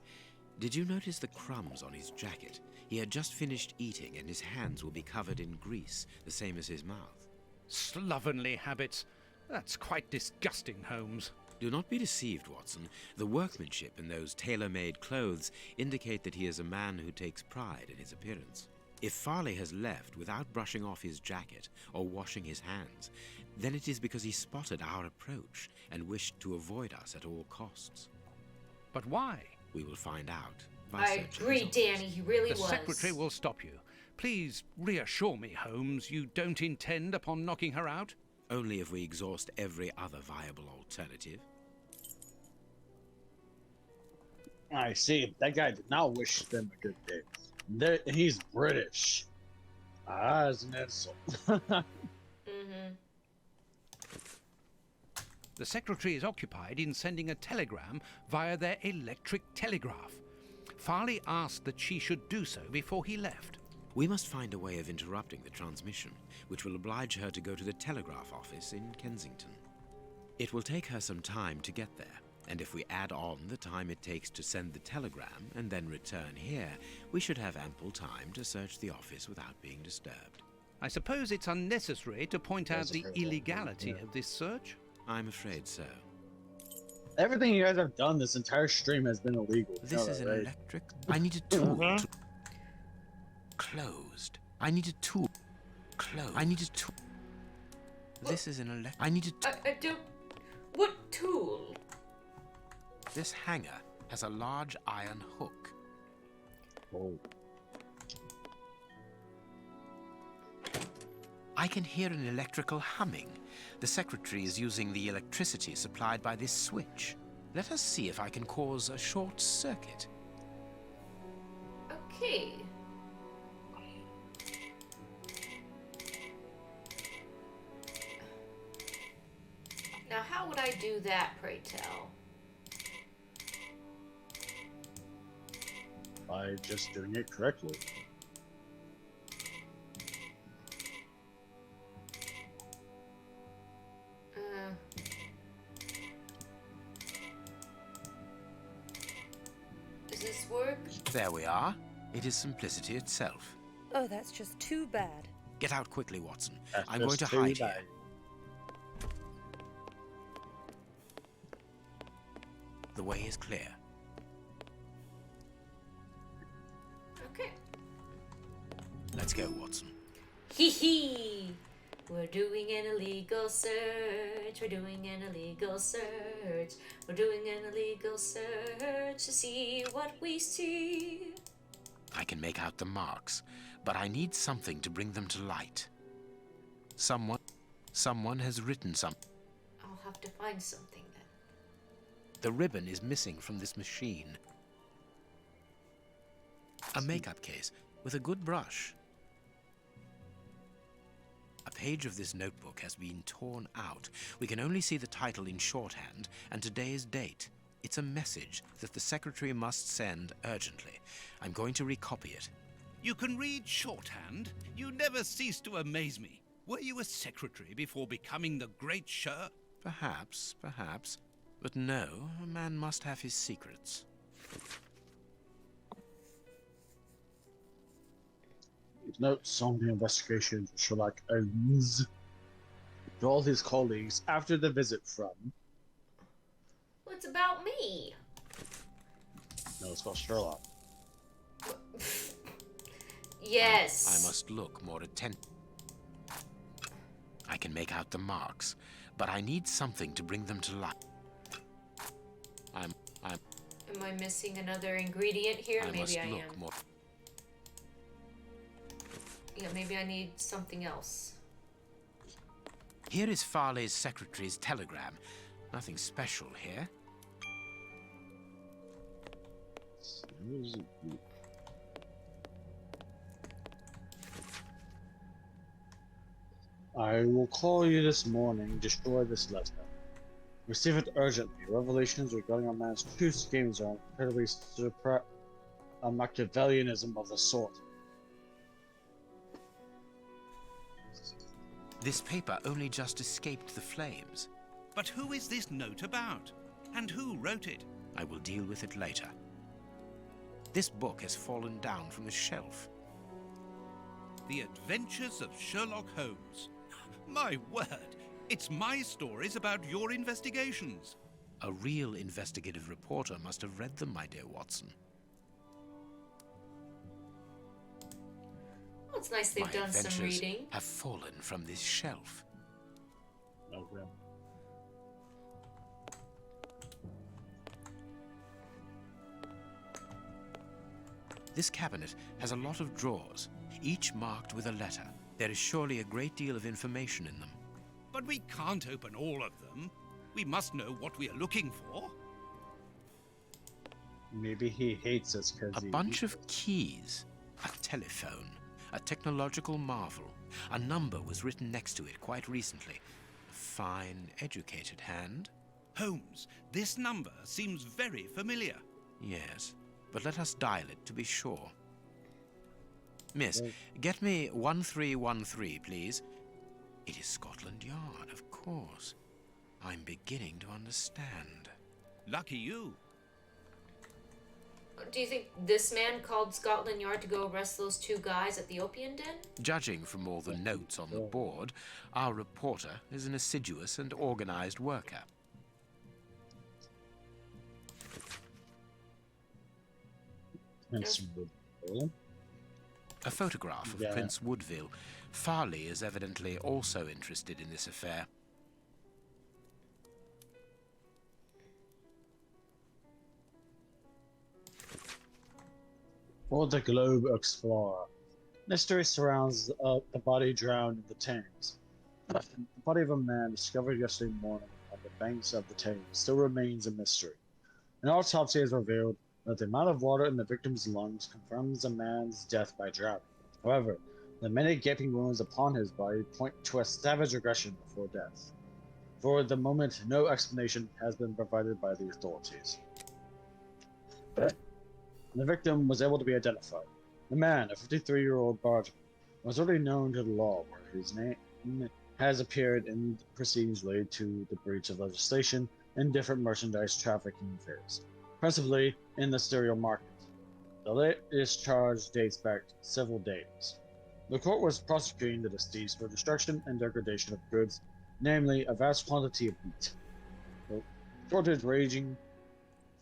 Did you notice the crumbs on his jacket? He had just finished eating and his hands will be covered in grease, the same as his mouth. Slovenly habits. That's quite disgusting, Holmes. Do not be deceived, Watson. The workmanship in those tailor-made clothes indicate that he is a man who takes pride in his appearance. If Farley has left without brushing off his jacket or washing his hands, then it is because he spotted our approach and wished to avoid us at all costs. But why? We will find out. by I searching agree, his Danny, he really The was. secretary will stop you. Please reassure me, Holmes, you don't intend upon knocking her out? Only if we exhaust every other viable alternative. I see. That guy did not wish them a good day. He's British. As an insult. The secretary is occupied in sending a telegram via their electric telegraph. Farley asked that she should do so before he left. We must find a way of interrupting the transmission, which will oblige her to go to the telegraph office in Kensington. It will take her some time to get there, and if we add on the time it takes to send the telegram and then return here, we should have ample time to search the office without being disturbed. I suppose it's unnecessary to point out the illegality of this search? I'm afraid so. Everything you guys have done this entire stream has been illegal. This is an electric... I need a tool to... Closed. I need a tool. Closed. I need a tool. This is an electric... I need a tool. I do... What tool? This hanger has a large iron hook. Oh. I can hear an electrical humming. The secretary is using the electricity supplied by this switch. Let us see if I can cause a short circuit. Okay. Now, how would I do that, pray tell? By just doing it correctly. Does this work? There we are. It is simplicity itself. Oh, that's just too bad. Get out quickly, Watson. That's I'm going just to too hide bad. here. The way is clear. Okay. Let's go, Watson. Hee hee! We're doing an illegal search. We're doing an illegal search. We're doing an illegal search to see what we see. I can make out the marks, but I need something to bring them to light. Someone has written something. I'll have to find something then. The ribbon is missing from this machine. A makeup case with a good brush. page of this notebook has been torn out. We can only see the title in shorthand and today's date. It's a message that the secretary must send urgently. I'm going to recopy it. You can read shorthand? You never cease to amaze me. Were you a secretary before becoming the great Sher? Perhaps. But no, a man must have his secrets. Notes on the investigation of Sherlock Holmes to all his colleagues after the visit from... What's about me? No, it's called Sherlock. Yes. I must look more attentive. I can make out the marks, but I need something to bring them to life. Am I missing another ingredient here? Maybe I am. More. Yeah, maybe I need something else. Here is Farley's secretary's telegram. Nothing special here. I will call you this morning. Destroy this letter. Receive it urgently. Revelations regarding a man's true schemes are incredibly a Machiavellianism of the sort. This paper only just escaped the flames. But who is this note about? And who wrote it? I will deal with it later. This book has fallen down from the shelf. The Adventures of Sherlock Holmes. My word! It's my stories about your investigations. A real investigative reporter must have read them, my dear Watson. Well, it's nice they've done some reading. Have fallen from this shelf. Okay. This cabinet has a lot of drawers, each marked with a letter. There is surely a great deal of information in them. But we can't open all of them. We must know what we are looking for. Maybe he hates us because A bunch of keys, a telephone, a technological marvel. A number was written next to it quite recently. A fine, educated hand. Holmes, this number seems very familiar. Yes, but let us dial it to be sure. Miss, get me 1313, please. It is Scotland Yard, of course. I'm beginning to understand. Lucky you. Do you think this man called Scotland Yard to go arrest those two guys at the opium den? Judging from all the notes on the board, our reporter is an assiduous and organized worker. A photograph of Prince Woodville. Farley is evidently also interested in this affair. For the Globe Explorer. Mystery surrounds the body drowned in the Thames. The body of a man discovered yesterday morning on the banks of the Thames still remains a mystery. An autopsy has revealed that the amount of water in the victim's lungs confirms the man's death by drowning. However, the many gaping wounds upon his body point to a savage aggression before death. For the moment, no explanation has been provided by the authorities. The victim was able to be identified. The man, a 53-year-old bargeman, was already known to the law, where his name has appeared in proceedings related to the breach of legislation and different merchandise trafficking affairs, principally in the cereal market. The latest charge dates back several days. The court was prosecuting the deceased for destruction and degradation of goods, namely a vast quantity of wheat. The shortage raging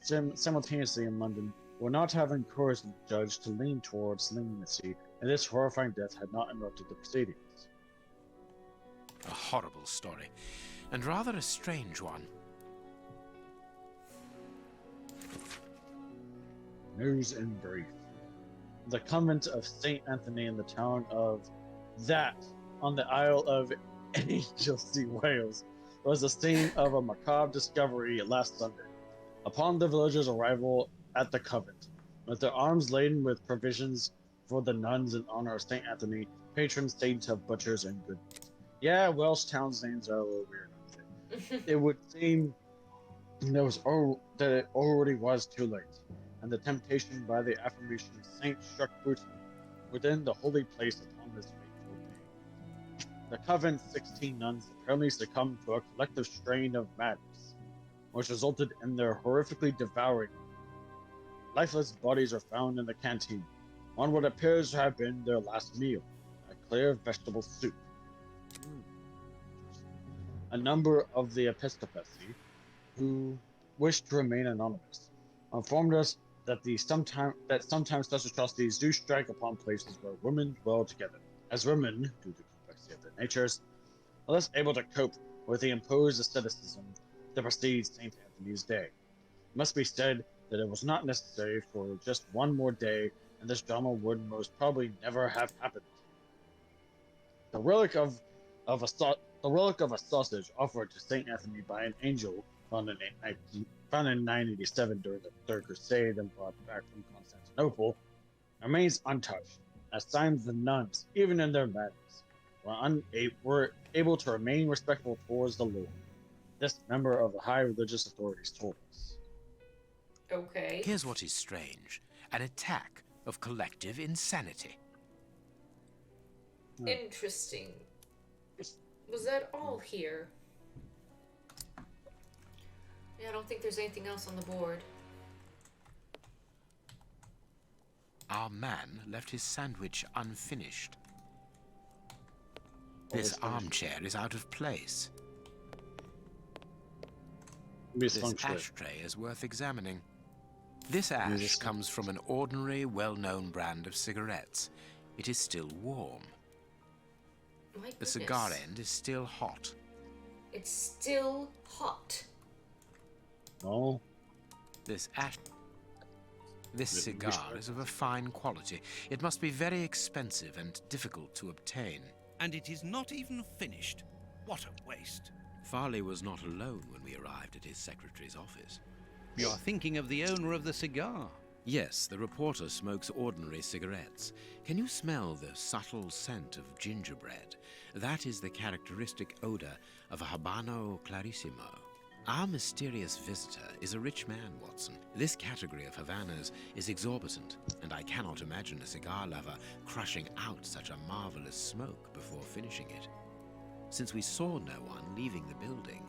simultaneously in London would not have encouraged the judge to lean towards leniency, and this horrifying death had not interrupted the proceedings. A horrible story, and rather a strange one. News in brief. The convent of St. Anthony in the town of That, on the Isle of Anglesey, Wales, was the scene of a macabre discovery last Sunday. Upon the villagers' arrival at the convent, with their arms laden with provisions for the nuns in honor of St. Anthony, patron saint of butchers and good. Yeah, Welsh towns names are a little weird. It would seem that it already was too late, and the temptation by the affirmation of Saint struck brutally within the holy place upon this fateful day. The Covenant's 16 nuns apparently succumbed to a collective strain of madness, which resulted in their horrifically devouring. Lifeless bodies are found in the canteen, on what appears to have been their last meal, a clear vegetable soup. A number of the episcopacy, who wished to remain anonymous, informed us that sometimes such atrocities do strike upon places where women dwell together, as women, due to the complexity of their natures, are less able to cope with the imposed asceticism that precedes St. Anthony's Day. It must be said that it was not necessary for just one more day, and this drama would most probably never have happened. The relic of a sausage offered to St. Anthony by an angel found in 987 during the Third Crusade and brought back from Constantinople remains untouched, as signs the nuns, even in their madness, were able to remain respectful towards the Lord. This member of the high religious authorities told us. Okay. Here's what is strange. An attack of collective insanity. Interesting. Was that all here? Yeah, I don't think there's anything else on the board. Our man left his sandwich unfinished. This armchair is out of place. This ashtray is worth examining. This ash comes from an ordinary, well-known brand of cigarettes. It is still warm. The cigar end is still hot. It's still hot. Oh. This cigar is of a fine quality. It must be very expensive and difficult to obtain. And it is not even finished. What a waste. Farley was not alone when we arrived at his secretary's office. You're thinking of the owner of the cigar. Yes, the reporter smokes ordinary cigarettes. Can you smell the subtle scent of gingerbread? That is the characteristic odor of a Habano Clarissimo. Our mysterious visitor is a rich man, Watson. This category of Havanas is exorbitant, and I cannot imagine a cigar lover crushing out such a marvelous smoke before finishing it. Since we saw no one leaving the building,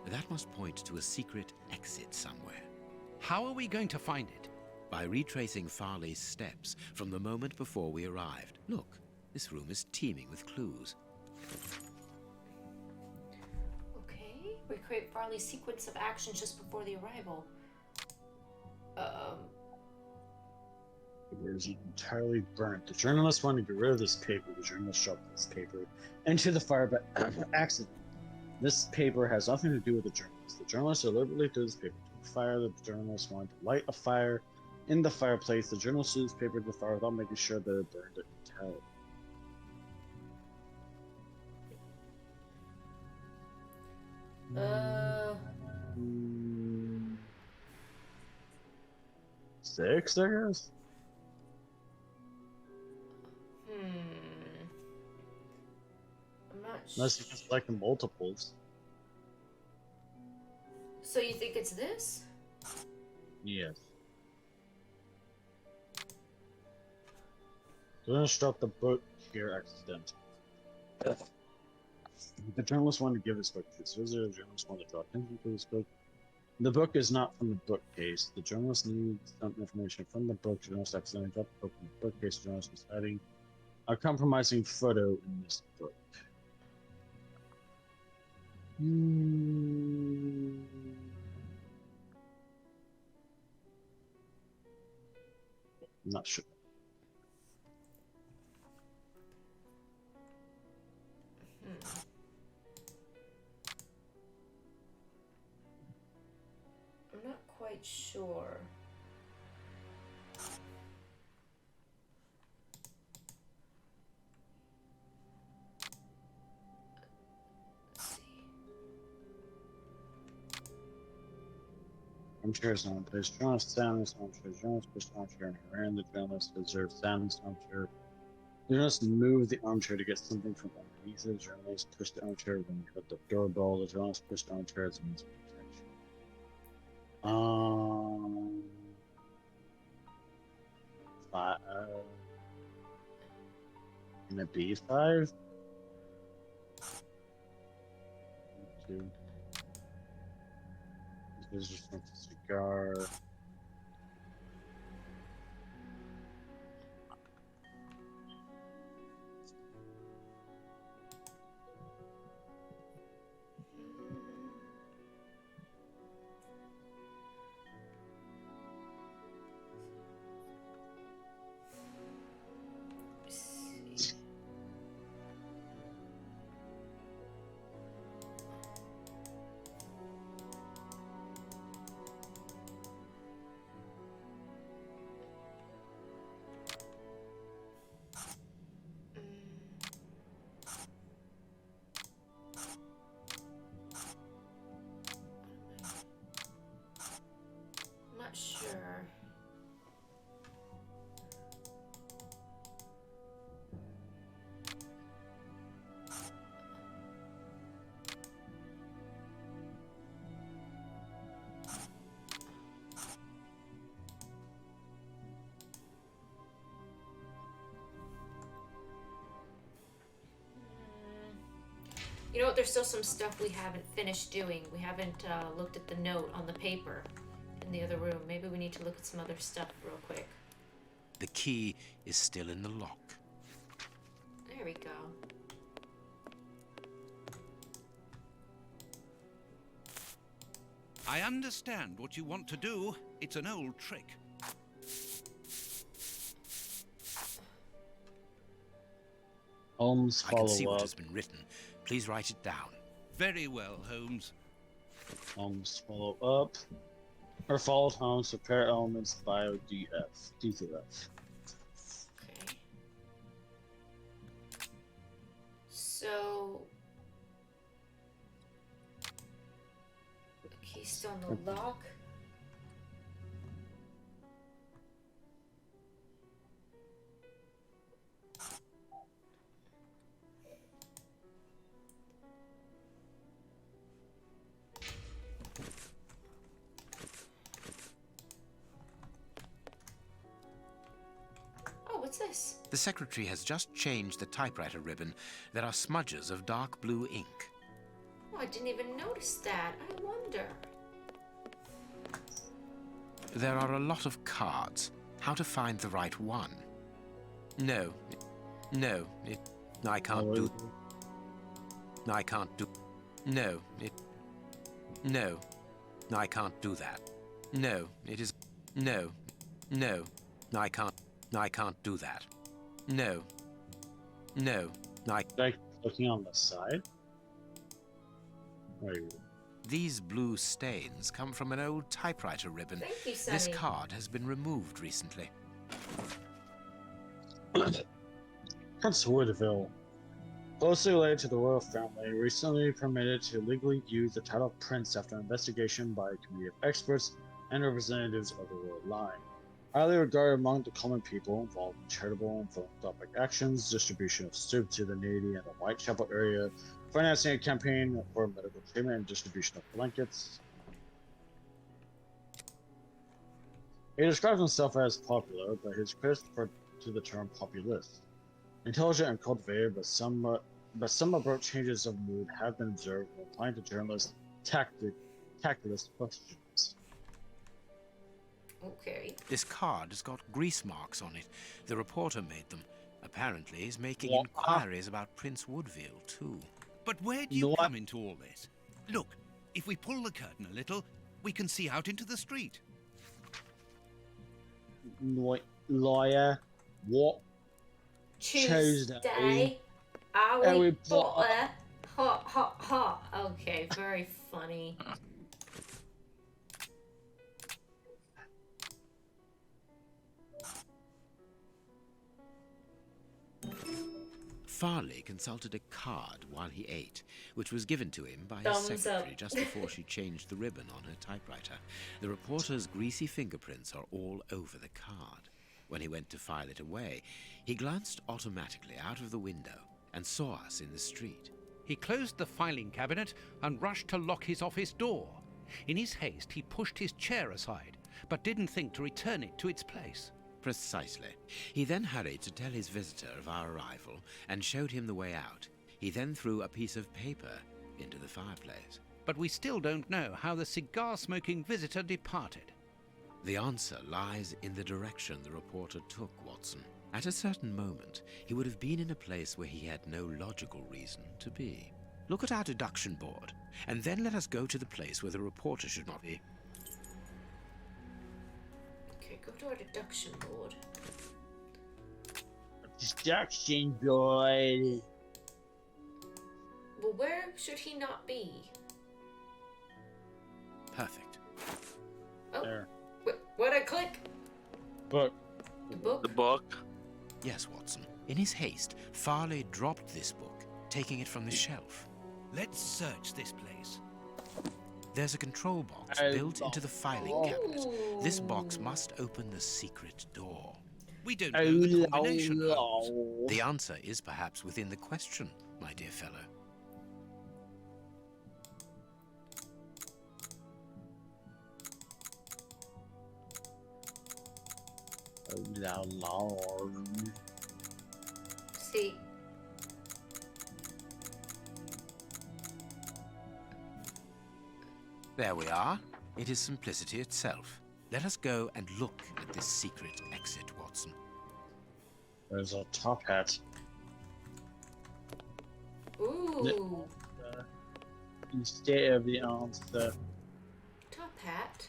that must point to a secret exit somewhere. How are we going to find it? By retracing Farley's steps from the moment before we arrived. Look, this room is teeming with clues. Okay, recreate Farley's sequence of actions just before the arrival. It was entirely burnt. The journalist wanted to get rid of this paper. The journalist shoved this paper into the fire by accident. This paper has nothing to do with the journalist. The journalist deliberately threw this paper to the fire. The journalist wanted to light a fire in the fireplace. The journalist threw this paper to the fire without making sure that it burned it entirely. Six, I guess? I'm not Unless you can select the multiples. So you think it's this? Yes. Don't drop the book here accidentally. The journalist wanted to give his book to this visitor. The journalist wanted to draw attention to this book. The book is not from the bookcase. The journalist needs some information from the book. The journalist accidentally dropped the book from the bookcase. The journalist was hiding a compromising photo in this book. I'm not sure. I'm not quite sure. Armchair is not in place. Journalist sat in this armchair. Journalist pushed armchair and ran. The journalist observed sat in this armchair. You just move the armchair to get something from underneath it. Journalists push the armchair when you hit the doorbell. The journalists push the armchair as a means of protection. In a B5? Two. This is just a cigar. Not sure. You know what? There's still some stuff we haven't finished doing. We haven't looked at the note on the paper in the other room. Maybe we need to look at some other stuff real quick. The key is still in the lock. There we go. I understand what you want to do. It's an old trick. Holmes, I can follow see what up. has been written. Please write it down. Very well, Holmes. Holmes, follow up. Or followed Holmes, prepare elements, bio DF. D through F. Okay. So the key's still in the lock. Oh, what's this? The secretary has just changed the typewriter ribbon. There are smudges of dark blue ink. Oh, I didn't even notice that. I wonder. There are a lot of cards. How to find the right one? No. I can't do... I can't do... No, I can't do that. No, it is... No, I can't do that. No, Like looking on the side? Right. These blue stains come from an old typewriter ribbon. Thank you, This Sonny. card has been removed recently. Prince Woodville, closely related to the royal family, recently permitted to legally use the title of prince after investigation by a committee of experts and representatives of the royal line. Highly regarded among the common people, involved in charitable and philanthropic actions, distribution of soup to the needy in the Whitechapel area, financing a campaign for medical treatment, and distribution of blankets. He describes himself as popular, but his critics refer to the term populist. Intelligent and cultivated, but some abrupt changes of mood have been observed when applying to journalists tactless questions. Okay. This card has got grease marks on it. The reporter made them. Apparently, he's making What? inquiries about Prince Woodville, too. But where do you come into all this? Look, if we pull the curtain a little, we can see out into the street. Lawyer, what? Tuesday. Harry Potter. Hot, hot, hot. Okay, very funny. Farley consulted a card while he ate, which was given to him by his Thumbs secretary up. just before she changed the ribbon on her typewriter. The reporter's greasy fingerprints are all over the card. When he went to file it away, he glanced automatically out of the window and saw us in the street. He closed the filing cabinet and rushed to lock his office door. In his haste, he pushed his chair aside, but didn't think to return it to its place. Precisely. He then hurried to tell his visitor of our arrival and showed him the way out. He then threw a piece of paper into the fireplace. But we still don't know how the cigar-smoking visitor departed. The answer lies in the direction the reporter took, Watson. At a certain moment, he would have been in a place where he had no logical reason to be. Look at our deduction board, and then let us go to the place where the reporter should not be. Okay, go to our deduction board. Deduction board. Well, where should he not be? Perfect. Oh, there. What'd I click? Book. The book? The book. Yes, Watson. In his haste, Farley dropped this book, taking it from the shelf. Let's search this place. There's a control box built into the filing cabinet. This box must open the secret door. We don't know the combination. Holmes. The answer is perhaps within the question, my dear fellow. Oh, Lord. See. There we are. It is simplicity itself. Let us go and look at this secret exit, Watson. There's a top hat. Ooh. Instead of the answer. Top hat.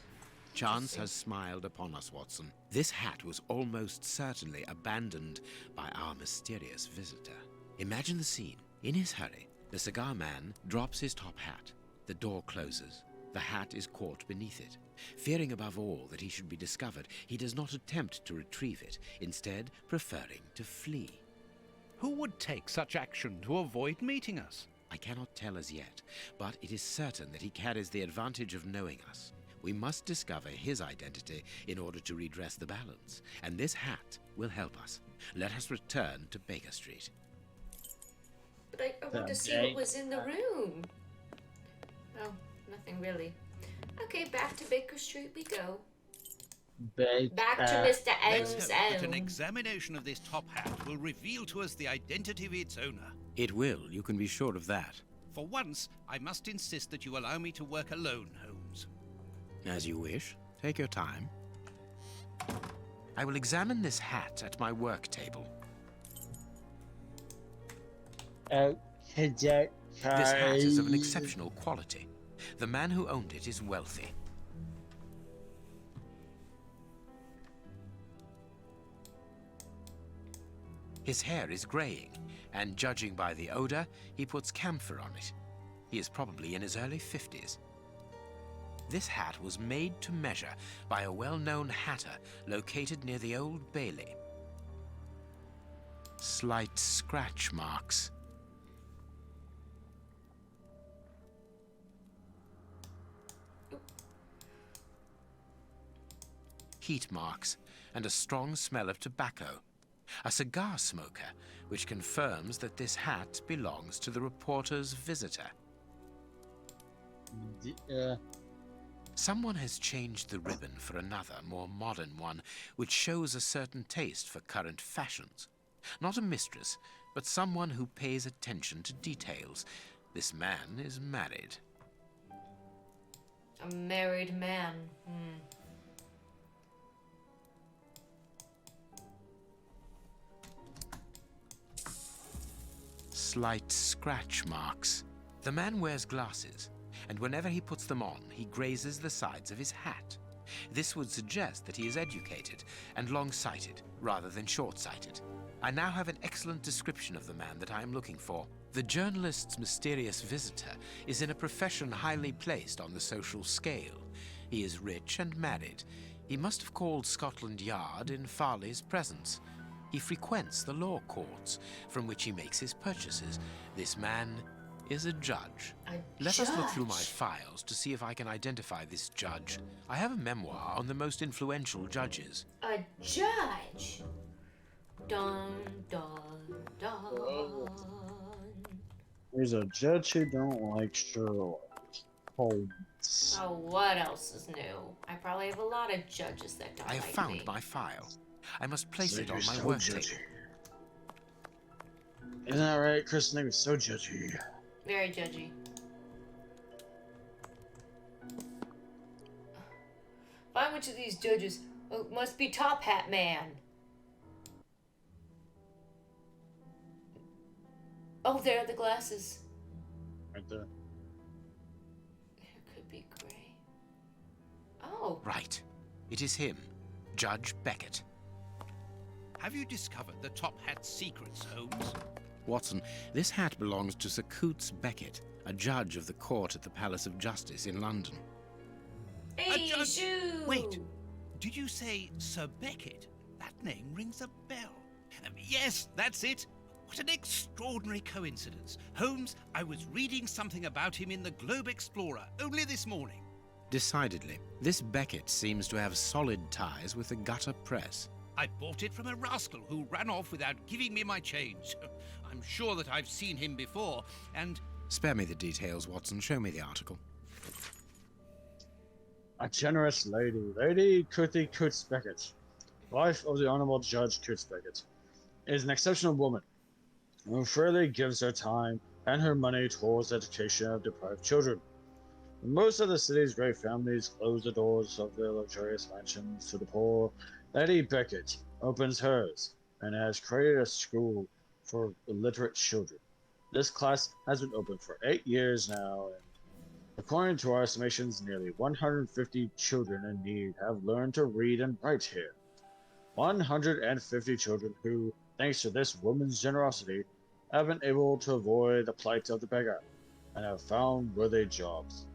Chance has smiled upon us, Watson. This hat was almost certainly abandoned by our mysterious visitor. Imagine the scene. In his hurry, the cigar man drops his top hat. The door closes. The hat is caught beneath it. Fearing above all that he should be discovered, he does not attempt to retrieve it, instead preferring to flee. Who would take such action to avoid meeting us? I cannot tell as yet, but it is certain that he carries the advantage of knowing us. We must discover his identity in order to redress the balance, and this hat will help us. Let us return to Baker Street. But I want to see what was in the room. Oh, nothing really. Okay, back to Baker Street we go. Back to Mr. Let's M's hope that an own. examination of this top hat will reveal to us the identity of its owner. It will, you can be sure of that. For once, I must insist that you allow me to work alone, Holmes. As you wish. Take your time. I will examine this hat at my work table. This This hat is of an exceptional quality. The man who owned it is wealthy. His hair is graying, and judging by the odor, he puts camphor on it. He is probably in his early 50s. This hat was made to measure by a well-known hatter located near the Old Bailey. Slight scratch marks. Heat marks and a strong smell of tobacco. A cigar smoker, which confirms that this hat belongs to the reporter's visitor. Someone has changed the ribbon for another, more modern one, which shows a certain taste for current fashions. Not a mistress, but someone who pays attention to details. This man is married. A married man. Slight scratch marks. The man wears glasses, and whenever he puts them on, he grazes the sides of his hat. This would suggest that he is educated and long-sighted, rather than short-sighted. I now have an excellent description of the man that I am looking for. The journalist's mysterious visitor is in a profession highly placed on the social scale. He is rich and married. He must have called Scotland Yard in Farley's presence. He frequents the law courts, from which he makes his purchases. This man is a judge. Let us look through my files to see if I can identify this judge. I have a memoir on the most influential judges. A judge? Dun, dun, dun. There's a judge who don't like Sherlock Holmes. Oh, what else is new? I probably have a lot of judges that don't I have like found me. my file. I must place it You're on my so work judgy. table. Isn't that right? Kristen, they were so judgy. Very judgy. Find which of these judges. Oh, it must be Top Hat Man. Oh, there are the glasses. Right there. It could be gray. Oh. Right. It is him, Judge Beckett. Have you discovered the top hat's secrets, Holmes? Watson, this hat belongs to Sir Coots Beckett, a judge of the court at the Palace of Justice in London. Hey, shoo! Wait, did you say Sir Beckett? That name rings a bell. Yes, that's it. What an extraordinary coincidence. Holmes, I was reading something about him in the Globe Explorer only this morning. Decidedly, this Beckett seems to have solid ties with the gutter press. I bought it from a rascal who ran off without giving me my change. I'm sure that I've seen him before, and... Spare me the details, Watson. Show me the article. A generous lady, Lady Cootie Coots Beckett, wife of the Honourable Judge Coots Beckett, is an exceptional woman who freely gives her time and her money towards the education of deprived children. When most of the city's great families close the doors of their luxurious mansions to the poor, Lady Beckett opens hers and has created a school for illiterate children. This class has been open for 8 years now, and according to our estimations, nearly 150 children in need have learned to read and write here. 150 children who, thanks to this woman's generosity, have been able to avoid the plight of the beggar and have found worthy jobs.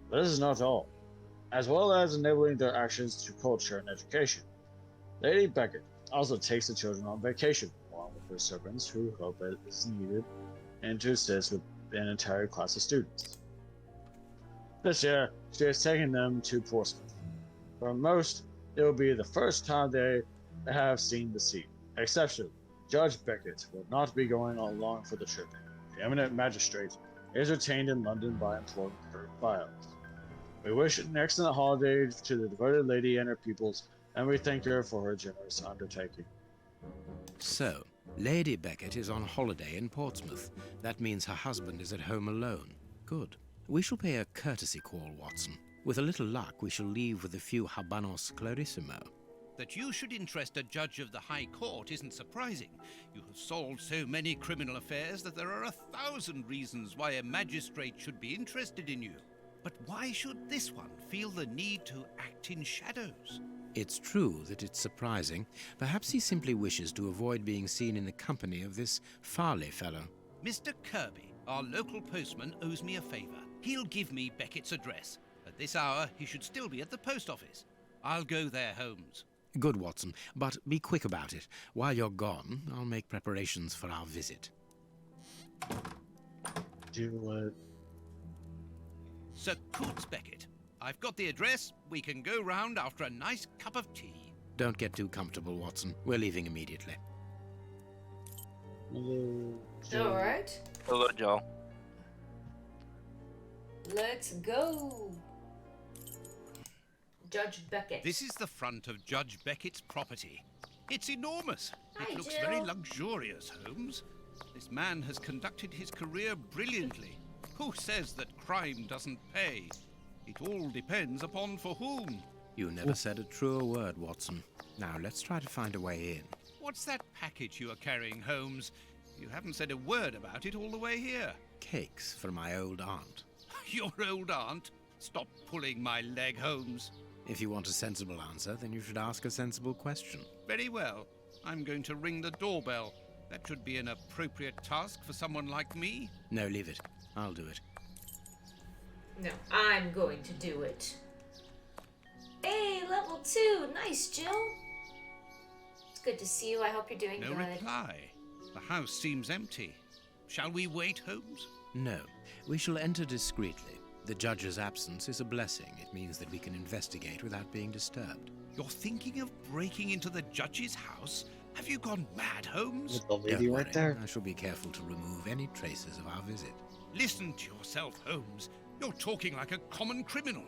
But this is not all. As well as enabling their actions to culture and education, Lady Beckett also takes the children on vacation, along with her servants who help as needed, and to assist with an entire class of students. This year, she has taken them to Portsmouth. For most, it will be the first time they have seen the sea. Exceptionally, Judge Beckett will not be going along for the trip. The eminent magistrate is retained in London by employing her files. We wish an excellent holiday to the devoted lady and her pupils, and we thank her for her generous undertaking. So, Lady Beckett is on holiday in Portsmouth. That means her husband is at home alone. Good. We shall pay a courtesy call, Watson. With a little luck, we shall leave with a few habanos clarissimo. That you should interest a judge of the High Court isn't surprising. You have solved so many criminal affairs that there are 1,000 reasons why a magistrate should be interested in you. But why should this one feel the need to act in shadows? It's true that it's surprising. Perhaps he simply wishes to avoid being seen in the company of this Farley fellow. Mr. Kirby, our local postman, owes me a favour. He'll give me Beckett's address. At this hour, he should still be at the post office. I'll go there, Holmes. Good, Watson, but be quick about it. While you're gone, I'll make preparations for our visit. Do it. Sir Coots Beckett. I've got the address. We can go round after a nice cup of tea. Don't get too comfortable, Watson. We're leaving immediately. Alright. Hello, Joe. Let's go. Judge Beckett. This is the front of Judge Beckett's property. It's enormous. Hi, It looks Jill. very luxurious, Holmes. This man has conducted his career brilliantly. Who says that crime doesn't pay? It all depends upon for whom. You never said a truer word, Watson. Now, let's try to find a way in. What's that package you are carrying, Holmes? You haven't said a word about it all the way here. Cakes for my old aunt. Your old aunt? Stop pulling my leg, Holmes. If you want a sensible answer, then you should ask a sensible question. Very well. I'm going to ring the doorbell. That should be an appropriate task for someone like me. No, leave it. I'll do it. No, I'm going to do it. Hey, level 2. Nice, Jill. It's good to see you. I hope you're doing No good. reply. The house seems empty. Shall we wait, Holmes? No, we shall enter discreetly. The judge's absence is a blessing. It means that we can investigate without being disturbed. You're thinking of breaking into the judge's house? Have you gone mad, Holmes? With the lady Don't right worry, there. I shall be careful to remove any traces of our visit. Listen to yourself, Holmes. You're talking like a common criminal.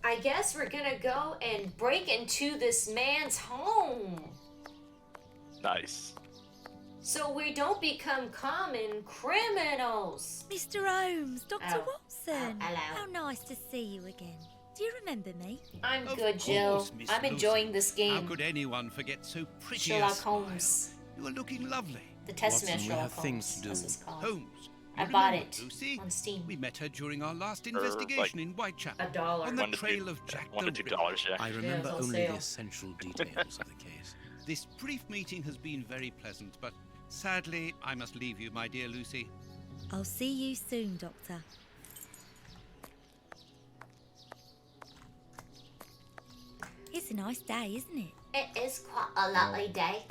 I guess we're gonna go and break into this man's home. Nice. So we don't become common criminals. Mr. Holmes, Dr. Oh. Watson. Hello. How nice to see you again. Do you remember me? I'm Of good, Jill. course, Miss I'm Lucy. enjoying this How game. could anyone forget so pretty Sherlock a smile? Holmes. You are looking lovely. The Testament of Watson, we Sherlock have things Holmes. to That's do. what it's called. Holmes. I you bought remember it Lucy? on Steam. We met her during our last investigation like in Whitechapel. $1. On the $1 to trail $2 of Jack $1 the to Ripper. $2, yeah. I remember it's on only sale. the essential details of the case. This brief meeting has been very pleasant, but sadly, I must leave you, my dear Lucy. I'll see you soon, Doctor. It's a nice day, isn't it? It is quite a lovely day.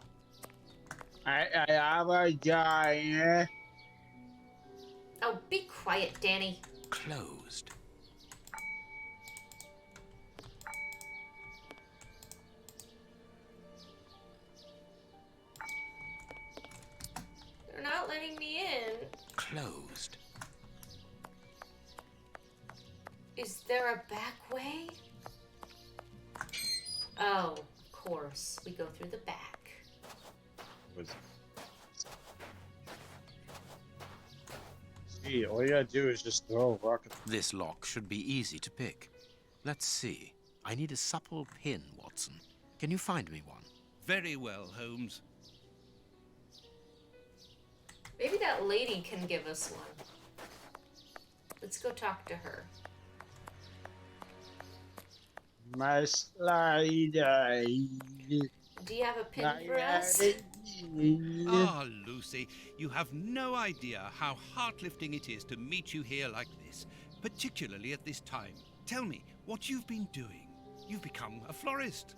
I have a guy. Oh, be quiet, Danny. Closed. They're not letting me in. Closed. Is there a back way? Oh, of course. We go through the back. Gee, all you gotta do is just throw a rock at This lock should be easy to pick. Let's see. I need a supple pin, Watson. Can you find me one? Very well, Holmes. Maybe that lady can give us one. Let's go talk to her. my slider. Do you have a pin for us? Ah, Lucy, you have no idea how heart-lifting it is to meet you here like this, particularly at this time. Tell me what you've been doing. You've become a florist.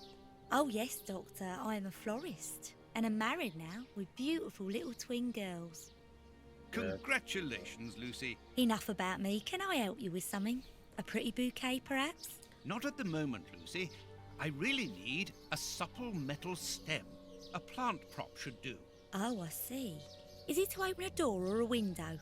Oh, yes, Doctor. I'm a florist. And I'm married now with beautiful little twin girls. Congratulations, Lucy. Enough about me. Can I help you with something? A pretty bouquet, perhaps? Not at the moment, Lucy. I really need a supple metal stem. A plant prop should do. Oh, I see. Is it to open a door or a window?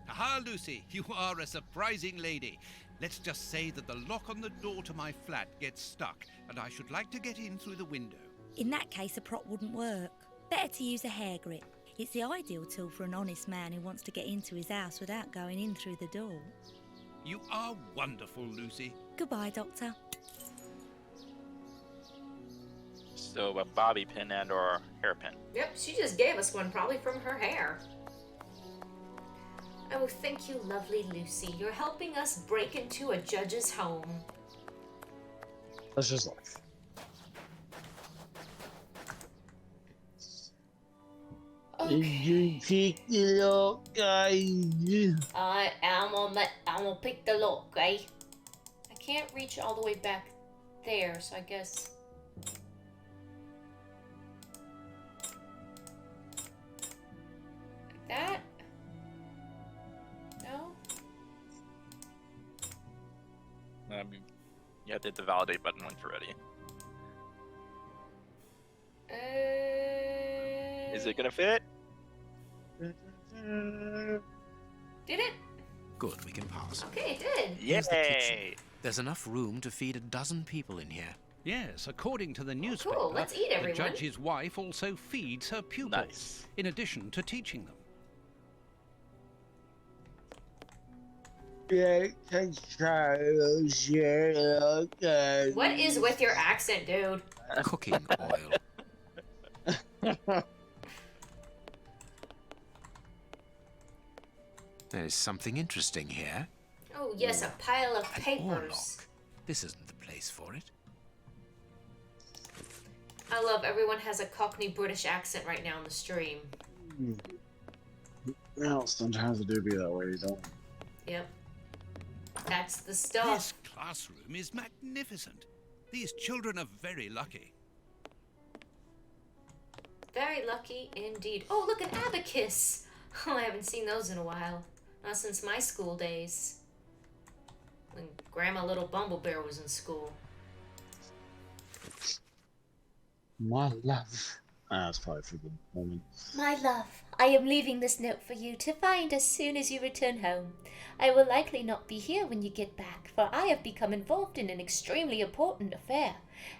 Aha, Lucy, you are a surprising lady. Let's just say that the lock on the door to my flat gets stuck, and I should like to get in through the window. In that case, a prop wouldn't work. Better to use a hair grip. It's the ideal tool for an honest man who wants to get into his house without going in through the door. You are wonderful, Lucy. Goodbye, Doctor. So a bobby pin and or hairpin. Yep, she just gave us one, probably from her hair. Oh, thank you, lovely Lucy. You're helping us break into a judge's home. That's just life. Okay. You pick the lock, guys. I'm gonna pick the lock, eh? I can't reach all the way back there, so I guess. Like that? No? I mean, you have to hit the validate button once you're ready. Is it gonna fit? Did it? Good, we can pass. Okay, it did. Here's the kitchen. Yay! There's enough room to feed a dozen people in here. Yes, according to the newspaper, cool. Let's eat, the everyone. judge's wife also feeds her pupils, Nice. in addition to teaching them. What is with your accent, dude? Cooking oil. There is something interesting here. Oh, yes, a pile of An papers. oarlock. This isn't the place for it. I love everyone has a Cockney British accent right now in the stream. Well, sometimes it do be that way, don't. Yep. That's the stuff. This classroom is magnificent. These children are very lucky. Very lucky indeed. Oh, look, an abacus. Oh, I haven't seen those in a while. Not since my school days. When Grandma Lilbumblebear was in school. My love. That's probably for the moment. My love, I am leaving this note for you to find as soon as you return home. I will likely not be here when you get back, for I have become involved in an extremely important affair,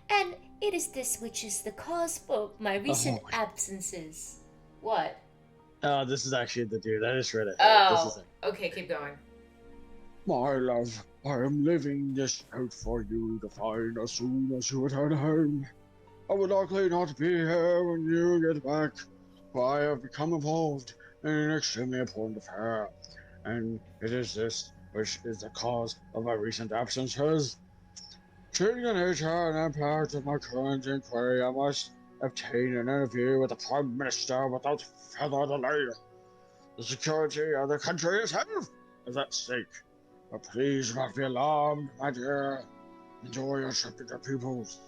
and it is this which is the cause for my recent absences. What? Oh, this is actually the dude. I just read it. Oh, This is it. okay, keep going. My love, I am leaving this note for you to find as soon as you return home. I will likely not be here when you get back, for I have become involved in an extremely important affair, and it is this which is the cause of my recent absences. Treating the nature and impact of my current inquiry, I must obtain an interview with the Prime Minister without further delay. The security of the country itself is at stake, but please do not be alarmed, my dear. Enjoy your trip with your pupils.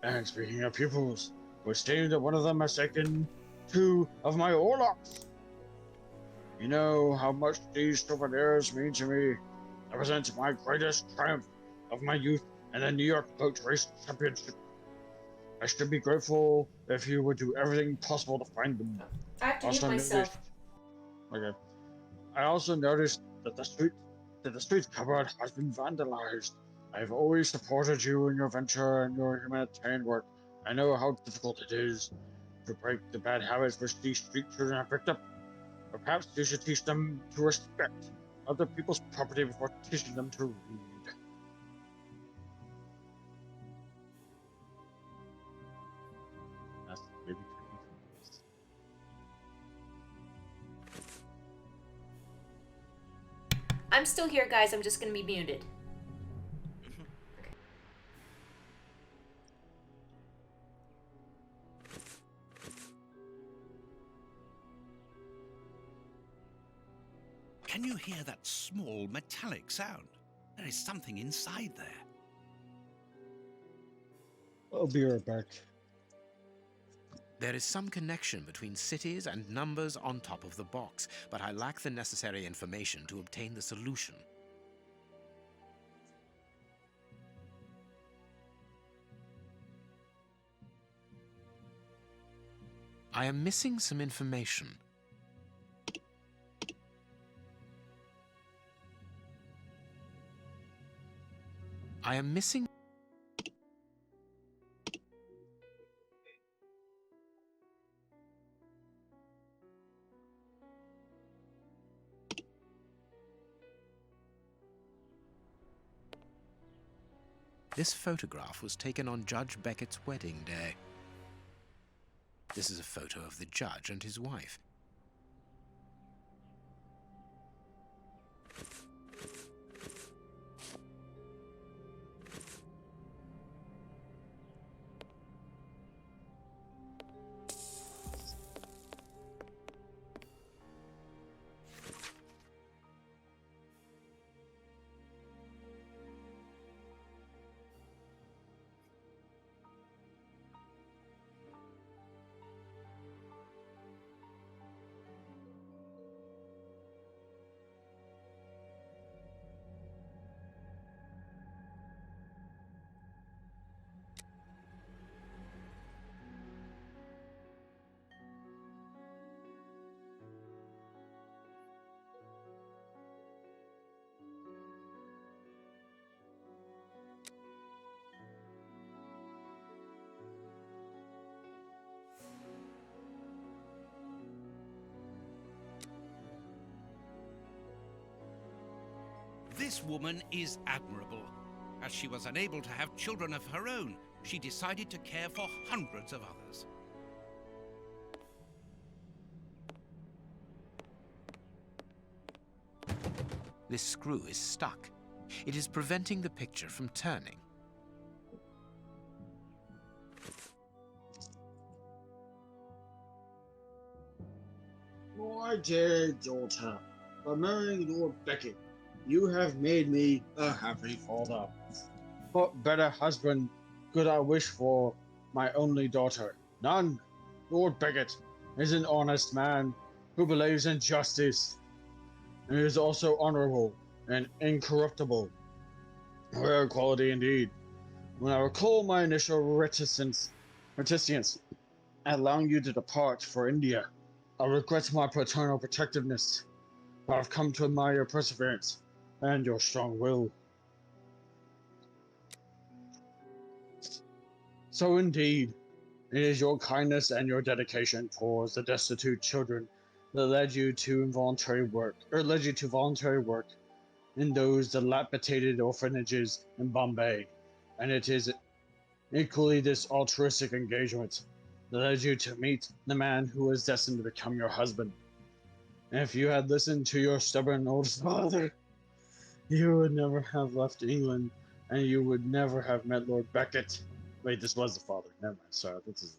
And speaking of pupils, it would seem that one of them has taken 2 of my Orlocks. You know how much these souvenirs mean to me. They represent my greatest triumph of my youth and the New York Boat Race Championship. I should be grateful if you would do everything possible to find them. I have to mute myself. Okay. I also noticed that the street cupboard has been vandalized. I have always supported you in your venture and your humanitarian work. I know how difficult it is to break the bad habits which these street children have picked up. But perhaps you should teach them to respect other people's property before teaching them to read. That's maybe creepy. I'm still here, guys. I'm just gonna be muted. Can you hear that small metallic sound? There is something inside there. I'll be right back. There is some connection between cities and numbers on top of the box, but I lack the necessary information to obtain the solution. I am missing some information. I am missing... This photograph was taken on Judge Beckett's wedding day. This is a photo of the judge and his wife. This woman is admirable. As she was unable to have children of her own, she decided to care for hundreds of others. This screw is stuck. It is preventing the picture from turning. My dear daughter, by marrying Lord Beckett, you have made me a happy father. What better husband could I wish for my only daughter? None. Lord Beckett is an honest man, who believes in justice and is also honorable and incorruptible. Rare quality indeed. When I recall my initial reticence allowing you to depart for India, I regret my paternal protectiveness, but I've come to admire your perseverance and your strong will. So indeed, it is your kindness and your dedication towards the destitute children that led you to voluntary work in those dilapidated orphanages in Bombay, and it is equally this altruistic engagement that led you to meet the man who was destined to become your husband. And if you had listened to your stubborn old father, you would never have left England, and you would never have met Lord Beckett. Wait, this was the father. Never mind. Sorry, this is.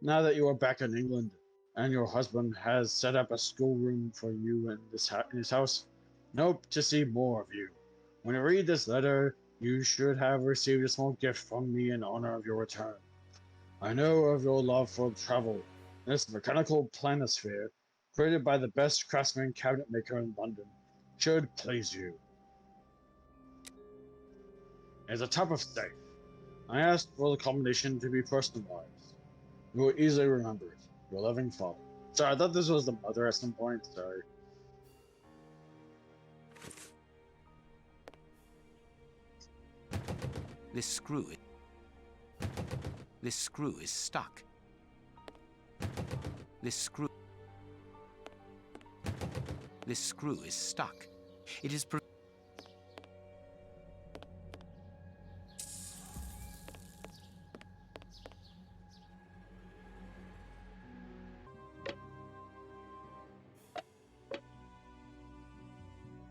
Now that you are back in England, and your husband has set up a schoolroom for you in his house, I hope to see more of you. When you read this letter, you should have received a small gift from me in honor of your return. I know of your love for travel. This mechanical planisphere, created by the best craftsman cabinet maker in London, should please you. As a type of safe, I asked for the combination to be personalized. You will easily remember it. Your loving father. Sorry, I thought this was the mother at some point. Sorry. This screw is stuck. This screw is stuck. It is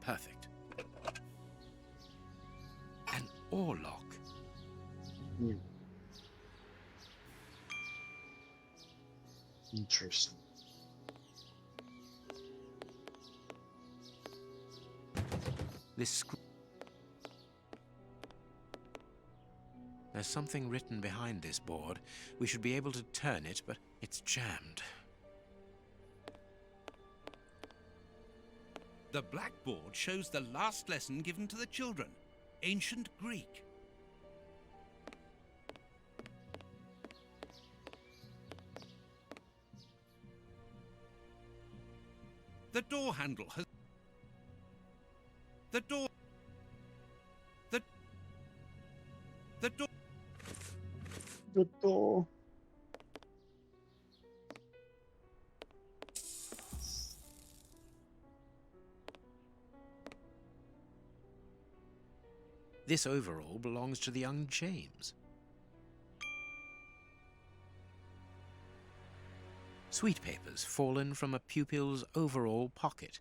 perfect. An oarlock. Interesting. There's something written behind this board. We should be able to turn it, but it's jammed. The blackboard shows the last lesson given to the children, ancient Greek. The door handle has... The door... The door... The door... This overall belongs to the young James. Sweet papers fallen from a pupil's overall pocket.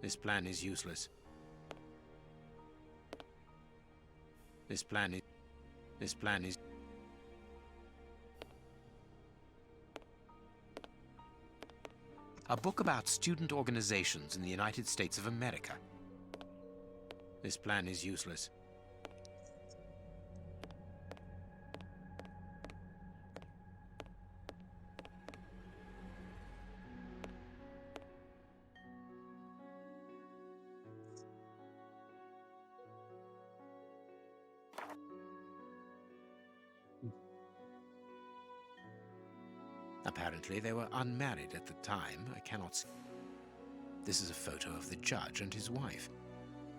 This plan is useless. This plan is... A book about student organizations in the United States of America. This plan is useless. Apparently, they were unmarried at the time. I cannot see. This is a photo of the judge and his wife.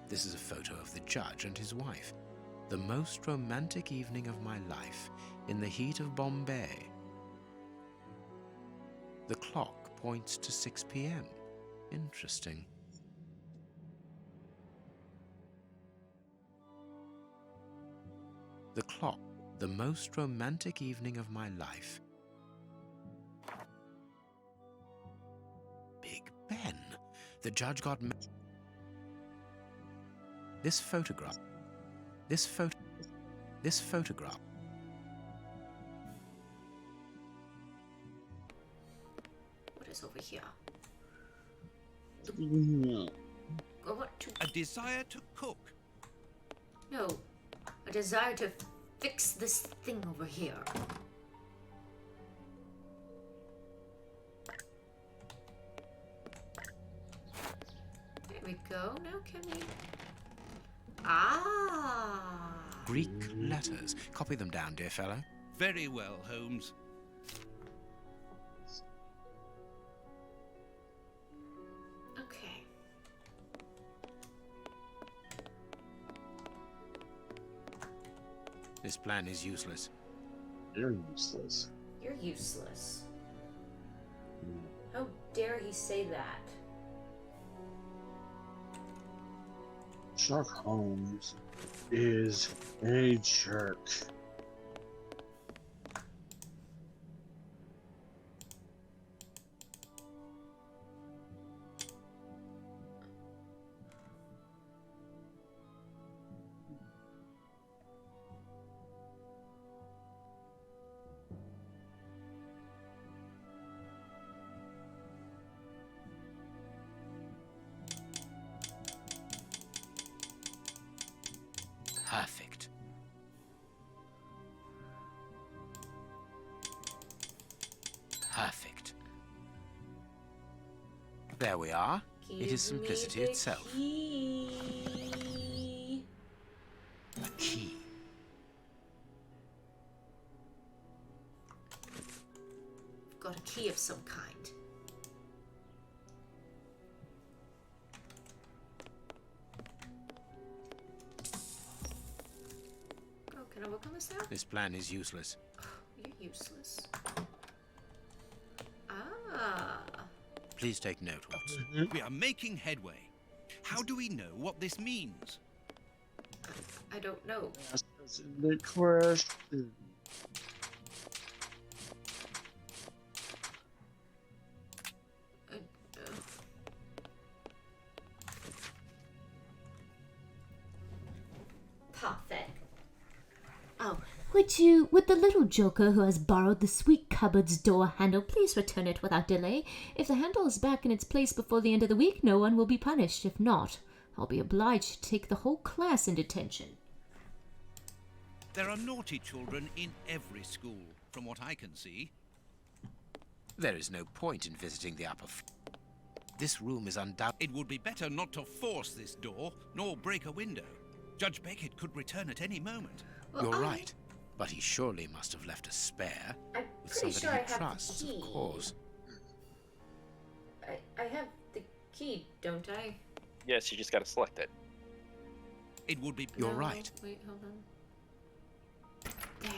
This is a photo of the judge and his wife. The most romantic evening of my life, in the heat of Bombay. The clock points to 6 p.m. Interesting. The clock, the most romantic evening of my life. Ben, the judge got... This photograph... This photograph... What is over here? No. I want to. A desire to cook. No, a desire to fix this thing over here. There we go. Now can we? Ah. Greek letters. Copy them down, dear fellow. Very well, Holmes. Okay. This plan is useless. You're useless. You're useless. How dare he say that? Sherlock Holmes is a jerk. Perfect. Perfect. There we are. It is simplicity itself. Key. A key. Got a key of some kind. Oh, can I work on this now? This plan is useless. You're useless. Ah. Please take note, Watson. We are making headway. How do we know what this means? I don't know. That's the question. Perfect. Oh, would the little joker who has borrowed the sweet cupboard's door handle please return it without delay? If the handle is back in its place before the end of the week, no one will be punished. If not, I'll be obliged to take the whole class in detention. There are naughty children in every school, from what I can see. There is no point in visiting the upper This room is undoubtedly... It would be better not to force this door, nor break a window. Judge Beckett could return at any moment. You're right, but he surely must have left a spare. I'm with pretty somebody sure I he have the trusts, key. of course. I have the key, don't I? Yes, you just gotta select it. It would be... You're No, right. Wait, hold on. There.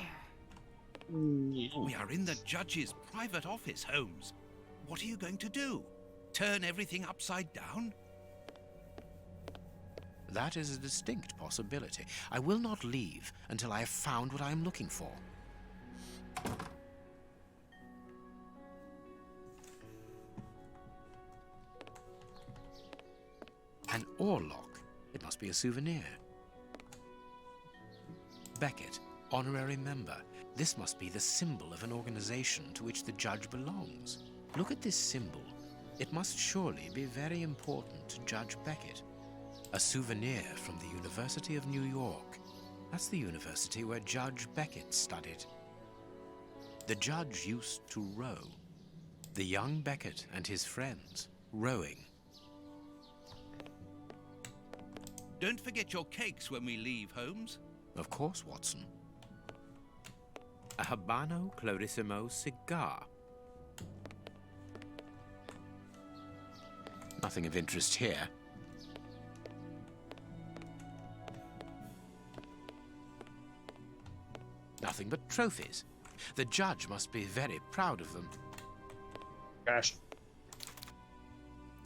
We are in the judge's private office, Holmes. What are you going to do? Turn everything upside down? That is a distinct possibility. I will not leave until I have found what I am looking for. An oar lock. It must be a souvenir. Beckett, honorary member. This must be the symbol of an organization to which the judge belongs. Look at this symbol. It must surely be very important to Judge Beckett. A souvenir from the University of New York. That's the university where Judge Beckett studied. The judge used to row. The young Beckett and his friends rowing. Don't forget your cakes when we leave, Holmes. Of course, Watson. A Habano Clarissimo cigar. Nothing of interest here. Nothing but trophies. The judge must be very proud of them. Gosh.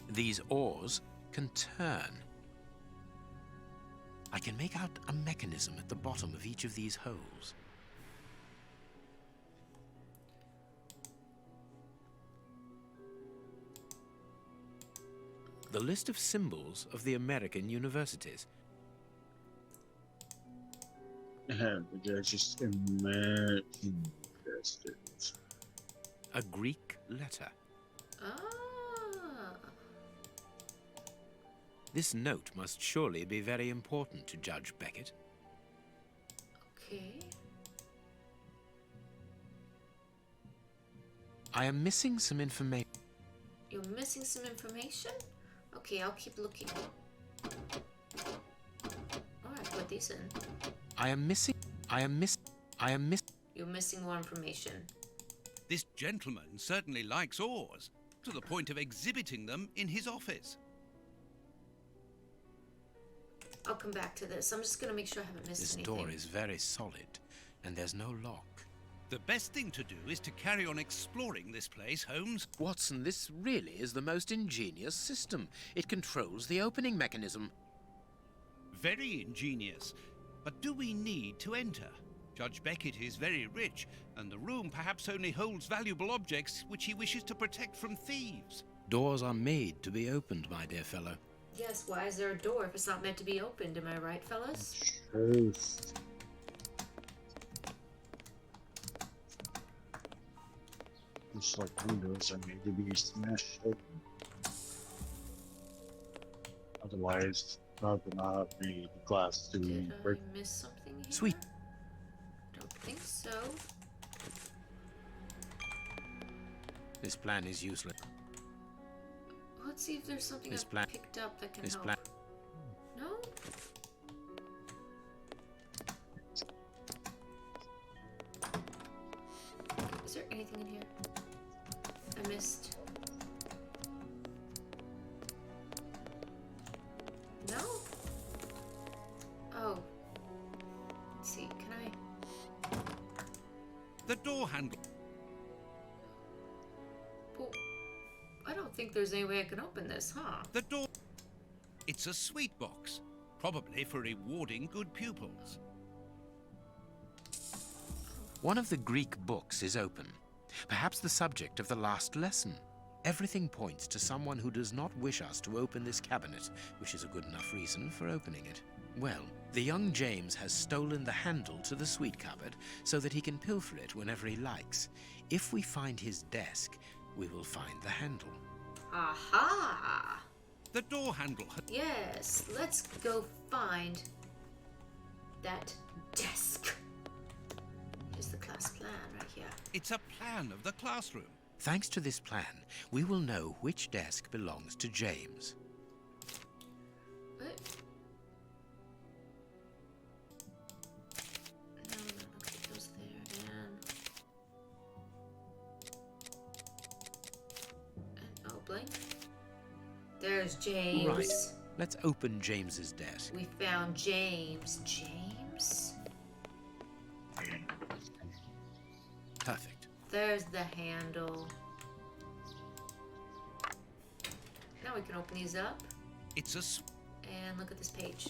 These oars can turn. I can make out a mechanism at the bottom of each of these holes. The list of symbols of the American universities. They're just American bastards. A Greek letter. Ah. This note must surely be very important to Judge Beckett. Okay. I am missing some information. You're missing some information? Okay, I'll keep looking. Alright, put these in. You're missing more information. This gentleman certainly likes oars, to the point of exhibiting them in his office. I'll come back to this. I'm just gonna make sure I haven't missed anything. This door is very solid, and there's no lock. The best thing to do is to carry on exploring this place, Holmes. Watson, this really is the most ingenious system. It controls the opening mechanism. Very ingenious. But do we need to enter? Judge Beckett is very rich, and the room perhaps only holds valuable objects which he wishes to protect from thieves. Doors are made to be opened, my dear fellow. Yes, why is there a door if it's not meant to be opened? Am I right, fellas? Truth. Just like windows are made to be smashed open. Otherwise, not made glass to be break. Did I miss something here? Sweet. Don't think so. This plan is useless. Let's see if there's something This I've plan- picked up that can This help. plan. No? Is there anything in here I missed? No? Oh. Let's see, can I? The door handle. Well, I don't think there's any way I can open this, huh? The door. It's a sweet box, probably for rewarding good pupils. One of the Greek books is open. Perhaps the subject of the last lesson. Everything points to someone who does not wish us to open this cabinet, which is a good enough reason for opening it. Well, the young James has stolen the handle to the sweet cupboard so that he can pilfer it whenever he likes. If we find his desk, we will find the handle. Aha! The door handle. Yes, let's go find that desk. Here's the class plan right here. It's a plan of the classroom. Thanks to this plan, we will know which desk belongs to James. What? No, okay, it goes there and oh, blank. There's James. Right. Let's open James's desk. We found James. James? Perfect. There's the handle. Now we can open these up. It's a... And look at this page.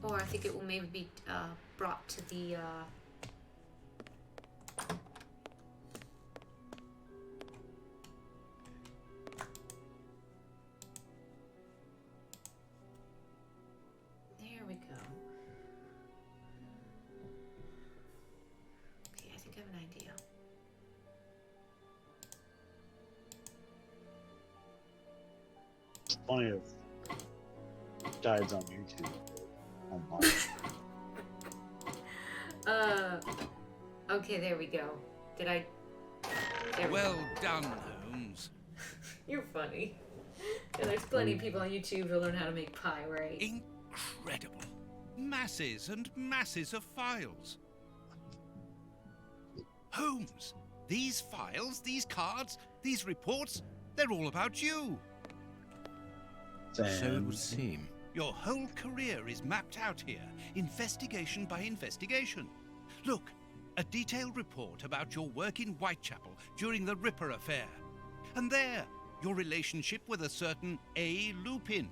Or I think it will maybe be brought to the... There we go. Okay, I think I have an idea. Plenty of guides on YouTube. Online. Okay, there we go. Did I... There we Well go. done, Holmes. You're funny. Yeah, there's plenty of people on YouTube who learn how to make pie, right? Incredible. Masses and masses of files. Holmes, these files, these cards, these reports, they're all about you. So it would seem. Your whole career is mapped out here, investigation by investigation. Look, a detailed report about your work in Whitechapel during the Ripper affair. And there, your relationship with a certain A. Lupin.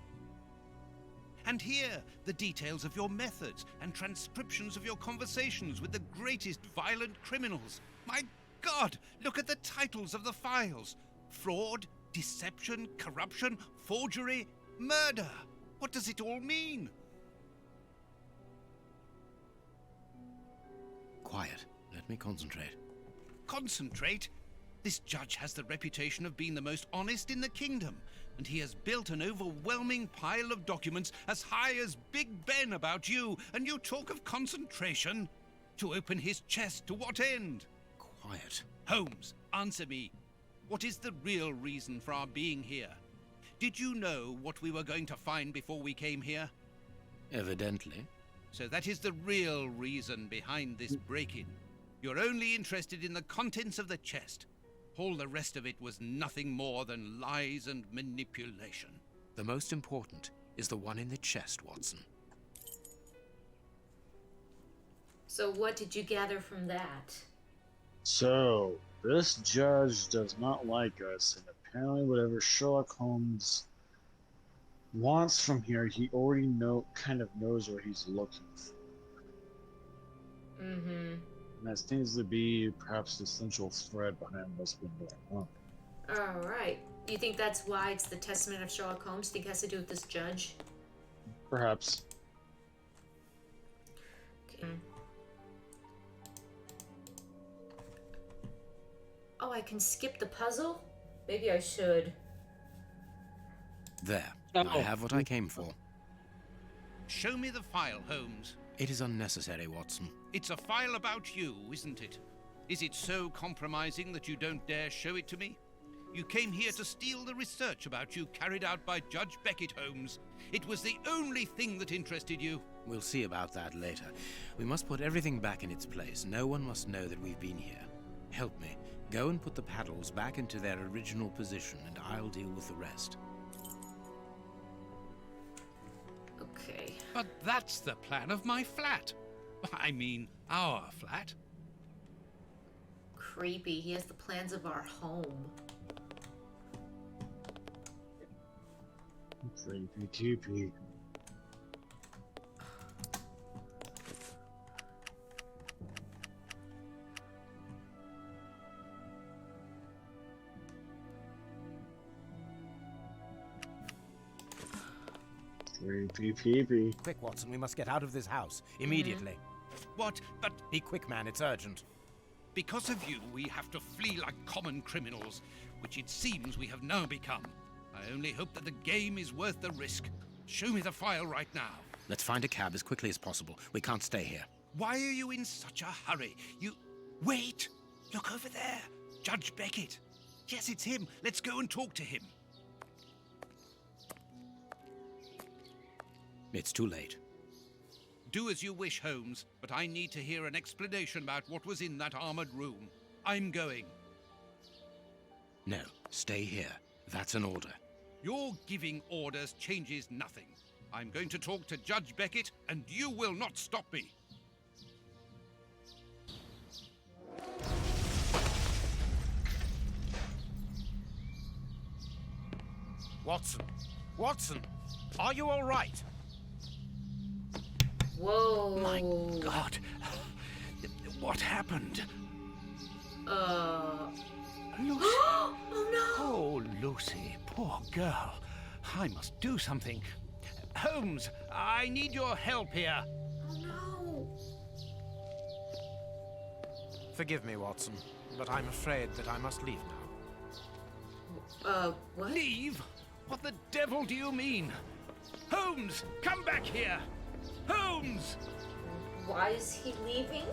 And here, the details of your methods and transcriptions of your conversations with the greatest violent criminals. My God, look at the titles of the files. Fraud, deception, corruption, forgery, murder. What does it all mean? Quiet. Let me concentrate. Concentrate? This judge has the reputation of being the most honest in the kingdom, and he has built an overwhelming pile of documents as high as Big Ben about you, and you talk of concentration? To open his chest to what end? Quiet. Holmes, answer me. What is the real reason for our being here? Did you know what we were going to find before we came here? Evidently. So that is the real reason behind this break-in. You're only interested in the contents of the chest. All the rest of it was nothing more than lies and manipulation. The most important is the one in the chest, Watson. So what did you gather from that? So, this judge does not like us, and apparently whatever Sherlock Holmes wants from here, he already kind of knows what he's looking for. Mm-hmm. And that seems to be perhaps the central thread behind what's been going on. Alright. You think that's why it's the Testament of Sherlock Holmes? Think it has to do with this judge? Perhaps. Okay. Oh, I can skip the puzzle? Maybe I should. There. I have what I came for. Show me the file, Holmes. It is unnecessary, Watson. It's a file about you, isn't it? Is it so compromising that you don't dare show it to me? You came here to steal the research about you carried out by Judge Beckett, Holmes. It was the only thing that interested you. We'll see about that later. We must put everything back in its place. No one must know that we've been here. Help me. Go and put the paddles back into their original position, and I'll deal with the rest. Okay. But that's the plan of my flat. I mean, our flat. Creepy. He has the plans of our home. Creepy. Creepy. Quick, Watson, we must get out of this house. Immediately. What? But be quick, man. It's urgent. because of you, we have to flee like common criminals, which it seems we have now become. I only hope that the game is worth the risk. Show me the file right now. Let's find a cab as quickly as possible. We can't stay here. Why are you in such a hurry? Wait! Look over there! Judge Beckett! Yes, it's him. Let's go and talk to him. It's too late. Do as you wish, Holmes, but I need to hear an explanation about what was in that armored room. I'm going. No, stay here. That's an order. Your giving orders changes nothing. I'm going to talk to Judge Beckett, and you will not stop me. Watson! Watson! Are you all right? Whoa. My God. What happened? Lucy. Oh, no. Oh, Lucy, poor girl. I must do something. Holmes, I need your help here. Oh, no. Forgive me, Watson, but I'm afraid that I must leave now. What? Leave? What the devil do you mean? Holmes, come back here! Holmes! Why is he leaving?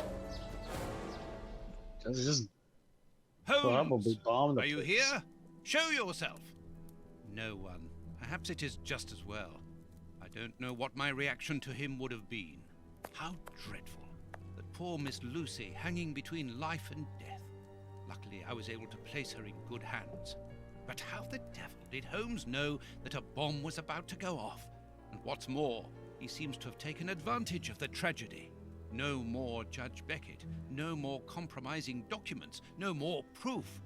Because he's just Holmes, probably bombed the are you place. here? Show yourself. No one. Perhaps it is just as well. I don't know what my reaction to him would have been. How dreadful. That poor Miss Lucy hanging between life and death. Luckily, I was able to place her in good hands. But how the devil did Holmes know that a bomb was about to go off? And what's more, he seems to have taken advantage of the tragedy. No more Judge Beckett, no more compromising documents, no more proof.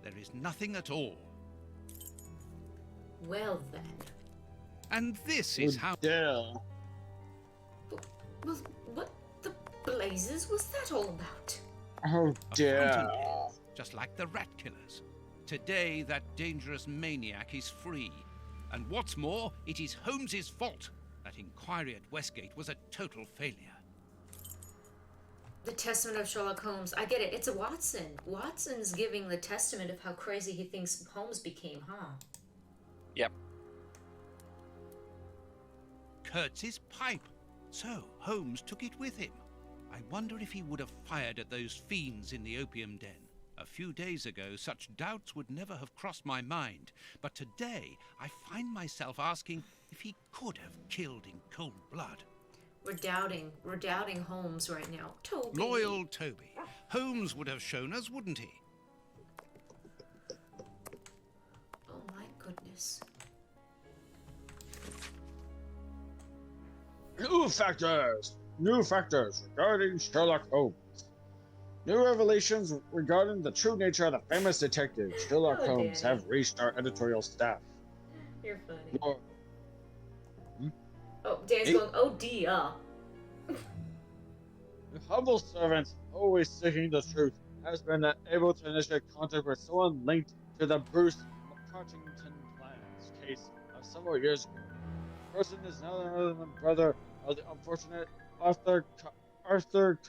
There is nothing at all. Well then. And this is how... Well, what the blazes was that all about? oh dear. Just like the rat killers. Today, that dangerous maniac is free. And what's more, it is Holmes's fault. That inquiry at Westgate was a total failure. The Testament of Sherlock Holmes. I get it. It's a Watson. Watson's giving the testament of how crazy he thinks Holmes became, huh? Yep. Kurtz's pipe. So, Holmes took it with him. I wonder if he would have fired at those fiends in the opium den. A few days ago, such doubts would never have crossed my mind. But today, I find myself asking if he could have killed in cold blood. We're doubting Holmes right now. Toby. Loyal Toby. Holmes would have shown us, wouldn't he? Oh my goodness. New factors regarding Sherlock Holmes. New revelations regarding the true nature of the famous detective Sherlock Holmes Danny. have reached our editorial staff. You're funny. Lord- Oh, Dan's Hey. going, oh dear. The humble servant, always seeking the truth, has been able to initiate contact with someone linked to the Bruce Partington Plans case of several years ago. The person is none other than brother of the unfortunate Arthur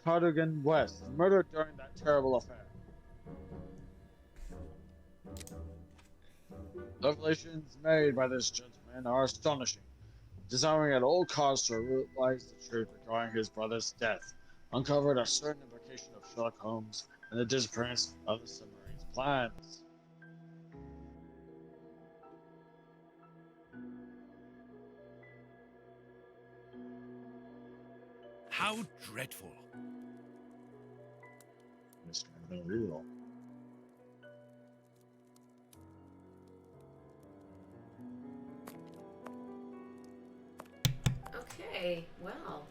Cardigan West, murdered during that terrible affair. The revelations made by this gentleman are astonishing, desiring at all costs to realize the truth regarding his brother's death, uncovered a certain implication of Sherlock Holmes and the disappearance of the submarine's plans. How dreadful. Mr. Unreal. Okay, wow.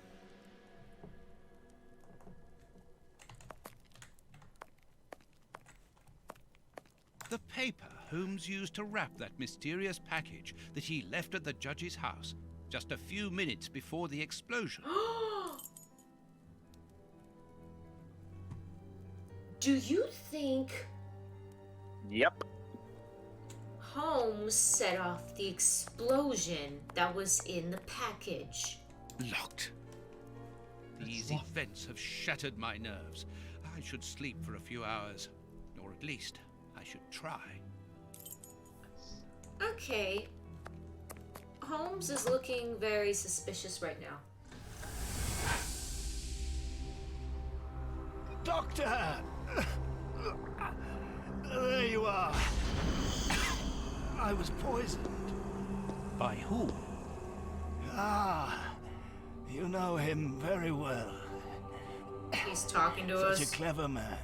The paper Holmes used to wrap that mysterious package that he left at the judge's house just a few minutes before the explosion. Do you think Yep. Holmes set off the explosion that was in the package? Locked. These events have shattered my nerves. I should sleep for a few hours, or at least I should try. Okay. Holmes is looking very suspicious right now. Doctor! There you are. I was poisoned. By who? Ah, you know him very well. He's talking to Such us. a clever man.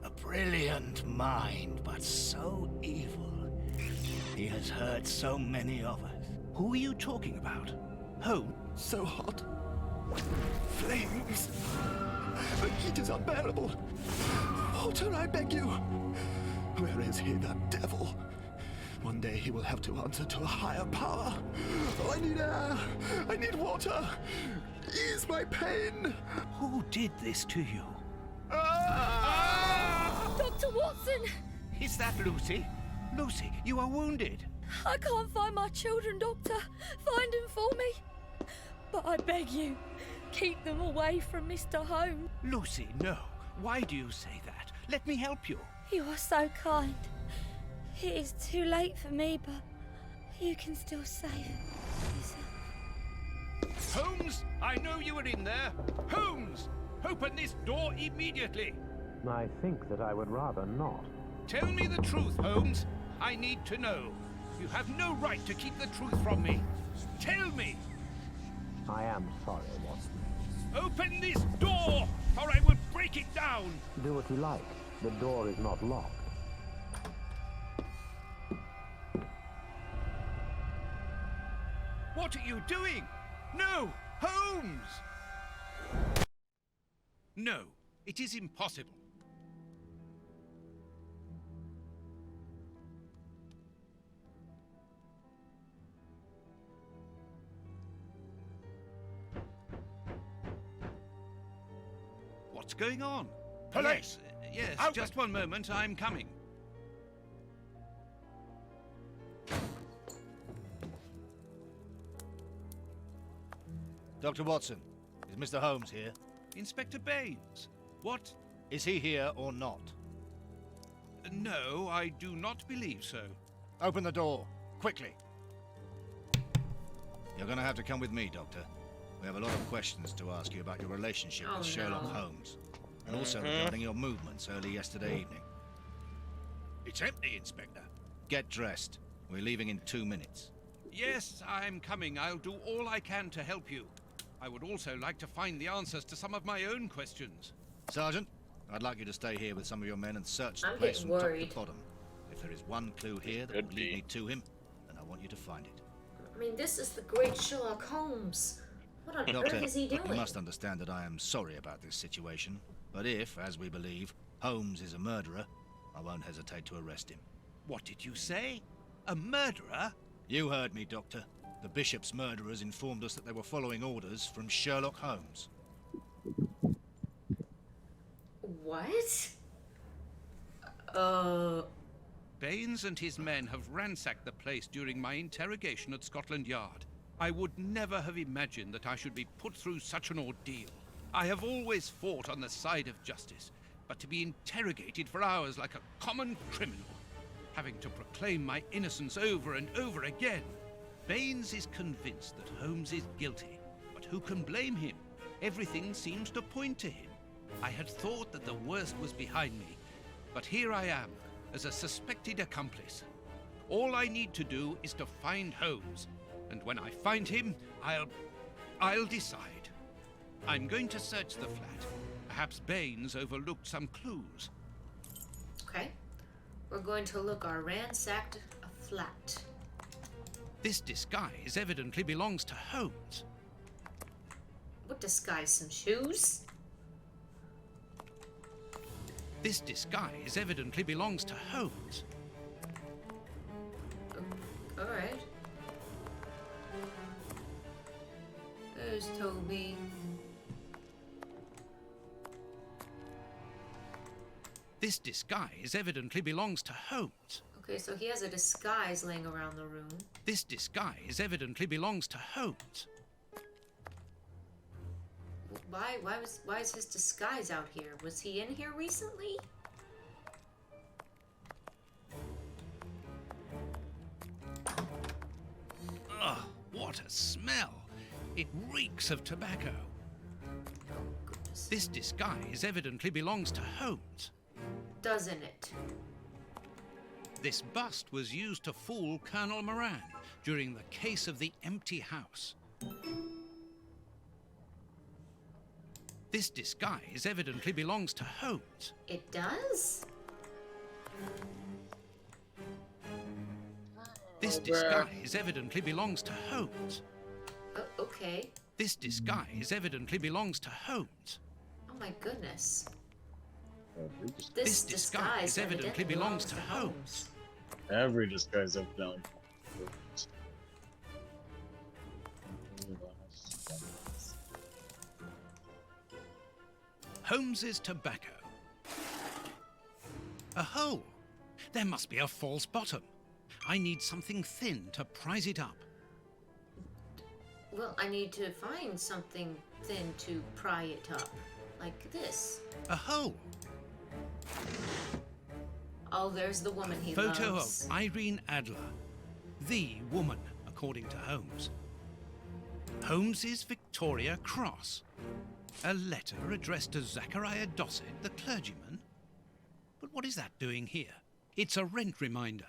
A brilliant mind, but so evil. He has hurt so many of us. Who are you talking about? Holmes? So hot. Flames. The heat is unbearable. Walter, I beg you. Where is he, that devil? One day he will have to answer to a higher power. Oh, I need air. I need water. Ease my pain. Who did this to you? Dr. Watson! Is that Lucy? Lucy, you are wounded. I can't find my children, Doctor. Find them for me. But I beg you, keep them away from Mr. Holmes. Lucy, no. Why do you say that? Let me help you. You are so kind. It is too late for me, but you can still save yourself. Holmes, I know you are in there. Holmes, open this door immediately. I think that I would rather not. Tell me the truth, Holmes. I need to know. You have no right to keep the truth from me. Tell me. I am sorry, Watson. Open this door, or I will break it down. Do what you like. The door is not locked. What are you doing? No, Holmes! No, it is impossible. What's going on? Police! Yes, Open! just one moment, I'm coming. Dr. Watson, is Mr. Holmes here? Inspector Baines. What? Is he here or not? No, I do not believe so. Open the door, quickly. You're going to have to come with me, Doctor. We have a lot of questions to ask you about your relationship with Sherlock Holmes, and also regarding your movements early yesterday evening. It's empty, Inspector. Get dressed. We're leaving in 2 minutes. Yes, I'm coming. I'll do all I can to help you. I would also like to find the answers to some of my own questions. Sergeant, I'd like you to stay here with some of your men and search the I'm place getting from worried. top to bottom. If there is one clue here that will lead me to him, then I want you to find it. I mean, this is the great Sherlock Holmes. What on Doctor, earth is he doing? you must understand that I am sorry about this situation, but if, as we believe, Holmes is a murderer, I won't hesitate to arrest him. What did you say? A murderer? You heard me, Doctor. The Bishop's murderers informed us that they were following orders from Sherlock Holmes. What? Baines and his men have ransacked the place during my interrogation at Scotland Yard. I would never have imagined that I should be put through such an ordeal. I have always fought on the side of justice, but to be interrogated for hours like a common criminal, having to proclaim my innocence over and over again. Baines is convinced that Holmes is guilty, but who can blame him? Everything seems to point to him. I had thought that the worst was behind me, but here I am, as a suspected accomplice. All I need to do is to find Holmes, and when I find him, I'll decide. I'm going to search the flat. Perhaps Baines overlooked some clues. Okay. We're going to look our ransacked flat. This disguise evidently belongs to Holmes. What disguise? Some shoes? This disguise evidently belongs to Holmes. Alright. There's Toby. This disguise evidently belongs to Holmes. Okay, so he has a disguise laying around the room. This disguise evidently belongs to Holmes. Why is his disguise out here? Was he in here recently? Ugh, what a smell! It reeks of tobacco. This disguise evidently belongs to Holmes. Doesn't it? This bust was used to fool Colonel Moran during the case of the empty house. This disguise evidently belongs to Holmes. It does? This disguise evidently belongs to Holmes. Okay. This disguise evidently belongs to Holmes. Oh my goodness. This disguise evidently belongs to Holmes. Every disguise evidently. Holmes's tobacco. A hole. There must be a false bottom. I need something thin to prise it up. Well, I need to find something thin to pry it up. Like this. A hole. Oh, there's the woman he Photo loves. of Irene Adler. The woman, according to Holmes. Holmes's Victoria Cross. A letter addressed to Zachariah Dossett, the clergyman. But what is that doing here? It's a rent reminder.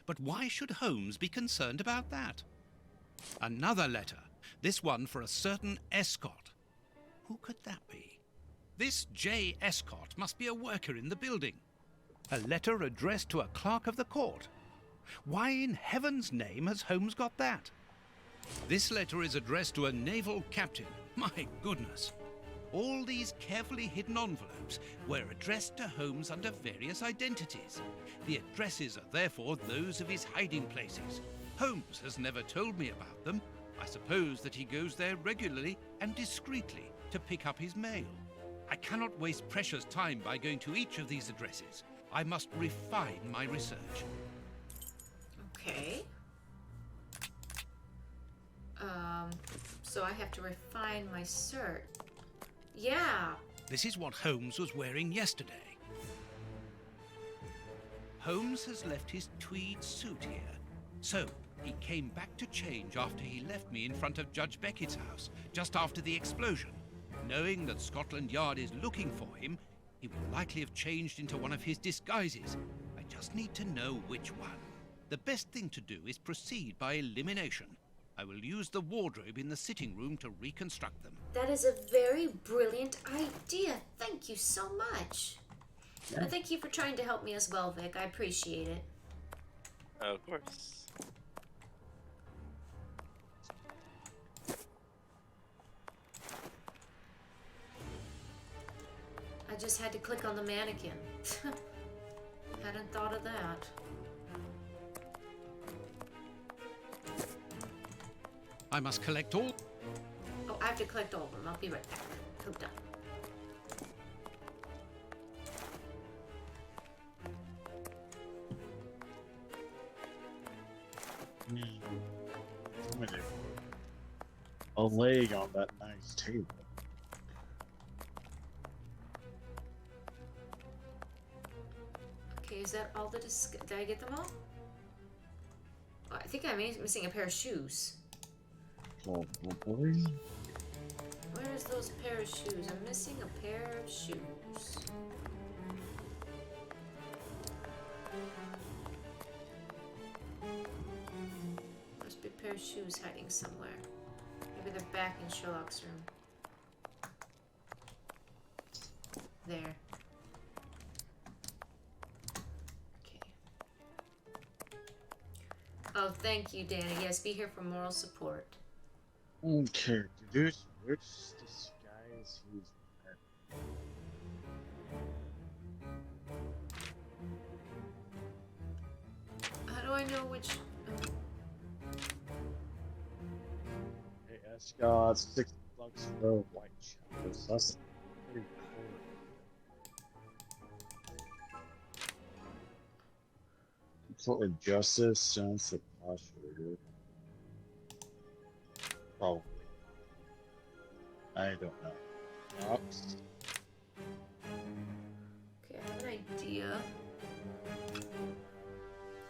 But why should Holmes be concerned about that? Another letter, this one for a certain Escott. Who could that be? This J. Escott must be a worker in the building. A letter addressed to a clerk of the court. Why in heaven's name has Holmes got that? This letter is addressed to a naval captain. My goodness. All these carefully hidden envelopes were addressed to Holmes under various identities. The addresses are therefore those of his hiding places. Holmes has never told me about them. I suppose that he goes there regularly and discreetly to pick up his mail. I cannot waste precious time by going to each of these addresses. I must refine my research. Okay. So I have to refine my search. Yeah. This is what Holmes was wearing yesterday. Holmes has left his tweed suit here. So, he came back to change after he left me in front of Judge Beckett's house, just after the explosion. Knowing that Scotland Yard is looking for him, he will likely have changed into one of his disguises. I just need to know which one. The best thing to do is proceed by elimination. I will use the wardrobe in the sitting room to reconstruct them. That is a very brilliant idea. Thank you so much. Yeah. And thank you for trying to help me as well, Vic. I appreciate it. Of course. I just had to click on the mannequin. Hadn't thought of that. I must collect all... Oh, I have to collect all of them. I'll be right back. I'm done. I'm gonna a leg on that nice table. Okay, is that all the did I get them all? Oh, I think I'm missing a pair of shoes. Probably. Where's those pair of shoes? I'm missing a pair of shoes. Must be a pair of shoes hiding somewhere. Maybe they're back in Sherlock's room. There. Oh, thank you, Danny. Yes, be here for moral support. Okay, which disguise who's How do I know which? Hey, Escott, $6 for white shadows. That's pretty cool. Court of Justice, Sense of Posture. Probably. I don't know. Oops. Okay, I have an idea.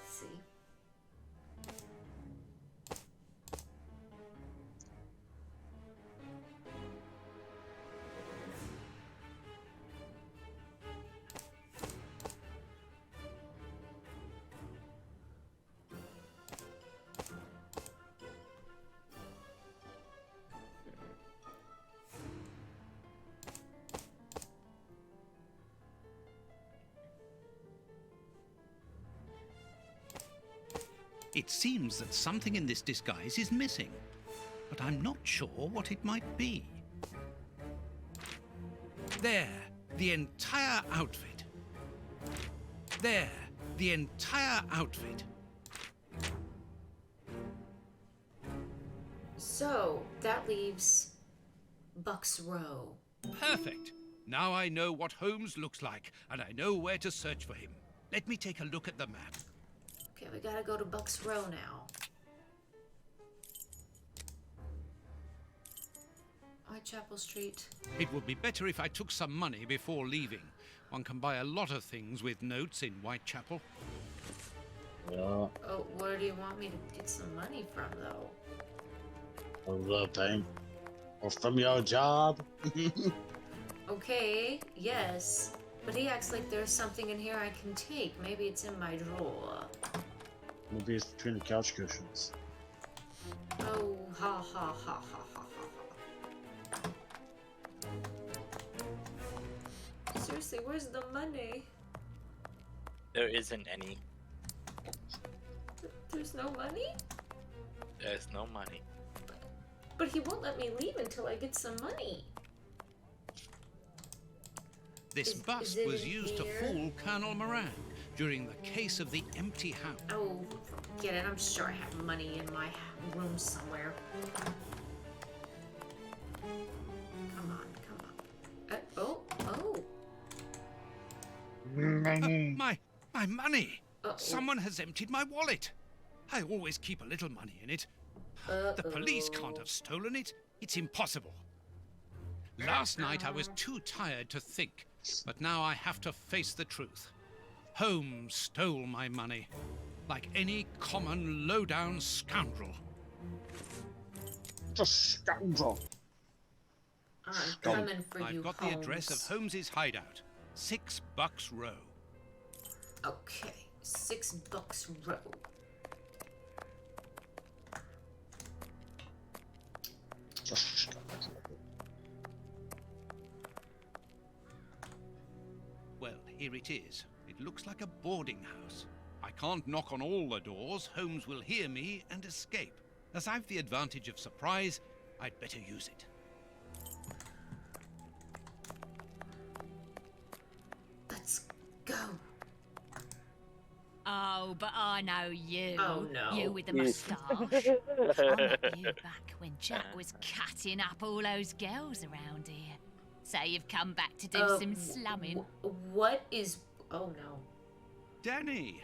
Let's see. It seems that something in this disguise is missing, but I'm not sure what it might be. There, the entire outfit. There, the entire outfit. So, that leaves Buck's Row. Perfect. Now I know what Holmes looks like, and I know where to search for him. Let me take a look at the map. Okay, we gotta go to Buck's Row now. Whitechapel Street. It would be better if I took some money before leaving. One can buy a lot of things with notes in Whitechapel. Yeah. Oh, where do you want me to get some money from, though? From the bank. Or from your job. Okay, yes. But he acts like there's something in here I can take. Maybe it's in my drawer. Maybe it's between the couch cushions. Oh, ha ha ha ha ha ha ha. Seriously, where's the money? There isn't any. There's no money? There's no money. But he won't let me leave until I get some money. This bust was used to fool Colonel Moran during the case of the empty house. Oh, forget it. I'm sure I have money in my room somewhere. Come on, come on. Oh. My money! Uh-oh. Someone has emptied my wallet. I always keep a little money in it. The police can't have stolen it. It's impossible. Last night I was too tired to think, but now I have to face the truth. Holmes stole my money, like any common low-down scoundrel. Just scoundrel. I'm coming for you, I've got Holmes. the address of Holmes's hideout, 6 Bucks Row. Okay, 6 Bucks Row. Well, here it is. It looks like a boarding house. I can't knock on all the doors. Holmes will hear me and escape. As I've the advantage of surprise, I'd better use it. Let's go. Oh, but I know you. Oh, no. You with the moustache. I met you back when Jack was cutting up all those girls around here. So you've come back to do some slumming. What is... Oh, no. Danny,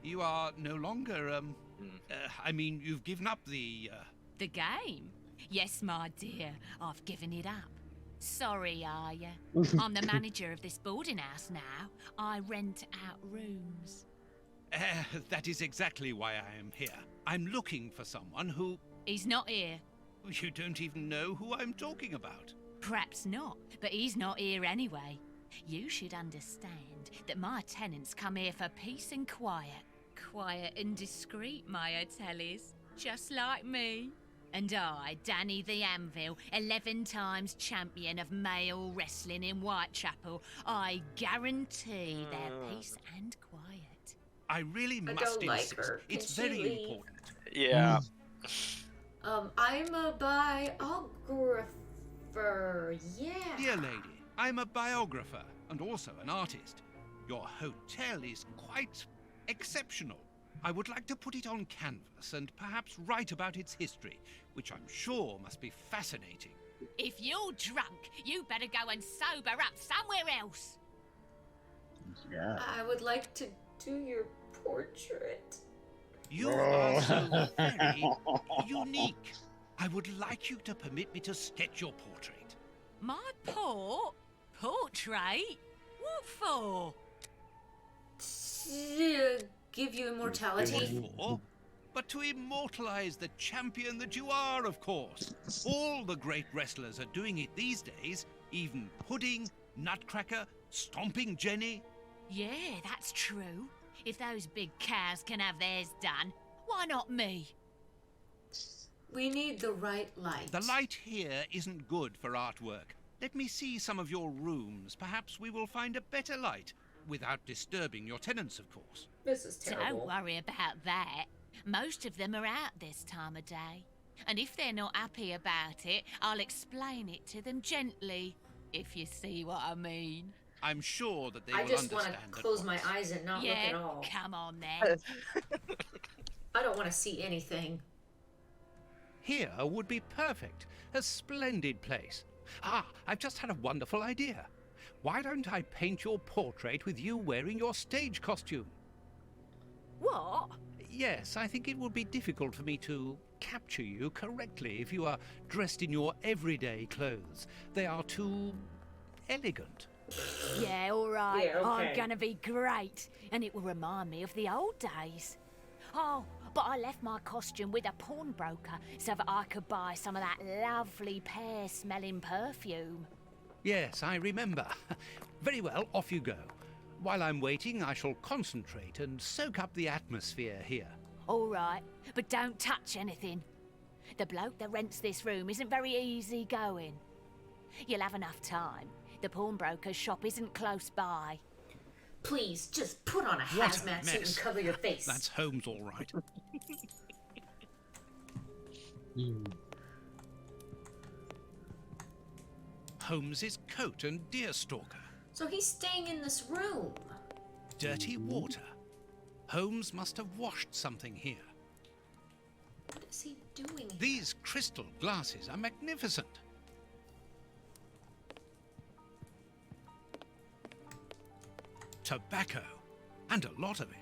you are no longer, I mean, you've given up the, The game? Yes, my dear. I've given it up. Sorry, are ya? I'm the manager of this boarding house now. I rent out rooms. That is exactly why I am here. I'm looking for someone who... He's not here. You don't even know who I'm talking about. Perhaps not, but he's not here anyway. You should understand that my tenants come here for peace and quiet. Quiet and discreet, my Atellies. Just like me. And I, Danny the Anvil, 11 times champion of male wrestling in Whitechapel, I guarantee their peace and quiet. I really must don't like insist. her. Can It's she very leave? important. Yeah. I'm a biographer. Yeah. Dear lady, I'm a biographer and also an artist. Your hotel is quite exceptional. I would like to put it on canvas and perhaps write about its history, which I'm sure must be fascinating. If you're drunk, you better go and sober up somewhere else. Yeah. I would like to do your portrait. You are so very unique. I would like you to permit me to sketch your portrait. My portrait? What for? To give you immortality. For? But to immortalize the champion that you are, of course. All the great wrestlers are doing it these days, even Pudding, Nutcracker, Stomping Jenny. Yeah, that's true. If those big cows can have theirs done, why not me? We need the right light. The light here isn't good for artwork. Let me see some of your rooms. Perhaps we will find a better light, without disturbing your tenants, of course. This is terrible. Don't worry about that. Most of them are out this time of day. And if they're not happy about it, I'll explain it to them gently, if you see what I mean. I'm sure that they I will just want understand. to close my eyes and not look at all. Come on then. I don't want to see anything. Here would be perfect. A splendid place. Ah, I've just had a wonderful idea. Why don't I paint your portrait with you wearing your stage costume? What? Yes, I think it would be difficult for me to capture you correctly if you are dressed in your everyday clothes. They are too elegant. Yeah, all right. Yeah, okay. I'm gonna be great, and it will remind me of the old days. Oh, but I left my costume with a pawnbroker so that I could buy some of that lovely pear-smelling perfume. Yes, I remember. Very well, off you go. While I'm waiting, I shall concentrate and soak up the atmosphere here. All right, but don't touch anything. The bloke that rents this room isn't very easy going. You'll have enough time. The pawnbroker's shop isn't close by. Please, just put on a What a hazmat suit and mess. cover your face. That's Holmes, all right. Holmes's coat and deerstalker. So he's staying in this room. Dirty water. Holmes must have washed something here. What is he doing? These crystal glasses are magnificent. Tobacco, and a lot of it.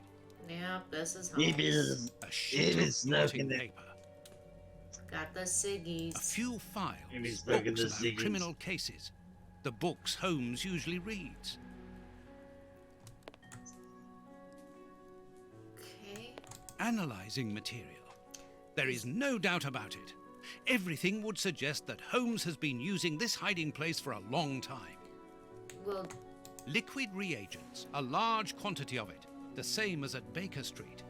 Yeah, this is It Holmes. is. A sheet of blotting paper. Got the ciggies. A few files, And he's books back in the about ziggies. criminal cases. The books Holmes usually reads. Okay. Analyzing material. There is no doubt about it. Everything would suggest that Holmes has been using this hiding place for a long time. Well, Liquid reagents, a large quantity of it, the same as at Baker Street.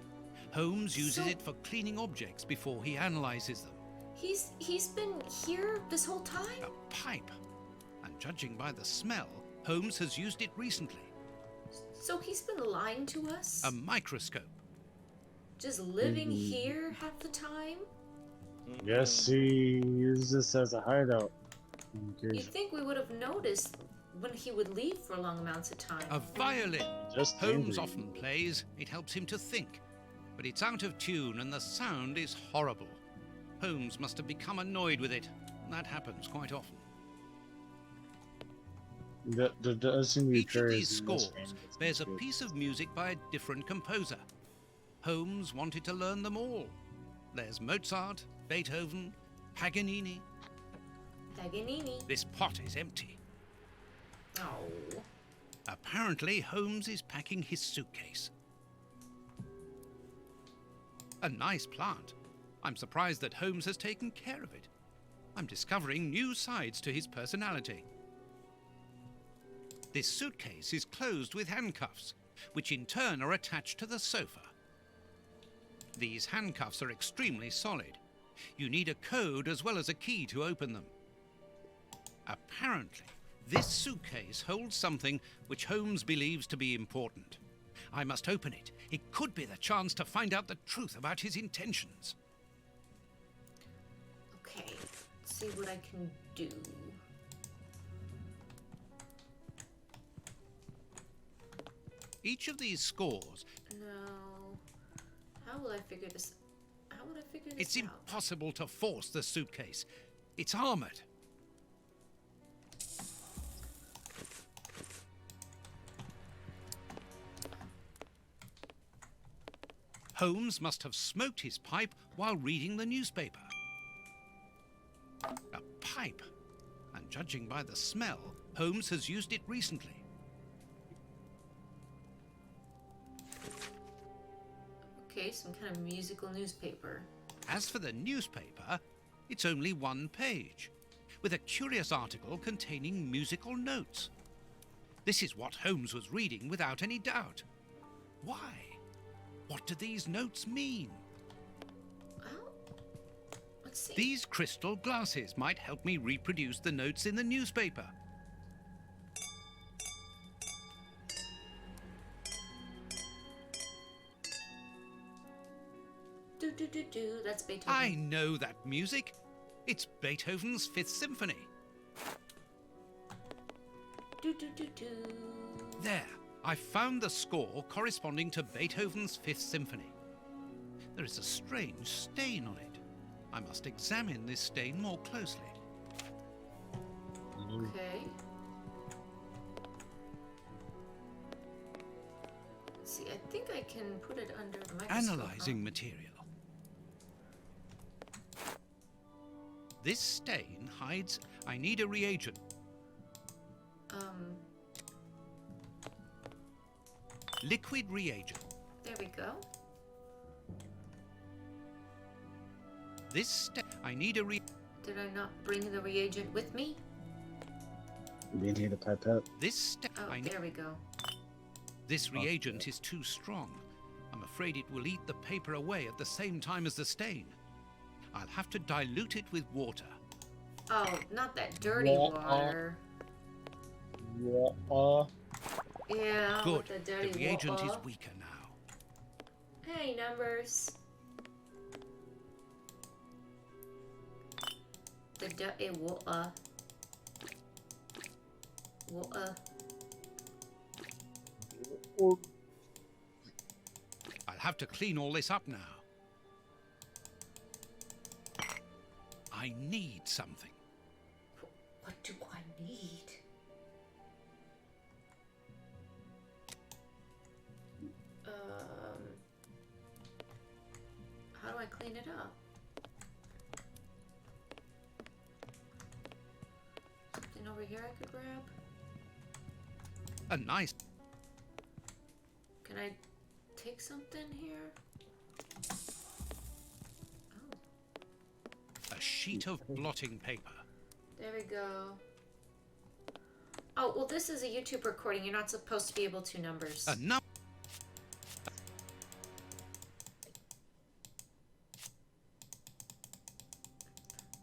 Holmes uses it for cleaning objects before he analyzes them. he's been here this whole time? A pipe. And judging by the smell, Holmes has used it recently. So he's been lying to us? A microscope. Just living here half the time? Yes, he uses this as a hideout. You'd think we would have noticed when he would leave for long amounts of time. A violin. Just Holmes angry. often plays. It helps him to think. But it's out of tune and the sound is horrible. Holmes must have become annoyed with it. That happens quite often. There does seem to be Each of these prayers in this scores game. bears a piece of music by a different composer. Holmes wanted to learn them all. There's Mozart, Beethoven, Paganini. Paganini. This pot is empty. Oh. Apparently, Holmes is packing his suitcase. A nice plant. I'm surprised that Holmes has taken care of it. I'm discovering new sides to his personality. This suitcase is closed with handcuffs, which in turn are attached to the sofa. These handcuffs are extremely solid. You need a code as well as a key to open them. Apparently, this suitcase holds something which Holmes believes to be important. I must open it. It could be the chance to find out the truth about his intentions. Okay, let's see what I can do. Each of these scores, No. How will I figure this? How would I figure this it's out? impossible to force the suitcase. It's armored. Holmes must have smoked his pipe while reading the newspaper. A pipe. And judging by the smell, Holmes has used it recently. Okay, some kind of musical newspaper. As for the newspaper, it's only one page, with a curious article containing musical notes. This is what Holmes was reading without any doubt. Why? What do these notes mean? Well, let's see. These crystal glasses might help me reproduce the notes in the newspaper. Do, that's Beethoven. I know that music. It's Beethoven's Fifth Symphony. Do. There, I found the score corresponding to Beethoven's Fifth Symphony. There is a strange stain on it. I must examine this stain more closely. Okay. Let's see, I think I can put it under the microscope. Analyzing material. This stain hides... I need a reagent. Liquid reagent. There we go. This stain... I need a Did I not bring the reagent with me? We need a pipette. This stain... Oh, there we go. This reagent is too strong. I'm afraid it will eat the paper away at the same time as the stain. I'll have to dilute it with water. Oh, not that dirty water. Yeah, Good. with the dirty The reagent water. is weaker now. Hey, numbers. The dirty water. Water. I'll have to clean all this up now. I need something. What do I need? How do I clean it up? over here I could grab? A nice... Can I take something here? A sheet of blotting paper. There we go. Oh, well, this is a YouTube recording. You're not supposed to be able to numbers. A number.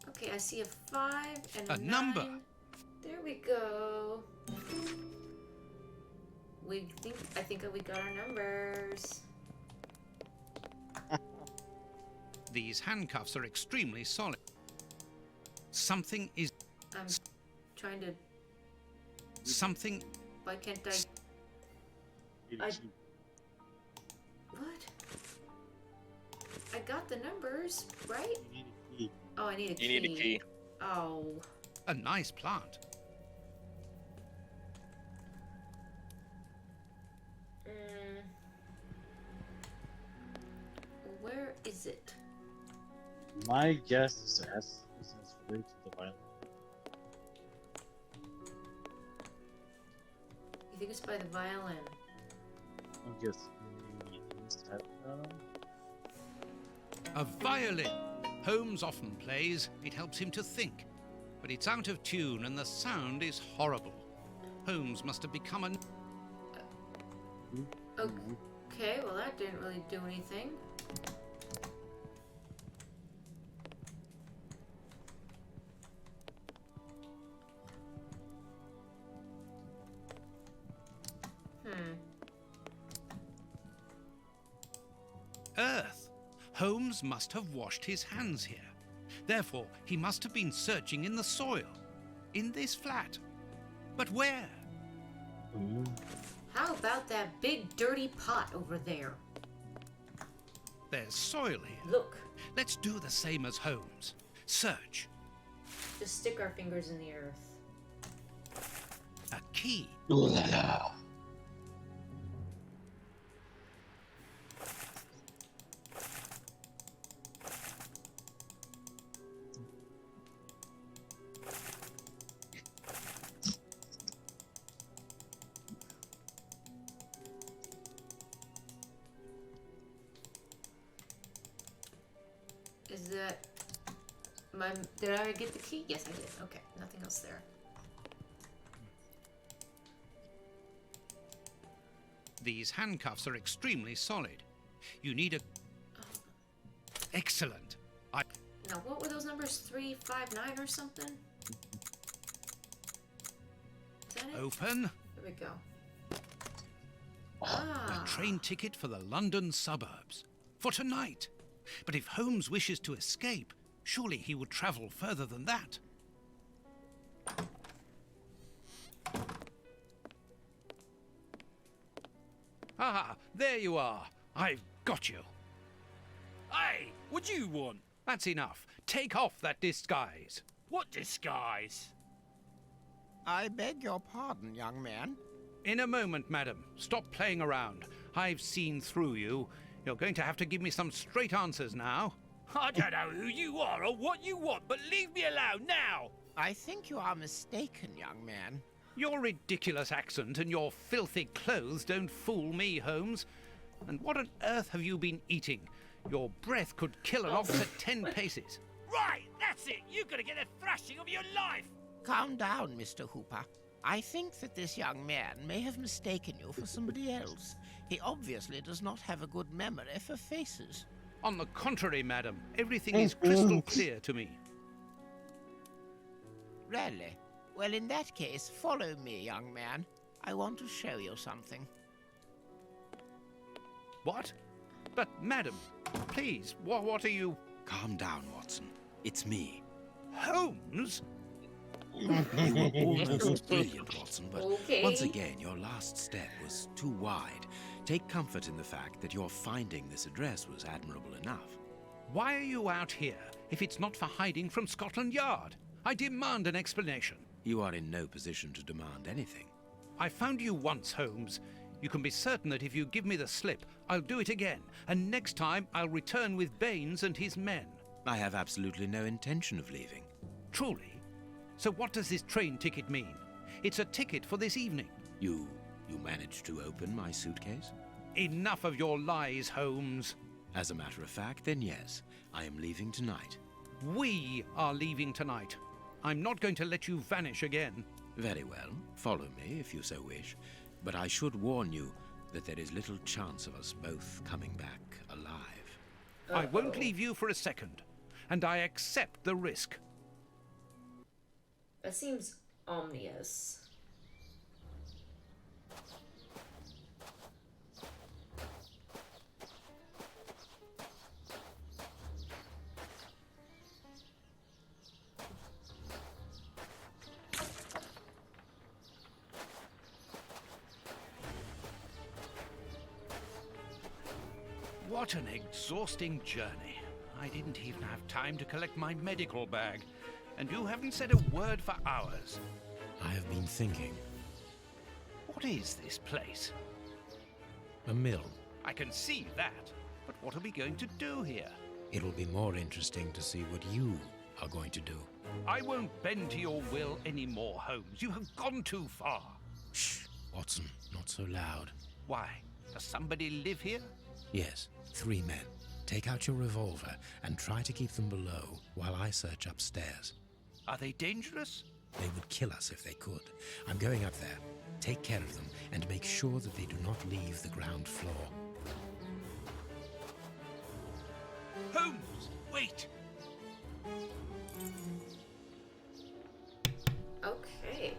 Okay, I see a 5 and a 9. Number. There we go. I think we got our numbers. These handcuffs are extremely solid. Something is... I'm trying to... Something... Why can't I... What? I got the numbers, right? Oh, I need a key. You need a key. Oh. A nice plant. Where is it? My guess is it has related to the violin. You think it's by the violin? I guess A violin. Holmes often plays. It helps him to think. But it's out of tune and the sound is horrible. Holmes must have become an... Okay, well that didn't really do anything. Earth. Holmes must have washed his hands here. Therefore, he must have been searching in the soil. In this flat. But where? How about that big dirty pot over there? There's soil here. Look. Let's do the same as Holmes. Search. Just stick our fingers in the earth. A key. Ooh la la. Is that my... Did I get the key? Yes, I did. Okay, nothing else there. These handcuffs are extremely solid. You need a... Excellent. Now, what were those numbers? 3, 5, 9 or something? Is that it? Open. There we go. A train ticket for the London suburbs. For tonight. But if Holmes wishes to escape, surely he would travel further than that. Ah, there you are. I've got you. Hey, what do you want? That's enough. Take off that disguise. What disguise? I beg your pardon, young man. In a moment, madam. Stop playing around. I've seen through you. You're going to have to give me some straight answers now. I don't know who you are or what you want, but leave me alone now! I think you are mistaken, young man. Your ridiculous accent and your filthy clothes don't fool me, Holmes. And what on earth have you been eating? Your breath could kill an officer 10 paces. Right, that's it! You're gonna get a thrashing of your life! Calm down, Mr. Hooper. I think that this young man may have mistaken you for somebody else. He obviously does not have a good memory for faces. On the contrary, madam, everything is crystal clear to me. Really? Well, in that case, follow me, young man. I want to show you something. What? But, madam, please, what are you... Calm down, Watson. It's me. Holmes? You were almost brilliant, Watson, but Okay. once again, your last step was too wide. Take comfort in the fact that your finding this address was admirable enough. Why are you out here if it's not for hiding from Scotland Yard? I demand an explanation. You are in no position to demand anything. I found you once, Holmes. You can be certain that if you give me the slip, I'll do it again. And next time, I'll return with Baines and his men. I have absolutely no intention of leaving. Truly? So what does this train ticket mean? It's a ticket for this evening. You managed to open my suitcase? Enough of your lies, Holmes. As a matter of fact, then yes, I am leaving tonight. We are leaving tonight. I'm not going to let you vanish again. Very well. Follow me if you so wish. But I should warn you that there is little chance of us both coming back alive. I won't leave you for a second, and I accept the risk. That seems ominous. What an exhausting journey. I didn't even have time to collect my medical bag, and you haven't said a word for hours. I have been thinking. What is this place? A mill. I can see that, but what are we going to do here? It'll be more interesting to see what you are going to do. I won't bend to your will anymore, Holmes. You have gone too far. Shh, Watson, not so loud. Why? Does somebody live here? Yes, 3 men. Take out your revolver and try to keep them below while I search upstairs. Are they dangerous? They would kill us if they could. I'm going up there. Take care of them and make sure that they do not leave the ground floor. Holmes, wait! Okay.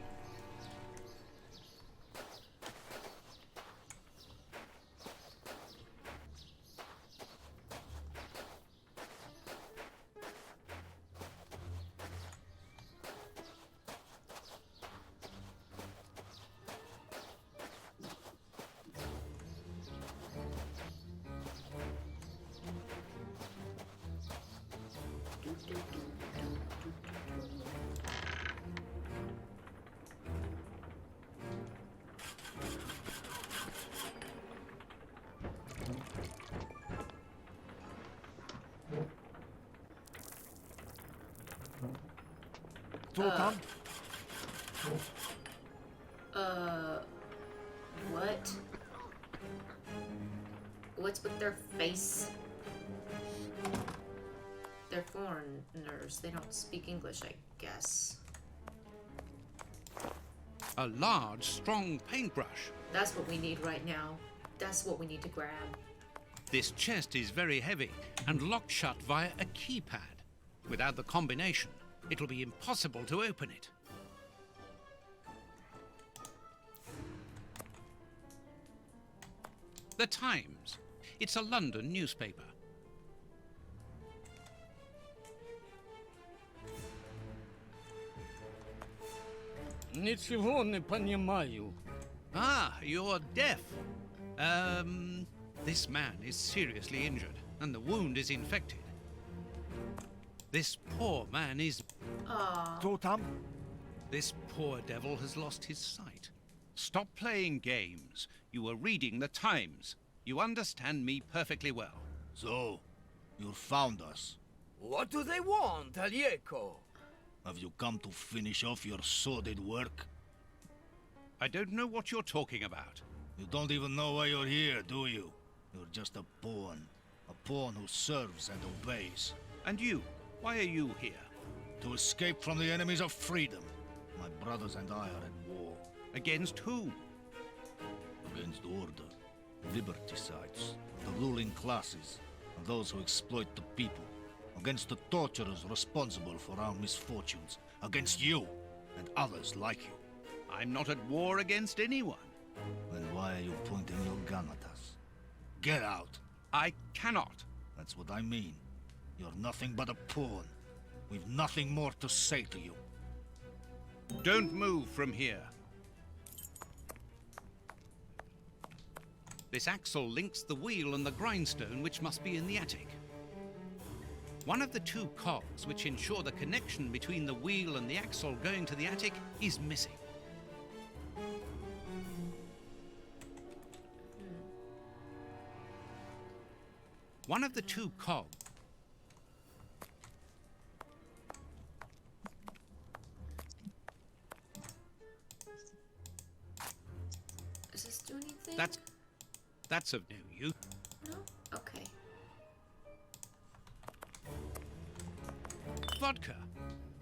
Tom? What? What's with their face? They're foreigners. They don't speak English, I guess. A large, strong paintbrush. That's what we need right now. That's what we need to grab. This chest is very heavy and locked shut via a keypad. Without the combination, it'll be impossible to open it. The Times. It's a London newspaper. Ничего не понимаю. Ah, you're deaf. This man is seriously injured, and the wound is infected. This poor man is... Tom? This poor devil has lost his sight. Stop playing games. You were reading the Times. You understand me perfectly well. So, you found us. What do they want, Alieko? Have you come to finish off your sordid work? I don't know what you're talking about. You don't even know why you're here, do you? You're just a pawn. A pawn who serves and obeys. And you? Why are you here? To escape from the enemies of freedom. My brothers and I are at war. Against who? Against order, liberticides, the ruling classes, and those who exploit the people. Against the torturers responsible for our misfortunes. Against you and others like you. I'm not at war against anyone. Then why are you pointing your gun at us? Get out! I cannot. That's what I mean. You're nothing but a pawn. We've nothing more to say to you. Don't move from here. This axle links the wheel and the grindstone, which must be in the attic. One of the 2 cogs which ensure the connection between the wheel and the axle going to the attic is missing. One of the 2 cogs. anything? That's of no use. No? Okay. Vodka.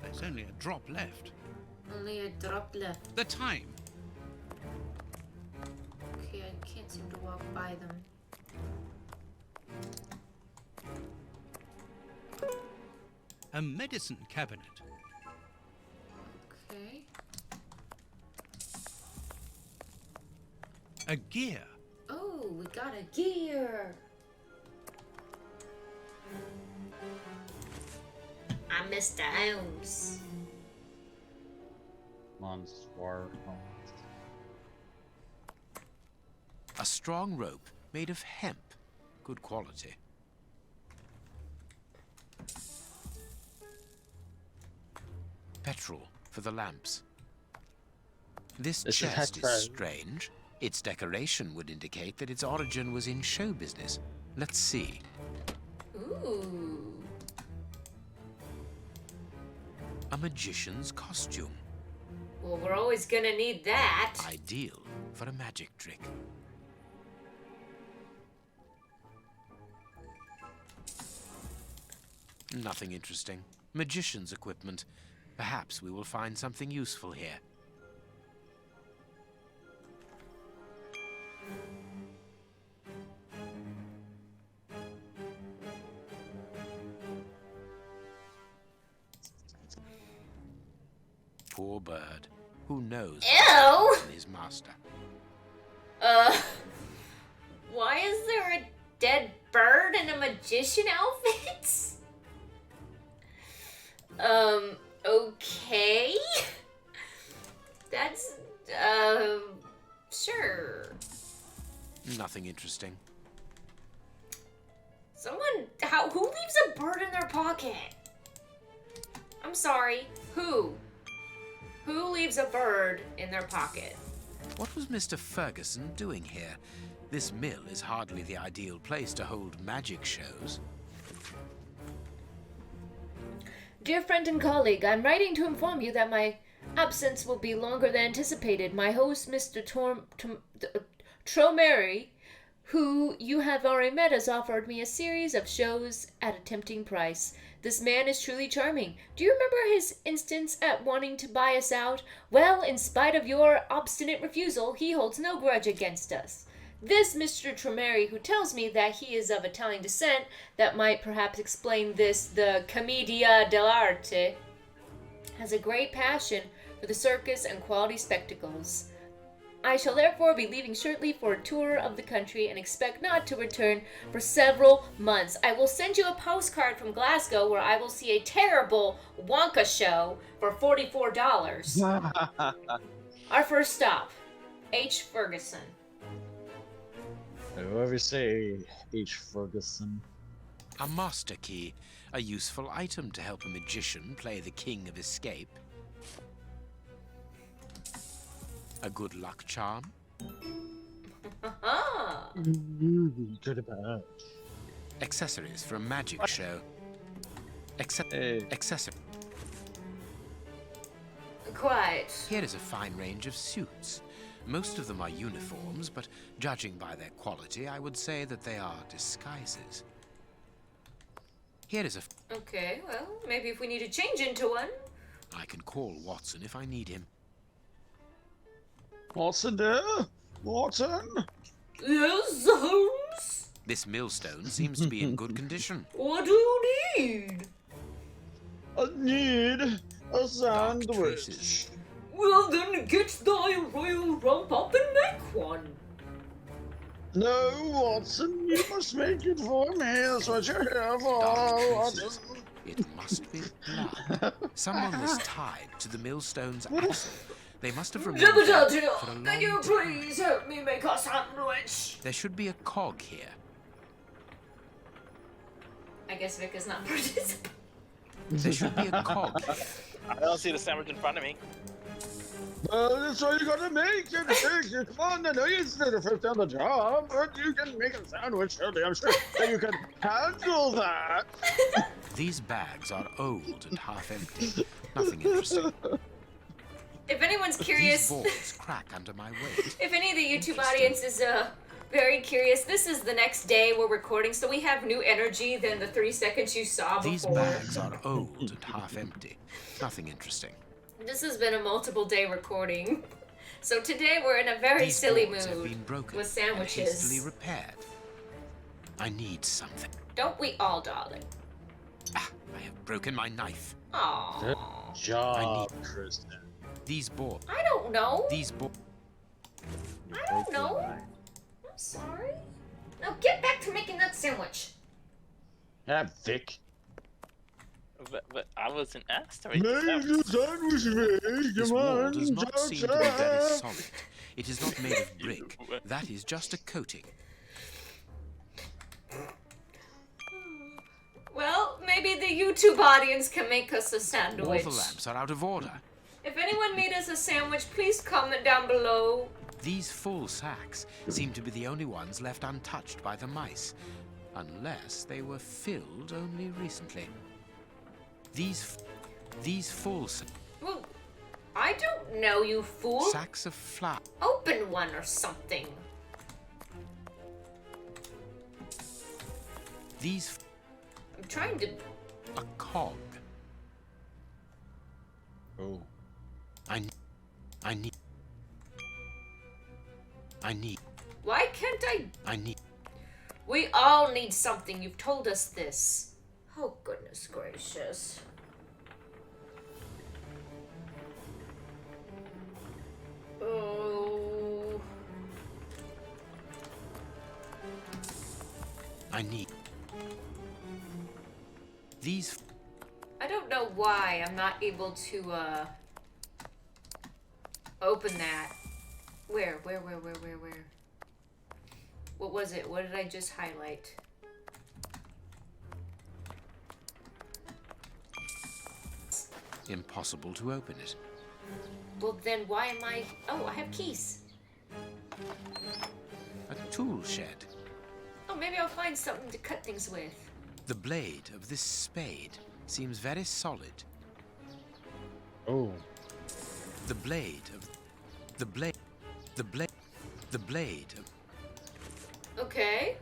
There's only a drop left. Only a drop left. The time. Okay, I can't seem to walk by them. A medicine cabinet. Okay. A gear. Oh, we got a gear. I'm Mr. Holmes. Monster. A strong rope made of hemp. Good quality. Petrol for the lamps. This This is chest is petrol. strange. Its decoration would indicate that its origin was in show business. Let's see. Ooh. A magician's costume. Well, we're always gonna need that. Ideal for a magic trick. Nothing interesting. Magician's equipment. Perhaps we will find something useful here. Poor bird. Who knows Ew! in his master? Why is there a dead bird in a magician outfit? Okay. That's, sure. Nothing interesting. Who leaves a bird in their pocket? I'm sorry, who? Who leaves a bird in their pocket? What was Mr. Ferguson doing here? This mill is hardly the ideal place to hold magic shows. Dear friend and colleague, I'm writing to inform you that my absence will be longer than anticipated. My host, Mr. Tromeri, who you have already met, has offered me a series of shows at a tempting price. This man is truly charming. Do you remember his instance at wanting to buy us out? Well, in spite of your obstinate refusal, he holds no grudge against us. This Mr. Tromeri, who tells me that he is of Italian descent, that might perhaps explain this, the commedia dell'arte, has a great passion for the circus and quality spectacles. I shall therefore be leaving shortly for a tour of the country and expect not to return for several months. I will send you a postcard from Glasgow where I will see a terrible Wonka show for $44. Our first stop, H. Ferguson. Whoever say H. Ferguson. A master key, a useful item to help a magician play the king of escape. A good luck charm. Good about. Accessories for a magic show. Accessory. Quiet. Here is a fine range of suits. Most of them are uniforms, but judging by their quality, I would say that they are disguises. Here is a... Okay, well, maybe if we need to change into one. I can call Watson if I need him. Watson there? Watson? Yes, Holmes? This millstone seems to be in good condition. What do you need? I need a sandwich. Well, then get thy royal rump up and make one. No, Watson, you must make it for me. That's what you're here for, Watson. It must be blood. Someone was tied to the millstone's axle. They must have remained there for a long Can you time. please help me make a sandwich? There should be a cog here. I guess Vic is not participating. There should be a cog here. I don't see the sandwich in front of me. That's all you gotta make. You come on, I know you did the first on the job, but you can make a sandwich, surely. I'm sure that you can handle that. These bags are old and half empty. Nothing interesting. If anyone's These curious, boards crack under my weight. if any of the YouTube audience is very curious, this is the next day we're recording, so we have new energy than the 3 seconds you saw These before. bags are old and half empty. Nothing interesting. This has been a multiple day recording. So today we're in a very These silly boards have been mood broken with and sandwiches. hastily repaired. I need something. Don't we all, darling? I have broken my knife. Aww. Good job, I need Kristen. these boards. I don't know. These boards. I don't know. I'm sorry. Now get back to making that sandwich. Yeah, Vic. But I wasn't asked to Make the sandwich, Vic. This Come wall on, does not seem to be very Georgia. solid. It is not made of brick. That is just a coating. Well, maybe the YouTube audience can make us a All sandwich. the lamps are out of order. If anyone made us a sandwich, please comment down below. These full sacks seem to be the only ones left untouched by the mice, unless they were filled only recently. These full Well, I don't know, you fool. sacks of flour. Open one or something. These I'm trying to... a cog. Oh. I need. Why can't I need. We all need something. You've told us this. Oh, goodness gracious. Oh. I need. These. I don't know why I'm not able to, open that. Where? What was it? What did I just highlight? Impossible to open it. Well, then why am I... Oh, I have keys. A tool shed. Oh, maybe I'll find something to cut things with. The blade of this spade seems very solid. Oh. The blade of. The blade of. Okay.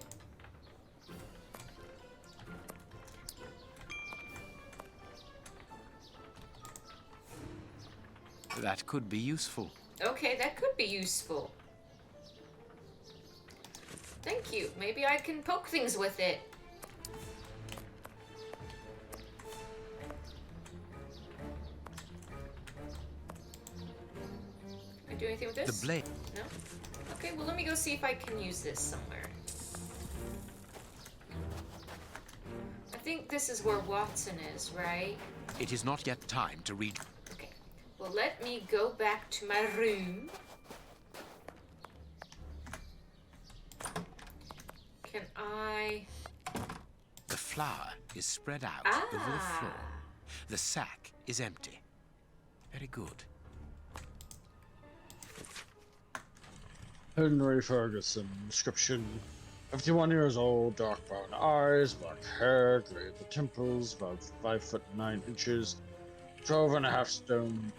That could be useful. Okay, that could be useful. Thank you. Maybe I can poke things with it. Can I do anything with this? The blade. No? Okay, well let me go see if I can use this somewhere. I think this is where Watson is, right? It is not yet time to read. Okay. Well, let me go back to my room. Can I... The flour is spread out over the floor. The sack is empty. Very good. Henry Ferguson, description. 51 years old, dark brown eyes, black hair, gray at the temples, about 5'9". 12.5 stone.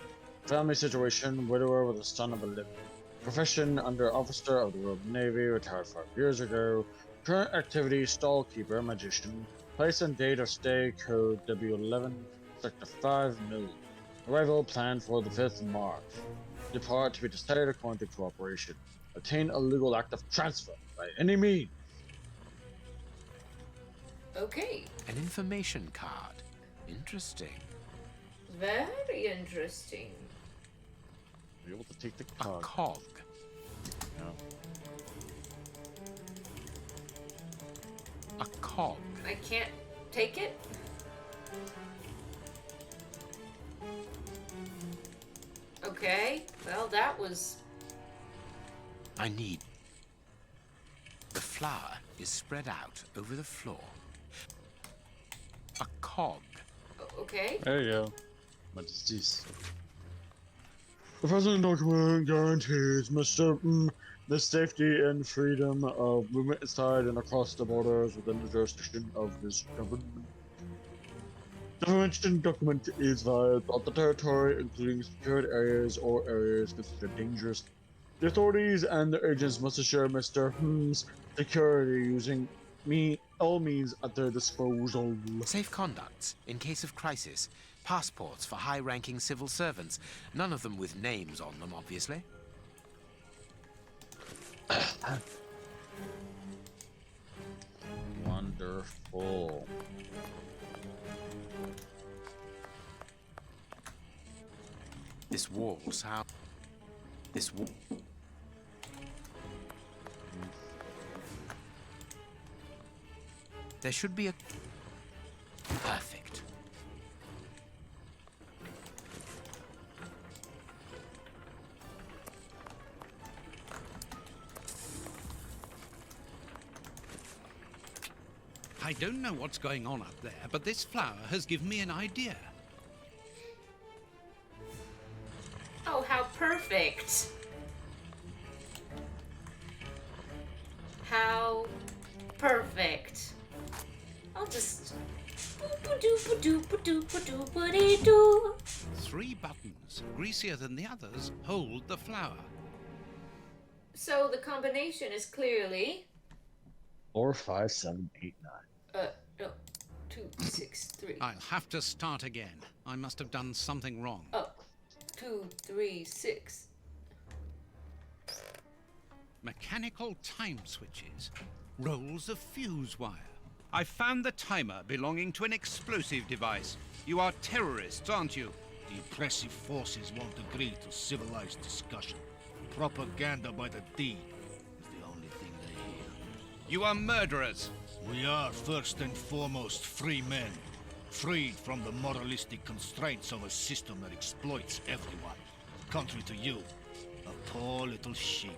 Family situation, widower with a son of 11. Profession, under officer of the Royal Navy, retired 5 years ago. Current activity, stallkeeper, magician. Place and date of stay, code W11, sector 5 million. Arrival planned for the 5th of March. Depart to be decided according to cooperation. Obtain a legal act of transfer by any means. Okay. An information card. Interesting. Very interesting. Be able to take the A cog. No. A cog. I can't take it? Okay. Well, that was... I need. The flour is spread out over the floor. A cog. Okay. There you go. What is this? The present document guarantees the safety and freedom of movement inside and across the borders within the jurisdiction of this government. The mentioned document is valid throughout the territory, including secured areas or areas considered dangerous. The authorities and their agents must assure Mr. Holmes' security using all means at their disposal. Safe conducts in case of crisis. Passports for high-ranking civil servants. None of them with names on them, obviously. Wonderful. This wall sound. This wall. There should be a. Perfect. I don't know what's going on up there, but this flower has given me an idea. Oh, how perfect. How perfect. I'll just... 3 buttons, greasier than the others, hold the flower. So the combination is clearly... 4, 5, 7, 8, 9. No. 2, 6, 3. I'll have to start again. I must have done something wrong. Oh. 2, 3, 6. Mechanical time switches. Rolls of fuse wire. I found the timer belonging to an explosive device. You are terrorists, aren't you? The oppressive forces won't agree to civilized discussion. Propaganda by the D is the only thing they hear. You are murderers. We are first and foremost free men, freed from the moralistic constraints of a system that exploits everyone. Contrary to you, a poor little sheep,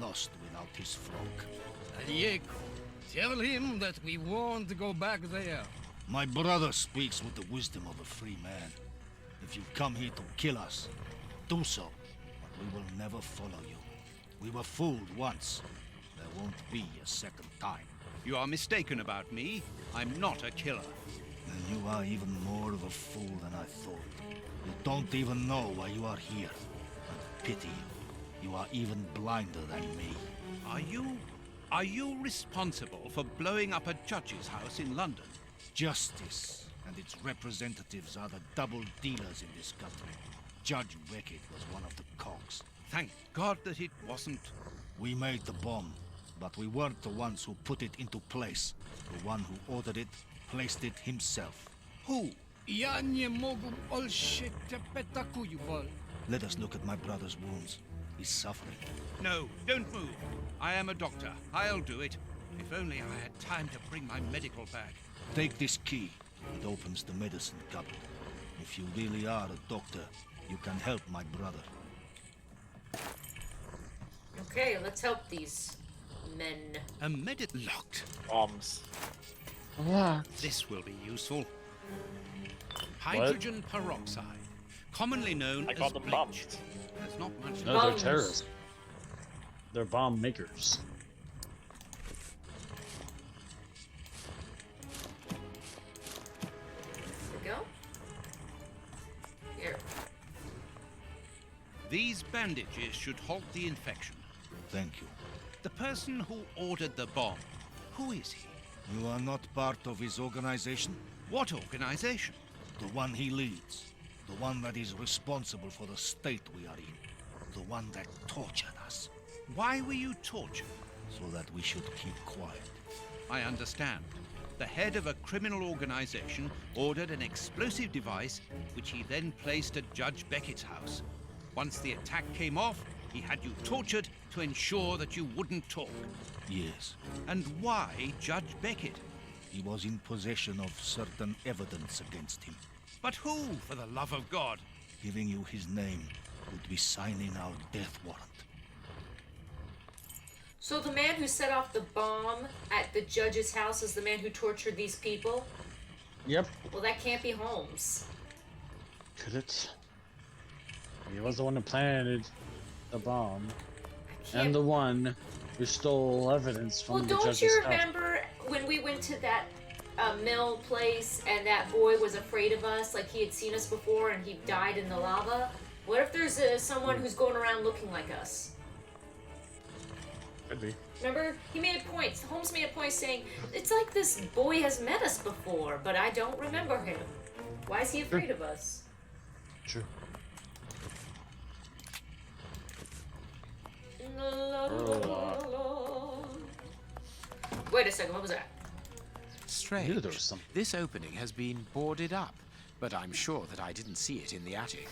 lost without his flock. Diego, tell him that we won't go back there. My brother speaks with the wisdom of a free man. If you've come here to kill us, do so, but we will never follow you. We were fooled once. There won't be a second time. You are mistaken about me. I'm not a killer. Then you are even more of a fool than I thought. You don't even know why you are here. I pity you. You are even blinder than me. Are you responsible for blowing up a judge's house in London? Justice and its representatives are the double dealers in this country. Judge Beckett was one of the cogs. Thank God that it wasn't. We made the bomb, but we weren't the ones who put it into place. The one who ordered it placed it himself. Who? Let us look at my brother's wounds. He's suffering. No, don't move. I am a doctor. I'll do it. If only I had time to bring my medical bag. Take this key. It opens the medicine cupboard. If you really are a doctor, you can help my brother. Okay, let's help these men. A locked. Bombs. This will be useful. Hydrogen peroxide, commonly known as them bleach. bombs. There's not much. No, they're terrorists. They're bomb makers. There we go. Here. These bandages should halt the infection. Thank you. The person who ordered the bomb, who is he? You are not part of his organization? What organization? The one he leads. The one that is responsible for the state we are in. The one that tortured us. Why were you tortured? So that we should keep quiet. I understand. The head of a criminal organization ordered an explosive device, which he then placed at Judge Beckett's house. Once the attack came off, he had you tortured to ensure that you wouldn't talk. Yes. And why Judge Beckett? He was in possession of certain evidence against him. But who, for the love of God? Giving you his name would be signing our death warrant. So the man who set off the bomb at the judge's house is the man who tortured these people? Yep. Well, that can't be Holmes. Could it? He was the one who planted the bomb. And the one who stole evidence from the judge's house. Don't you remember when we went to that mill place and that boy was afraid of us, like he had seen us before and he died in the lava? What if there's someone who's going around looking like us? Could be. Remember, he made a point. Holmes made a point saying, it's like this boy has met us before, but I don't remember him. Why is he afraid of us? True. Wait a second, what was that? Strange. knew there was something. This opening has been boarded up, but I'm sure that I didn't see it in the attic.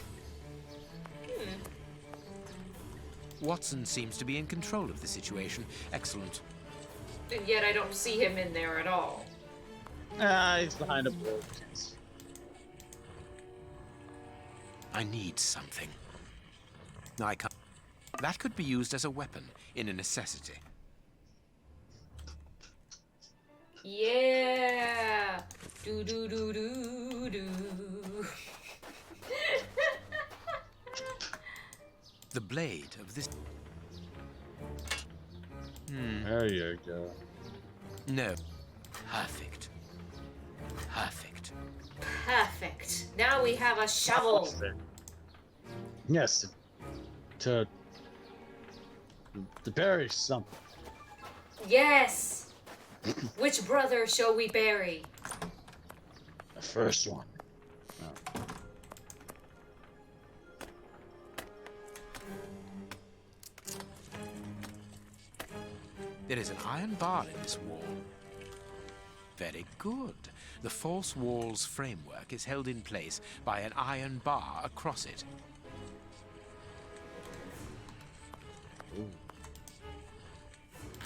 Watson seems to be in control of the situation. Excellent. And yet I don't see him in there at all. He's behind a bookcase. I need something. I can't. That could be used as a weapon in a necessity. Yeah. Do do do do do. The blade of this. There you go. No. Perfect. Perfect. Perfect. Now we have a shovel. Yes. To bury something. Yes. Which brother shall we bury? The first one. There is an iron bar in this wall. Very good. The false wall's framework is held in place by an iron bar across it.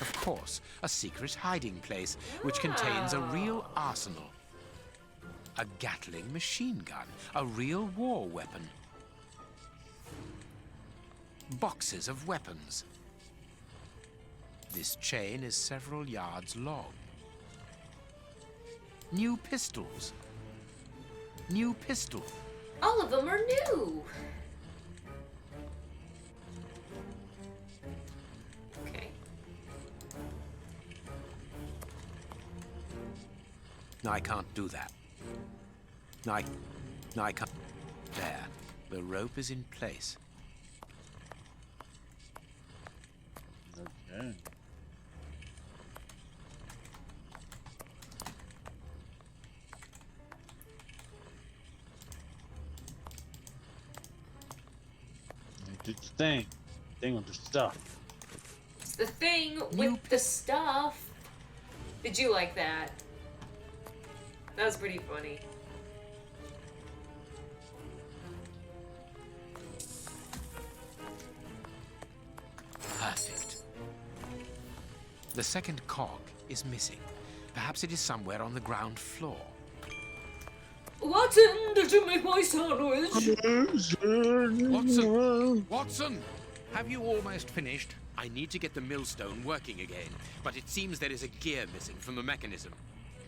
Of course, a secret hiding place which contains a real arsenal. A Gatling machine gun, a real war weapon. Boxes of weapons. This chain is several yards long. New pistols. New pistol. All of them are new. Okay. No, I can't do that. No, I can't. There. The rope is in place. Okay. The thing with the stuff. It's the thing with the stuff. Did you like that? That was pretty funny. Perfect. The second cog is missing. Perhaps it is somewhere on the ground floor. Watson, did you make my sandwich? Watson! Watson! Have you almost finished? I need to get the millstone working again, but it seems there is a gear missing from the mechanism.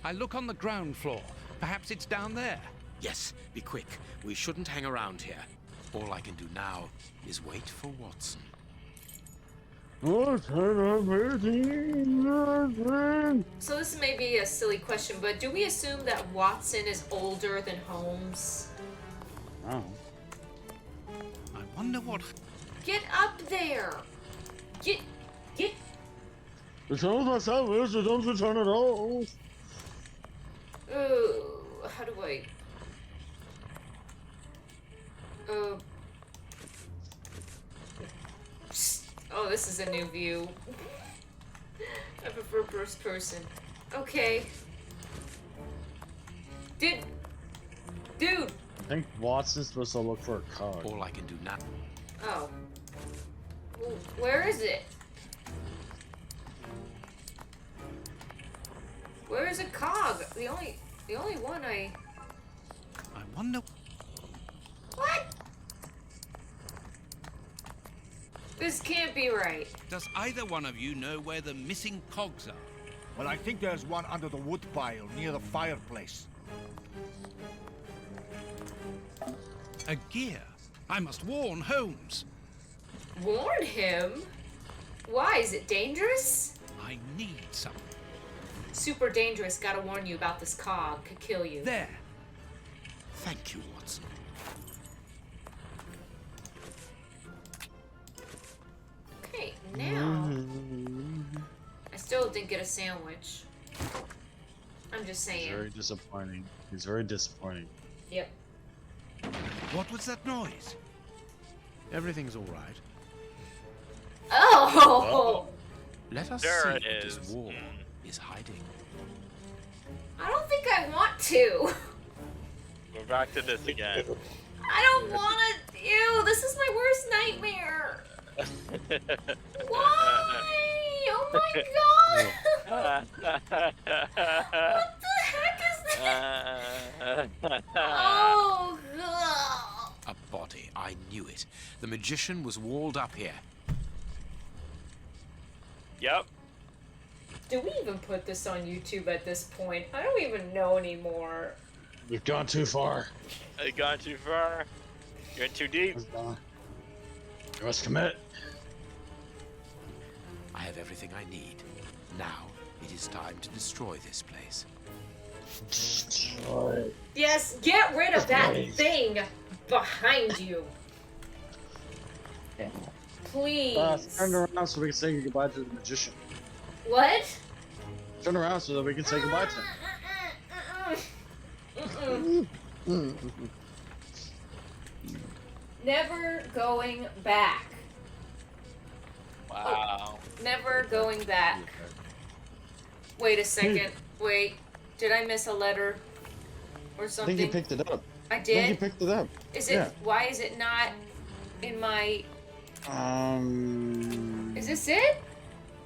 I look on the ground floor. Perhaps it's down there. Yes, be quick. We shouldn't hang around here. All I can do now is wait for Watson. So this may be a silly question, but do we assume that Watson is older than Holmes? Oh. I wonder what... Get up there! Get... The trouble with my sandwich is don't return it all. How do I... Oh, this is a new view. I prefer first person. Okay. Dude! I think Watson's supposed to look for a card. All I can do now. Oh. Well, where is it? Where is a cog? The only one I wonder... What? This can't be right. Does either one of you know where the missing cogs are? Well, I think there's one under the wood pile near the fireplace. A gear? I must warn Holmes. Warn him? Why? Is it dangerous? I need some. Super dangerous. Gotta warn you about this cog. Could kill you. There. Thank you, Watson. Okay, now... I still didn't get a sandwich. I'm just saying. Very disappointing. He's very disappointing. Yep. What was that noise? Everything's all right. Oh! Let us There see it what is. this wall is hiding. I don't think I want to. We're back to this again. I don't want to. Ew, this is my worst nightmare. Why? Oh my god! What the heck is that? Oh god! A body. I knew it. The magician was walled up here. Yep. Do we even put this on YouTube at this point? I don't even know anymore. We've gone too far. You've gone too far. You're in too deep. You must commit. I have everything I need. Now, it is time to destroy this place. Yes, get rid of that thing behind you. Please. Turn around so we can say goodbye to the magician. What? Turn around so that we can say goodbye to him. Never going back. Wow. Never going back. Wait a second. Wait. Did I miss a letter or I something? think you picked it up. I I think did? you picked it up. Is it? Yeah. Why is it not in my... Is this it?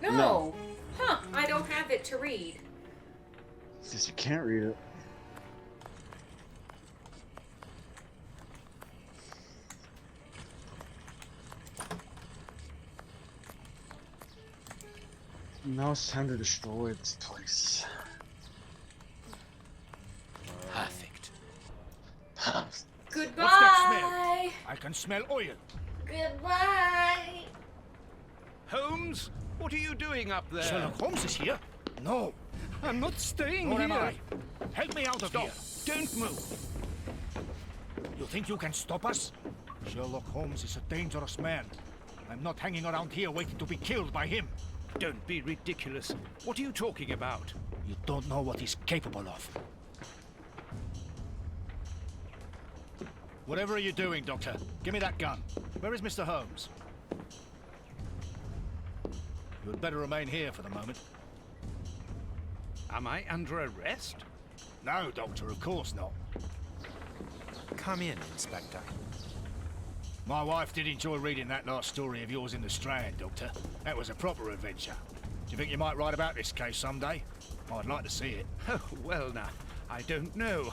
No. No. Huh. I don't have it to read. Because you can't read it. Now it's time to destroy this place. Perfect. Goodbye. What's that smell? I can smell oil. Goodbye. Holmes, what are you doing up there? Sherlock Holmes is here? No. I'm not staying Nor here. am I. Help me out of Stop. here. Don't move. You think you can stop us? Sherlock Holmes is a dangerous man. I'm not hanging around here waiting to be killed by him. Don't be ridiculous. What are you talking about? You don't know what he's capable of. Whatever are you doing, Doctor? Give me that gun. Where is Mr. Holmes? You had better remain here for the moment. Am I under arrest? No, Doctor, of course not. Come in, Inspector. My wife did enjoy reading that last story of yours in the Strand, Doctor. That was a proper adventure. Do you think you might write about this case someday? I'd like to see it. Oh, well now, I don't know.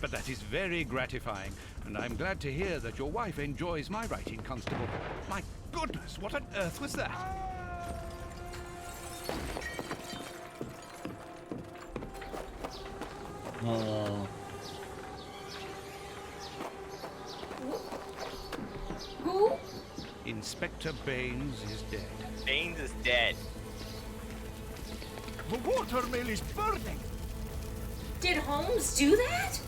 But that is very gratifying, and I'm glad to hear that your wife enjoys my writing, Constable. My goodness, what on earth was that? Oh. Who? Inspector Baines is dead. Baines is dead. The watermill is burning! Did Holmes do that?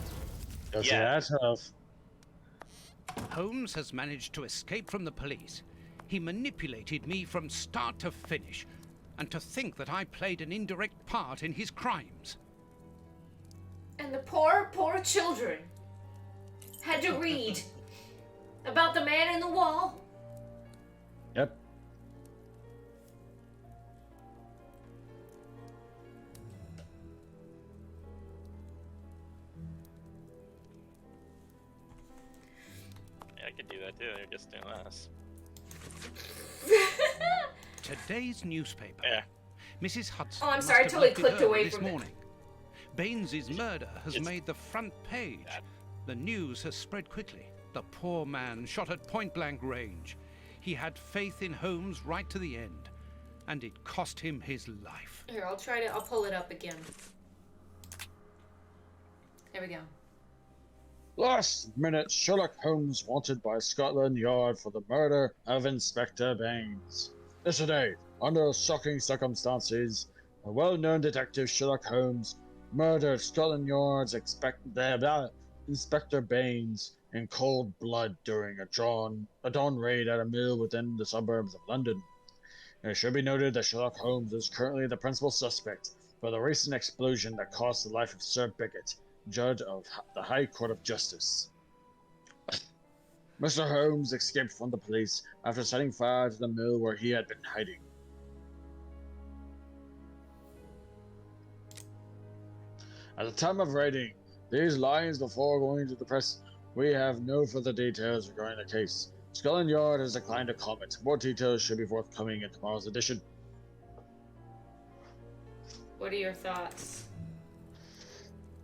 Does that have? Holmes has managed to escape from the police. He manipulated me from start to finish. And to think that I played an indirect part in his crimes. And the poor, poor children had to read about the man in the wall. Yep. Yeah, I could do that too. They're just doing less. Today's newspaper. Yeah. Mrs. Hudson. Oh, I'm must sorry, I have totally left it clicked early away this from it. morning. Baines's murder has made the front page. The news has spread quickly. The poor man shot at point-blank range. He had faith in Holmes right to the end, and it cost him his life. Here, I'll pull it up again. There we go. Last minute, Sherlock Holmes wanted by Scotland Yard for the murder of Inspector Baines. Yesterday, under shocking circumstances, A well-known detective, Sherlock Holmes, murdered Scotland Yard's Inspector Baines in cold blood during a dawn raid at a mill within the suburbs of London. It should be noted that Sherlock Holmes is currently the principal suspect for the recent explosion that cost the life of Sir Bigot, Judge of the High Court of Justice. Mr. Holmes escaped from the police after setting fire to the mill where he had been hiding. At the time of writing these lines before going to the press, we have no further details regarding the case. Scotland Yard has declined to comment. More details should be forthcoming in tomorrow's edition. What are your thoughts?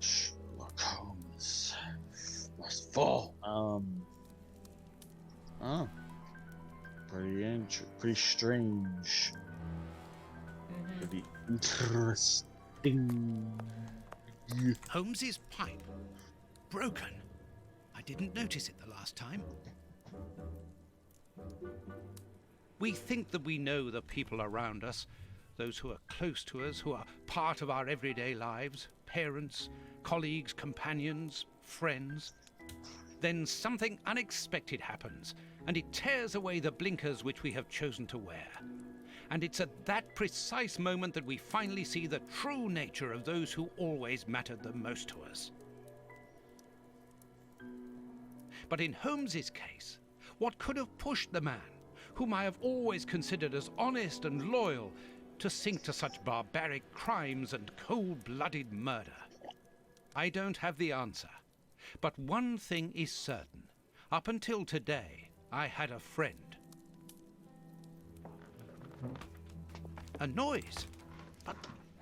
Sherlock Holmes must fall. Pretty strange. Pretty interesting. Holmes's pipe. Broken. I didn't notice it the last time. We think that we know the people around us, those who are close to us, who are part of our everyday lives, parents, colleagues, companions, friends. Then something unexpected happens, and it tears away the blinkers which we have chosen to wear. And it's at that precise moment that we finally see the true nature of those who always mattered the most to us. But in Holmes's case, what could have pushed the man, whom I have always considered as honest and loyal, to sink to such barbaric crimes and cold-blooded murder? I don't have the answer, but one thing is certain. Up until today, I had a friend. A noise, but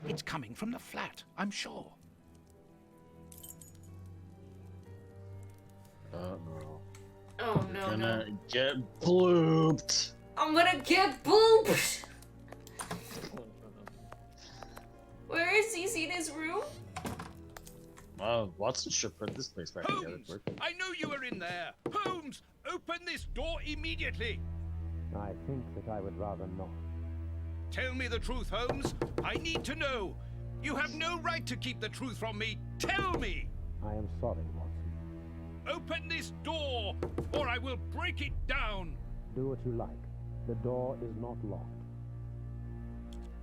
it's coming from the flat, I'm sure. Uh-oh. Oh no, Gonna get blooped. I'm gonna get booped! Where is he? Is he in his room? Watson should put this place back together. I know you are in there! Holmes, open this door immediately! I think that I would rather not. Tell me the truth, Holmes. I need to know. You have no right to keep the truth from me. Tell me! I am sorry, Watson. Open this door, or I will break it down! Do what you like. The door is not locked.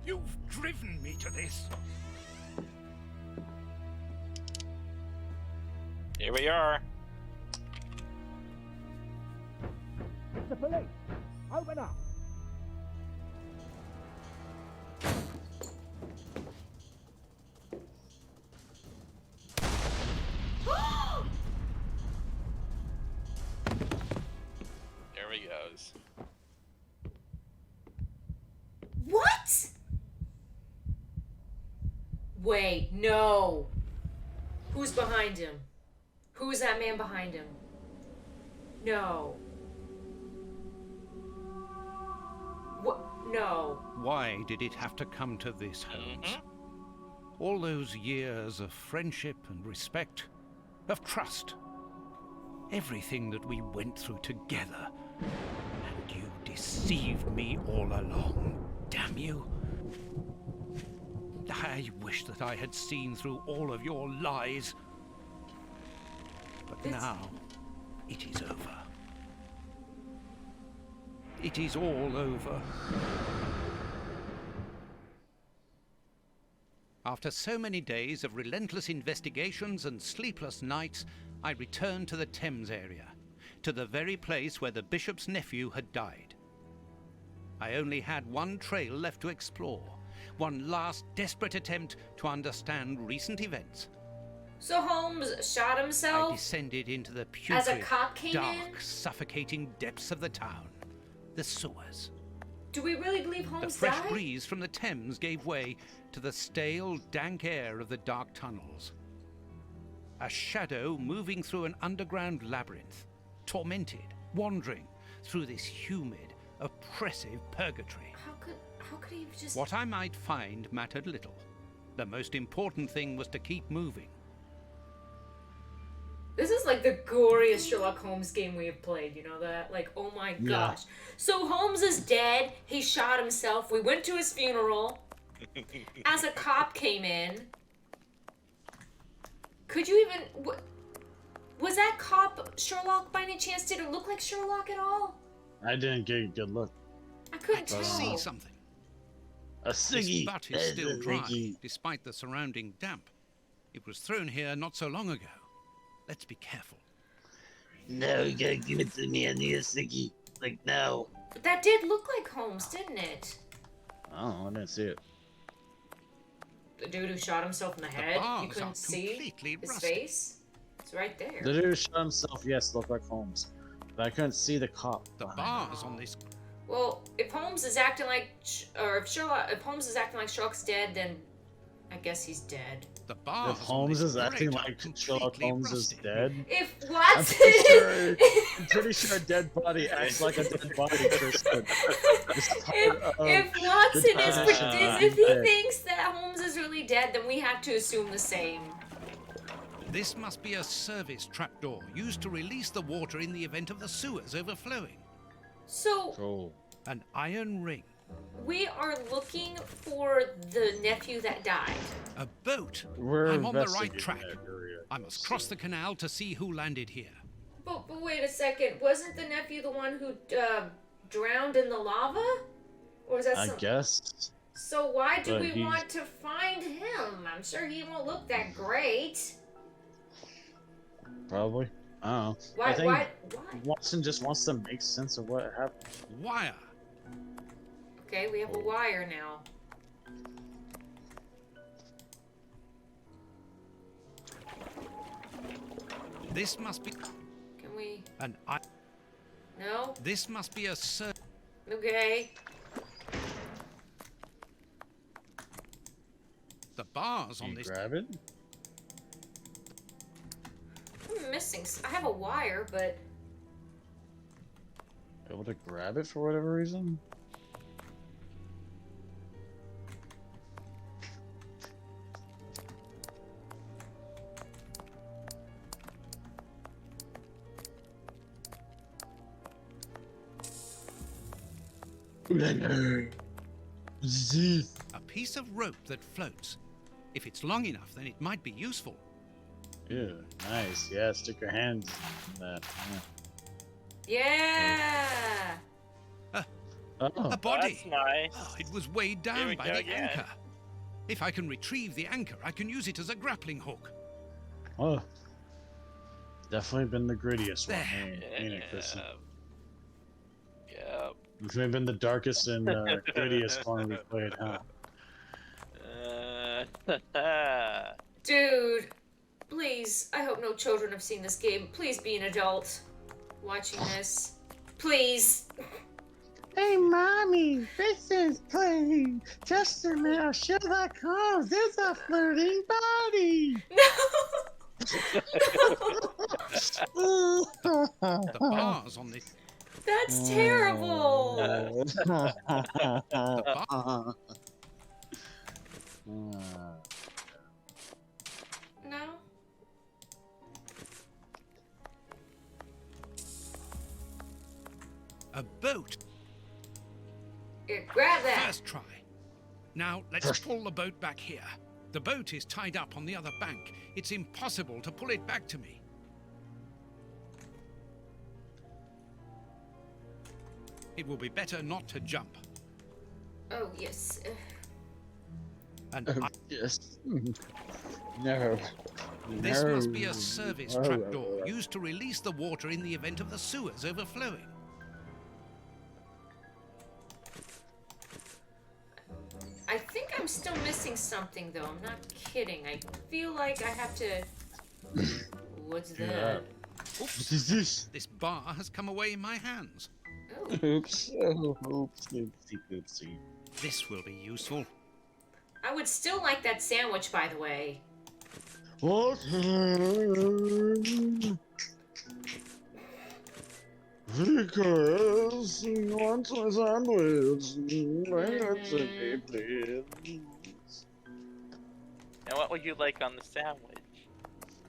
You've driven me to this. Here we are. The police! Open up! There he goes. What? Wait, no. Who's behind him? Who's that man behind him? No. What? No. Why did it have to come to this, Holmes? All those years of friendship and respect, of trust. Everything that we went through together. And you deceived me all along. Damn you. I wish that I had seen through all of your lies. But now, it is over. It is all over. After so many days of relentless investigations and sleepless nights, I returned to the Thames area, to the very place where the bishop's nephew had died. I only had one trail left to explore, one last desperate attempt to understand recent events. So Holmes shot I himself descended into the as a putrid, cop came dark, in? suffocating depths of the town, the sewers. Do we really believe The Holmes fresh died? breeze from the Thames gave way to the stale, dank air of the dark tunnels. A shadow moving through an underground labyrinth, tormented, wandering through this humid, oppressive purgatory. How could he have just... What I might find mattered little. The most important thing was to keep moving. This is like the goriest Sherlock Holmes game we have played, you know that? Like, oh my gosh. So Holmes is dead, he shot himself, we went to his funeral, as a cop came in. Could you even... Was that cop Sherlock by any chance? Did it look like Sherlock at all? I didn't get a good look. I couldn't tell. See something. A This ciggy. butt is still A dry, ciggy. despite the surrounding damp. It was thrown here not so long ago. Let's be careful. No, you gotta give it to me. I need a ciggy. Like now. That did look like Holmes, didn't it? Oh, I didn't see it. The dude who shot himself in the head. You bars are couldn't see completely his rusty. face. It's right there. The dude who shot himself, yes, looked like Holmes. But I couldn't see the cop. The bars on this. Well, if Holmes is acting like, if Holmes is acting like Sherlock's dead, then I guess he's dead. The bars If Holmes is acting grate are like Sherlock Holmes is dead. If I'm Watson, I'm pretty sure a dead body acts like a dead body, Kristen. if Watson is, if he thinks that Holmes is really dead, then we have to assume the same. This must be a service trapdoor used to release the water in the event of the sewers overflowing. So, An iron ring. we are looking for the nephew that died. A boat. We're I'm on the right investigating track. that area. I must cross the canal to see who landed here. But wait a second, wasn't the nephew the one who drowned in the lava? Or is that I guess. So why do But we he's- want to find him? I'm sure he won't look that great. Probably. I don't know. Why- I think why- Watson just wants to make sense of what happened. Wire. Okay, we have a wire now. This must be Can we? an I. No? This must be a Okay. The bars on You this. grab it? I'm missing. I have a wire, but Able to grab it for whatever reason? A piece of rope that floats. If it's long enough, then it might be useful. Yeah, nice. Yeah, stick your hands in that. yeah. Oh. A body. That's nice. Oh, it was weighed Here down we by go the again. anchor. If I can retrieve the anchor, I can use it as a grappling hook. Oh. Definitely been the grittiest one. There. Ain't it, Kristen? Yep. Definitely been the darkest and grittiest one we've played, huh? Dude, please. I hope no children have seen this game. Please be an adult watching this. Please. Hey, Mommy, this is playing Testament of Sherlock Holmes. There's a floating body. The bars on this. That's terrible. No? A boat. Here, grab that. First try. Now, let's pull the boat back here. The boat is tied up on the other bank. It's impossible to pull it back to me. It will be better not to jump. Oh, yes. And Yes. No. this No. must be a service No. trapdoor used to release the water in the event of the sewers overflowing. I think I'm still missing something, though. I'm not kidding. I feel like I have to... What's that? Oops. This bar has come away in my hands. Oops. Oh, oopsie, oopsie. This will be useful. I would still like that sandwich, by the way. What? Because you want a sandwich. Bring it to me, please. And what would you like on the sandwich?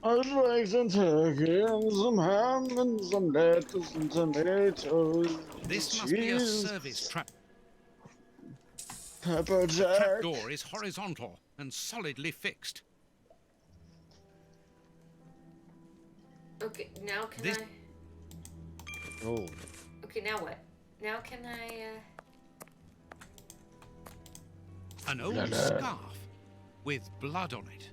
I'd like some turkey and some ham and some lettuce and tomatoes. This and must be a cheese. service trap. The Pepperjack. trapdoor is horizontal and solidly fixed. Okay, now can This- I... Oh. Okay, now what? Now can I, An old Blood. scarf with blood on it.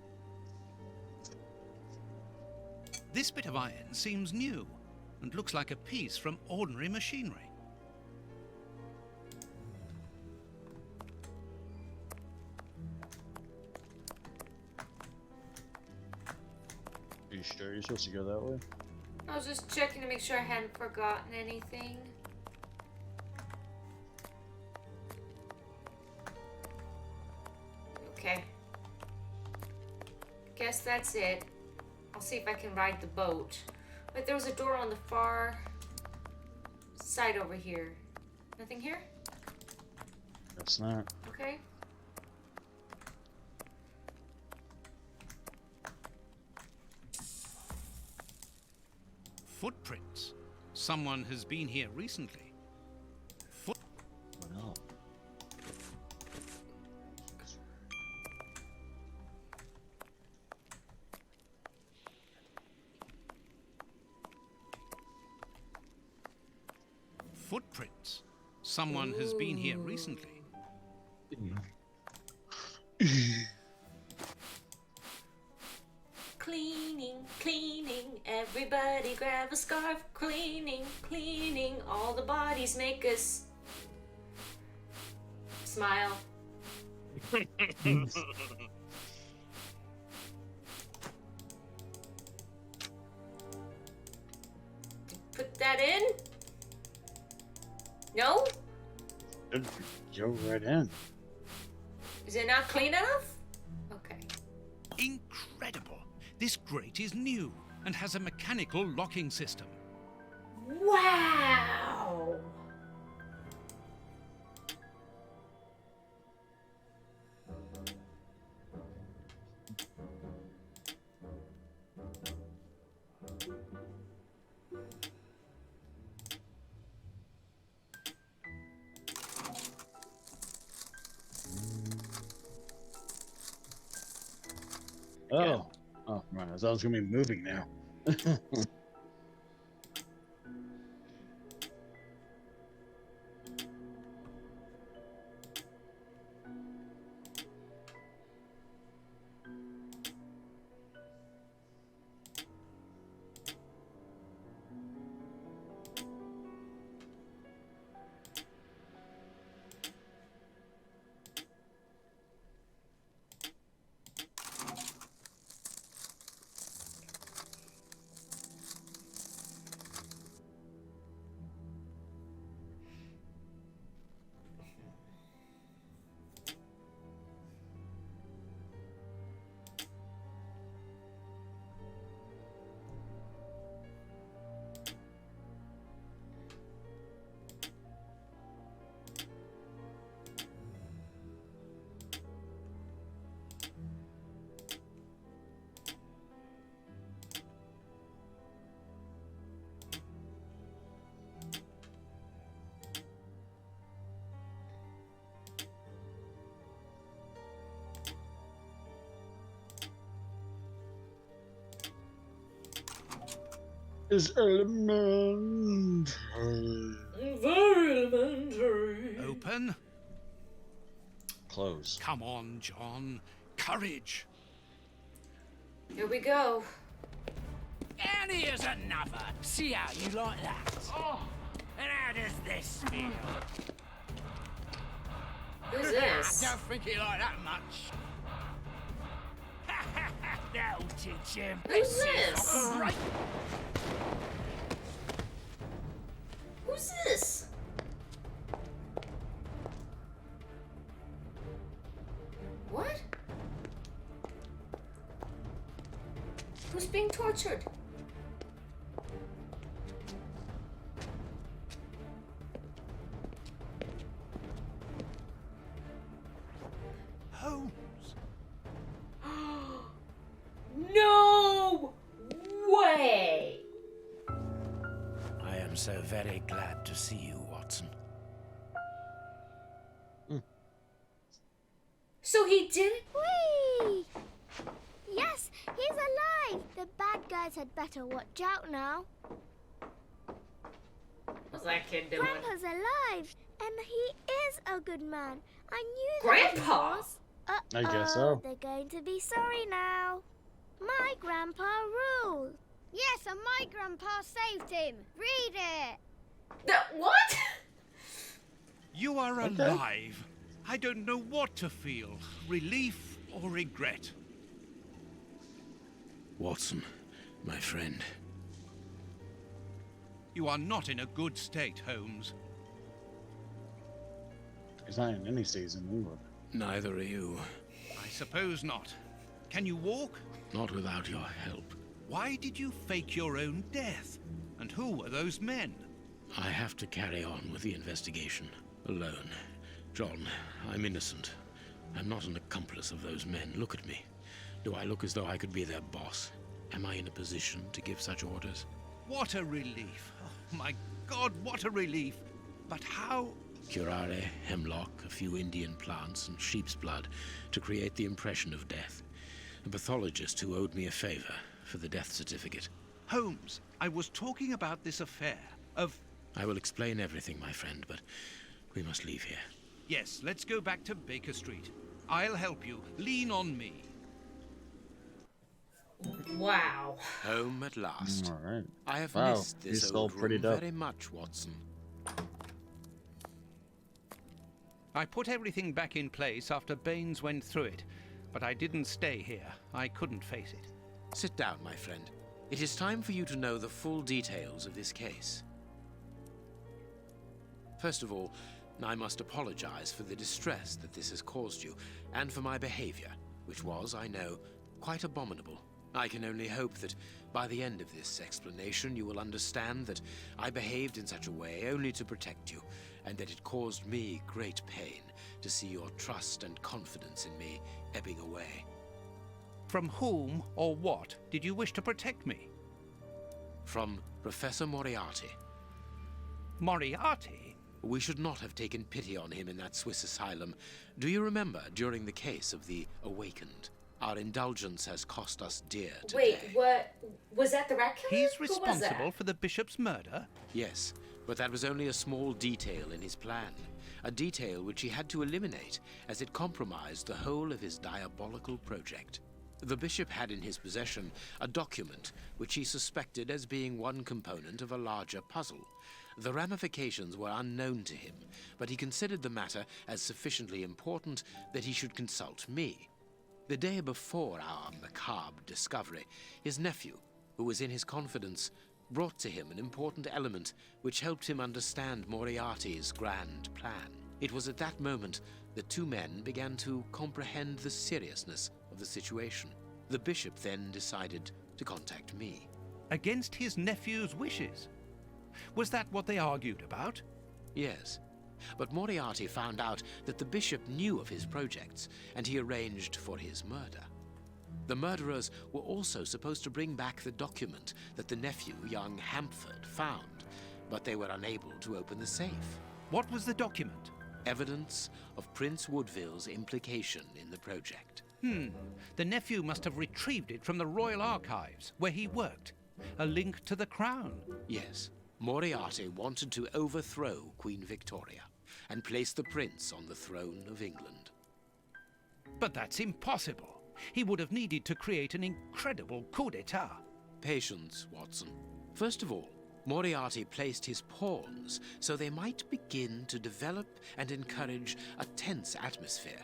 This bit of iron seems new and looks like a piece from ordinary machinery. Are you sure you're supposed to go that way? I was just checking to make sure I hadn't forgotten anything. Okay. Guess that's it. I'll see if I can ride the boat. Wait, there was a door on the far side over here. Nothing here? That's not. Okay. Footprints. Someone has been here recently. No. Footprints. Someone has been here recently. Cleaning, cleaning, everybody grab a scarf. Cleaning, cleaning, all the bodies make us smile. Put that in? No? Go right in. Is it not clean enough? Okay. Incredible! This grate is new and has a mechanical locking system. Wow! Oh. Oh, right. I thought it was gonna be moving now. Is elementary. Very elementary. Open. Close. Come on, John. Courage. Here we go. And here's another. See how you like that? Oh, and how does this feel? Who's this? Don't think he like that much. That'll teach him. Who's this? Right. Who's this? What? Who's being tortured? Holmes. No way! I am so very glad to see you, Watson. So he did it? Whee! Yes, he's alive! The bad guys had better watch out now. What's that kid doing? Grandpa's alive, and he is a good man. I knew Grandpa? that he was. I guess so. They're going to be sorry now. My grandpa ruled. Yes, and my grandpa saved him. Read it. What? You are alive. I don't know what to feel. Relief or regret. Watson, my friend. You are not in a good state, Holmes. He's not in any state in England. Neither are you. I suppose not. Can you walk? Not without your help. Why did you fake your own death? And who were those men? I have to carry on with the investigation. Alone. John, I'm innocent. I'm not an accomplice of those men. Look at me. Do I look as though I could be their boss? Am I in a position to give such orders? What a relief. Oh, my God, what a relief. But how... Curare, hemlock, a few Indian plants, and sheep's blood to create the impression of death. A pathologist who owed me a favor for the death certificate. Holmes, I was talking about this affair of... I will explain everything, my friend, but we must leave here. Yes, let's go back to Baker Street. I'll help you. Lean on me. Wow. Home at last. All right. I have Wow, missed this he's old still pretty room dope. very much, Watson. I put everything back in place after Baines went through it, but I didn't stay here. I couldn't face it. Sit down, my friend. It is time for you to know the full details of this case. First of all, I must apologize for the distress that this has caused you, and for my behavior, which was, I know, quite abominable. I can only hope that by the end of this explanation you will understand that I behaved in such a way only to protect you, and that it caused me great pain to see your trust and confidence in me ebbing away. From whom or what did you wish to protect me? From Professor Moriarty. Moriarty? We should not have taken pity on him in that Swiss asylum. Do you remember during the case of the Awakened? Our indulgence has cost us dear today. Wait, what? Was that the rat killer? He's Who was responsible that? for the bishop's murder? Yes, but that was only a small detail in his plan. A detail which he had to eliminate, as it compromised the whole of his diabolical project. The bishop had in his possession a document which he suspected as being one component of a larger puzzle. The ramifications were unknown to him, but he considered the matter as sufficiently important that he should consult me. The day before our macabre discovery, his nephew, who was in his confidence, brought to him an important element which helped him understand Moriarty's grand plan. It was at that moment that two men began to comprehend the seriousness of the situation. The bishop then decided to contact me. Against his nephew's wishes? Was that what they argued about? Yes, but Moriarty found out that the bishop knew of his projects, and he arranged for his murder. The murderers were also supposed to bring back the document that the nephew, young Hampford, found, but they were unable to open the safe. What was the document? Evidence of Prince Woodville's implication in the project. The nephew must have retrieved it from the Royal Archives, where he worked. A link to the crown. Yes. Moriarty wanted to overthrow Queen Victoria and place the prince on the throne of England. But that's impossible. He would have needed to create an incredible coup d'etat. Patience, Watson. First of all, Moriarty placed his pawns so they might begin to develop and encourage a tense atmosphere,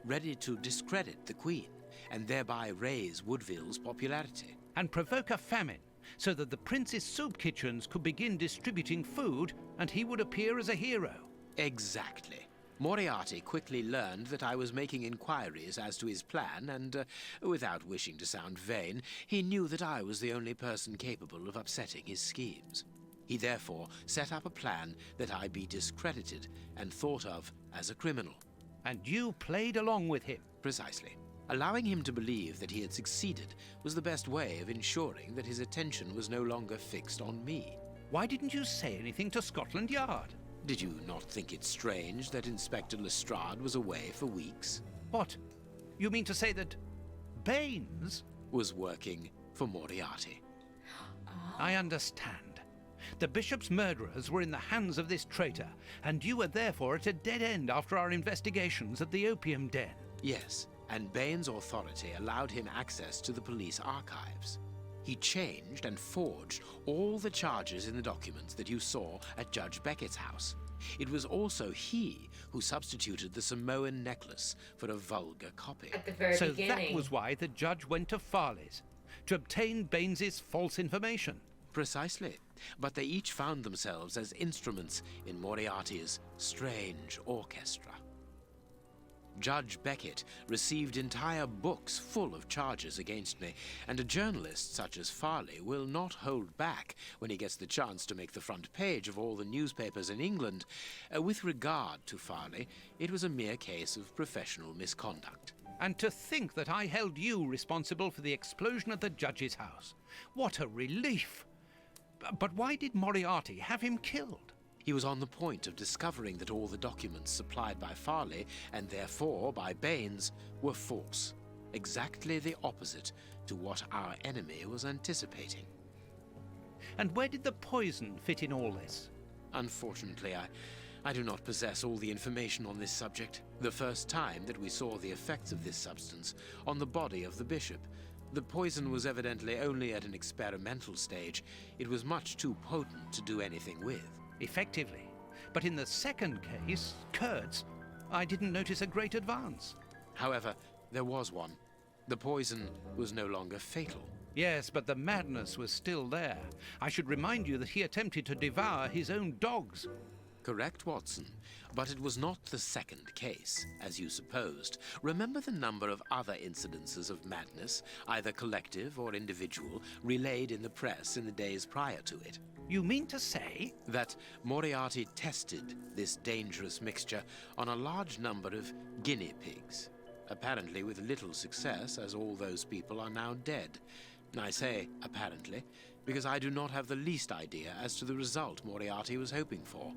ready to discredit the Queen and thereby raise Woodville's popularity. And provoke a famine, so that the prince's soup kitchens could begin distributing food and he would appear as a hero. Exactly. Moriarty quickly learned that I was making inquiries as to his plan, and, without wishing to sound vain, he knew that I was the only person capable of upsetting his schemes. He therefore set up a plan that I be discredited and thought of as a criminal. And you played along with him? Precisely. Allowing him to believe that he had succeeded was the best way of ensuring that his attention was no longer fixed on me. Why didn't you say anything to Scotland Yard? Did you not think it strange that Inspector Lestrade was away for weeks? What? You mean to say that Baines was working for Moriarty? I understand. The bishop's murderers were in the hands of this traitor, and you were therefore at a dead end after our investigations at the opium den. Yes, and Baines' authority allowed him access to the police archives. He changed and forged all the charges in the documents that you saw at Judge Beckett's house. It was also he who substituted the Samoan necklace for a vulgar copy. At the very so beginning. that was why the judge went to Farley's, to obtain Baines's false information. Precisely. But they each found themselves as instruments in Moriarty's strange orchestra. Judge Beckett received entire books full of charges against me, and a journalist such as Farley will not hold back when he gets the chance to make the front page of all the newspapers in England. With regard to Farley, it was a mere case of professional misconduct. And to think that I held you responsible for the explosion at the judge's house. What a relief! But why did Moriarty have him killed? He was on the point of discovering that all the documents supplied by Farley, and therefore by Baines, were false. Exactly the opposite to what our enemy was anticipating. And where did the poison fit in all this? Unfortunately, I do not possess all the information on this subject. The first time that we saw the effects of this substance on the body of the bishop, the poison was evidently only at an experimental stage. It was much too potent to do anything with. Effectively. But in the second case, Kurtz, I didn't notice a great advance. However, there was one. The poison was no longer fatal. Yes, but the madness was still there. I should remind you that he attempted to devour his own dogs. Correct, Watson. But it was not the second case, as you supposed. Remember the number of other incidences of madness, either collective or individual, relayed in the press in the days prior to it. You mean to say? That Moriarty tested this dangerous mixture on a large number of guinea pigs. Apparently with little success, as all those people are now dead. I say apparently, because I do not have the least idea as to the result Moriarty was hoping for.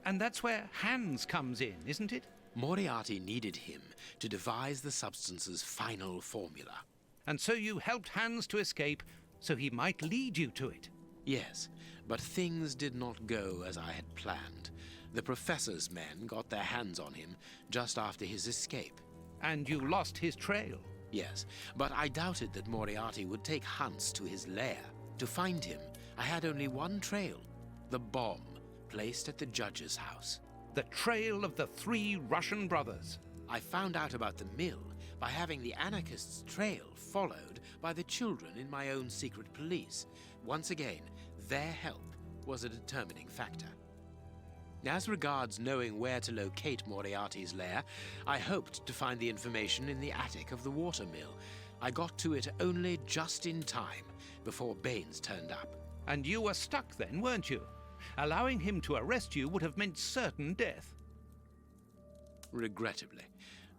And that's where Hans comes in, isn't it? Moriarty needed him to devise the substance's final formula. And so you helped Hans to escape, so he might lead you to it. Yes, but things did not go as I had planned. The professor's men got their hands on him just after his escape. And you lost his trail. Yes, but I doubted that Moriarty would take Hans to his lair. To find him, I had only one trail, the bomb placed at the judge's house. The trail of the 3 Russian brothers. I found out about the mill by having the anarchists' trail followed by the children in my own secret police. Once again, their help was a determining factor. As regards knowing where to locate Moriarty's lair, I hoped to find the information in the attic of the watermill. I got to it only just in time before Baines turned up. And you were stuck then, weren't you? Allowing him to arrest you would have meant certain death. Regrettably.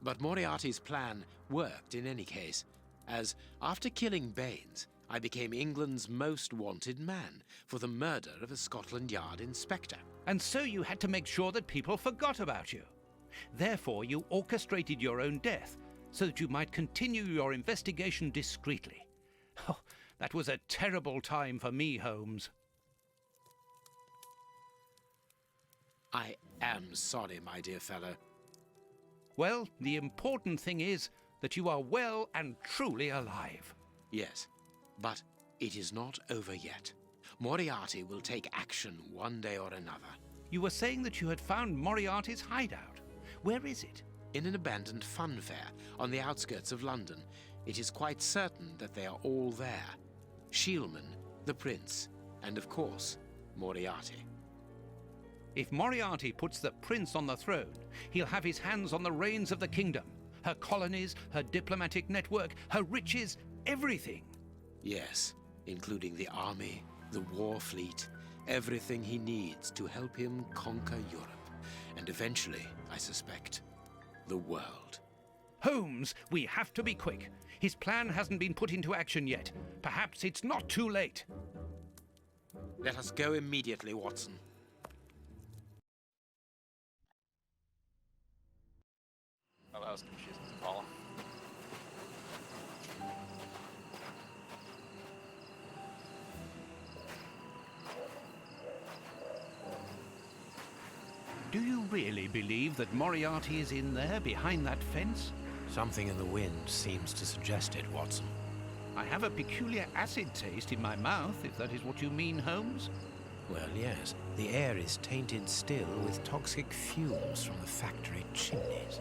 But Moriarty's plan worked in any case, as after killing Baines, I became England's most wanted man for the murder of a Scotland Yard inspector. And so you had to make sure that people forgot about you. Therefore, you orchestrated your own death so that you might continue your investigation discreetly. Oh, that was a terrible time for me, Holmes. I am sorry, my dear fellow. Well, the important thing is that you are well and truly alive. Yes, but it is not over yet. Moriarty will take action one day or another. You were saying that you had found Moriarty's hideout. Where is it? In an abandoned fun fair on the outskirts of London. It is quite certain that they are all there. Schmann, the prince, and of course, Moriarty. If Moriarty puts the prince on the throne, he'll have his hands on the reins of the kingdom. Her colonies, her diplomatic network, her riches, everything. Yes, including the army, the war fleet, everything he needs to help him conquer Europe. And eventually, I suspect, the world. Holmes, we have to be quick. His plan hasn't been put into action yet. Perhaps it's not too late. Let us go immediately, Watson. Oh, that was confusing to follow. Do you really believe that Moriarty is in there, behind that fence? Something in the wind seems to suggest it, Watson. I have a peculiar acid taste in my mouth, if that is what you mean, Holmes. Well, yes. The air is tainted still with toxic fumes from the factory chimneys.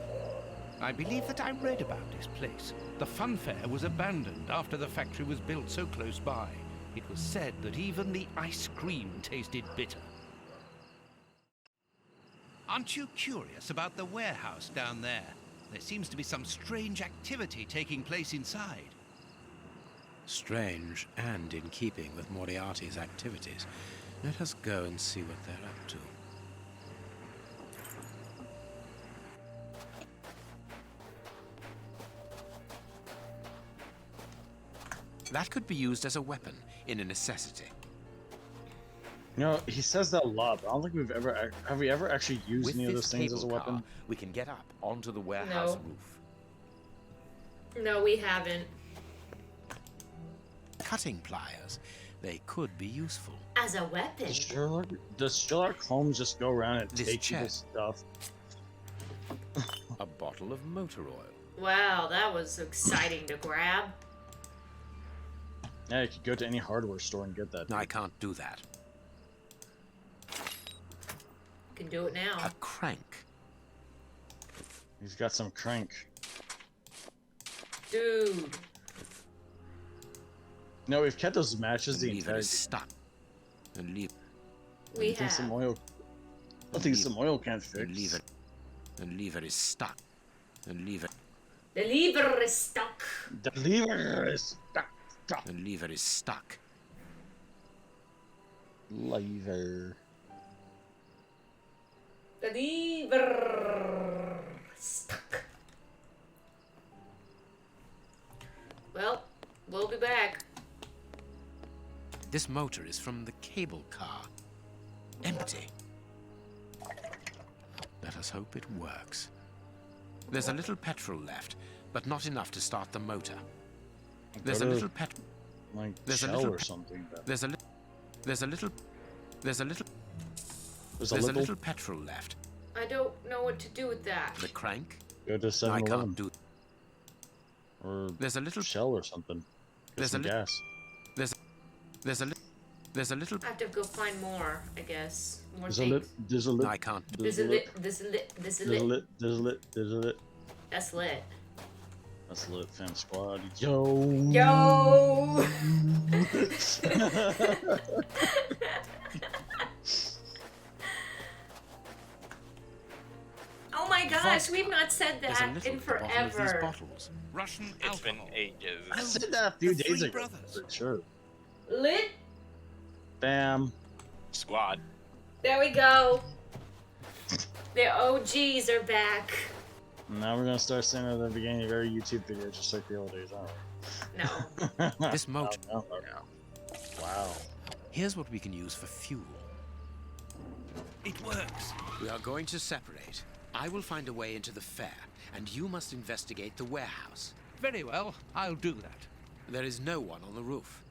I believe that I read about this place. The funfair was abandoned after the factory was built so close by. It was said that even the ice cream tasted bitter. Aren't you curious about the warehouse down there? There seems to be some strange activity taking place inside. Strange and in keeping with Moriarty's activities. Let us go and see what they're up to. That could be used as a weapon in a necessity. You know, he says that a lot, but I don't think we've ever... Have we ever actually used any of those things as a weapon? Car, we can get up onto the warehouse roof. No, we haven't. Cutting pliers. They could be useful. As a weapon? Does Sherlock Holmes just go around and take chest. this stuff? A bottle of motor oil. Wow, that was exciting to grab. Yeah, you could go to any hardware store and get that. No, I can't do that. Can do it now. A crank. He's got some crank. Dude. No, we've kept those matches the entire... stuck. And leave. We I think have. some oil... I think some oil can't fix. The lever is stuck. The lever. The lever is stuck. The lever is stuck. The lever is stuck. Lever. The lever stuck. Well, we'll be back. This motor is from the cable car. Empty. Let us hope it works. There's a little petrol left, but not enough to start the motor. There's a little petrol. Like there's a shell little or something. There's a little petrol left. I don't know what to do with that. The crank? Go to 7-Eleven. I can't do. Or there's a little shell or something. There's some gas. There's a little. I have to go find more, I guess. More There's things. There's a lit. No, I can't. There's a lit. There's a lit. There's a lit. There's a lit. There's a lit. That's lit. That's lit, fam squad. Yo. Yo. Oh my gosh, we've not said that in forever. Russian It's been ages. I said that a few days ago. For sure. Lit. Bam. Squad. There we go. The OGs are back. Now we're gonna start saying at the beginning of every YouTube video, just like the old days, aren't we? No. This motor. No. Wow. Here's what we can use for fuel. It works. We are going to separate. I will find a way into the fair, and you must investigate the warehouse. Very well, I'll do that. There is no one on the roof.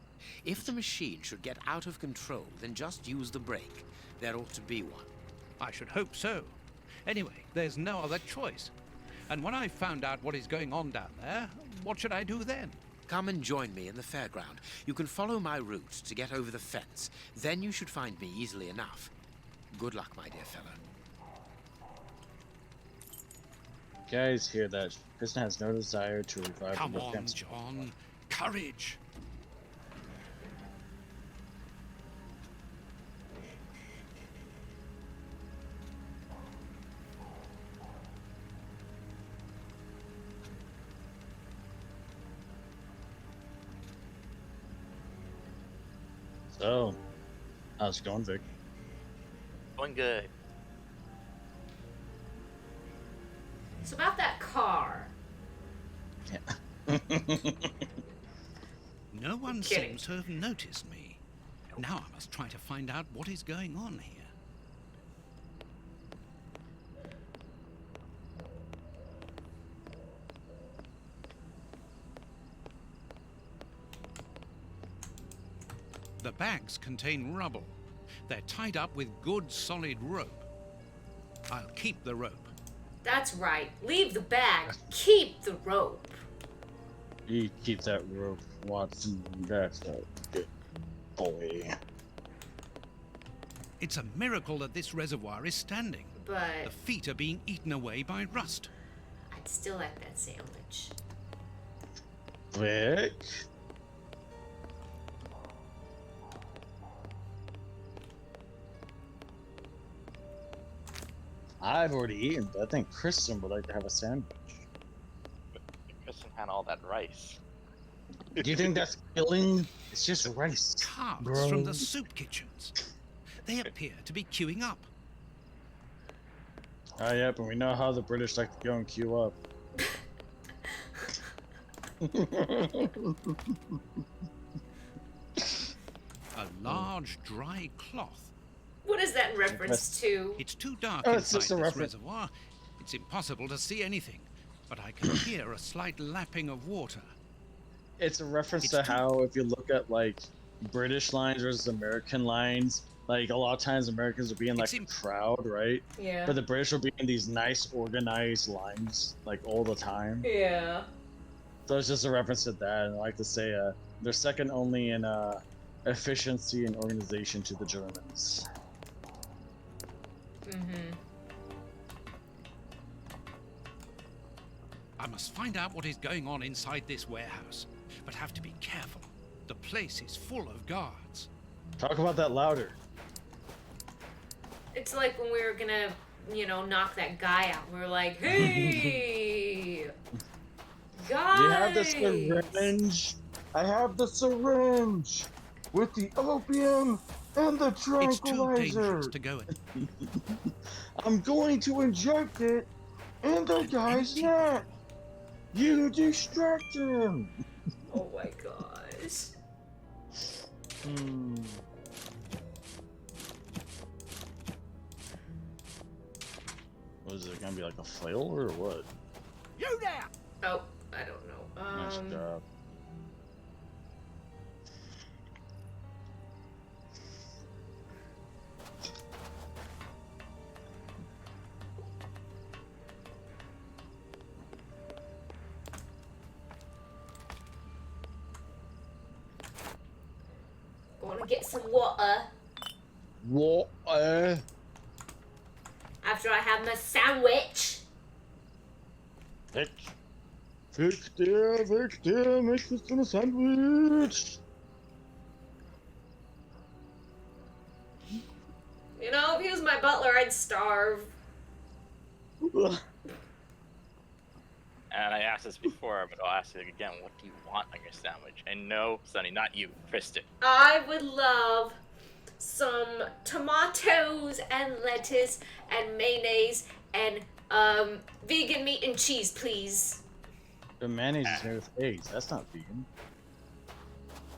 If the machine should get out of control, then just use the brake. There ought to be one. I should hope so. Anyway, there's no other choice. And when I've found out what is going on down there, what should I do then? Come and join me in the fairground. You can follow my route to get over the fence. Then you should find me easily enough. Good luck, my dear fellow. Guys, hear that. Kristen has no desire to revive Come the on, fence. John. Courage. So, how's it going, Vic? Going good. It's about that car. Yeah. No one Kidding. seems to have noticed me. Now I must try to find out what is going on here. bags contain rubble. They're tied up with good solid rope. I'll keep the rope. That's right. Leave the bag. Keep the rope. You keep that rope, Watson. That's a good boy. It's a miracle that this reservoir is standing. But the feet are being eaten away by rust. I'd still like that sandwich. Vic? I've already eaten, but I think Kristen would like to have a sandwich. Kristen had all that rice. Do you think that's filling? It's just rice. Cards from the soup kitchens. They appear to be queuing up. Oh, yeah, but we know how the British like to go and queue up. A large dry cloth. What is that in reference to? It's too dark it's inside just a this reference. reservoir. It's impossible to see anything, but I can hear a slight lapping of water. It's a reference to how if you look at like British lines versus American lines, like a lot of times Americans will be in like a crowd, right? Yeah. But the British will be in these nice organized lines like all the time. Yeah. So it's just a reference to that, and I like to say they're second only in efficiency and organization to the Germans. Mm-hmm. I must find out what is going on inside this warehouse, but have to be careful. The place is full of guards. Talk about that louder. It's like when we were gonna, knock that guy out. We were like, hey, guys! You have the syringe. I have the syringe with the opium and the tranquilizer. It's too dangerous to go in. I'm going to inject it in the guy's neck. You distract him. Oh my gosh. What is it gonna be, like a flail or what? You there! Oh, I don't know. Nice job. Going to get some water Water. after I have my sandwich. Victor, make this in a sandwich. If he was my butler, I'd starve. And I asked this before, but I'll ask it again. What do you want on your sandwich? And no, Sonny, not you, Kristen. I would love some tomatoes and lettuce and mayonnaise and vegan meat and cheese, please. The mayonnaise is made with eggs. That's not vegan.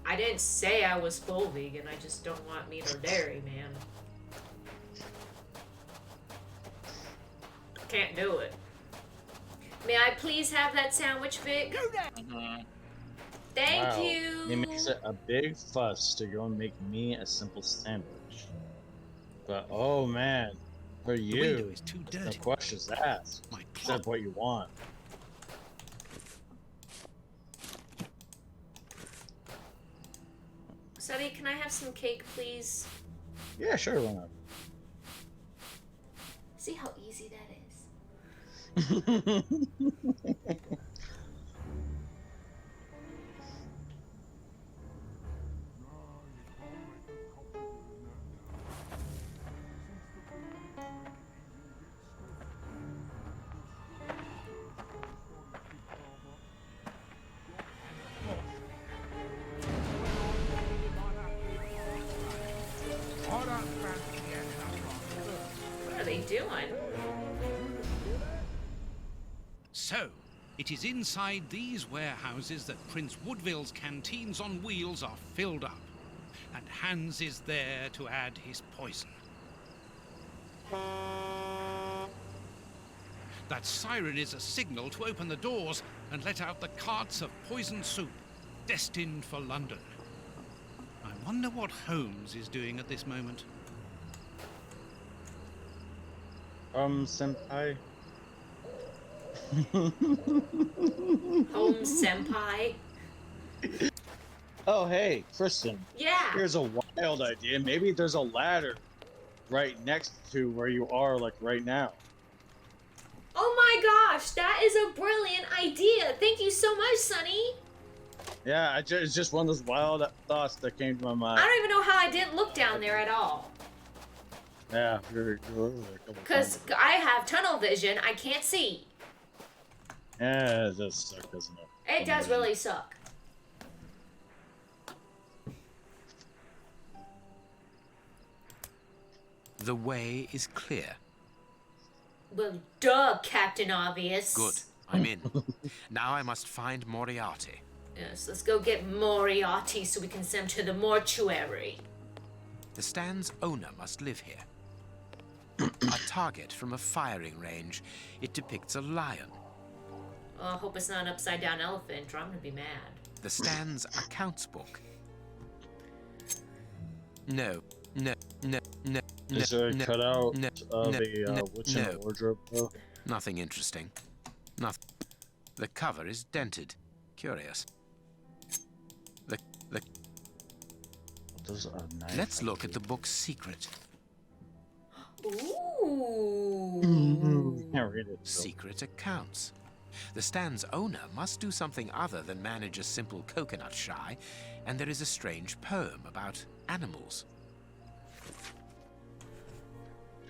I didn't say I was full vegan. I just don't want meat or dairy, man. Can't do it. May I please have that sandwich, Vic? Thank Wow. you. It makes it a big fuss to go and make me a simple sandwich. But oh man, for you, window is too no dirty. questions asked. Except what you want. Sonny, can I have some cake, please? Yeah, sure, why not? See how easy that is? What are they doing? So, it is inside these warehouses that Prince Woodville's canteens on wheels are filled up, and Hans is there to add his poison. That siren is a signal to open the doors and let out the carts of poisoned soup, destined for London. I Wonder what Holmes is doing at this moment. Senpai. Holmes senpai. Oh, hey, Kristen. Yeah. Here's a wild idea. Maybe there's a ladder right next to where you are, like right now. Oh my gosh, that is a brilliant idea. Thank you so much, Sonny. Yeah, it's just one of those wild thoughts that came to my mind. I don't even know how I didn't look down there at all. Yeah, you're Because I have tunnel vision, I can't see. Yeah, it does suck, doesn't it? It does really suck. The way is clear. Well, duh, Captain Obvious. Good, I'm in. Now I must find Moriarty. Yes, let's go get Moriarty so we can send him to the mortuary. The stand's owner must live here. A target from a firing range. It depicts a lion. Oh, I hope it's not an upside-down elephant, or I'm gonna be mad. The stand's accounts book. No. Is there a cutout of a witch in a wardrobe, though? Nothing interesting. Nothing. The cover is dented. Curious. Let's look at the book's secret. Ooh. Can't read it. Secret accounts. The stand's owner must do something other than manage a simple coconut shy, and there is a strange poem about animals.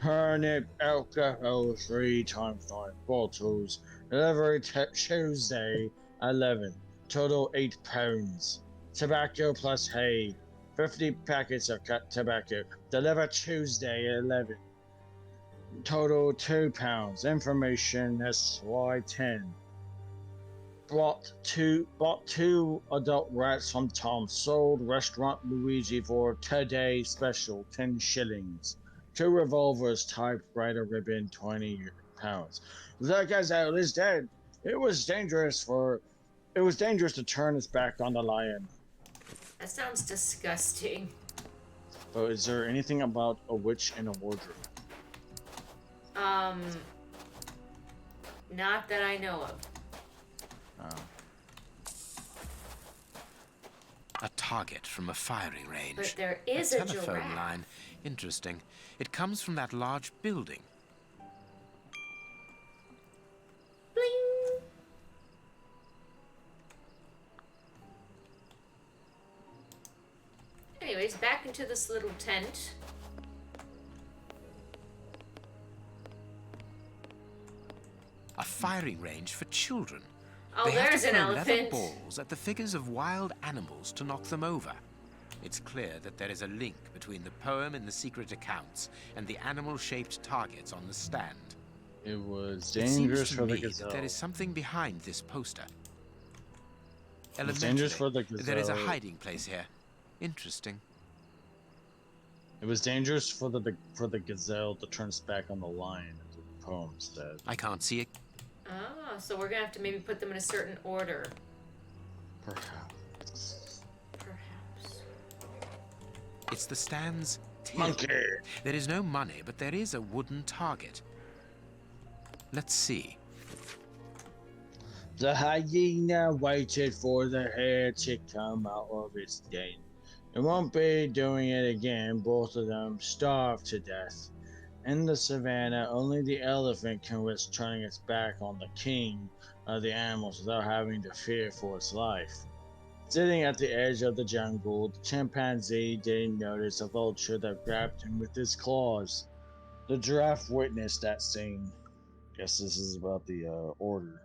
Turnip alcohol 3 times 9 bottles. Delivery Tuesday 11. Total 8 pounds. Tobacco plus hay. 50 packets of cut tobacco. Deliver Tuesday 11. Total 2 pounds. Information SY10. Bought two adult rats from Tom. Sold restaurant Luigi for today special 10 shillings. 2 revolvers, typewriter ribbon, 20 pounds. The gazelle is dead. It was dangerous to turn its back on the lion. That sounds disgusting. But is there anything about a witch in a wardrobe? Not that I know of. A target from a firing range. But there is a telephone giraffe. line. Interesting. It comes from that large building. Bling! Anyways, back into this little tent. A firing range for children. Oh, They have there's to an throw elephant. leather balls at the figures of wild animals to knock them over. It's clear that there is a link between the poem in the secret accounts and the animal-shaped targets on the stand. It was It seems dangerous to for the me that gazelle. there is something behind this poster. It's dangerous for the Elementally, there is a gazelle. hiding place here. Interesting. It was dangerous for the gazelle to turn its back on the lion, as the poem said. I can't see it. Ah, so we're gonna have to maybe put them in a certain order. Perhaps. Perhaps. It's the stand's till. Monkey. There is no money, but there is a wooden target. Let's see. The hyena waited for the hare to come out of its den. It won't be doing it again. Both of them starved to death. In the savannah, only the elephant can risk turning its back on the king of the animals without having to fear for its life. Sitting at the edge of the jungle, the chimpanzee didn't notice a vulture that grabbed him with his claws. The giraffe witnessed that scene. Guess this is about the order.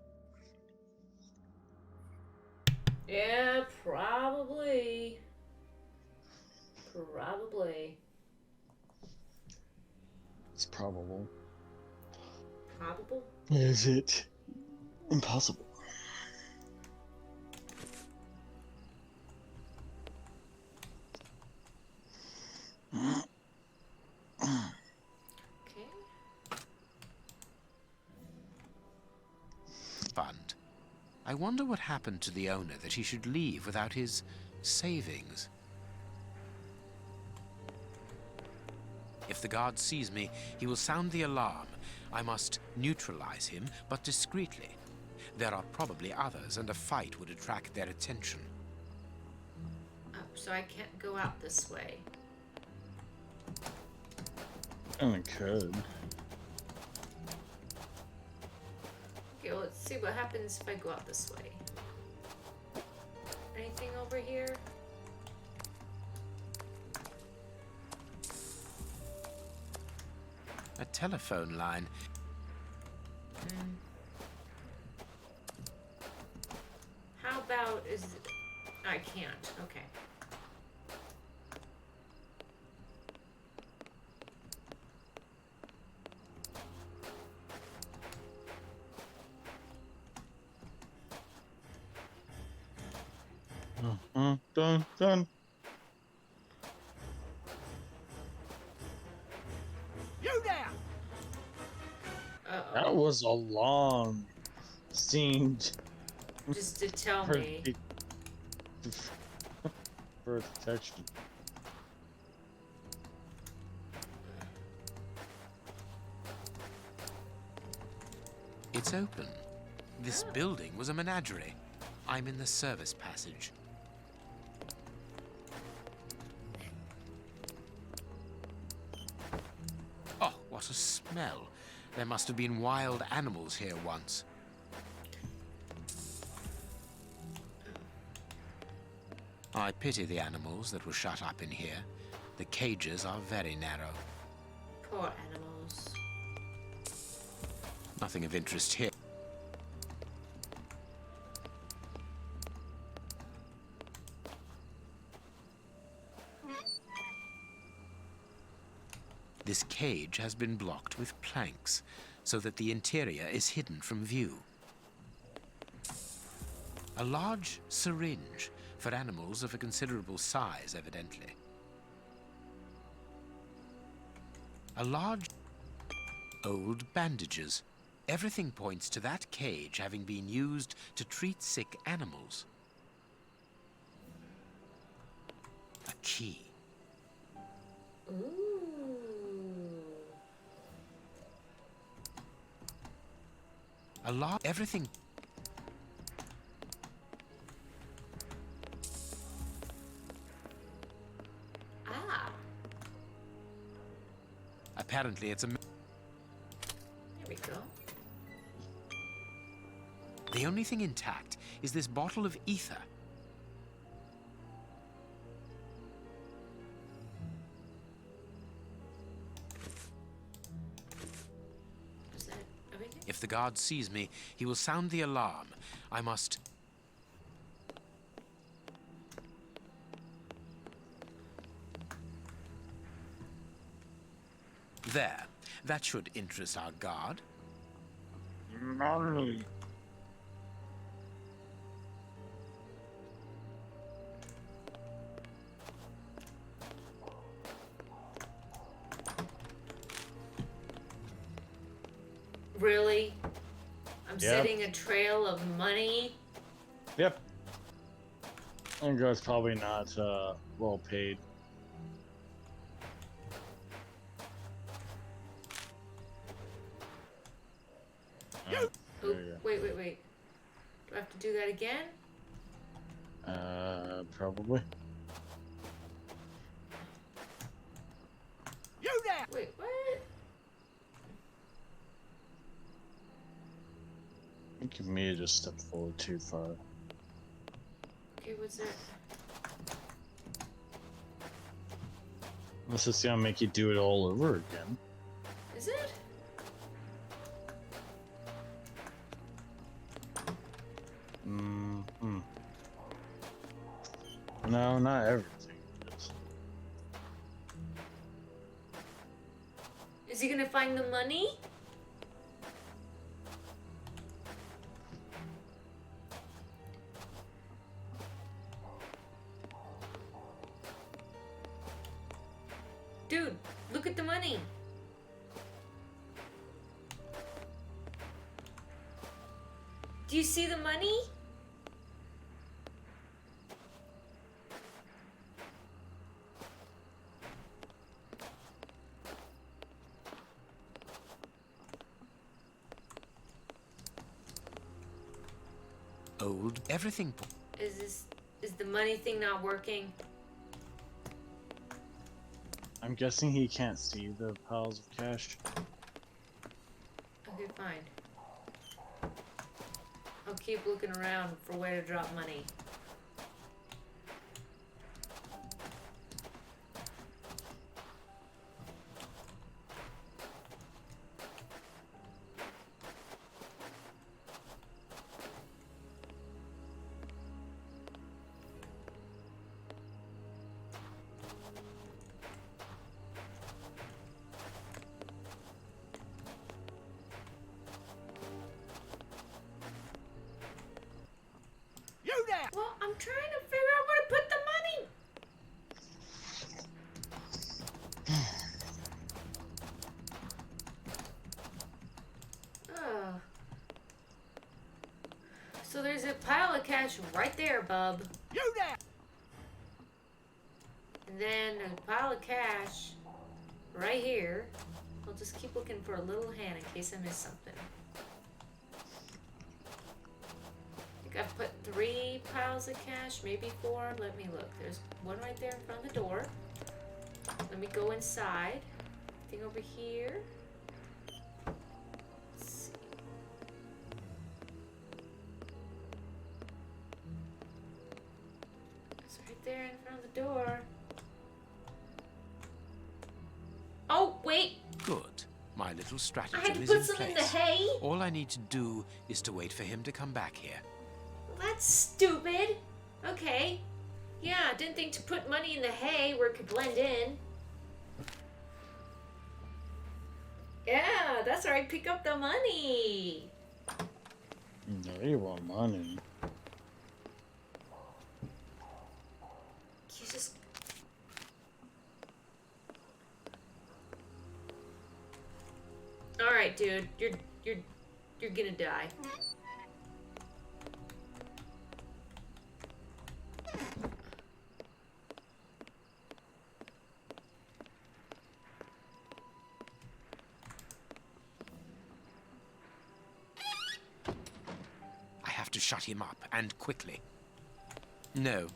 Yeah, probably. Probably. It's probable. Probable? Is it impossible? Okay. Fund. I wonder what happened to the owner that he should leave without his savings. If the guard sees me, he will sound the alarm. I must neutralize him, but discreetly. There are probably others, and a fight would attract their attention. Oh, so I can't go out this way. And it could. Okay, well, let's see what happens if I go out this way. Anything over here? A telephone line. How about is it... I can't. Okay. Dun, dun. You there! Uh-oh. That was a long scene. Just to tell for me. For detection. It's open. This building was a menagerie. I'm in the service passage. Oh, what a smell. There must have been wild animals here once. I pity the animals that were shut up in here. The cages are very narrow. Poor animals. Nothing of interest here. This cage has been blocked with planks, so that the interior is hidden from view. A large syringe for animals of a considerable size, evidently. A large... old bandages. Everything points to that cage having been used to treat sick animals. A key. Ooh. A lot. Everything. Ah. Apparently, it's a. There we go. The only thing intact is this bottle of ether. Is that everything? If the guard sees me, he will sound the alarm. I must... There. That should interest our guard. Money. Really? I'm Yep. setting a trail of money? Yep. I think that's probably not well paid. Oh, wait. Do I have to do that again? Probably. You there! Wait, what? I think you may have just stepped forward too far. Okay, what's that? Let's just gonna make you do it all over again. Is it? Mm-hmm. No, not everything. Is he gonna find the money? Dude, look at the money. Do you see the money? old everything. Is the money thing not working? I'm guessing he can't see the piles of cash. Okay, fine. I'll keep looking around for where to drop money. Well, I'm trying to figure out where to put the money. Oh. So there's a pile of cash right there, bub. You there! And then a pile of cash right here. I'll just keep looking for a little hand in case I miss something. I've put 3 piles of cash, maybe 4. Let me look. There's one right there in front of the door. Let me go inside. Anything over here? Let's see. It's right there in front of the door. Oh, wait! Good. My little stratagem I had to is put in some place. in the hay. All I need to do is to wait for him to come back here. That's stupid. Okay. Yeah, didn't think to put money in the hay where it could blend in. Yeah, that's right. Pick up the money. No, you want money. You just... All right, dude. You're gonna die. I have to shut him up, and quickly. No.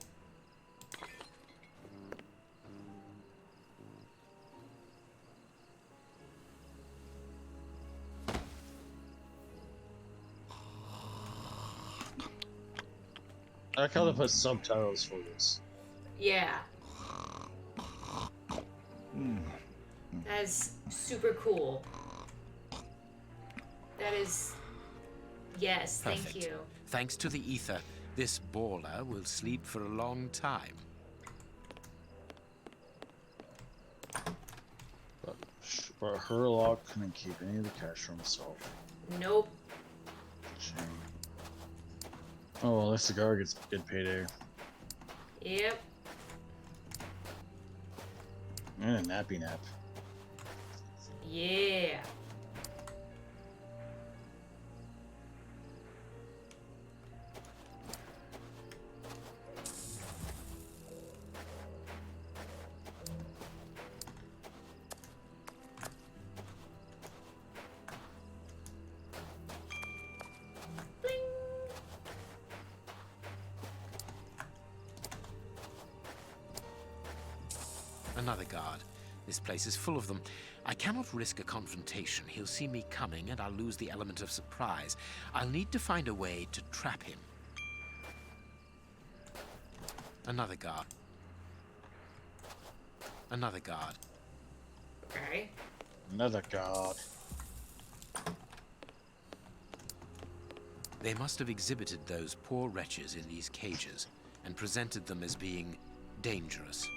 I like how they put subtitles for this. Yeah. That's super cool. That is... Yes, Perfect. thank you. Thanks to the ether, this baller will sleep for a long time. But Sherlock couldn't keep any of the cash for himself. Nope. Shame. Oh, well, at least the guard gets a good payday. Yep. And a nappy nap. Yeah. Another guard. This place is full of them. I cannot risk a confrontation. He'll see me coming and I'll lose the element of surprise. I'll need to find a way to trap him. Another guard. Another guard. Okay. Another guard. They must have exhibited those poor wretches in these cages and presented them as being dangerous.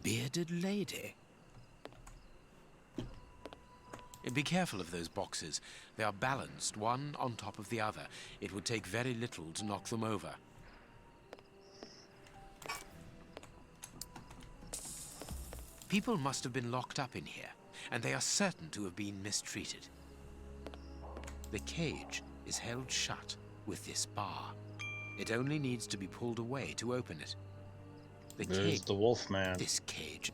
Bearded lady. Be careful of those boxes. They are balanced, one on top of the other. It would take very little to knock them over. People must have been locked up in here, and they are certain to have been mistreated. The cage is held shut with this bar. It only needs to be pulled away to open it. There's the wolf man. This cage.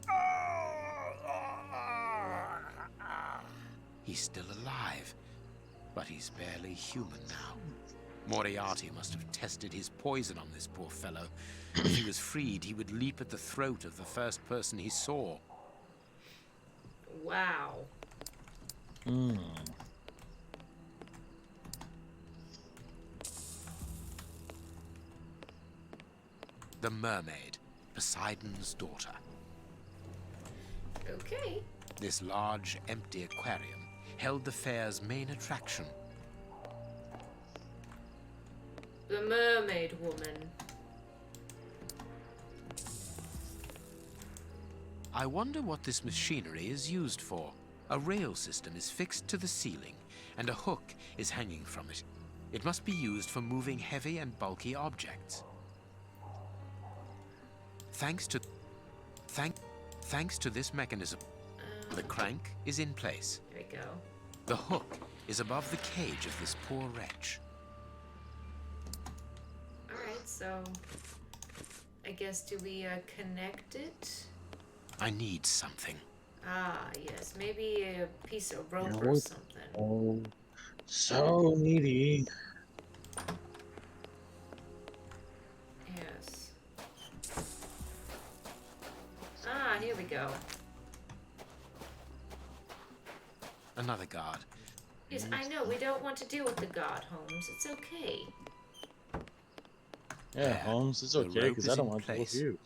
He's still alive. But he's barely human now. Moriarty must have tested his poison on this poor fellow. If he was freed, he would leap at the throat of the first person he saw. Wow. The mermaid, Poseidon's daughter. Okay. This large, empty aquarium held the fair's main attraction. The mermaid woman. I wonder what this machinery is used for. A rail system is fixed to the ceiling, and a hook is hanging from it. It must be used for moving heavy and bulky objects. Thanks to this mechanism, the crank is in place. There we go. The hook is above the cage of this poor wretch. Alright, so I guess do we connect it? I need something. Ah, yes, maybe a piece of rope You or know, something. oh, so needy. Yes. Ah, here we go. Another guard. Yes, I know, we don't want to deal with the god, Holmes. It's okay. Yeah, Holmes, it's The okay, rope because is I don't in want to go place. with you.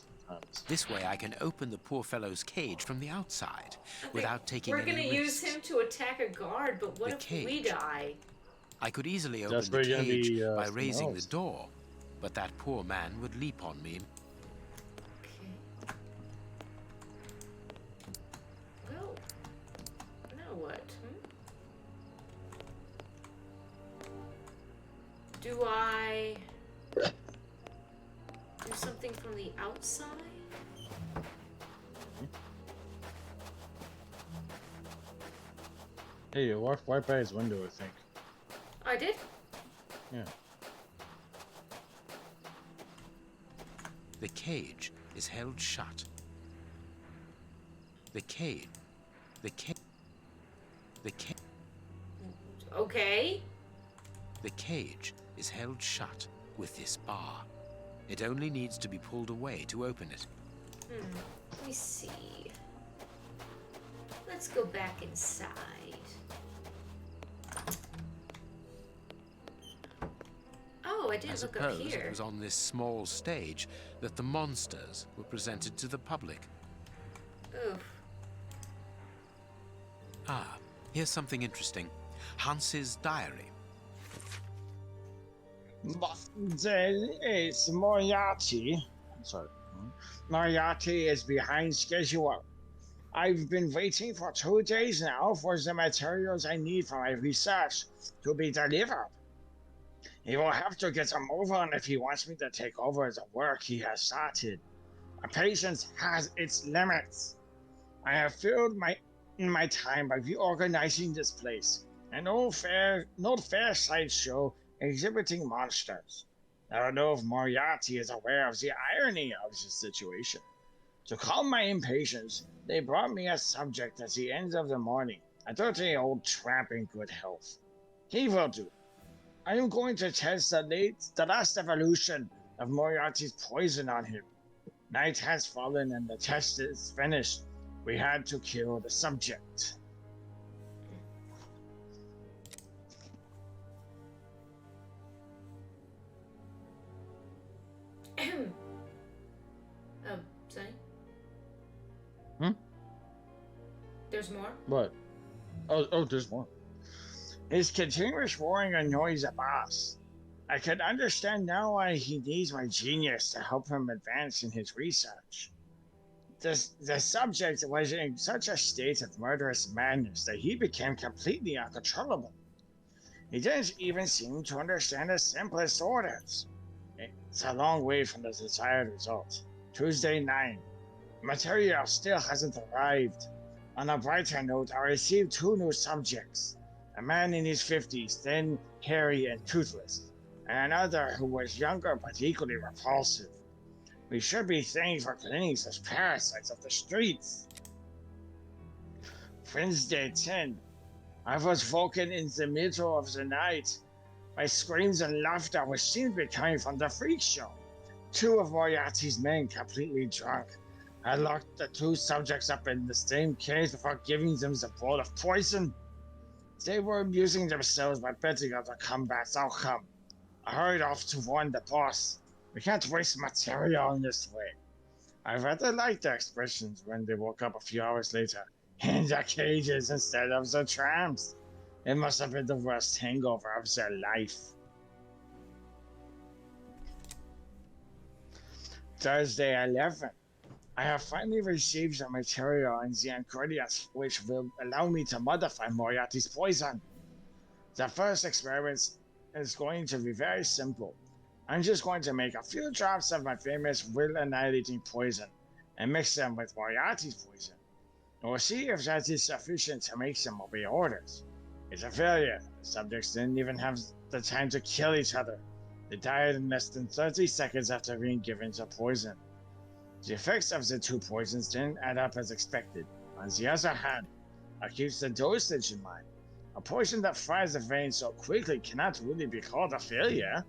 This way I can open the poor fellow's cage from the outside without taking We're any gonna use risks. him to attack a guard, but what The if we cage. die? I could easily open That's the where you're gonna cage be, by something raising else. the door, but that poor man would leap on me. Well, now what? Do I do something from the outside? Hey, you walked right by his window, I think. I did? Yeah. The cage is held shut. The cage. Okay. The cage is held shut with this bar. It only needs to be pulled away to open it. Let me see. Let's go back inside. Oh, I I didn't look up suppose here. it was on this small stage that the monsters were presented to the public. Oof. Ah, here's something interesting. Hans's diary. It's Moriarty. Sorry. Moriarty is behind schedule. I've been waiting for 2 days now for the materials I need for my research to be delivered. He will have to get them over if he wants me to take over the work he has started. My patience has its limits. I have filled my time by reorganizing this place. An old fair sideshow exhibiting monsters. I don't know if Moriarty is aware of the irony of the situation. To calm my impatience, they brought me a subject at the end of the morning, a dirty old tramp in good health. He will do. I am going to test the last evolution of Moriarty's poison on him. Night has fallen and the test is finished. We had to kill the subject. Oh, sorry. There's more? What? Oh, there's more. His continuous roaring annoys the boss. I can understand now why he needs my genius to help him advance in his research. The subject was in such a state of murderous madness that he became completely uncontrollable. He didn't even seem to understand the simplest orders. It's a long way from the desired result. Tuesday 9. Material still hasn't arrived. On a brighter note, I received 2 new subjects. A man in his 50s, thin, hairy, and toothless, and another who was younger but equally repulsive. We should be thanked for cleaning such parasites off the streets. Wednesday 10. I was woken in the middle of the night by screams and laughter which seemed to be coming from the freak show. Two of Moriarty's men, completely drunk, had locked the two subjects up in the same cage before giving them the bowl of poison. They were amusing themselves by betting on the combat's outcome. I hurried off to warn the boss. We can't waste material in this way. I rather liked their expressions when they woke up a few hours later in the cages instead of the trams. It must have been the worst hangover of their life. Thursday 11. I have finally received the material and the ingredients which will allow me to modify Moriarty's poison. The first experiment is going to be very simple. I'm just going to make a few drops of my famous will-annihilating poison and mix them with Moriarty's poison. We'll see if that is sufficient to make them obey orders. It's a failure. The subjects didn't even have the time to kill each other. They died in less than 30 seconds after being given the poison. The effects of the two poisons didn't add up as expected. On the other hand, it keeps the dosage in mind. A poison that fries the veins so quickly cannot really be called a failure.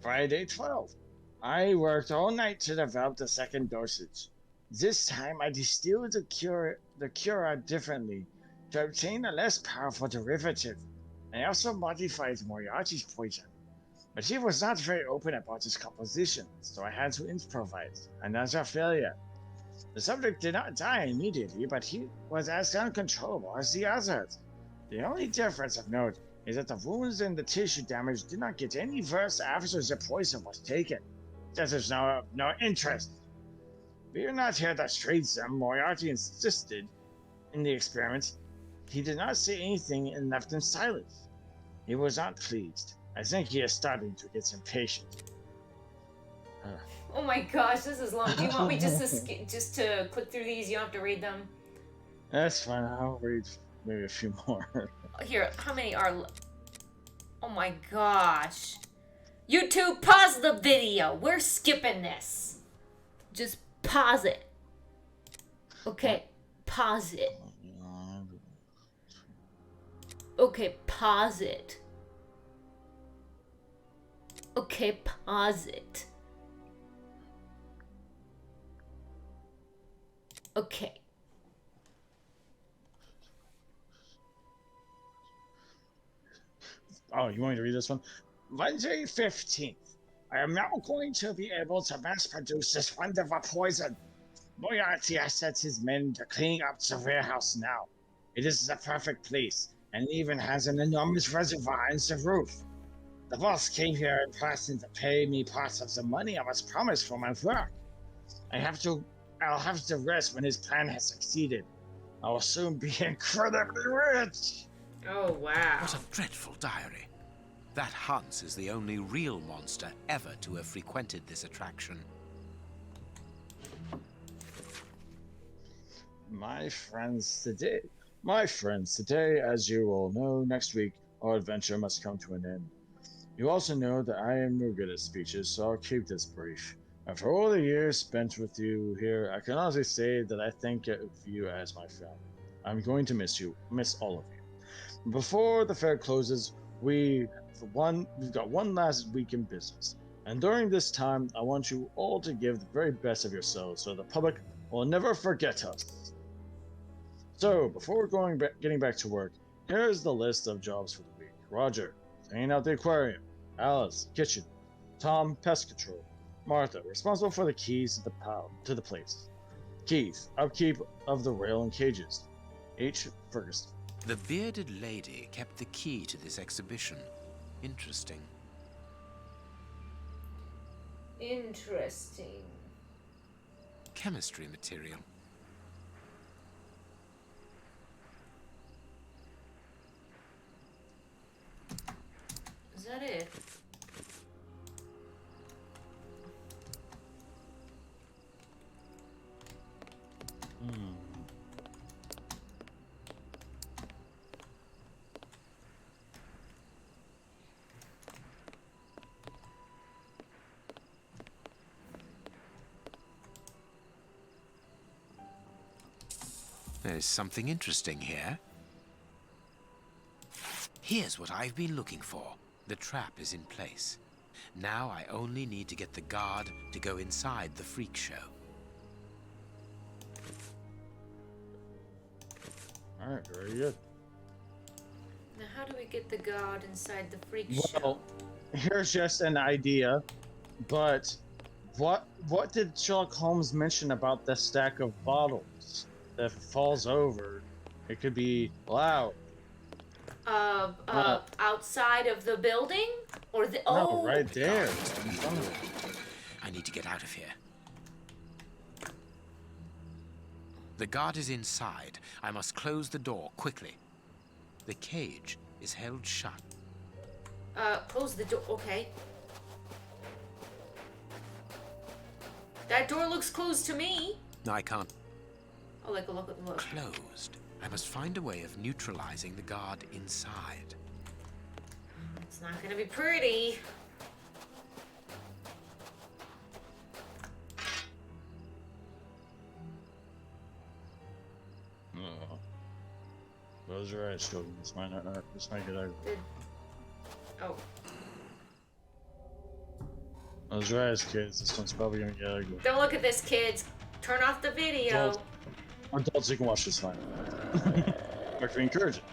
Friday 12. I worked all night to develop the second dosage. This time I distilled the cura differently to obtain a less powerful derivative. I also modified Moriarty's poison, but he was not very open about his composition, so I had to improvise. Another failure. The subject did not die immediately, but he was as uncontrollable as the others. The only difference of note is that the wounds and the tissue damage did not get any worse after the poison was taken. That is no interest. We are not here to treat them. Moriarty insisted in the experiment. He did not say anything and left in silence. He was not pleased. I think he is starting to get impatient. Oh my gosh, this is long. Do you want me just to click through these? You don't have to read them. That's fine. I'll read maybe a few more. Here, how many are... Oh my gosh. YouTube, pause the video. We're skipping this. Just pause it. Okay, pause it. Okay, pause it. Okay, pause it. Okay. Oh, you want me to read this one? Wednesday 15th. I am now going to be able to mass produce this wonderful poison. Moriarty has set his men to cleaning up the warehouse now. It is the perfect place, and even has an enormous reservoir in the roof. The boss came here in person to pay me part of the money I was promised for my work. I'll have to rest when his plan has succeeded. I will soon be incredibly rich. Oh, wow. What a dreadful diary. That Hans is the only real monster ever to have frequented this attraction. My friends, today, as you all know, next week, our adventure must come to an end. You also know that I am no good at speeches, so I'll keep this brief. After all the years spent with you here, I can honestly say that I think of you as my family. I'm going to miss all of you. Before the fair closes, we've got one last week in business. And during this time, I want you all to give the very best of yourselves so the public will never forget us. So, before getting back to work, here's the list of jobs for the week. Roger, cleaning out the aquarium. Alice, kitchen. Tom, pest control. Martha, responsible for the keys to the place. Keith, upkeep of the rail and cages. H. Ferguson. The bearded lady kept the key to this exhibition. Interesting. Interesting. Chemistry material. Is that it? There's something interesting here. Here's what I've been looking for. The trap is in place. Now I only need to get the guard to go inside the freak show. Alright, very good. Now, how do we get the guard inside the freak show? Well, here's just an idea, but what did Sherlock Holmes mention about the stack of bottles? That if it falls over, it could be loud. Outside of the building? Or the... No, right The there. guard must be moving. I need to get out of here. The guard is inside. I must close the door quickly. The cage is held shut. Close the door. Okay. That door looks closed to me. No, I can't. Oh, look. Closed. I must find a way of neutralizing the guard inside. It's not gonna be pretty. Close your eyes, children. This might get ugly. Oh. Close your eyes, kids. This one's probably gonna get ugly. Don't look at this, kids. Turn off the video. Adults, you can watch this fine. Or if we encourage it.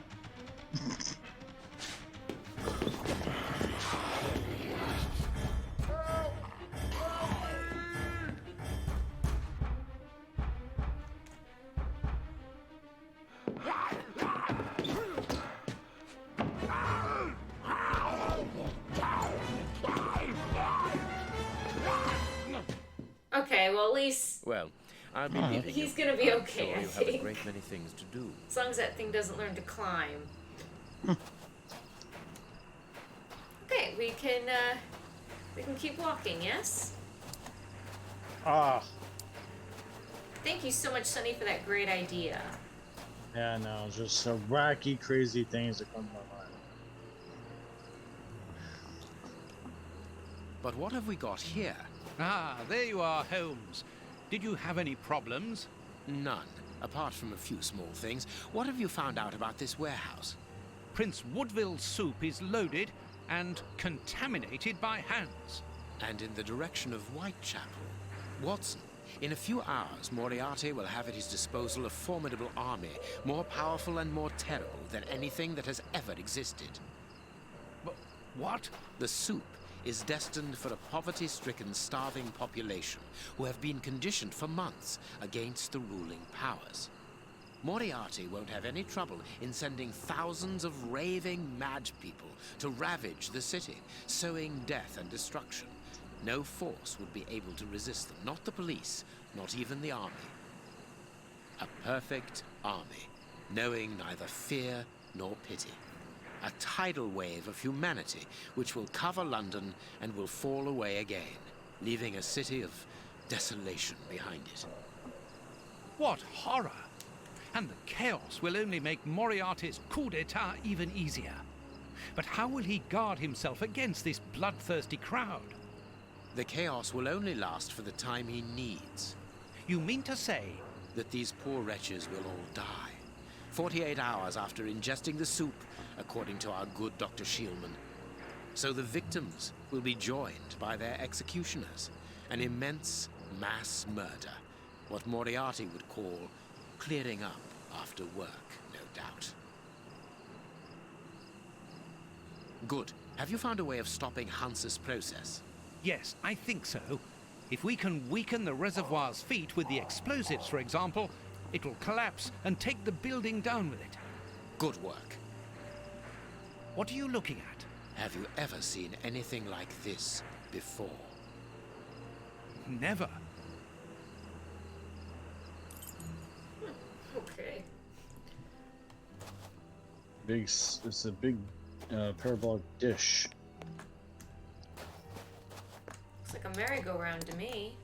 Okay, well, at least Well, I'll be leaving he's you. gonna be I'm okay, sure I you have a think. great many things to do. as long as that thing doesn't learn to climb. Okay, we can keep walking, yes? Ah, Thank you so much, Sunny, for that great idea. yeah, no, just so wacky, crazy things that come to my mind. But what have we got here? Ah, there you are, Holmes. Did you have any problems? None, apart from a few small things. What have you found out about this warehouse? Prince Woodville's soup is loaded and contaminated by hands. And in the direction of Whitechapel. Watson, in a few hours, Moriarty will have at his disposal a formidable army, more powerful and more terrible than anything that has ever existed. But what? The soup is destined for a poverty-stricken, starving population who have been conditioned for months against the ruling powers. Moriarty won't have any trouble in sending thousands of raving mad people to ravage the city, sowing death and destruction. No force would be able to resist them, not the police, not even the army. A perfect army, knowing neither fear nor pity. A tidal wave of humanity which will cover London and will fall away again, leaving a city of desolation behind it. What horror! And the chaos will only make Moriarty's coup d'etat even easier. But how will he guard himself against this bloodthirsty crowd? The chaos will only last for the time he needs. You mean to say that these poor wretches will all die 48 hours after ingesting the soup, according to our good Dr. Schmann. So the victims will be joined by their executioners. An immense mass murder. What Moriarty would call clearing up after work, no doubt. Good. Have you found a way of stopping Hans's process? Yes, I think so. If we can weaken the reservoir's feet with the explosives, for example, it will collapse and take the building down with it. Good work. What are you looking at? Have you ever seen anything like this before? Never. Okay. It's a big parabolic dish. Looks like a merry-go-round to me.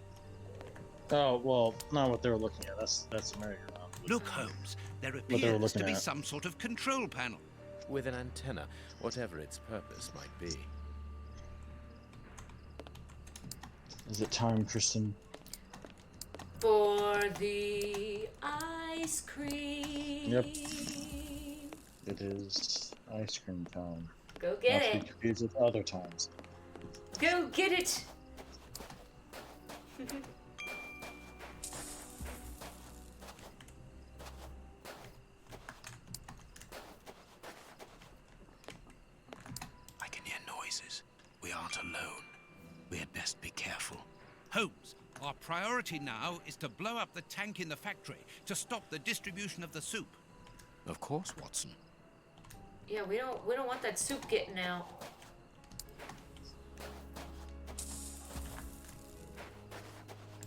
Oh, well, not what they were looking at. That's a merry-go-round. Look, Holmes, there they were appears to looking be at. some sort of control panel. With an antenna, whatever its purpose might be. Is it time, Kristen? For the eye ice cream. Yep. It is ice cream time. Go get Not to it. be confused with other times. Go get it. I can hear noises. We aren't alone. We had best be careful. Holmes, our priority now is to blow up the tank in the factory to stop the distribution of the soup. Of course, Watson. Yeah, we don't want that soup getting out.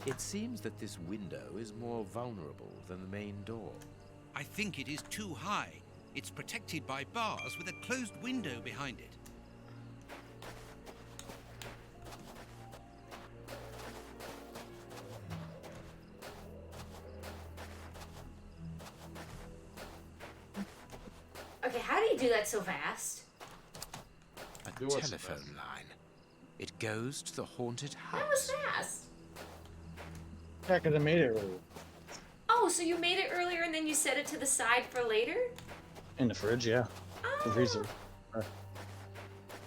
It seems that this window is more vulnerable than the main door. I think it is too high. It's protected by bars with a closed window behind it. Okay, how do you do that so fast? A telephone line. It goes to the haunted house. That was fast. Yeah, because I made it earlier. Oh, so you made it earlier and then you set it to the side for later? In the fridge, yeah. The freezer.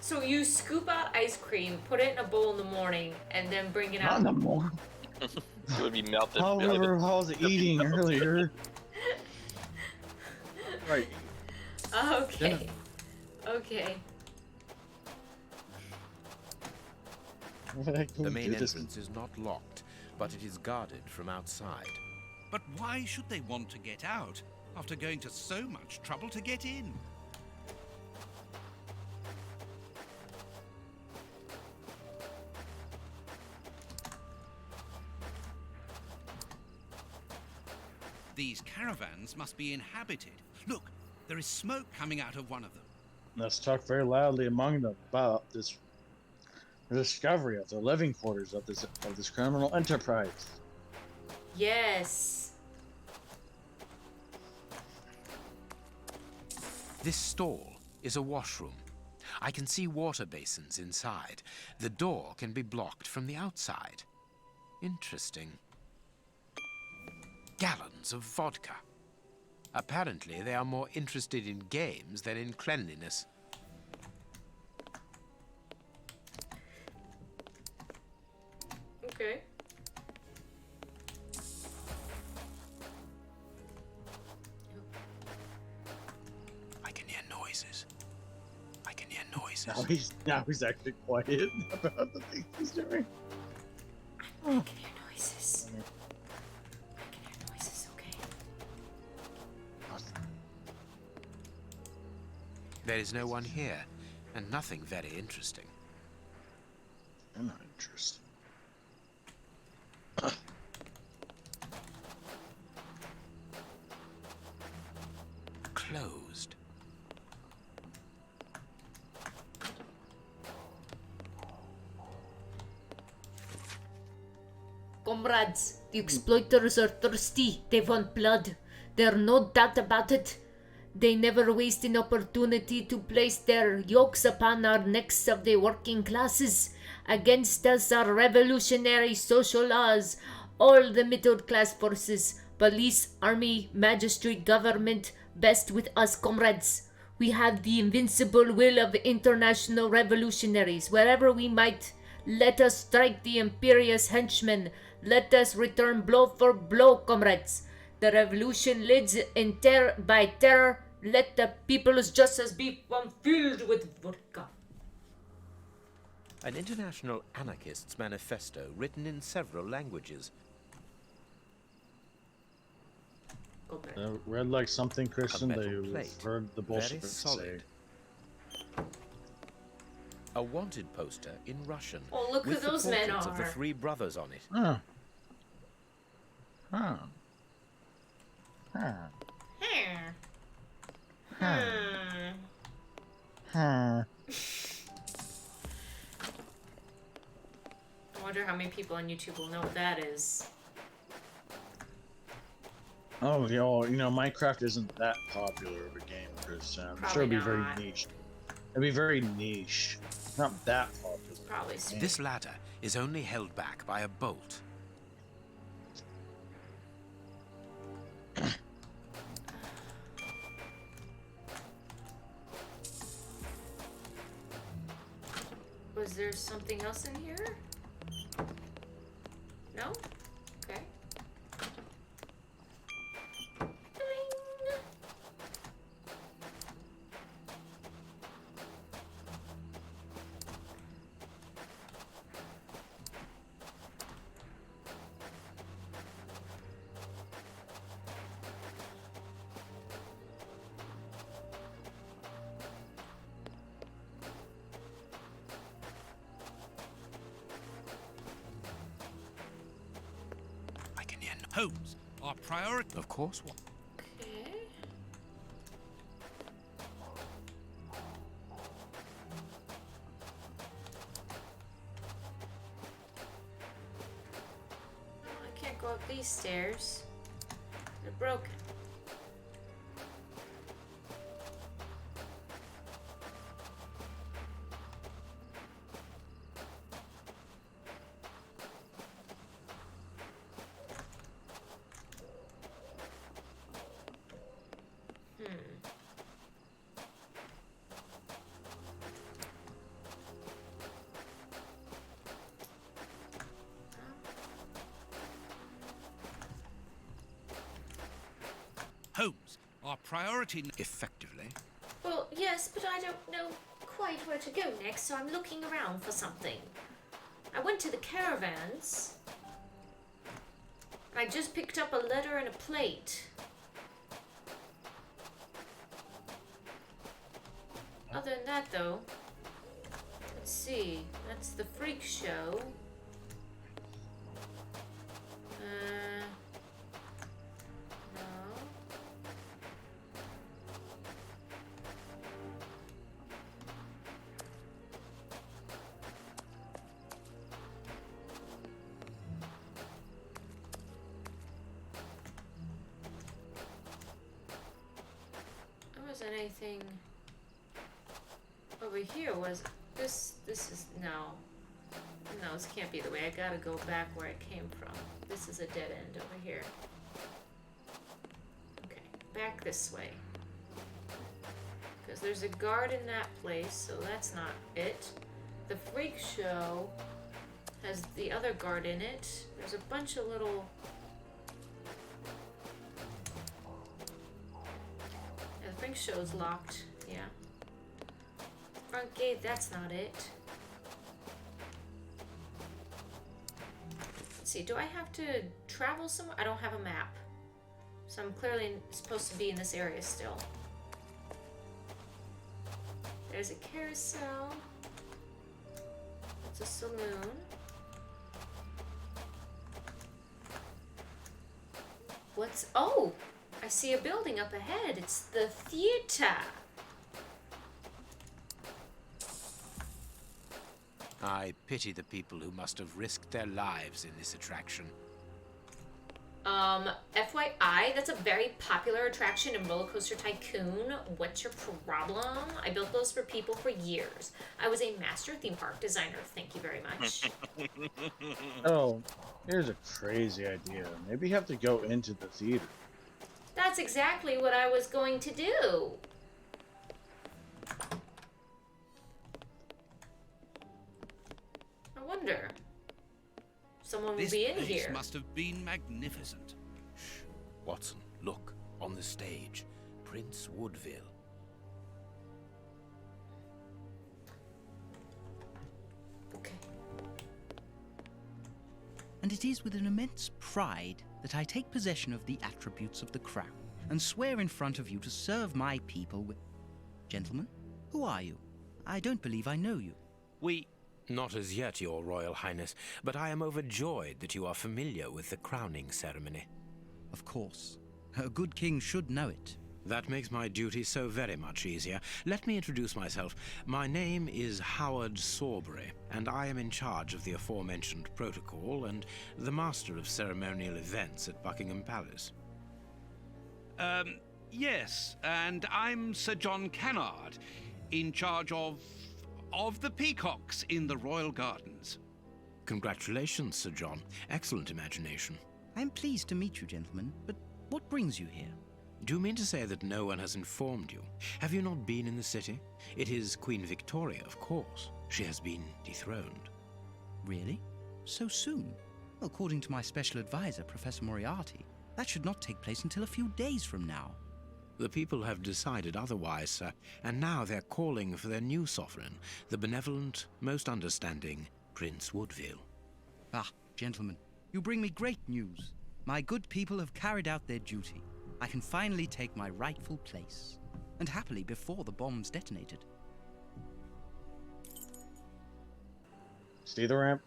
So you scoop out ice cream, put it in a bowl in the morning, and then bring it out. Not in the morning. It would be melted. However, I was eating earlier. Right. Okay. Okay. The main entrance is not locked, but it is guarded from outside. But why should they want to get out after going to so much trouble to get in? These caravans must be inhabited. Look, there is smoke coming out of one of them. Let's talk very loudly among them about this discovery of the living quarters of this criminal enterprise. Yes. This stall is a washroom. I can see water basins inside. The door can be blocked from the outside. Interesting. Gallons of vodka. Apparently, they are more interested in games than in cleanliness. Okay. I can hear noises. I can hear noises. Now he's actually quiet about the things he's doing. I can hear noises. I can hear noises, okay. There is no one here, and nothing very interesting. I'm not interested. Closed. Comrades, the exploiters are thirsty. They want blood. There's no doubt about it. They never waste an opportunity to place their yokes upon our necks of the working classes. Against us are revolutionary social laws. All the middle-class forces, police, army, magistrate, government, best with us, comrades. We have the invincible will of international revolutionaries. Wherever we might, let us strike the imperious henchmen. Let us return blow for blow, comrades. The revolution leads in by terror. Let the people's justice be filled with vodka. An international anarchist's manifesto written in several languages. Read like something, Christian, metal that you've plate, heard the very bullshit say. solid. A wanted poster in Russian. Oh, look who with those the men portraits of the are. three brothers on it. Huh. Huh. Huh. Huh. Huh. I wonder how many people on YouTube will know what that is. Oh, you know, Minecraft isn't that popular of a game, Chris. I'm sure it'd be very niche. It'd be very niche. Not that popular. Probably. This ladder is only held back by a bolt. there something else in here? No? Okay. Holmes, our priority. Of course, what? Okay. Oh, I can't go up these stairs. They're broken. Holmes, our priority. Effectively. Well, yes, but I don't know quite where to go next, so I'm looking around for something. I went to the caravans. I just picked up a letter and a plate. Other than that, though, let's see. That's the freak show. No. There wasn't anything over here, was this? This is no. No, this can't be the way. I gotta go back where it came from. This is a dead end over here. Okay, back this way. Because there's a guard in that place, so that's not it. The freak show has the other guard in it. There's a bunch of little... Yeah, the freak show's locked, yeah. Front gate, that's not it. Let's see, do I have to travel somewhere? I don't have a map. So I'm clearly supposed to be in this area still. There's a carousel. It's a saloon. What's... Oh! I see a building up ahead. It's the theater. I pity the people who must have risked their lives in this attraction. FYI, that's a very popular attraction in Roller Coaster Tycoon. What's your problem? I built those for people for years. I was a master theme park designer. Thank you very much. Oh, here's a crazy idea. Maybe you have to go into the theater. That's exactly what I was going to do. I wonder. Someone will be in This here. place must have been magnificent. Shh. Watson, look. On the stage. Prince Woodville. Okay. And it is with an immense pride that I take possession of the attributes of the crown and swear in front of you to serve my people with... Gentlemen, who are you? I don't believe I know you. Not as yet, Your Royal Highness, but I am overjoyed that you are familiar with the crowning ceremony. Of course. A good king should know it. That makes my duty so very much easier. Let me introduce myself. My name is Howard Sawbury, and I am in charge of the aforementioned protocol and the master of ceremonial events at Buckingham Palace. Yes, and I'm Sir John Cannard, in charge of the peacocks in the Royal Gardens. Congratulations, Sir John. Excellent imagination. I'm pleased to meet you, gentlemen, but what brings you here? Do you mean to say that no one has informed you? Have you not been in the city? It is Queen Victoria, of course. She has been dethroned. Really? So soon? According to my special advisor, Professor Moriarty, that should not take place until a few days from now. The people have decided otherwise, sir, and now they're calling for their new sovereign, the benevolent, most understanding Prince Woodville. Ah, gentlemen, you bring me great news. My good people have carried out their duty. I can finally take my rightful place, and happily before the bombs detonated. See the ramp?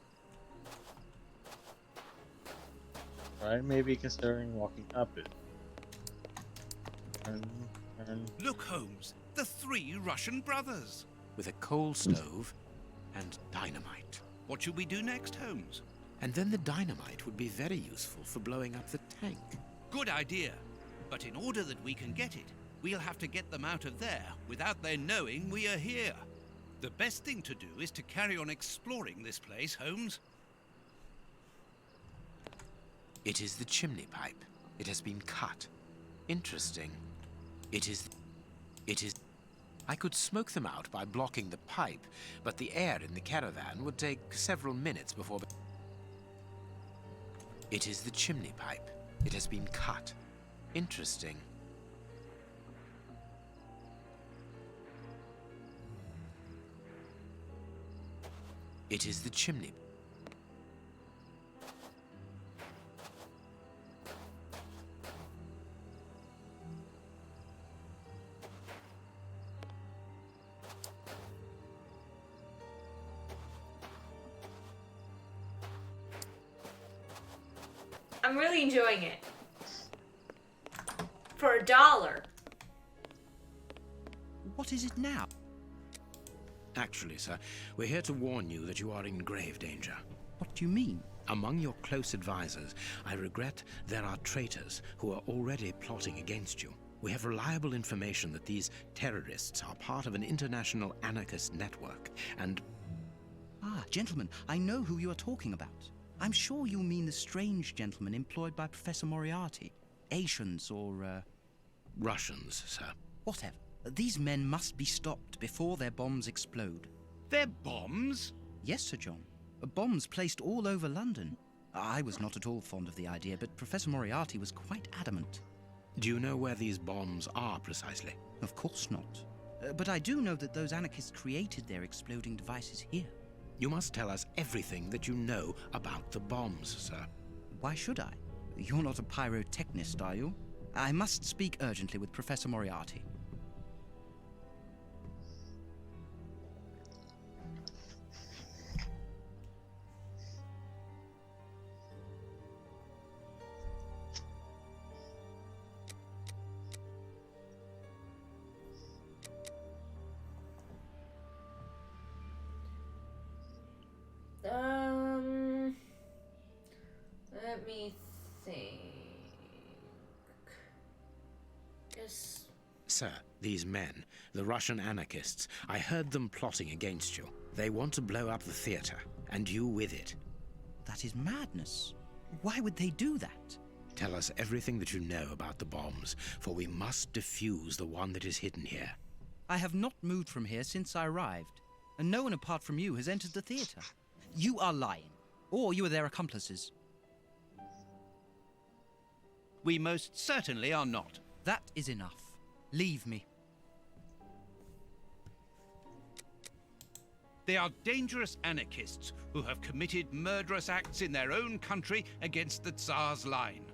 Right, maybe considering walking up it. Turn. Look, Holmes, the 3 Russian brothers. With a coal stove and dynamite. What should we do next, Holmes? And then the dynamite would be very useful for blowing up the tank. Good idea. But in order that we can get it, we'll have to get them out of there without their knowing we are here. The best thing to do is to carry on exploring this place, Holmes. It is the chimney pipe. It has been cut. Interesting. It is... I could smoke them out by blocking the pipe, but the air in the caravan would take several minutes before... It is the chimney pipe. It has been cut. Interesting. It is the chimney. I'm really enjoying it. For $1. What is it now? Actually, sir, we're here to warn you that you are in grave danger. What do you mean? Among your close advisors, I regret there are traitors who are already plotting against you. We have reliable information that these terrorists are part of an international anarchist network, and... Ah, gentlemen, I know who you are talking about. I'm sure you mean the strange gentleman employed by Professor Moriarty. Asians or, Russians, sir. Whatever. These men must be stopped before their bombs explode. Their bombs? Yes, Sir John. Bombs placed all over London. I was not at all fond of the idea, but Professor Moriarty was quite adamant. Do you know where these bombs are precisely? Of course not. But I do know that those anarchists created their exploding devices here. You must tell us everything that you know about the bombs, sir. Why should I? You're not a pyrotechnist, are you? I must speak urgently with Professor Moriarty. Let me think. Guess. Sir, these men, the Russian anarchists, I heard them plotting against you. They want to blow up the theater, and you with it. That is madness. Why would they do that? Tell us everything that you know about the bombs, for we must defuse the one that is hidden here. I have not moved from here since I arrived, and no one apart from you has entered the theater. You are lying, or you are their accomplices. We most certainly are not. That is enough. Leave me. They are dangerous anarchists who have committed murderous acts in their own country against the Tsar's line.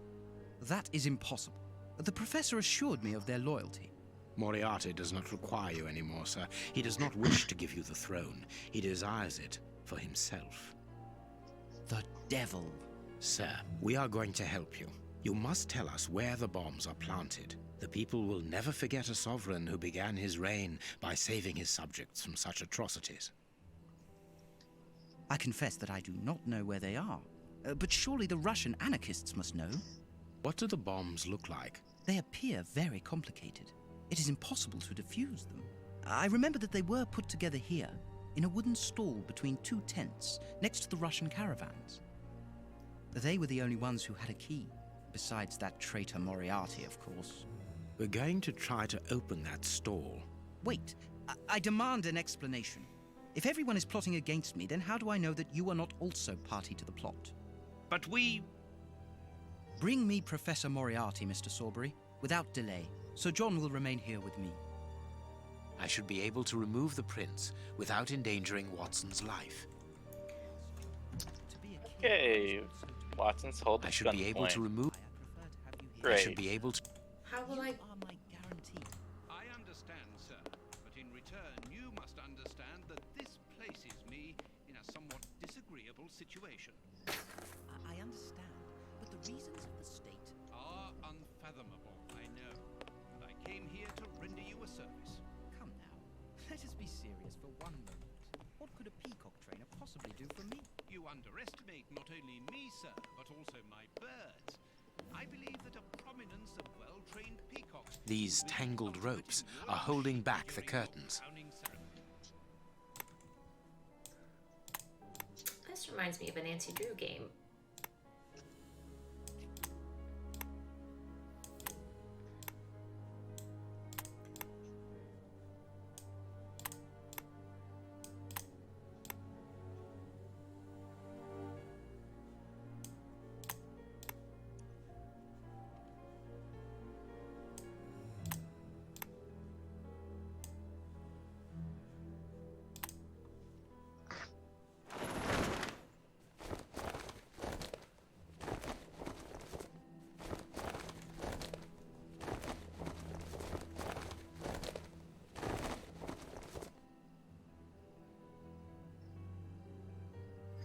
That is impossible. The professor assured me of their loyalty. Moriarty does not require you anymore, sir. He does not wish to give you the throne. He desires it for himself. The devil. Sir, we are going to help you. You must tell us where the bombs are planted. The people will never forget a sovereign who began his reign by saving his subjects from such atrocities. I confess that I do not know where they are. But surely the Russian anarchists must know. What do the bombs look like? They appear very complicated. It is impossible to defuse them. I remember that they were put together here, in a wooden stall between 2 tents, next to the Russian caravans. They were the only ones who had a key, besides that traitor Moriarty, of course. We're going to try to open that stall. Wait, I demand an explanation. If everyone is plotting against me, then how do I know that you are not also party to the plot? But we... Bring me Professor Moriarty, Mr. Sawbury, without delay. Sir John will remain here with me. I should be able to remove the prince without endangering Watson's life. Okay, Watson's hold I should be able to remove... Great. I should be able to... How will I... I understand, sir, but in return you must understand that this places me in a somewhat disagreeable situation. I understand, but the reasons of the state are unfathomable, I know. And I came here to render you a service. Come now, let us be serious for one moment. What could a peacock trainer possibly do for me? You underestimate not only me, sir, but also my birds. I believe that a prominence of well-trained peacocks... These tangled ropes are holding back the curtains. This reminds me of a Nancy Drew game.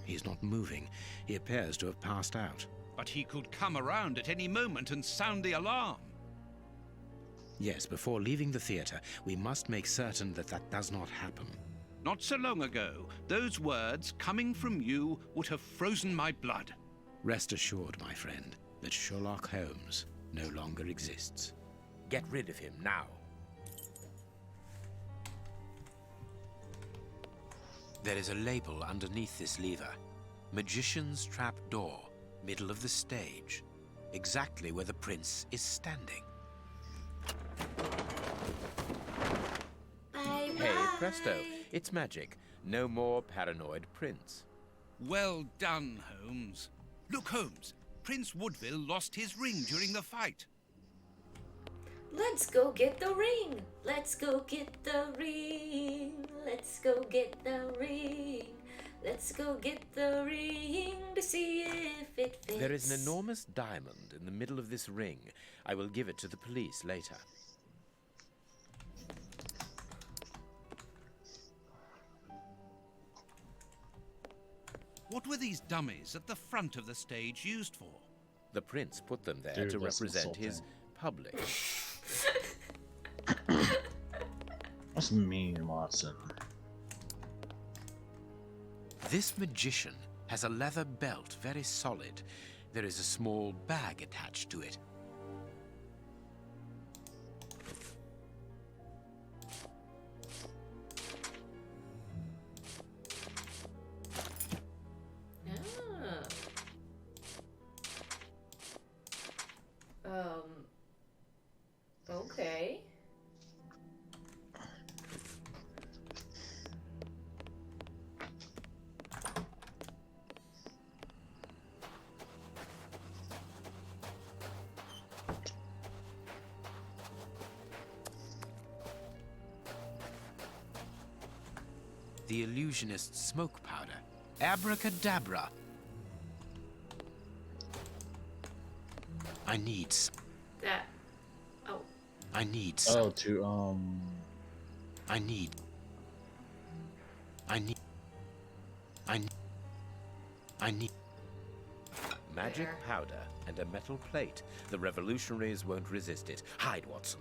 He's not moving. He appears to have passed out. But he could come around at any moment and sound the alarm. Yes, before leaving the theatre, we must make certain that that does not happen. Not so long ago, those words coming from you would have frozen my blood. Rest assured, my friend, that Sherlock Holmes no longer exists. Get rid of him now. There is a label underneath this lever. Magician's Trap Door, middle of the stage. Exactly where the prince is standing. Hey, presto. It's magic. No more paranoid prince. Well done, Holmes. Look, Holmes. Prince Woodville lost his ring during the fight. Let's go get the ring. Let's go get the ring. Let's go get the ring. Let's go get the ring to see if it fits. There is an enormous diamond in the middle of this ring. I will give it to the police later. What were these dummies at the front of the stage used for? The prince put them there Dude, to that's represent insulting. his public. That's mean, Watson. This magician has a leather belt, very solid. There is a small bag attached to it. Okay. The illusionist's smoke powder. Abracadabra. I need... That. Oh. I need... Oh, to, I need... Magic There. powder and a metal plate. The revolutionaries won't resist it. Hide, Watson.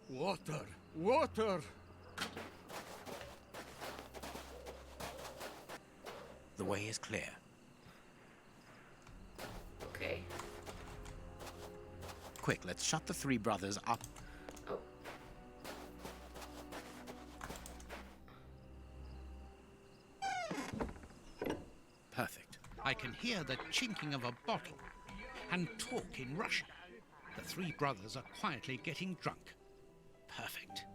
Water! Water! The way is clear. Okay. Quick, let's shut the three brothers up. Oh. Perfect. I can hear the chinking of a bottle. and talk in Russian. The three brothers are quietly getting drunk. Perfect.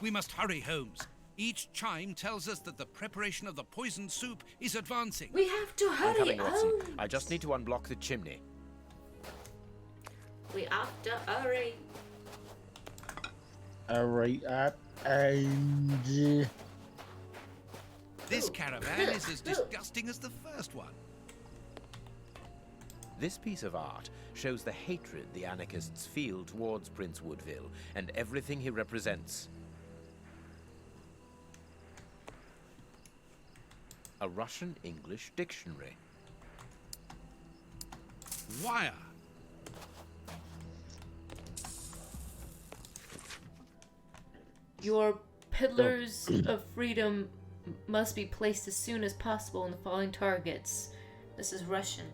We must hurry, Holmes. Each chime tells us that the preparation of the poisoned soup is advancing. We have to I'm hurry, coming, Watson. Holmes. I just need to unblock the chimney. We have to hurry. Alright, and... This caravan is as disgusting as the first one. This piece of art shows the hatred the anarchists feel towards Prince Woodville and everything he represents. A Russian-English dictionary. Wire. Your pillars of freedom must be placed as soon as possible on the following targets. This is Russian.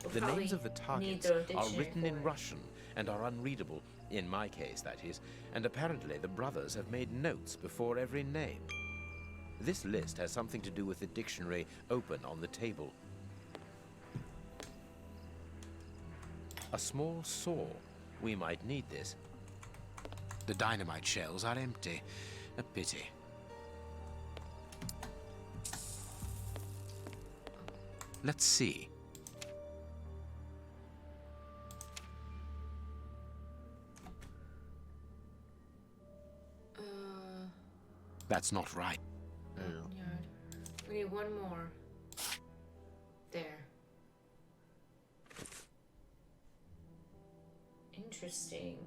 We'll The probably names of the need targets the are dictionary written for in it. Russian and are unreadable, in my case, that is, and apparently the brothers have made notes before every name. This list has something to do with the dictionary open on the table. A small saw. We might need this. The dynamite shells are empty. A pity. Let's see. That's not right. Yard. We need one more. There. Interesting.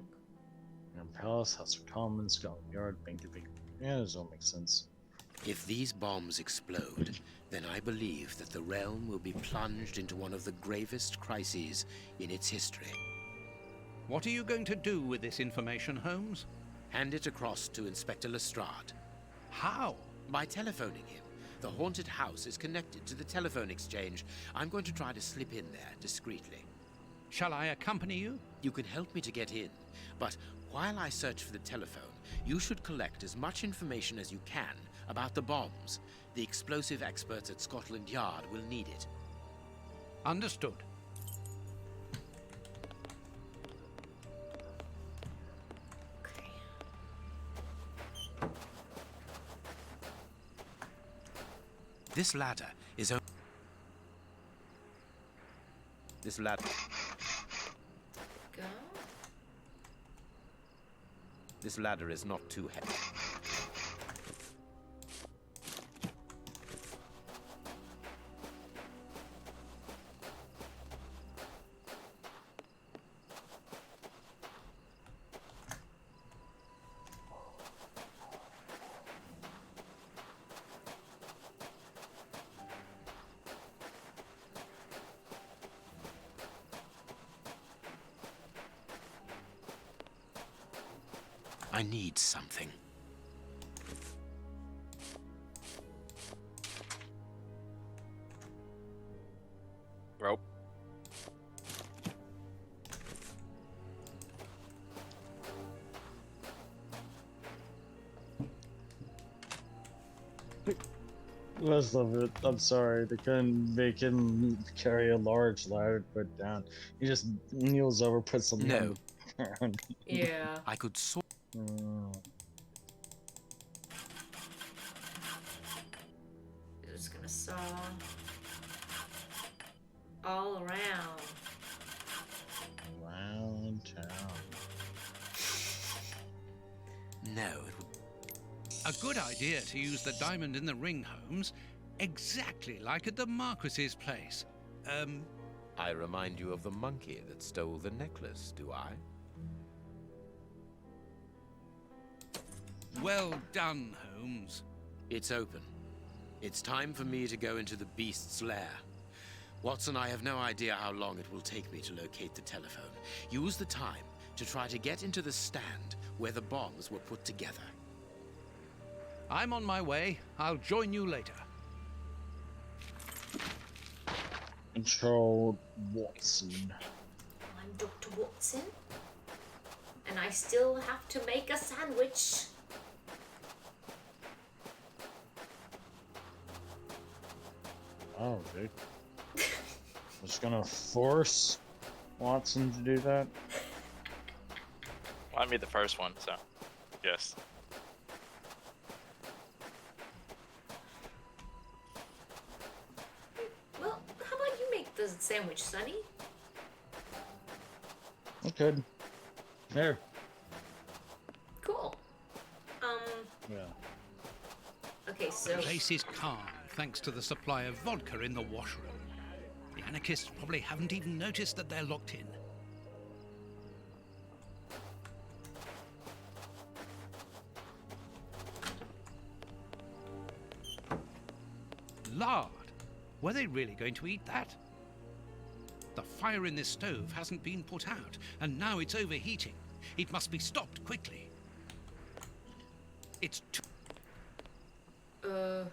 Palace, House of Commons, Scotland Yard, Bank of England. Yeah, this all makes sense. If these bombs explode, then I believe that the realm will be plunged into one of the gravest crises in its history. What are you going to do with this information, Holmes? Hand it across to Inspector Lestrade. How? By telephoning him. The haunted house is connected to the telephone exchange. I'm going to try to slip in there discreetly. Shall I accompany you? You can help me to get in, but while I search for the telephone, you should collect as much information as you can about the bombs. The explosive experts at Scotland Yard will need it. Understood. This ladder is This ladder. Go. This ladder is not too heavy. I need something. Rope. Most of it. I'm sorry. They couldn't carry a large ladder to put down. He just kneels over, puts something No. on the ground. Yeah. I could sort. Just gonna saw all around. Around town. No, it would. A good idea to use the diamond in the ring, Holmes. Exactly like at the Marquis's place. I remind you of the monkey that stole the necklace, do I? Well done, Holmes. It's open. It's time for me to go into the beast's lair. Watson, I have no idea how long it will take me to locate the telephone. Use the time to try to get into the stand where the bombs were put together. I'm on my way. I'll join you later. Control Watson. I'm Dr. Watson, and I still have to make a sandwich. Oh, dude. I'm just gonna force Watson to do that. Well, I made the first one, so yes. Well, how about you make the sandwich, Sonny? I could. There. Cool. Yeah. Okay, so The place is calm, thanks to the supply of vodka in the washroom. The anarchists probably haven't even noticed that they're locked in. Lard! Were they really going to eat that? The fire in this stove hasn't been put out, and now it's overheating. It must be stopped quickly. It's too... A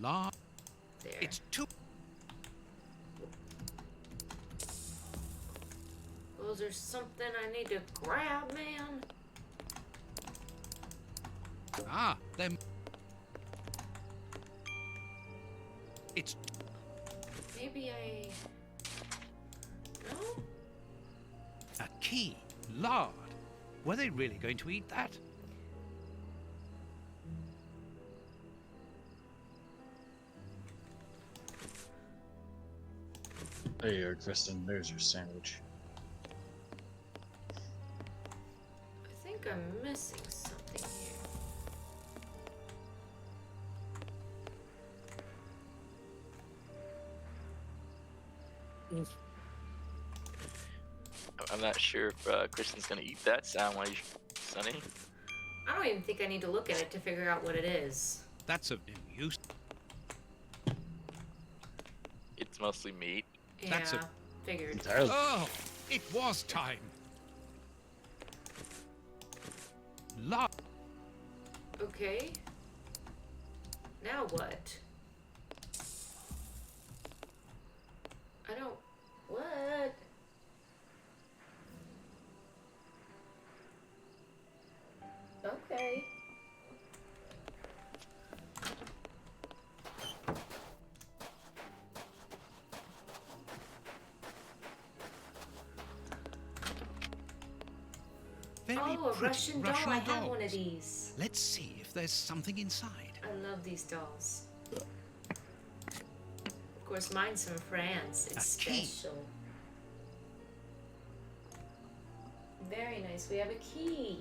lard... There. It's too... Oh, is there something I need to grab, man? Ah, them... It's... Maybe I... No? A key. Lard. Were they really going to eat that? There you are, Kristen. There's your sandwich. I think I'm missing something here. I'm not sure if Kristen's gonna eat that sandwich, Sonny. I don't even think I need to look at it to figure out what it is. That's of no use. It's mostly meat. Yeah, That's a... figured. Oh, it was time. Lard. Okay. Now what? I don't... What? Okay. Very Oh, a pretty Russian doll. I have dolls. one of these. Let's see if there's something inside. I love these dolls. Of course, mine's from France. It's A key. special. Very nice. We have a key.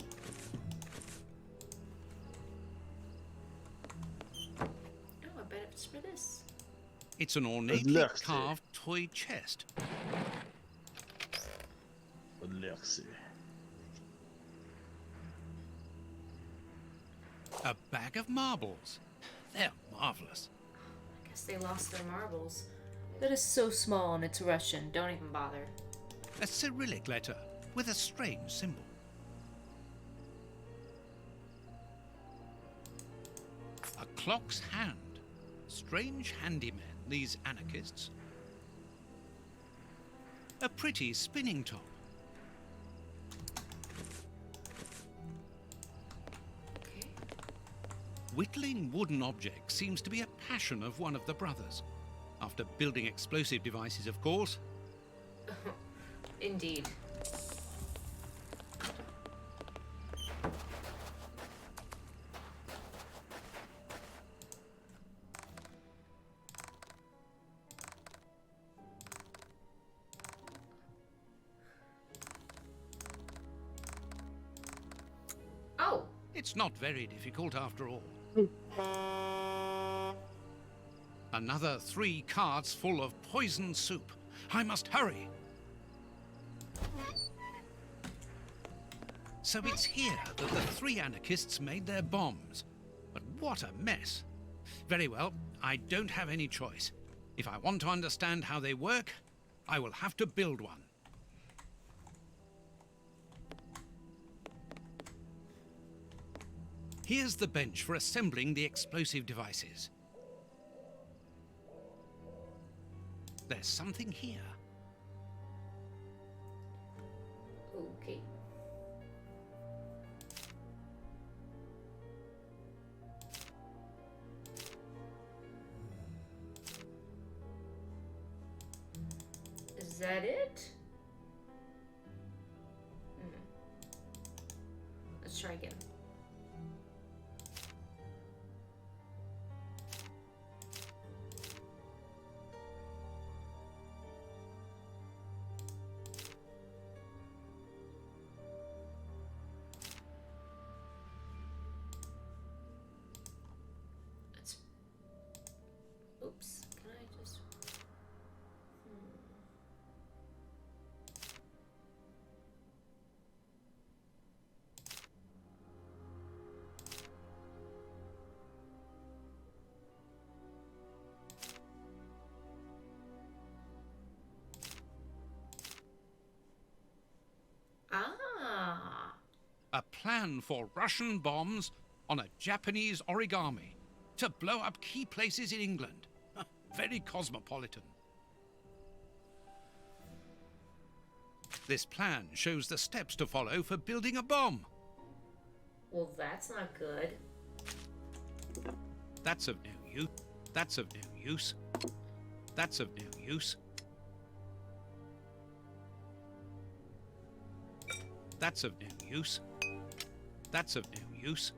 Oh, I bet it's for this. It's an ornately Lestrade. carved toy chest. Let's see. A bag of marbles. They're marvelous. I guess they lost their marbles. That is so small and it's Russian. Don't even bother. A Cyrillic letter with a strange symbol. A clock's hand. Strange handymen, these anarchists. A pretty spinning top. Whittling wooden objects seems to be a passion of one of the brothers. After building explosive devices, of course. Indeed. Oh! It's not very difficult after all. Another 3 carts full of poison soup. I must hurry. So it's here that the 3 anarchists made their bombs. But what a mess. Very well, I don't have any choice. If I want to understand how they work, I will have to build one. Here's the bench for assembling the explosive devices. There's something here. Okay. that it? Let's try again. Oops, can I just... Ah! A plan for Russian bombs on a Japanese origami to blow up key places in England. Very cosmopolitan. This plan shows the steps to follow for building a bomb. Well, that's not good. That's of no use. That's of no use. That's of no use. That's of no use. That's of no use.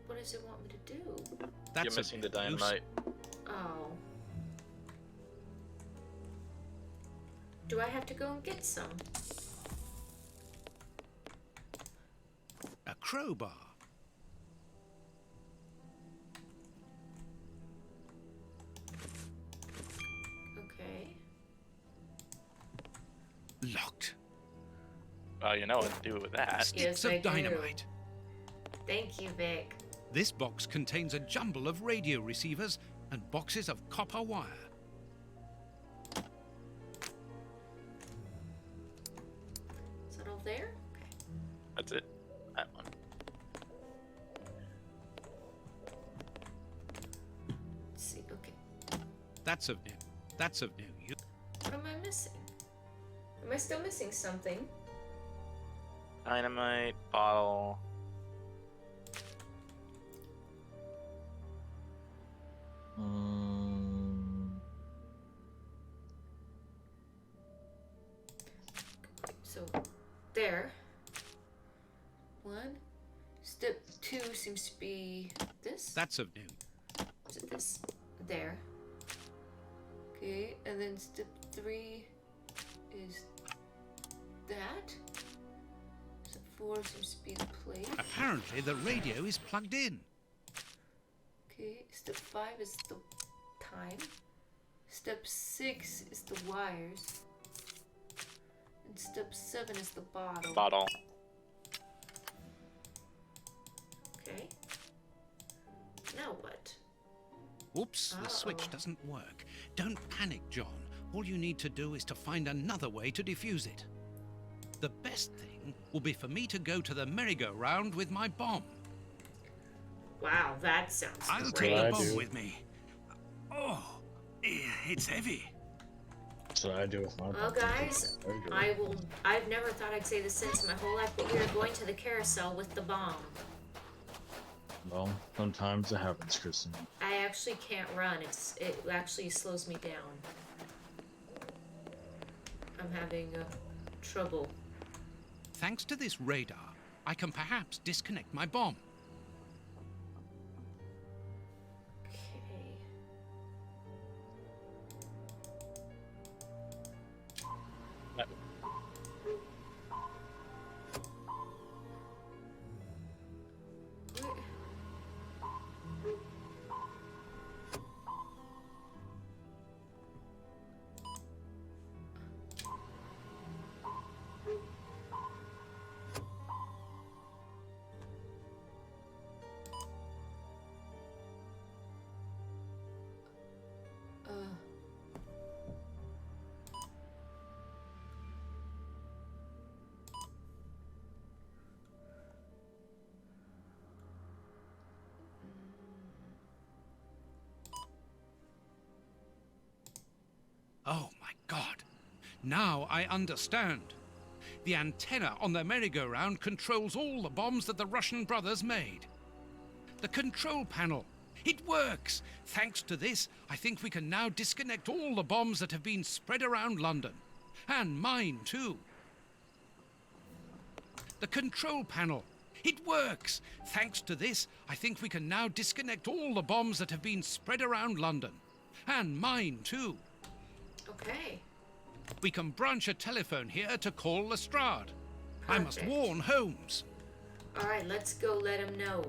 What does it want me to do? That's You're missing the dynamite. Oh. Do I have to go and get some? A crowbar. Okay. Locked. You know what to do with that. Sticks Yes, I of do. dynamite. Thank you, Vic. This box contains a jumble of radio receivers and boxes of copper wire. Is that all there? Okay. That's it. That one. Let's see. Okay. That's of no use. What am I missing? Am I still missing something? Dynamite, bottle. So, there. 1. Step 2 seems to be this. That's of no. Is it this? There. Okay, and then step 3 is that. Step 4 seems to be the plate. Apparently the radio is plugged in. Okay, step 5 is the time. Step 6 is the wires. And step 7 is the bottle. Bottle. Okay. Now what? Oops, the switch doesn't work. Don't panic, John. All you need to do is to find another way to defuse it. The best thing will be for me to go to the merry-go-round with my bomb. Wow, that sounds I'll great. take the bomb with me. Oh, it's heavy. That's what I do with my Well, bomb. guys, I've never thought I'd say this sentence in my whole life, but we are going to the carousel with the bomb. Well, sometimes it happens, Kristen. I actually can't run. It actually slows me down. I'm having trouble. Thanks to this radar, I can perhaps disconnect my bomb. Oh my God! Now I understand. The antenna on the merry-go-round controls all the bombs that the Russian brothers made. The control panel. It works! Thanks to this, I think we can now disconnect all the bombs that have been spread around London. And mine, too. The control panel. It works! Thanks to this, I think we can now disconnect all the bombs that have been spread around London. And mine, too. Okay. We can branch a telephone here to call Lestrade. I must Perfect. warn Holmes. Alright, let's go let him know.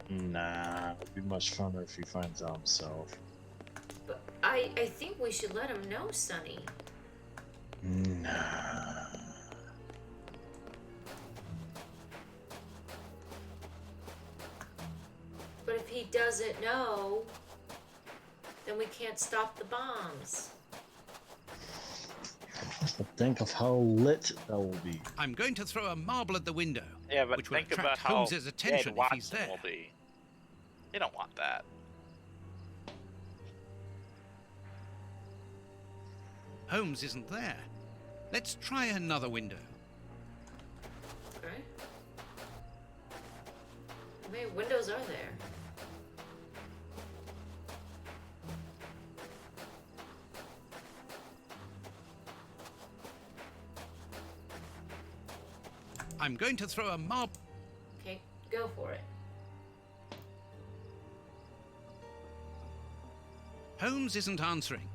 Nah, it'd be much funner if he finds out himself. But I think we should let him know, Sonny. Nah. But if he doesn't know, then we can't stop the bombs. But think of how lit that will be. I'm going to throw a marble at the window, Yeah, but which will think attract about how Holmes's attention dead if he's Watson there. will be. You don't want that. Holmes isn't there. Let's try another window. Okay. How many windows are there? I'm going to throw a marble. Okay, go for it. Holmes isn't answering.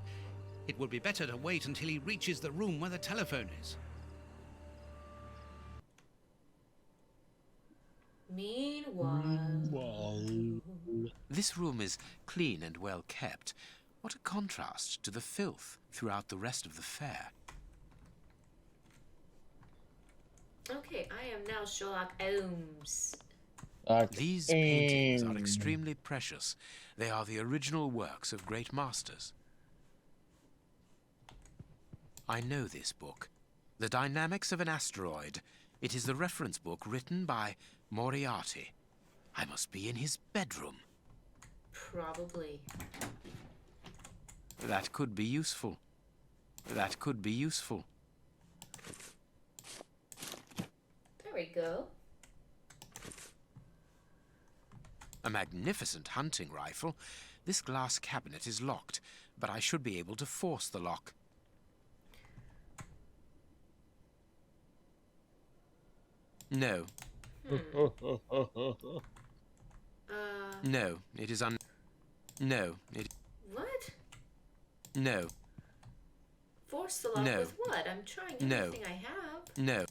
It would be better to wait until he reaches the room where the telephone is. Meanwhile... This room is clean and well kept. What a contrast to the filth throughout the rest of the fair. Okay, I am now Sherlock Holmes. These paintings are extremely precious. They are the original works of great masters. I know this book. The Dynamics of an Asteroid. It is the reference book written by Moriarty. I must be in his bedroom. Probably. That could be useful. That could be useful. There we go. A magnificent hunting rifle. This glass cabinet is locked, but I should be able to force the lock. No. No, it is No, it... What? No. Force the lock No. with what? I'm trying No. everything I have. No.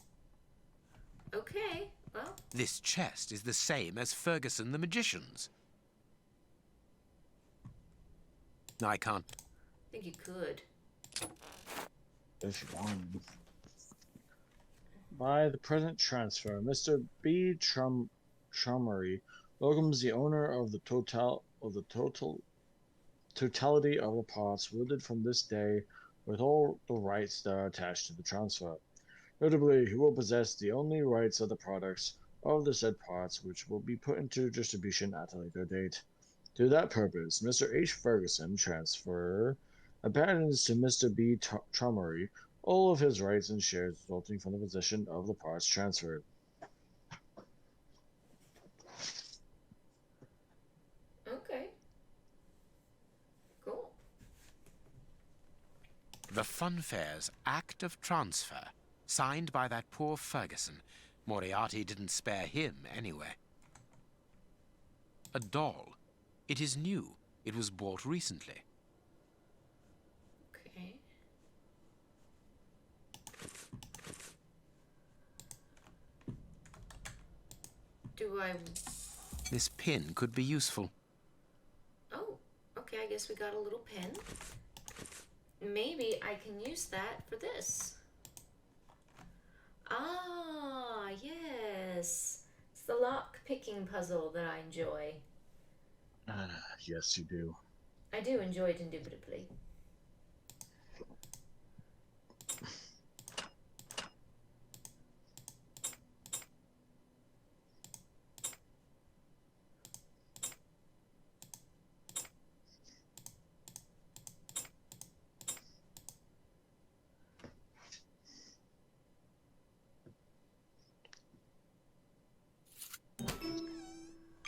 Okay, well, This chest is the same as Ferguson the Magician's. I can't... I think you could. If you want. By the present transfer, Mr. B. Trummery welcomes the owner of the totality of the parts wielded from this day with all the rights that are attached to the transfer. Notably, he will possess the only rights of the products of the said parts which will be put into distribution at a later date. To that purpose, Mr. H. Ferguson transfer abandons to Mr. B. Trummery all of his rights and shares resulting from the possession of the parts transferred. Okay. Cool. The Funfair's Act of Transfer, signed by that poor Ferguson. Moriarty didn't spare him, anyway. A doll. It is new. It was bought recently. Okay. Do I... This pin could be useful. Oh, okay, I guess we got a little pen. Maybe I can use that for this. Ah, yes. It's the lock-picking puzzle that I enjoy. Yes, you do. I do enjoy it indubitably.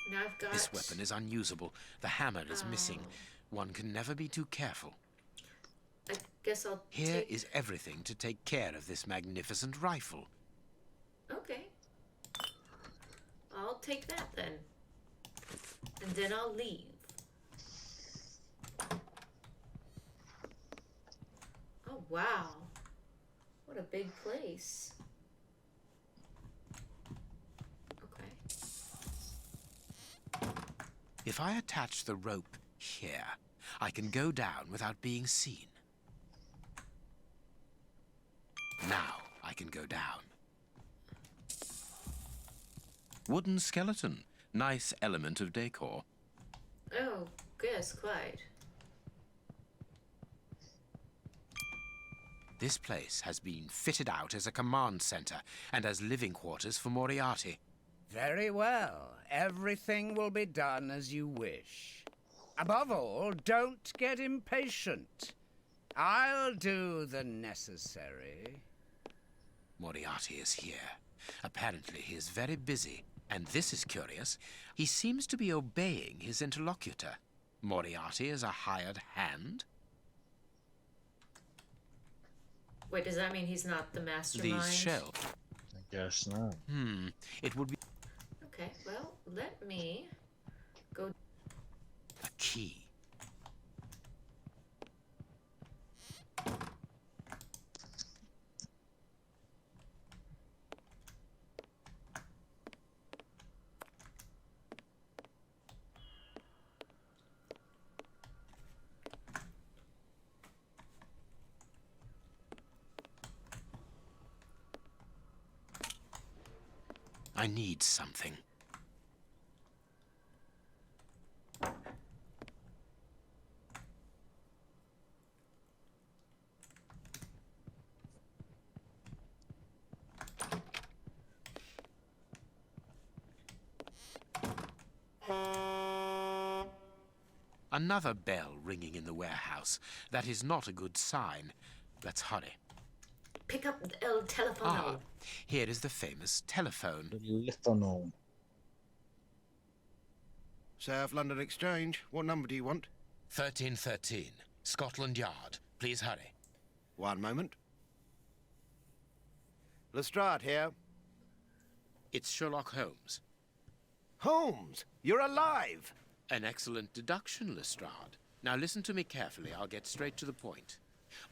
Now I've got... This weapon is unusable. The hammer is missing. One can never be too careful. Guess I'll Here take... is everything to take care of this magnificent rifle. Okay. I'll take that then. And then I'll leave. Oh, wow. What a big place. Okay. If I attach the rope here, I can go down without being seen. Now I can go down. Wooden skeleton. Nice element of decor. Oh, yes, quite. This place has been fitted out as a command center and as living quarters for Moriarty. Very well. Everything will be done as you wish. Above all, don't get impatient. I'll do the necessary. Moriarty is here. Apparently he is very busy. And this is curious. He seems to be obeying his interlocutor. Moriarty is a hired hand? Wait, does that mean he's not the mastermind? These shells. I guess not. It would be... Okay, well, let me go... A key. I need something. Another bell ringing in the warehouse. That is not a good sign. Let's hurry. Pick up the telephone. Here is the famous telephone. The lithophone. South London Exchange. What number do you want? 1313, Scotland Yard. Please hurry. One moment. Lestrade here. It's Sherlock Holmes. Holmes, you're alive! An excellent deduction, Lestrade. Now listen to me carefully. I'll get straight to the point.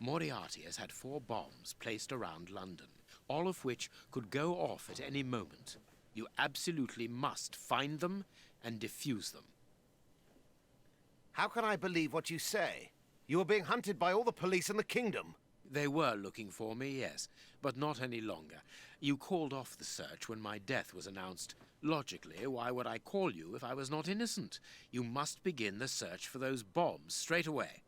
Moriarty has had 4 bombs placed around London, all of which could go off at any moment. You absolutely must find them and defuse them. How can I believe what you say? You are being hunted by all the police in the kingdom. They were looking for me, yes, but not any longer. You called off the search when my death was announced. Logically, why would I call you if I was not innocent? You must begin the search for those bombs straight away.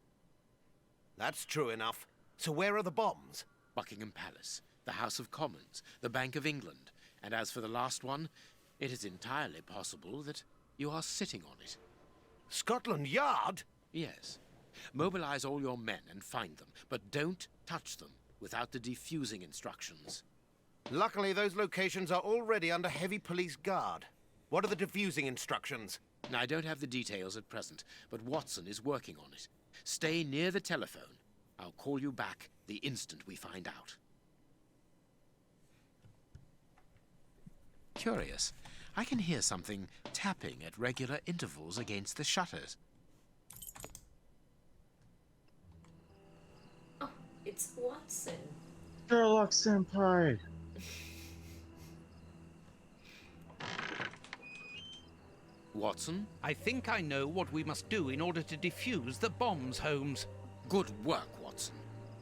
That's true enough. So where are the bombs? Buckingham Palace, the House of Commons, the Bank of England. And as for the last one, it is entirely possible that you are sitting on it. Scotland Yard? Yes. Mobilize all your men and find them, but don't touch them without the defusing instructions. Luckily, those locations are already under heavy police guard. What are the defusing instructions? I don't have the details at present, but Watson is working on it. Stay near the telephone. I'll call you back the instant we find out. Curious. I can hear something tapping at regular intervals against the shutters. Oh, it's Watson. Sherlock Senpai. Watson? I think I know what we must do in order to defuse the bombs, Holmes. Good work, Watson.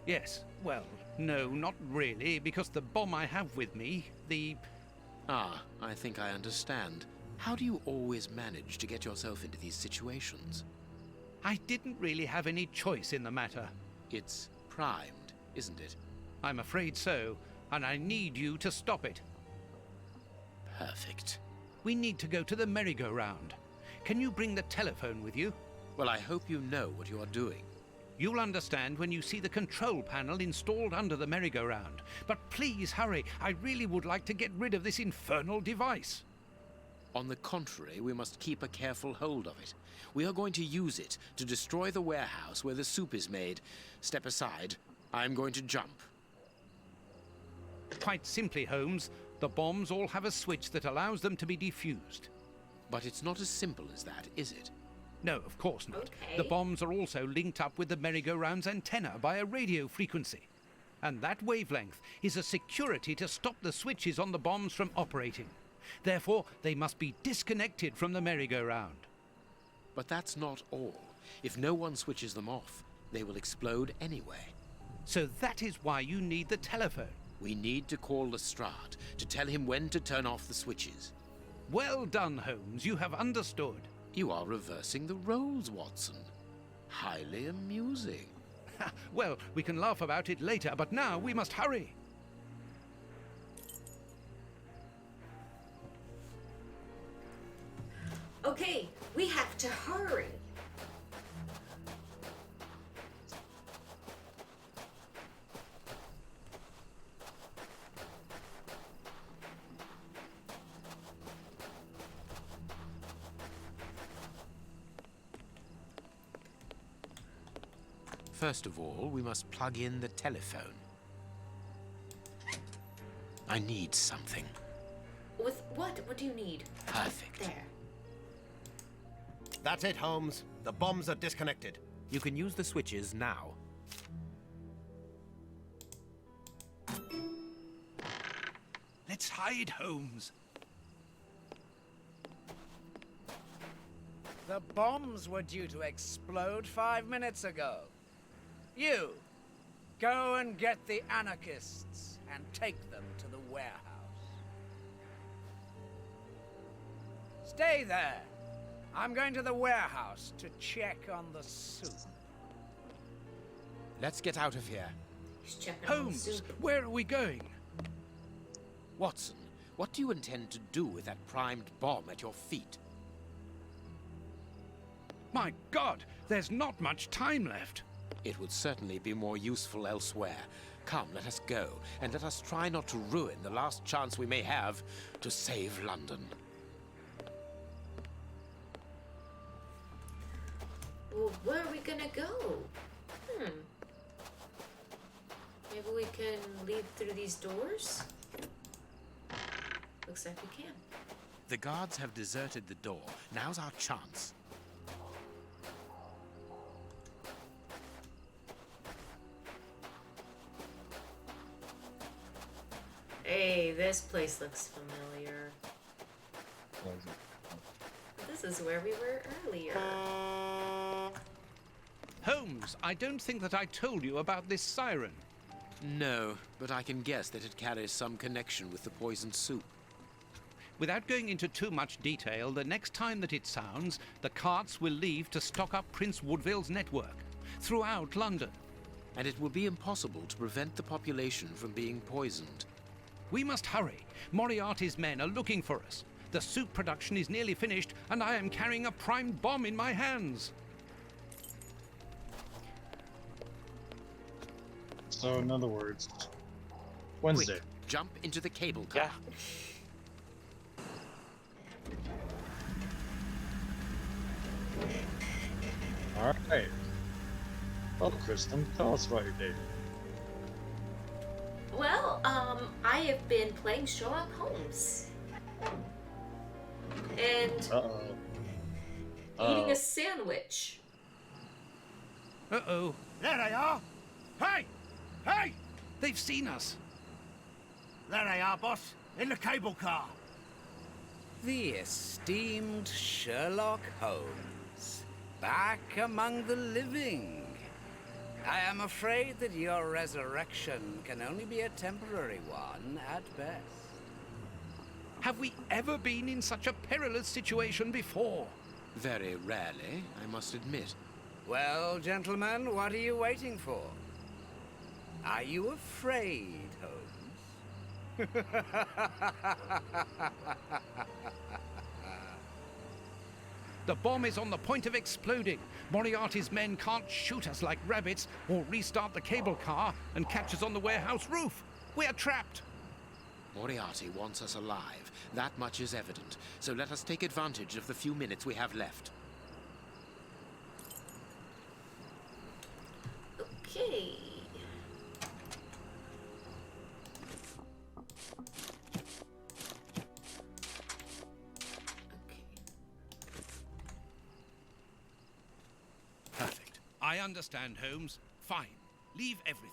Yes, well, no, not really, because the bomb I have with me, I think I understand. How do you always manage to get yourself into these situations? I didn't really have any choice in the matter. It's primed, isn't it? I'm afraid so, and I need you to stop it. Perfect. We need to go to the merry-go-round. Can you bring the telephone with you? Well, I hope you know what you are doing. You'll understand when you see the control panel installed under the merry-go-round. But please hurry. I really would like to get rid of this infernal device. On the contrary, we must keep a careful hold of it. We are going to use it to destroy the warehouse where the soup is made. Step aside. I'm going to jump. Quite simply, Holmes, the bombs all have a switch that allows them to be defused. But it's not as simple as that, is it? No, of course not. Okay. The bombs are also linked up with the merry-go-round's antenna by a radio frequency. And that wavelength is a security to stop the switches on the bombs from operating. Therefore, they must be disconnected from the merry-go-round. But that's not all. If no one switches them off, they will explode anyway. So that is why you need the telephone. We need to call Lestrade to tell him when to turn off the switches. Well done, Holmes. You have understood. You are reversing the roles, Watson. Highly amusing. Well, we can laugh about it later, but now we must hurry. Okay, we have to hurry. First of all, we must plug in the telephone. I need something. With what? What do you need? Perfect. There. That's it, Holmes. The bombs are disconnected. You can use the switches now. Let's hide, Holmes. The bombs were due to explode 5 minutes ago. You, go and get the anarchists and take them to the warehouse. Stay there. I'm going to the warehouse to check on the soup. Let's get out of here. He's checking on the Holmes, soup. where are we going? Watson, what do you intend to do with that primed bomb at your feet? My God, there's not much time left. It would certainly be more useful elsewhere. Come, let us go, and let us try not to ruin the last chance we may have to save London. Well, where are we gonna go? Maybe we can leave through these doors? Looks like we can. The guards have deserted the door. Now's our chance. Hey, this place looks familiar. This is where we were earlier. Holmes, I don't think that I told you about this siren. No, but I can guess that it carries some connection with the poisoned soup. Without going into too much detail, the next time that it sounds, the carts will leave to stock up Prince Woodville's network throughout London. And it will be impossible to prevent the population from being poisoned. We must hurry. Moriarty's men are looking for us. The soup production is nearly finished, and I am carrying a primed bomb in my hands. So, in other words, Wednesday. Quick, jump into the cable car. Alright. Well, Kristen, tell us about your day. Well, I have been playing Sherlock Holmes. And eating a sandwich. Uh-oh. There they are! Hey! Hey! They've seen us. There they are, boss. In the cable car. The esteemed Sherlock Holmes, back among the living. I am afraid that your resurrection can only be a temporary one at best. Have we ever been in such a perilous situation before? Very rarely, I must admit. Well, gentlemen, what are you waiting for? Are you afraid, Holmes? The bomb is on the point of exploding. Moriarty's men can't shoot us like rabbits or restart the cable car and catch us on the warehouse roof. We are trapped. Moriarty wants us alive. That much is evident. So let us take advantage of the few minutes we have left. Okay. I understand, Holmes. Fine. Leave everything.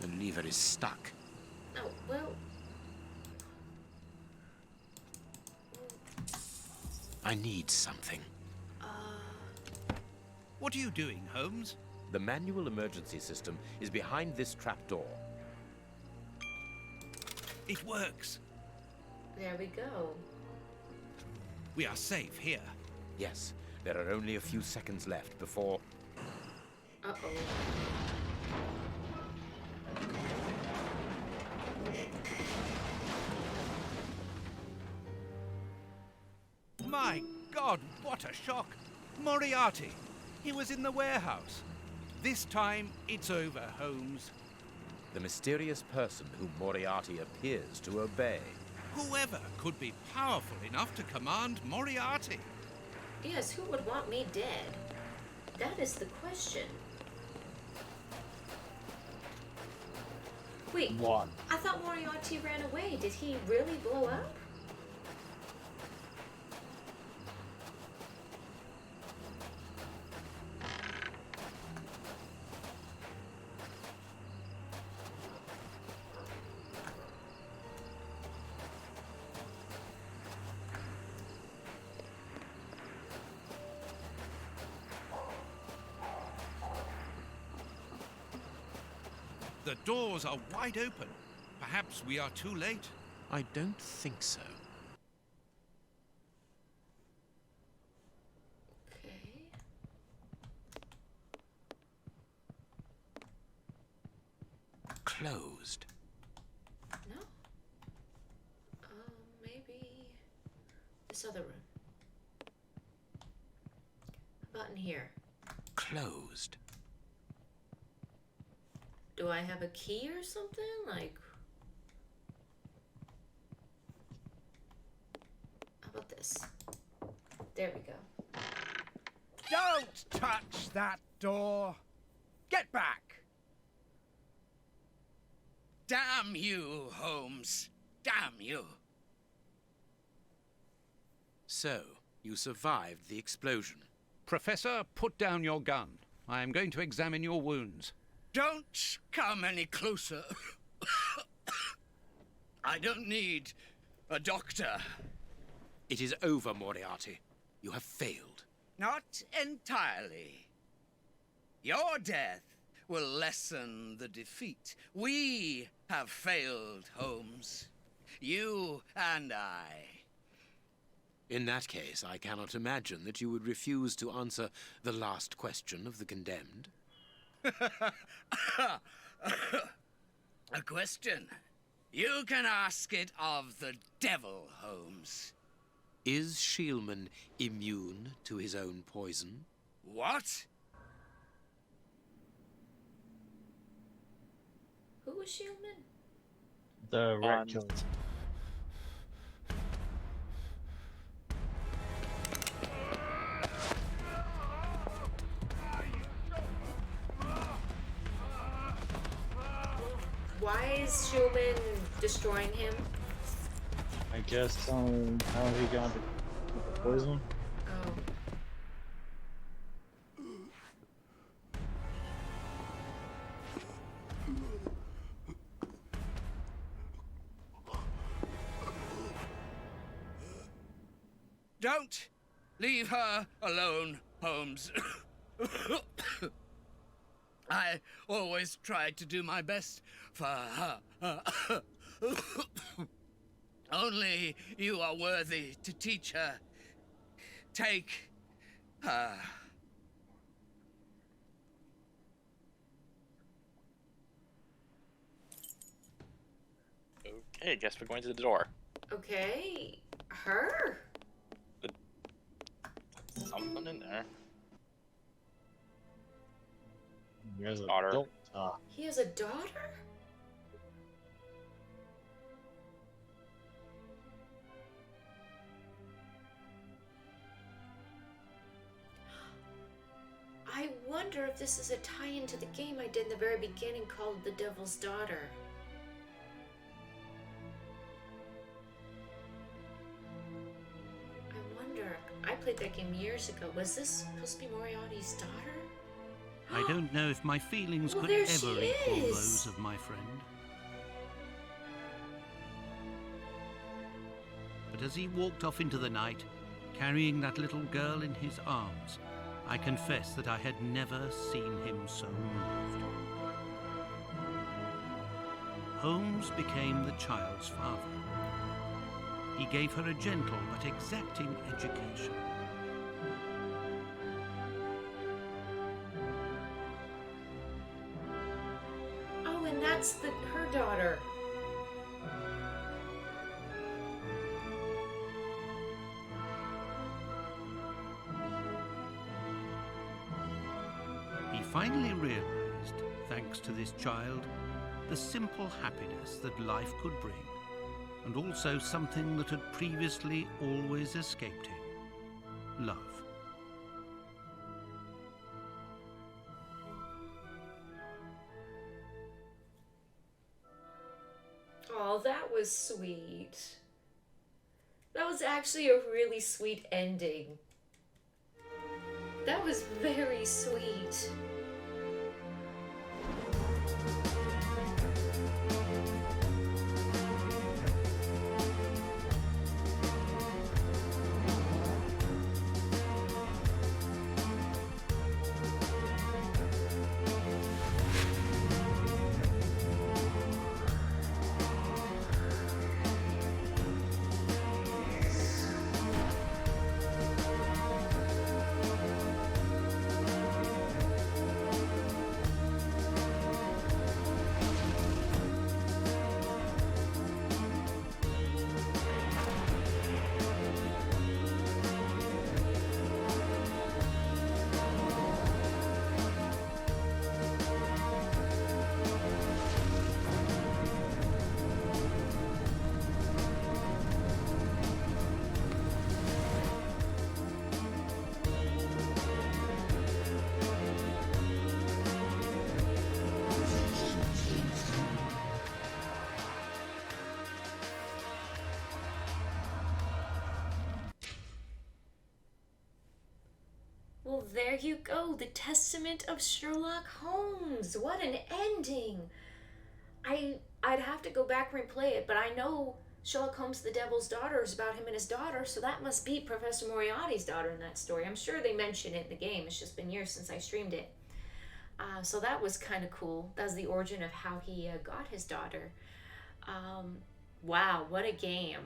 The lever is stuck. Oh, well. I need something. What are you doing, Holmes? The manual emergency system is behind this trapdoor. It works. There we go. We are safe here. Yes, there are only a few seconds left before... Uh-oh. My God, what a shock! Moriarty! He was in the warehouse. This time, it's over, Holmes. The mysterious person whom Moriarty appears to obey. Whoever could be powerful enough to command Moriarty? Yes, who would want me dead? That is the question. Wait, One. I thought Moriarty ran away. Did he really blow up? The doors are wide open. Perhaps we are too late. I don't think so. Okay. Closed. No? Maybe this other room. How about in here? Closed. Do I have a key or something? Like... How about this? There we go. Don't touch that door! Get back! Damn you, Holmes. Damn you. So, you survived the explosion. Professor, put down your gun. I am going to examine your wounds. Don't come any closer. I don't need a doctor. It is over, Moriarty. You have failed. Not entirely. Your death will lessen the defeat. We have failed, Holmes. You and I. In that case, I cannot imagine that you would refuse to answer the last question of the condemned. A question. You can ask it of the devil, Holmes. Is Schmann immune to his own poison? What? Who was Schmann? The rat killer. Why is Schmann destroying him? I guess how he got the poison. Oh. Don't leave her alone, Holmes. I always tried to do my best for her. Only you are worthy to teach her. Take her. Okay, guess we're going to the door. Okay. Her? Something in there. There's a Daughter. He has a daughter? I wonder if this is a tie-in to the game I did in the very beginning called The Devil's Daughter. I wonder. I played that game years ago. Was this supposed to be Moriarty's daughter? I don't know if my feelings Well, could there ever she equal is. those of my friend. But as he walked off into the night, carrying that little girl in his arms, I confess that I had never seen him so moved. Holmes became the child's father. He gave her a gentle but exacting education. Oh, and that's her daughter. He finally realized, thanks to this child, the simple happiness that life could bring, and also something that had previously always escaped him: love. Oh, that was sweet. That was actually a really sweet ending. That was very sweet. Well, there you go. The Testament of Sherlock Holmes. What an ending. I'd have to go back and replay it, but I know Sherlock Holmes, the Devil's Daughter, is about him and his daughter, so that must be Professor Moriarty's daughter in that story. I'm sure they mention it in the game. It's just been years since I streamed it. So that was kind of cool. That was the origin of how he got his daughter. Wow, what a game.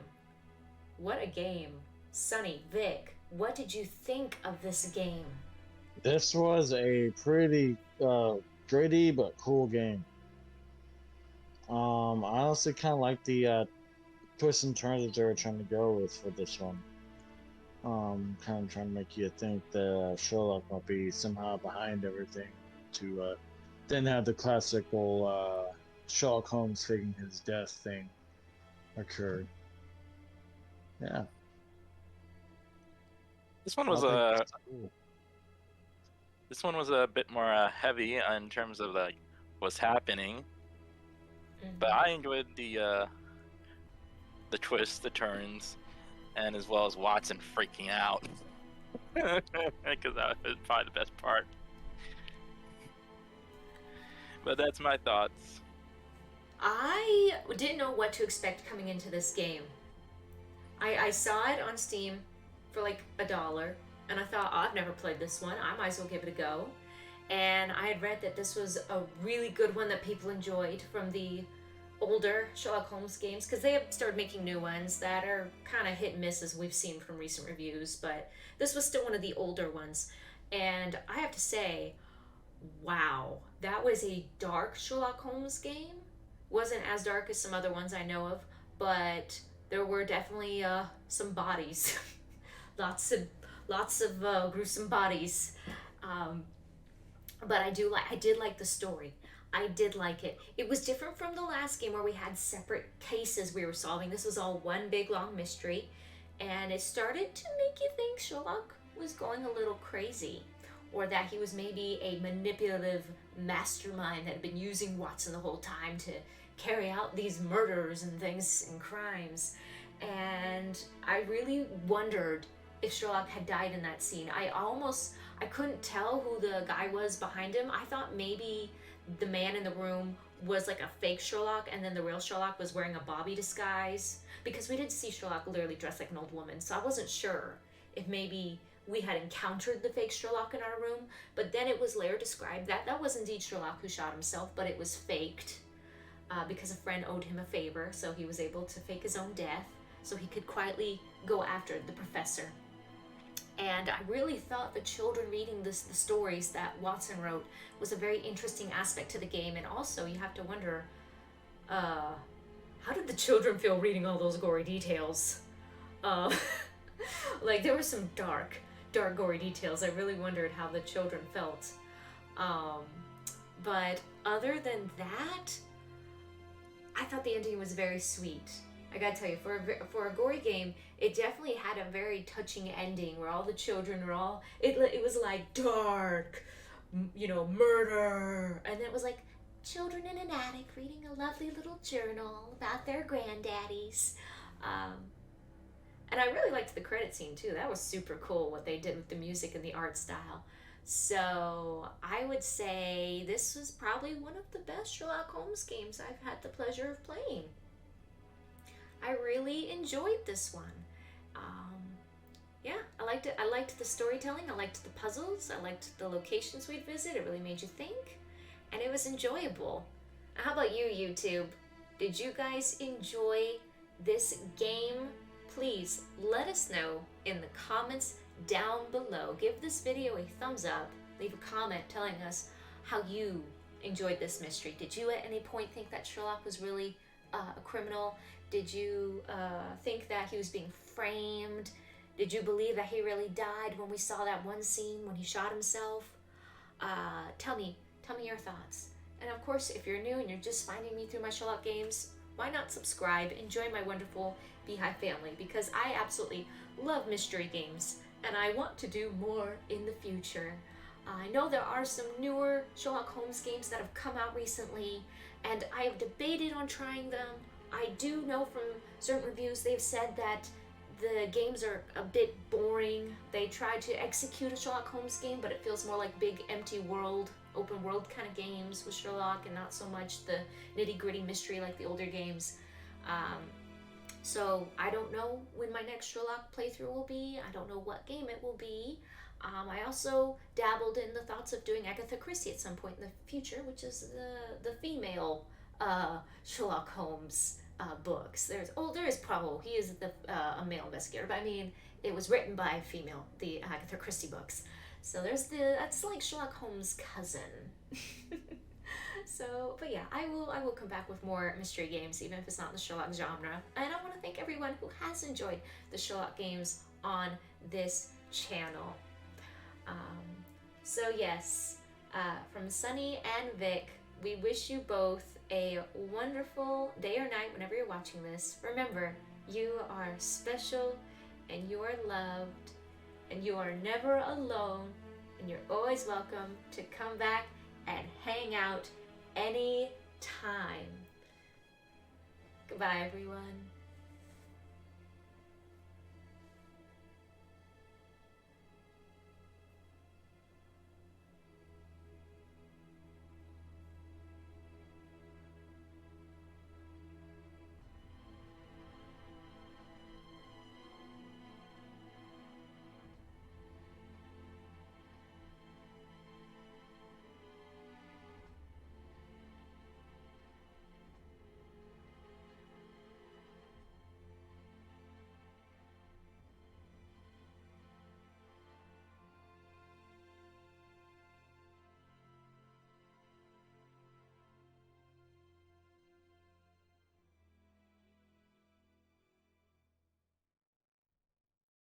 What a game. Sonny, Vic, what did you think of this game? This was a pretty gritty but cool game. I honestly kind of like the twists and turns that they were trying to go with for this one. Kind of trying to make you think that Sherlock might be somehow behind everything to then have the classical Sherlock Holmes faking his death thing occurred. Yeah. This one was this one was a bit more heavy in terms of like what's happening, but I enjoyed the twists, the turns, and as well as Watson freaking out because that was probably the best part. But that's my thoughts. I didn't know what to expect coming into this game. I saw it on Steam for like $1, and I thought, oh, I've never played this one. I might as well give it a go. And I had read that this was a really good one that people enjoyed from the older Sherlock Holmes games, because they have started making new ones that are kind of hit and miss, as we've seen from recent reviews, but this was still one of the older ones. And I have to say, wow, that was a dark Sherlock Holmes game Wasn't as dark as some other ones I know of, but there were definitely some bodies. lots of gruesome bodies. But I did like the story. I did like it. It was different from the last game where we had separate cases we were solving. This was all one big long mystery, and it started to make you think Sherlock was going a little crazy, or that he was maybe a manipulative mastermind that had been using Watson the whole time to carry out these murders and things and crimes. And I really wondered if Sherlock had died in that scene. I couldn't tell who the guy was behind him. I thought maybe the man in the room was like a fake Sherlock, and then the real Sherlock was wearing a Bobby disguise, because we did see Sherlock literally dressed like an old woman. So I wasn't sure if maybe we had encountered the fake Sherlock in our room, but then it was later described that that was indeed Sherlock who shot himself, but it was faked because a friend owed him a favor, so he was able to fake his own death so he could quietly go after the professor. And I really thought the children reading the stories that Watson wrote was a very interesting aspect to the game. And also, you have to wonder, how did the children feel reading all those gory details? Like, there were some dark, gory details. I really wondered how the children felt. But other than that, I thought the ending was very sweet. I gotta tell you, for a gory game, it definitely had a very touching ending where all the children were all, it was like dark, murder, and it was like children in an attic reading a lovely little journal about their granddaddies. And I really liked the credit scene too. That was super cool what they did with the music and the art style. So I would say this was probably one of the best Sherlock Holmes games I've had the pleasure of playing. I really enjoyed this one. Yeah, I liked it. I liked the storytelling. I liked the puzzles. I liked the locations we'd visit. It really made you think. And it was enjoyable. How about you, YouTube? Did you guys enjoy this game? Please let us know in the comments down below. Give this video a thumbs up. Leave a comment telling us how you enjoyed this mystery. Did you at any point think that Sherlock was really a criminal? Did you think that he was being framed? Did you believe that he really died when we saw that one scene when he shot himself? Tell me your thoughts. And of course, if you're new and you're just finding me through my Sherlock games, why not subscribe and join my wonderful Beehive family, because I absolutely love mystery games and I want to do more in the future. I know there are some newer Sherlock Holmes games that have come out recently, and I have debated on trying them. I do know from certain reviews they've said that the games are a bit boring. They try to execute a Sherlock Holmes game, but it feels more like big empty world, open world kind of games with Sherlock, and not so much the nitty-gritty mystery like the older games. So I don't know when my next Sherlock playthrough will be. I don't know what game it will be. I also dabbled in the thoughts of doing Agatha Christie at some point in the future, which is the female Sherlock Holmes books. There is Poirot. He is a male investigator, but I mean, it was written by a female, the Agatha Christie books. So that's like Sherlock Holmes' cousin. So, but yeah, I will come back with more mystery games, even if it's not in the Sherlock genre. And I want to thank everyone who has enjoyed the Sherlock games on this channel. So yes, from Sunny and Vic, we wish you both a wonderful day or night whenever you're watching this. Remember, you are special and you are loved and you are never alone, and you're always welcome to come back and hang out any time. Goodbye, everyone.